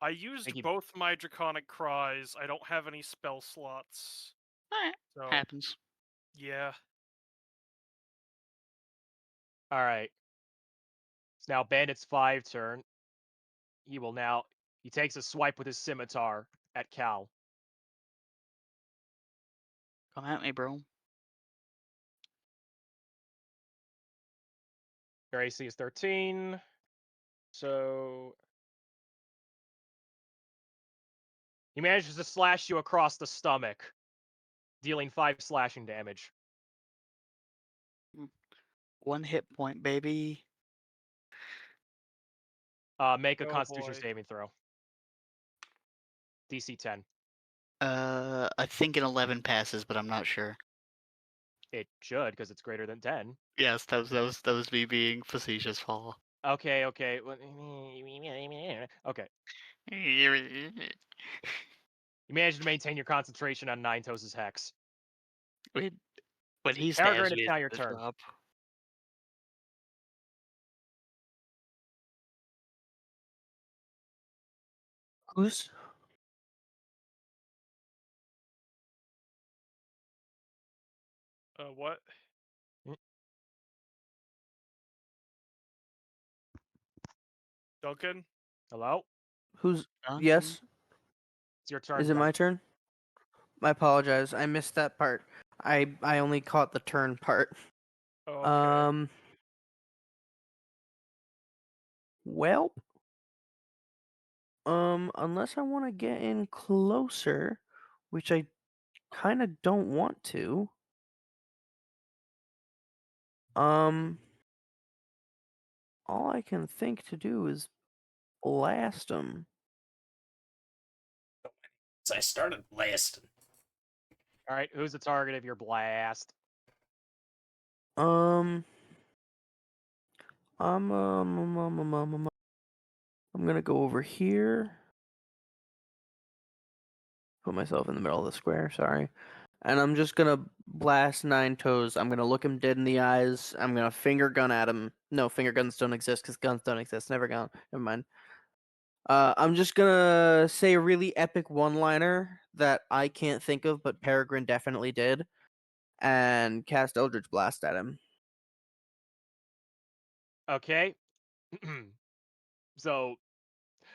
I used Thank you. both my Draconic Cries. I don't have any spell slots. Alright. So, Happens. yeah. All right. It's now Bandit's 5 turn. He takes a swipe with his scimitar at Cal. Come at me, bro. Your AC is 13. So He manages to slash you across the stomach, dealing 5 slashing damage. 1 hit point, baby. Make a Oh, Constitution boy. saving throw. DC 10. I think an 11 passes, but I'm not sure. It should, because it's greater than 10. Yes, that was me being facetious, Paul. Okay. Okay. You managed to maintain your concentration on Nine Toes' hex. Wait, when he Peregrine, stabs it's me, now your it's turn. drop. Who's What? Mm. Duncan? Hello? who's Duncan? yes? It's your turn. Is it my turn? I apologize. I missed that part. I only caught the turn part. Oh, okay. Well, unless I want to get in closer, which I kind of don't want to. All I can think to do is blast him. So I started blasting. All right. Who's the target of your blast? I'm gonna go over here. Put myself in the middle of the square. Sorry. And I'm just gonna blast Nine Toes. I'm gonna look him dead in the eyes. I'm gonna finger gun at him. No, finger guns don't exist because guns don't exist. Never mind. I'm just gonna say a really epic one-liner that I can't think of, but Peregrine definitely did, and cast Eldritch Blast at him. Okay. So,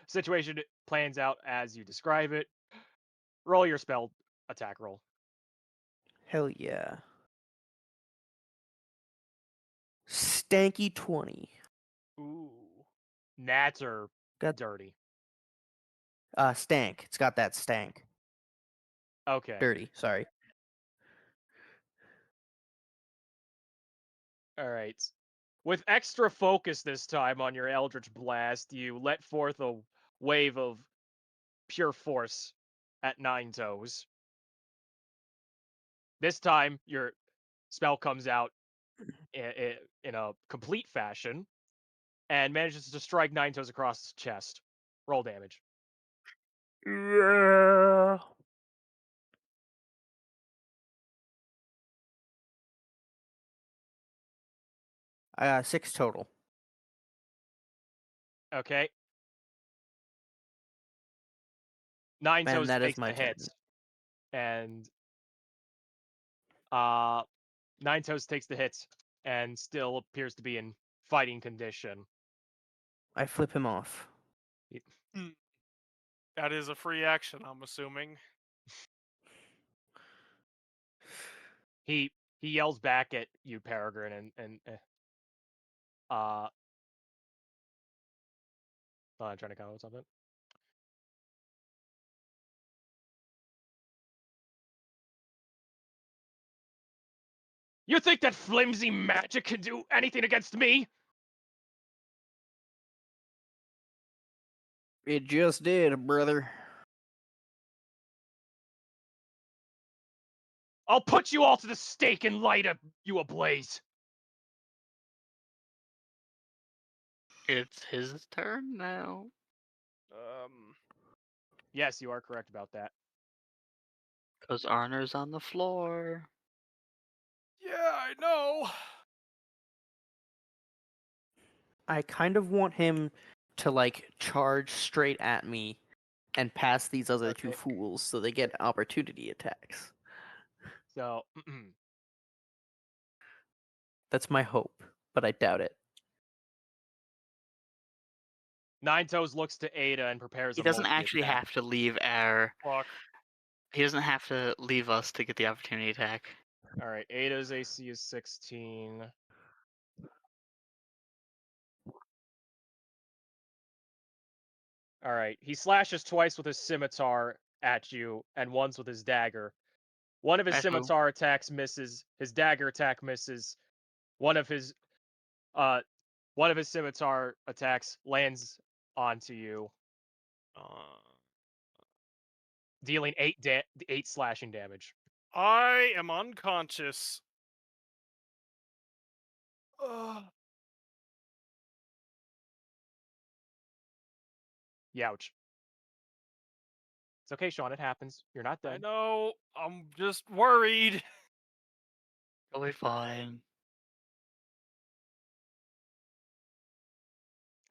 situation plans out as you describe it. Roll your spell attack roll. Hell yeah. Stanky 20. Ooh. Nats are Got dirty. stank. It's got that stank. Okay. Dirty. Sorry. All right. With extra focus this time on your Eldritch Blast, you let forth a wave of pure force at Nine Toes. This time, your spell comes out in a complete fashion and manages to strike Nine Toes across his chest. Roll damage. Yeah. I got 6 total. Okay. Nine And Toes that is takes my the turn. hit, and Nine Toes takes the hit and still appears to be in fighting condition. I flip him off. That is a free action, I'm assuming. He yells back at you, Peregrine, and hold on, I'm trying to comment something. You think that flimsy magic can do anything against me? It just did, brother. I'll put you all to the stake and light you ablaze. It's his turn now. Yes, you are correct about that. Because Arnor's on the floor. Yeah, I know. I kind of want him to like charge straight at me and pass these other two Okay. fools so they get opportunity attacks. So, That's my hope, but I doubt it. Nine Toes looks to Ada and prepares He a doesn't actually multi-attack. have to leave our. Fuck. He doesn't have to leave us to get the opportunity attack. All right, Ada's AC is 16. All right, he slashes twice with his scimitar at you, and once with his dagger. One of his At who? scimitar attacks misses. His dagger attack misses. One of his uh one of his scimitar attacks lands onto you, dealing 8 slashing damage. I am unconscious. Ugh. Youch. It's okay, Sean. It happens. You're not I dead. know. I'm just worried. You'll be fine.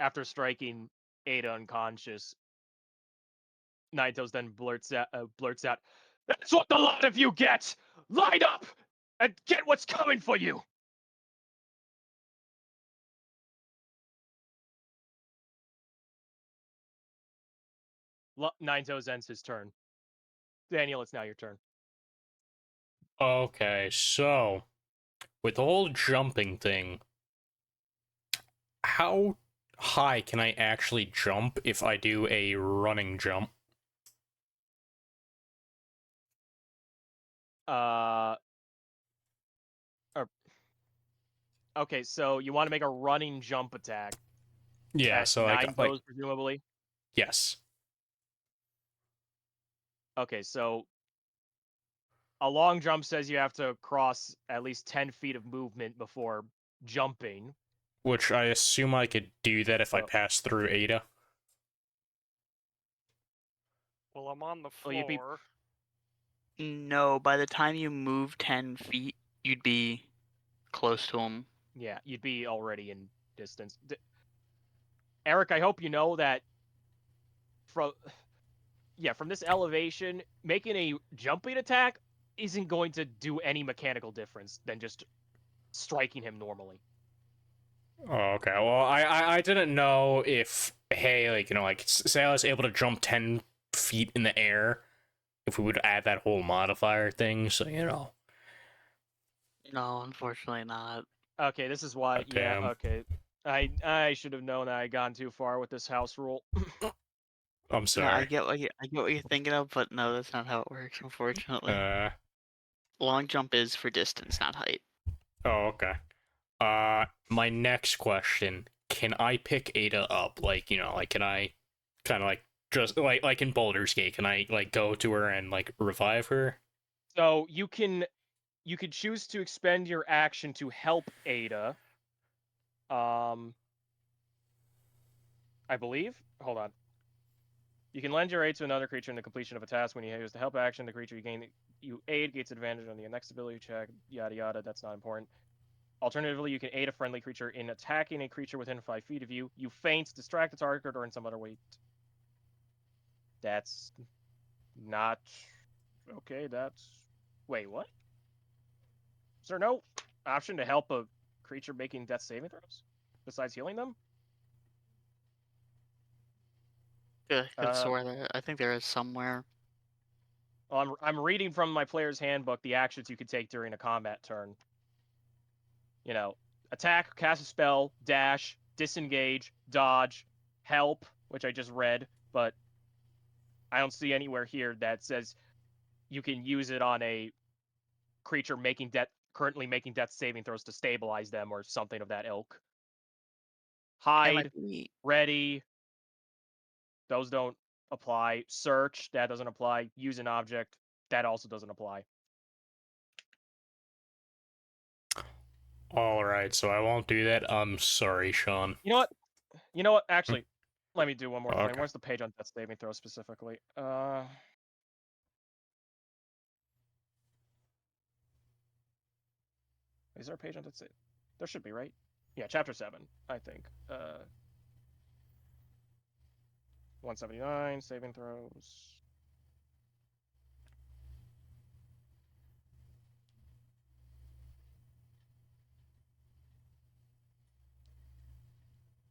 After striking Ada unconscious, Naito's then blurts out, "That's what the lot of you get! Line up and get what's coming for you!" Naito's ends his turn. Daniel, it's now your turn. Okay, so with the whole jumping thing, how high can I actually jump if I do a running jump? Okay, so you want to make a running jump attack Yeah, at so Naito's, presumably? yes. Okay, so a long jump says you have to cross at least 10 feet of movement before jumping. Which I assume I could do that if I So- pass through Ada. Well, I'm on the Well, you'd be- floor. No, by the time you move 10 feet, you'd be close to him. Yeah, you'd be already in distance. Eric, I hope you know that from this elevation, making a jumping attack isn't going to do any mechanical difference than just striking him normally. Oh, okay. Well, I didn't know if, hey, like, you know, like, say I was able to jump 10 feet in the air, if we would add that whole modifier thing, so, you know. No, unfortunately not. Okay, this is why. God Yeah, damn. okay. I should have known that I had gone too far with this house rule. I'm No, sorry. I get what you're thinking of, but no, that's not how it works, unfortunately. Long jump is for distance, not height. Oh, okay. My next question, can I pick Ada up? Like, you know, like, can I kind of, like, just, like in Baldur's Gate, can I, like, go to her and, like, revive her? So you could choose to expend your action to help Ada. I believe. Hold on. You can lend your aid to another creature in the completion of a task. When you use the help action, the creature you aid gets advantage on the next ability check. Yada yada. That's not important. Alternatively, you can aid a friendly creature in attacking a creature within 5 feet of you. You feint, distract the target, or in some other way. That's not okay. Wait, what? Is there no option to help a creature making death saving throws besides healing them? Yeah, I could swear that. I think there is somewhere. Well, I'm reading from my player's handbook the actions you could take during a combat turn. You know, attack, cast a spell, dash, disengage, dodge, help, which I just read, but I don't see anywhere here that says you can use it on a creature currently making death saving throws to stabilize them or something of that ilk. It Hide, might be. ready, those don't apply. Search, that doesn't apply. Use an object, that also doesn't apply. Alright, so I won't do that. I'm sorry, Sean. You know what? Actually, let me do one more thing. Okay. Where's the page on death saving throw specifically? Is there a page on death saving? There should be, right? Yeah, chapter 7, I think. 179 saving throws.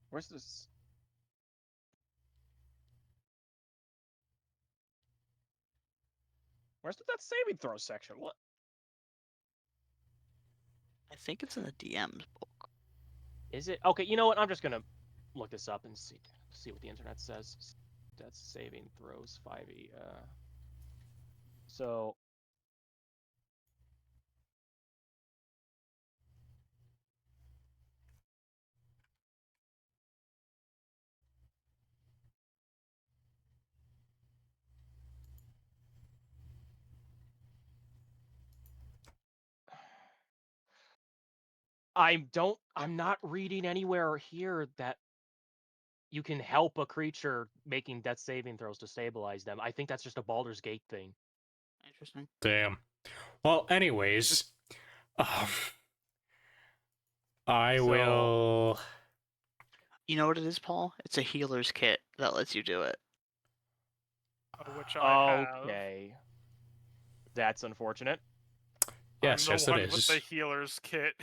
Where's this? Where's the death saving throw section? What? I think it's in the DM's book. Is it? Okay, you know what? I'm just gonna look this up and see what the internet says. Death saving throws 5e. So I'm not reading anywhere here that you can help a creature making death saving throws to stabilize them. I think that's just a Baldur's Gate thing. Interesting. Damn. Well, anyways, um, I So- will. You know what it is, Paul? It's a healer's kit that lets you do it. Which I have. Okay. That's unfortunate. Yes, I'm yes, the it one with the is. healer's kit.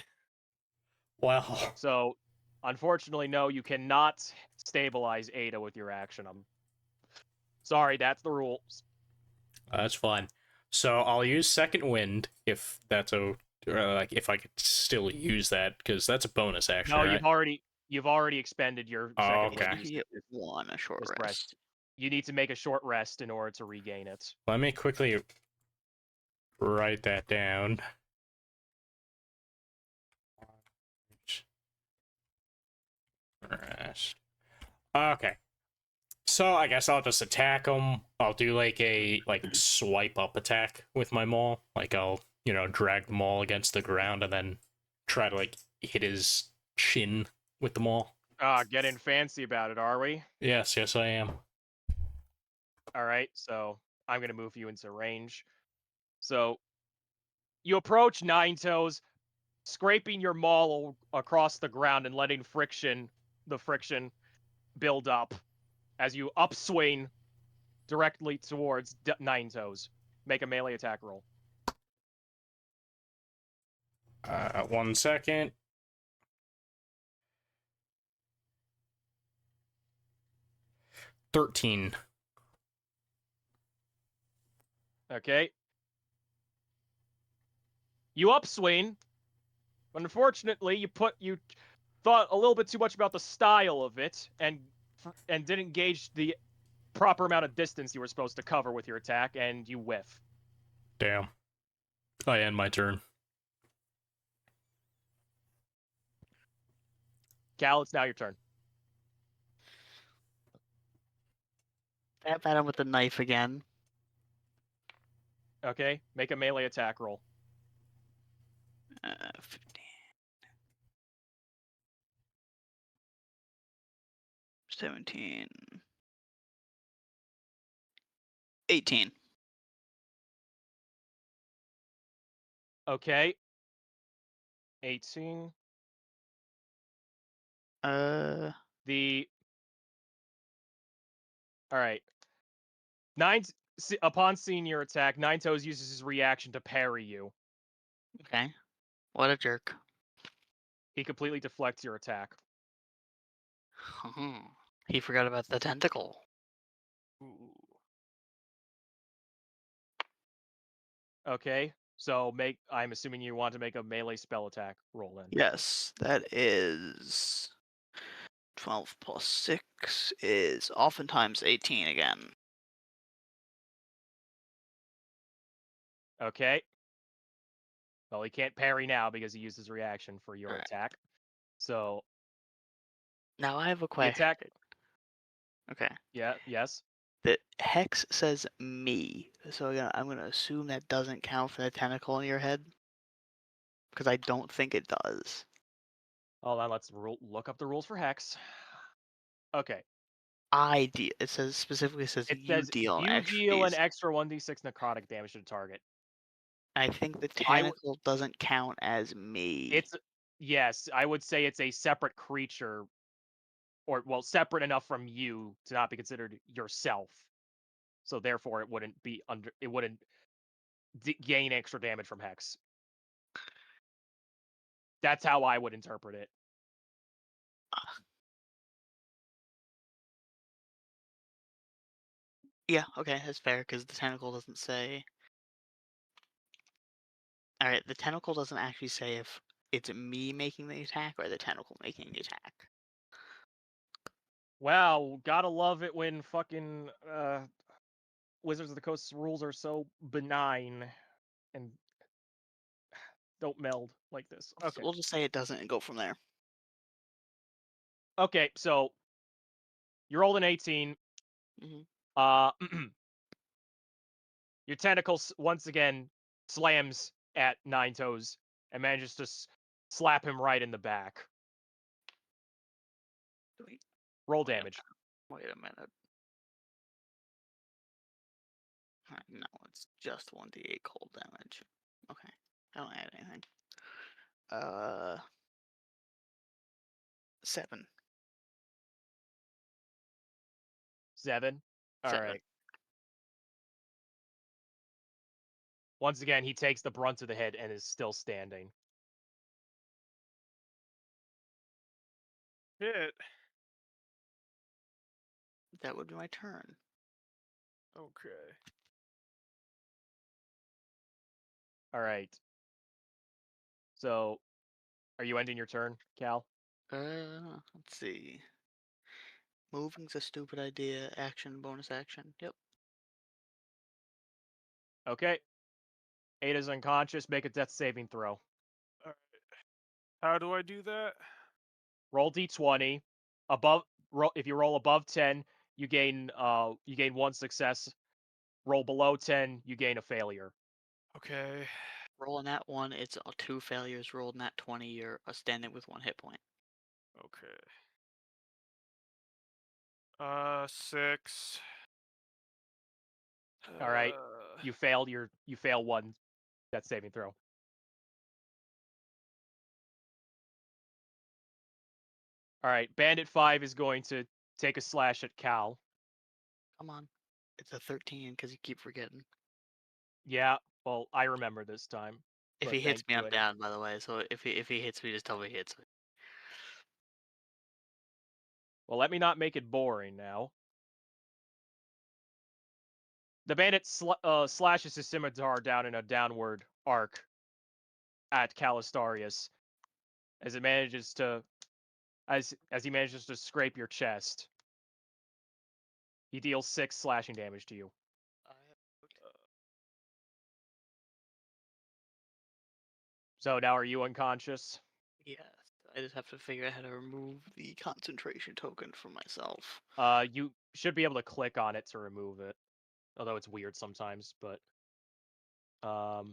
Well, So, unfortunately, no, you cannot stabilize Ada with your action. I'm sorry, that's the rules. that's fine. So I'll use second wind if that's like if I could still use that because that's a bonus action, No, right? you've already expended your Oh, second okay. wind You use get this- one a short this rest. You need to make a short rest in order to regain it. Let me quickly write that down. Rest. Okay. So I guess I'll just attack him. I'll do like a swipe up attack with my maul. Like I'll drag the maul against the ground and then try to like hit his chin with the maul. Getting fancy about it, are we? Yes, yes I am. All right, so I'm gonna move you into range. So you approach Nine Toes, scraping your maul across the ground and letting the friction build up as you upswing directly towards Nine Toes. Make a melee attack roll. 1 second. $13. Okay. You upswing, but unfortunately, you thought a little bit too much about the style of it and didn't gauge the proper amount of distance you were supposed to cover with your attack, and you whiff. Damn. I end my turn. Cal, it's now your turn. Stab at him with the knife again. Okay, make a melee attack roll. 15. 17. 18. Okay. 18. The All right. Upon seeing your attack, Nine Toes uses his reaction to parry you. Okay. What a jerk. He completely deflects your attack. He forgot about the tentacle. Ooh. Okay. So I'm assuming you want to make a melee spell attack roll then. Yes, that is 12 plus 6 is oftentimes 18 again. Okay. Well, he can't parry now because he used his reaction for your Alright. attack. So Now I have a the question. attack. Okay. Yeah. Yes. The hex says me, so I'm gonna assume that doesn't count for the tentacle in your head, because I don't think it does. Hold on. Let's look up the rules for hex. Okay. It says specifically says It you says deal an you extra deal an piece. extra 1d6 necrotic damage to the target. I think the I tentacle doesn't count as me. Yes, I would say it's a separate creature, or well, separate enough from you to not be considered yourself. So therefore, it wouldn't gain extra damage from hex. That's how I would interpret it. Yeah, okay, that's fair, because the tentacle doesn't say. Alright, the tentacle doesn't actually say if it's me making the attack or the tentacle making the attack. Wow, gotta love it when fucking Wizards of the Coast's rules are so benign and don't meld like this. Okay. We'll just say it doesn't and go from there. Okay, so you rolled an 18. Mhm. Your tentacles once again slams at Nine Toes and manages to slap him right in the back. Wait, Roll Wait a damage. Wait a minute. No, it's just 1d8 cold damage. Okay. I don't add anything. 7. 7. All 7. right. Once again, he takes the brunt of the hit and is still standing. Shit. That would be my turn. Okay. All right. So, are you ending your turn, Cal? Let's see. Moving's a stupid idea. Action, bonus action. Yep. Okay. Ada's unconscious. Make a death saving throw. Alright. How do I do that? Roll d20. If you roll above 10, you gain 1 success. Roll below 10, you gain a failure. Okay. Rolling that 1, it's 2 failures. Rolling that 20, you're standing with 1 hit point. Okay. 6. All right. You fail 1 death saving throw. All right. Bandit 5 is going to take a slash at Cal. Come on. It's a 13 because you keep forgetting. Yeah. Well, I remember this time. If but he hits thank me, you I'm anyway. down, by the way. So if he hits me, just tell me he hits me. Well, let me not make it boring now. The bandit slashes his scimitar down in a downward arc at Calistarius as he manages to scrape your chest. He deals 6 slashing damage to you. So now are you unconscious? Yes. I just have to figure out how to remove the concentration token from myself. You should be able to click on it to remove it. Although it's weird sometimes, but all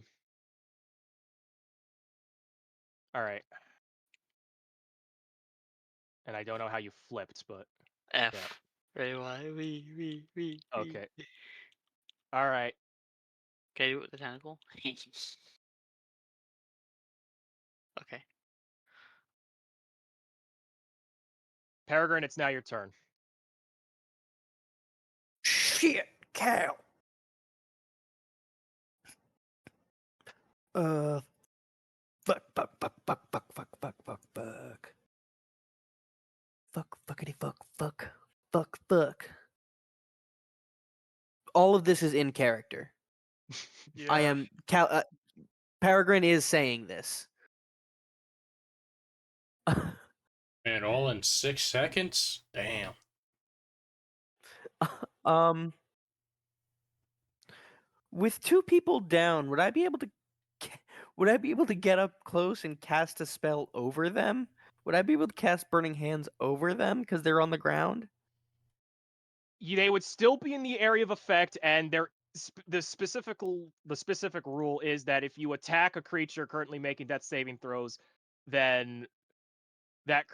right. And I don't know how you flipped, but F. yeah. Ready? Why? We. Okay. All right. Can I do it with the tentacle? Okay. Peregrine, it's now your turn. Shit, Cal. Fuck. Fuck. All of this is in character. Yeah. I am Peregrine is saying this. And all in 6 seconds? Damn. With 2 people down, would I be able to get up close and cast a spell over them? Would I be able to cast Burning Hands over them because they're on the ground? They would still be in the area of effect, and the specific rule is that if you attack a creature currently making death saving throws, then that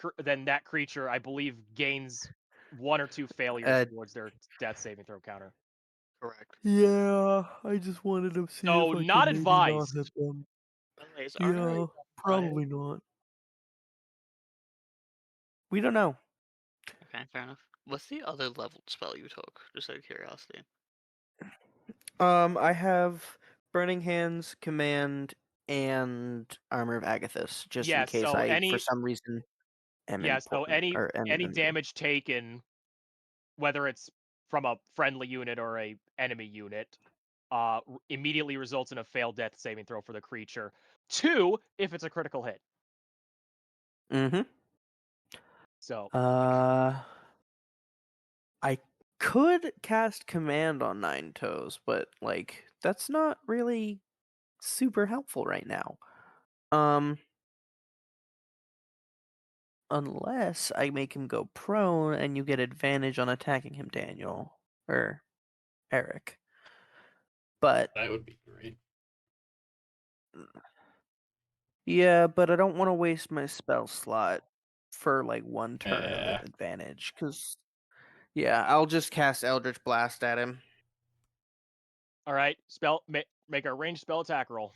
creature, I believe, gains 1 or 2 failures towards their death saving throw counter. Correct. Yeah, I just wanted to see So if I not could maybe not advised. hit them. By the way, is Arner Yeah, alive? probably not. We don't know. Okay, fair enough. What's the other leveled spell you took? Just out of curiosity. I have Burning Hands, Command, and Armor of Agathis, just in Yes, case so for some reason, am yeah, so important or any damage taken, whether it's from a friendly unit or a enemy unit, immediately results in a failed death saving throw for the creature. 2, if it's a critical hit. Mm-hmm. So I could cast command on Nine Toes, but like that's not really super helpful right now. Unless I make him go prone and you get advantage on attacking him, Daniel or Eric. But That would be great. yeah, but I don't want to waste my spell slot for like one turn of Yeah. advantage cuz yeah, I'll just cast Eldritch Blast at him. All right, make a ranged spell attack roll.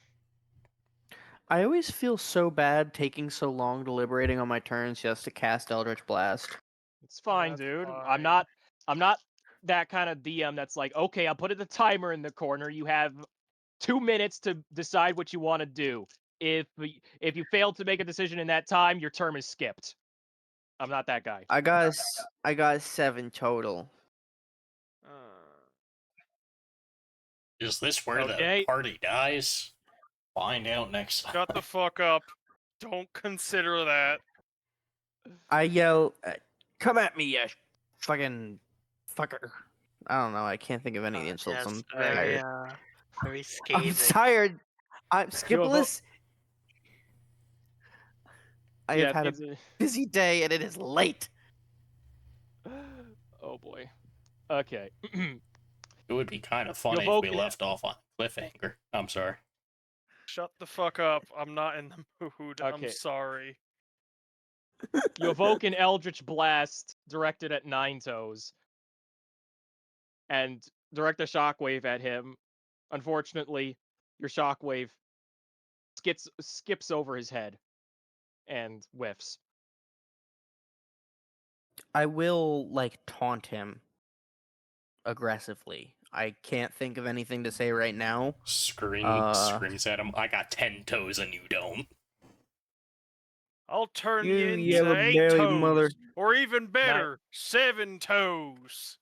I always feel so bad taking so long deliberating on my turns just to cast Eldritch Blast. It's fine, That's dude. fine. I'm not that kind of DM that's like, okay, I'll put the timer in the corner. You have 2 minutes to decide what you want to do. If you fail to make a decision in that time, your term is skipped. I'm not that guy. I got 7 total. Is this where Okay. the party dies? Find out next time. Shut the fuck up. Don't consider that. I yell, "Come at me, you fucking fucker!" I don't know. I can't think of any Oh, insults. that's I'm very tired. very I'm scathing. tired. I'm You have a- Skipless. I have Yeah, had a busy day and it is late. oh boy. Okay. It would be kind of You'll funny if we left off on a cliffhanger. I'm sorry. Shut the fuck up. I'm not in the mood. I'm Okay. sorry. You evoke an Eldritch Blast directed at Nine Toes and direct a shockwave at him. Unfortunately, your shockwave skips over his head and whiffs. I will like taunt him aggressively. I can't think of anything to say right now. Screams at him. I got 10 toes and you don't. I'll turn You you into yellow 8 belly toes. mother. Or even better, 7 toes.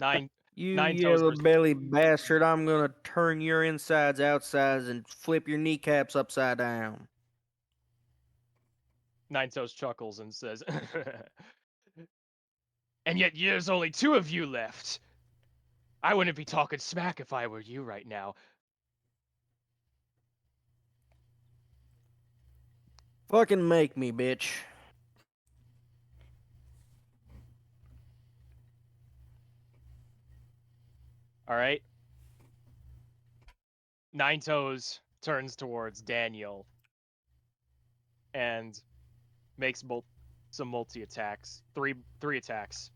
Nine You Nine Toes yellow versus belly bastard, I'm gonna turn your insides outsides and flip your kneecaps upside down. Nine Toes chuckles and says, "And yet there's only 2 of you left. I wouldn't be talking smack if I were you right now." Fucking make me, bitch. All right. Nine Toes turns towards Daniel and makes some multi attacks. Three attacks.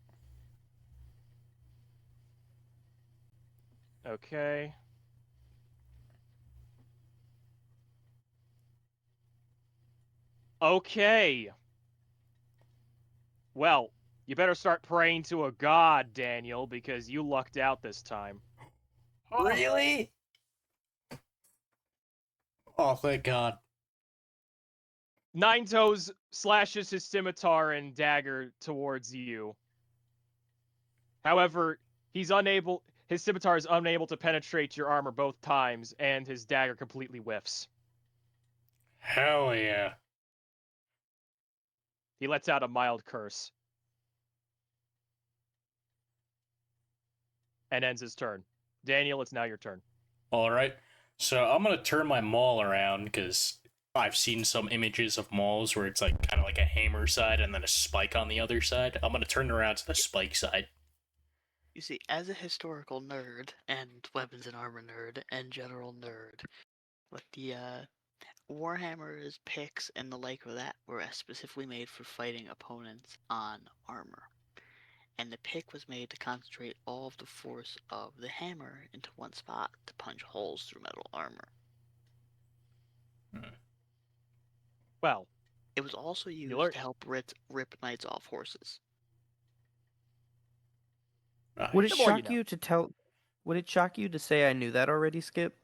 Okay. Okay. Well, you better start praying to a god, Daniel, because you lucked out this time. Really? Oh, thank God. Nine Toes slashes his scimitar and dagger towards you. However, his scimitar is unable to penetrate your armor both times, and his dagger completely whiffs. Hell yeah. He lets out a mild curse. And ends his turn. Daniel, it's now your turn. Alright. So I'm going to turn my maul around because I've seen some images of mauls where it's like kind of like a hammer side and then a spike on the other side. I'm going to turn it around to the spike side. You see, as a historical nerd and weapons and armor nerd and general nerd, what the Warhammers, picks, and the like of that were specifically made for fighting opponents on armor. And the pick was made to concentrate all of the force of the hammer into one spot to punch holes through metal armor. Well, it was also used learn- to help rip knights off horses. Nice. Would it The more you shock know. you to tell? Would it shock you to say I knew that already, Skip?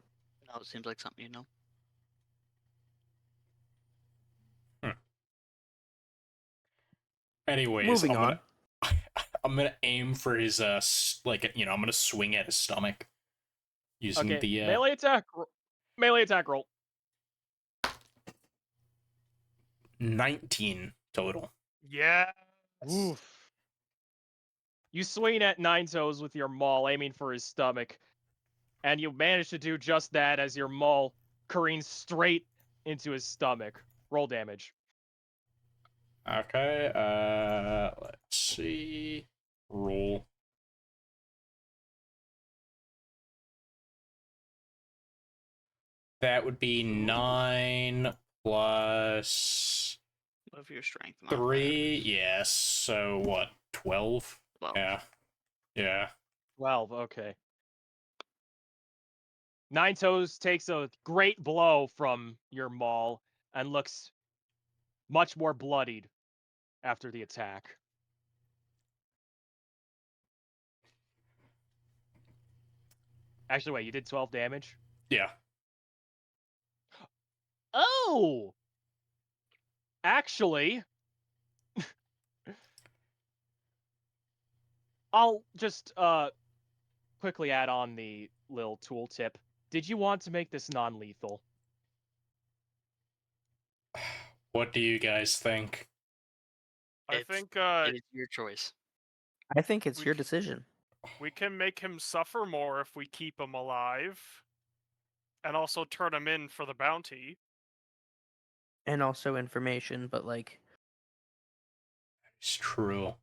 No, it seems like something you know. Anyways, Moving on. I'm gonna aim for his I'm gonna swing at his stomach using Okay, the melee attack. Melee attack roll. 19 total. Yeah. Oof. You swing at Nine Toes with your maul, aiming for his stomach, and you manage to do just that as your maul careens straight into his stomach. Roll damage. Okay, let's see. Roll. That would be 9 plus Of your strength modifier. 3. Yes. So what? 12? 12. Yeah. Yeah. 12, okay. Nine Toes takes a great blow from your maul and looks much more bloodied after the attack. Actually, wait, you did 12 damage? Yeah. Oh! Actually, I'll just quickly add on the little tooltip. Did you want to make this non-lethal? What do you guys think? I It's- think It is your choice. I think it's We your c- decision. we can make him suffer more if we keep him alive, and also turn him in for the bounty. And also information, but like It's true.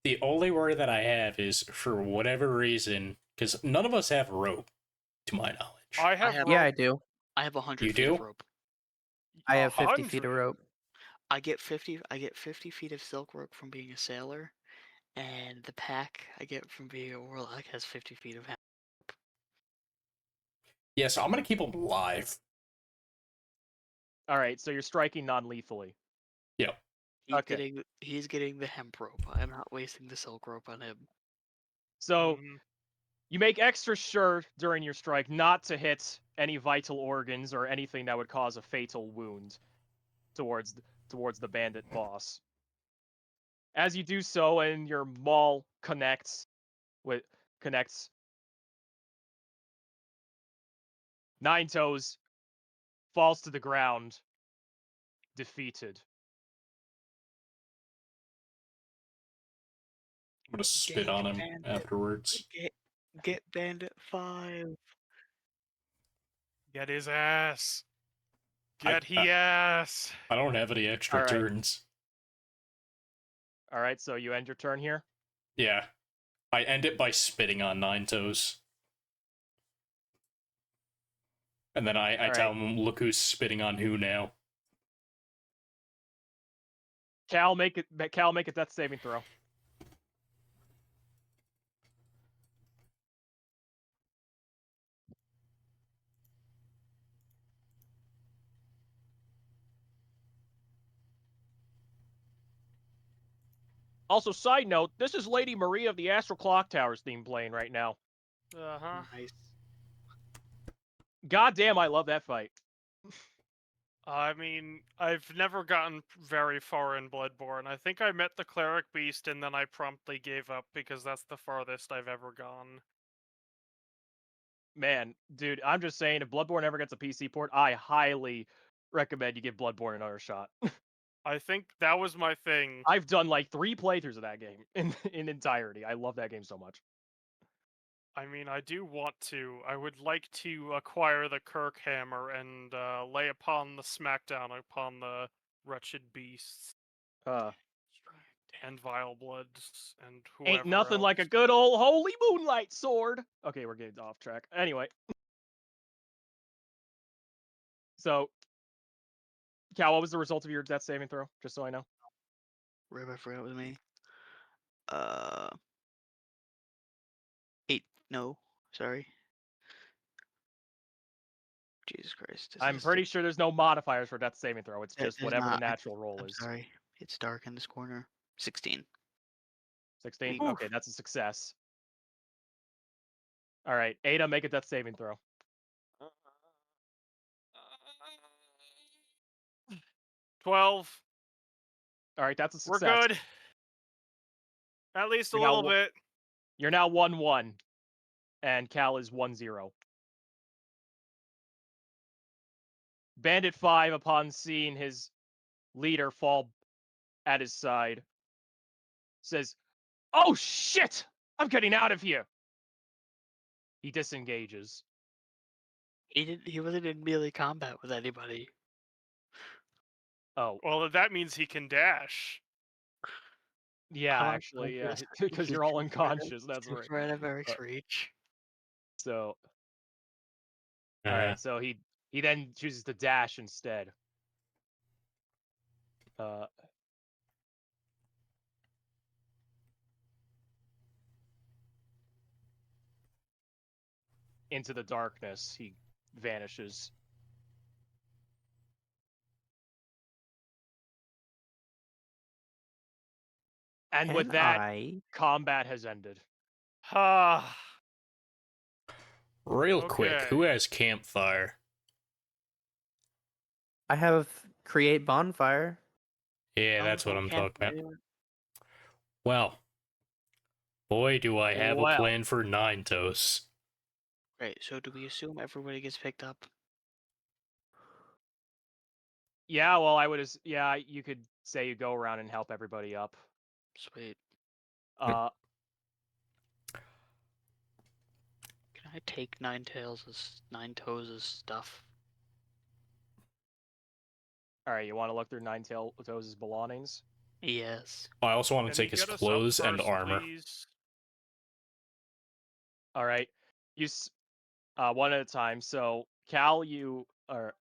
The only worry that I have is, for whatever reason, because none of us have rope, to my knowledge. I have have- yeah, I rope do. I have 100 You feet of do? rope. I have 50 feet of 100. rope. I get 50 feet of silk rope from being a sailor, and the pack I get from being a warlock has 50 feet of hemp. Yeah, so I'm gonna keep him alive. All right, so you're striking non-lethally. Yep. Okay. He's getting the hemp rope. I'm not wasting the silk rope on him. So Mhm. you make extra sure during your strike not to hit any vital organs or anything that would cause a fatal wound towards the bandit boss. As you do so, and your maul connects, Nine Toes falls to the ground, defeated. I'm gonna spit Get on him bandit. afterwards. Get bandit 5. Get his ass. I- Get he ass. I don't have any extra Alright. turns. All right, so you end your turn here. Yeah. I end it by spitting on Nine Toes. And then I tell Alright. him, look who's spitting on who now. Cal, make a death saving throw. Also, side note, this is Lady Maria of the Astral Clock Towers theme playing right now. Uh-huh. Nice. God damn, I love that fight. I mean, I've never gotten very far in Bloodborne. I think I met the Cleric Beast and then I promptly gave up because that's the farthest I've ever gone. Man, dude, I'm just saying, if Bloodborne ever gets a PC port, I highly recommend you give Bloodborne another shot. I think that was my thing. I've done like 3 playthroughs of that game in entirety. I love that game so much. I mean, I do want to. I would like to acquire the Kirk Hammer and lay upon the smackdown upon the wretched beasts Uh, and vile bloods and whoever ain't nothing like a else. good old holy moonlight sword. Okay, we're getting off track. Anyway. So, Cal, what was the result of your death saving throw? Just so I know. Rib, I forgot it was me. 8. No, sorry. Jesus Christ. This I'm is pretty sure there's no modifiers for death saving throw. It's just there's whatever the not. natural roll I'm is. sorry. It's dark in this corner. 16. 16? Oof. Okay, that's a success. Alright, Ada, make a death saving throw. 12. Alright, that's a We're success. good. At least a You're now little bit. You're now 1-1, and Cal is 1-0. Bandit 5, upon seeing his leader fall at his side, says, Oh shit! I'm getting out of here. He disengages. He wasn't in melee combat with anybody. Oh, Well, that means he can dash. yeah, I'm actually, yeah, unconscious. because you're all unconscious. That's He's right. right out of Eric's Uh, reach. So, Uh, all right. So he then chooses to dash instead. Into the darkness, he vanishes. And with Can that, I? combat has ended. Ha! Real quick, Okay. who has campfire? I have create bonfire. Yeah, Oh, that's what no, I'm can't talking about. do it. Well, boy, do I have a Well. plan for Nine Toes. Right, so do we assume everybody gets picked up? Yeah, well, I would. Yeah, you could say you go around and help everybody up. Sweet. Uh, Can I take Nine Toes' stuff? all right. You want to look through Nine Toes' belongings? Yes. I also want to Can you take his get us up clothes and first, armor. please? All right. One at a time. So Cal, you are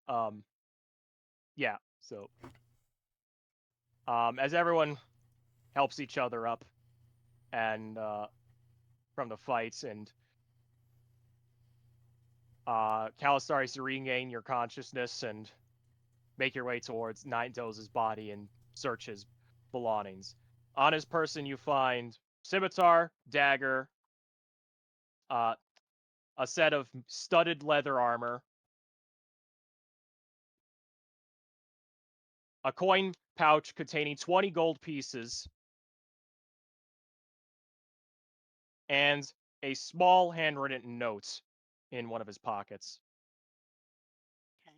yeah. So as everyone helps each other up, and from the fights, and Cal starts to regain your consciousness and make your way towards Nine Toes' body and search his belongings. On his person, you find scimitar, dagger, uh, a set of studded leather armor, a coin pouch containing 20 gold pieces, and a small handwritten note in one of his pockets. Okay.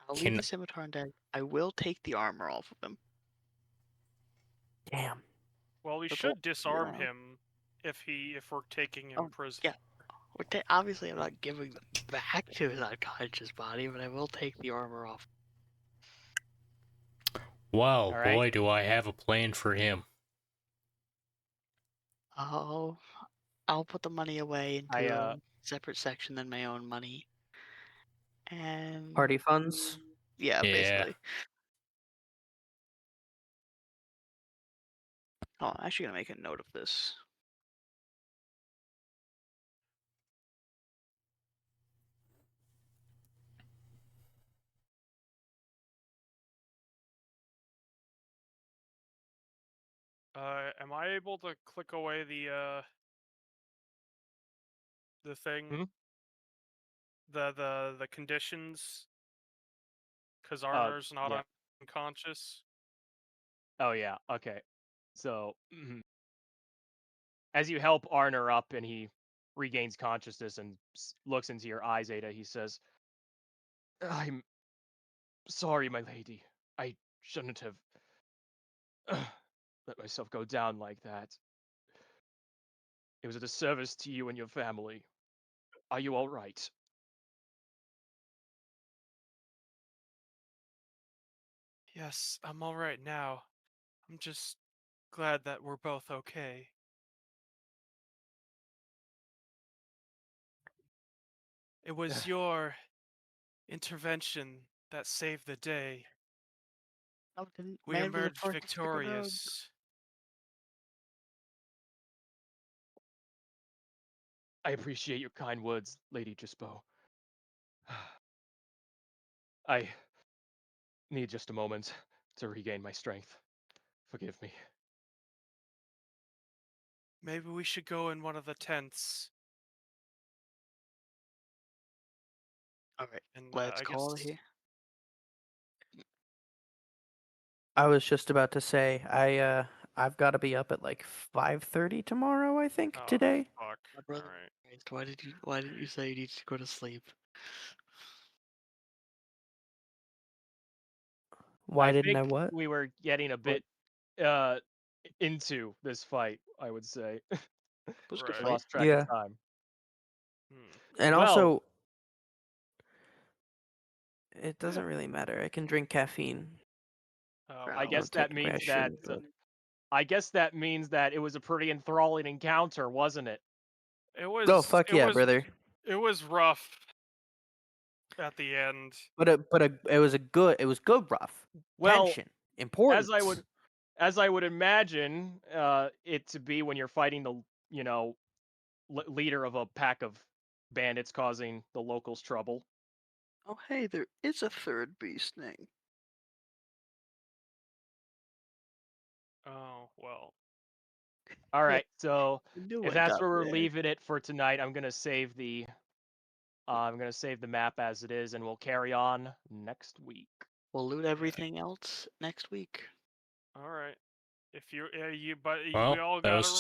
I'll leave Can the scimitar and dagger. I will take the armor off of him. Damn. Well, we But should disarm yeah. him if we're taking him Oh, prisoner. yeah. Obviously, I'm not giving them back to his unconscious body, but I will take the armor off. Well, All right. boy, do I have a plan for him. I'll put the money away into I a separate section than my own money. And Party funds. yeah, Yeah. basically. Oh, I'm actually gonna make a note of this. Am I able to click away the thing? Hmm? The conditions? Because Arnor's not yeah. unconscious. Oh yeah. Okay. So as you help Arner up and he regains consciousness and looks into your eyes, Ada, he says, "I'm sorry, my lady. I shouldn't have let myself go down like that. It was a disservice to you and your family. Are you all right?" Yes, I'm all right now. I'm just glad that we're both okay. It was your intervention that saved the day. Oh, didn't We man be the emerged first to stick around? victorious. I appreciate your kind words, Lady Gispo. I need just a moment to regain my strength. Forgive me. Maybe we should go in one of the tents. All right, And let's I call it guess here. I was just about to say I've got to be up at like 5:30 tomorrow, I think, oh, today. fuck. My brother Alright. Christ, why didn't you say you need to go to sleep? Why I didn't I think what? we were getting a What? bit into this fight, I would say. Was a good Right. fight. Lost track Yeah. of time. And Well- also, it doesn't really matter. I can drink caffeine. Oh, I well. guess that technically I means that shouldn't, but- I guess that means that it was a pretty enthralling encounter, wasn't it? It was. Oh fuck it yeah, was, brother! It was rough. At the end. But it was good rough. Well, Tension, important. as I would imagine it to be when you're fighting the leader of a pack of bandits causing the locals trouble. Oh hey, there is a third beast name. Oh well. All right, so I knew if I that's got where we're there. leaving it for tonight, I'm gonna save the map as it is, and we'll carry on next week. We'll loot everything else next week. All right. If you, but we Well, all that gotta was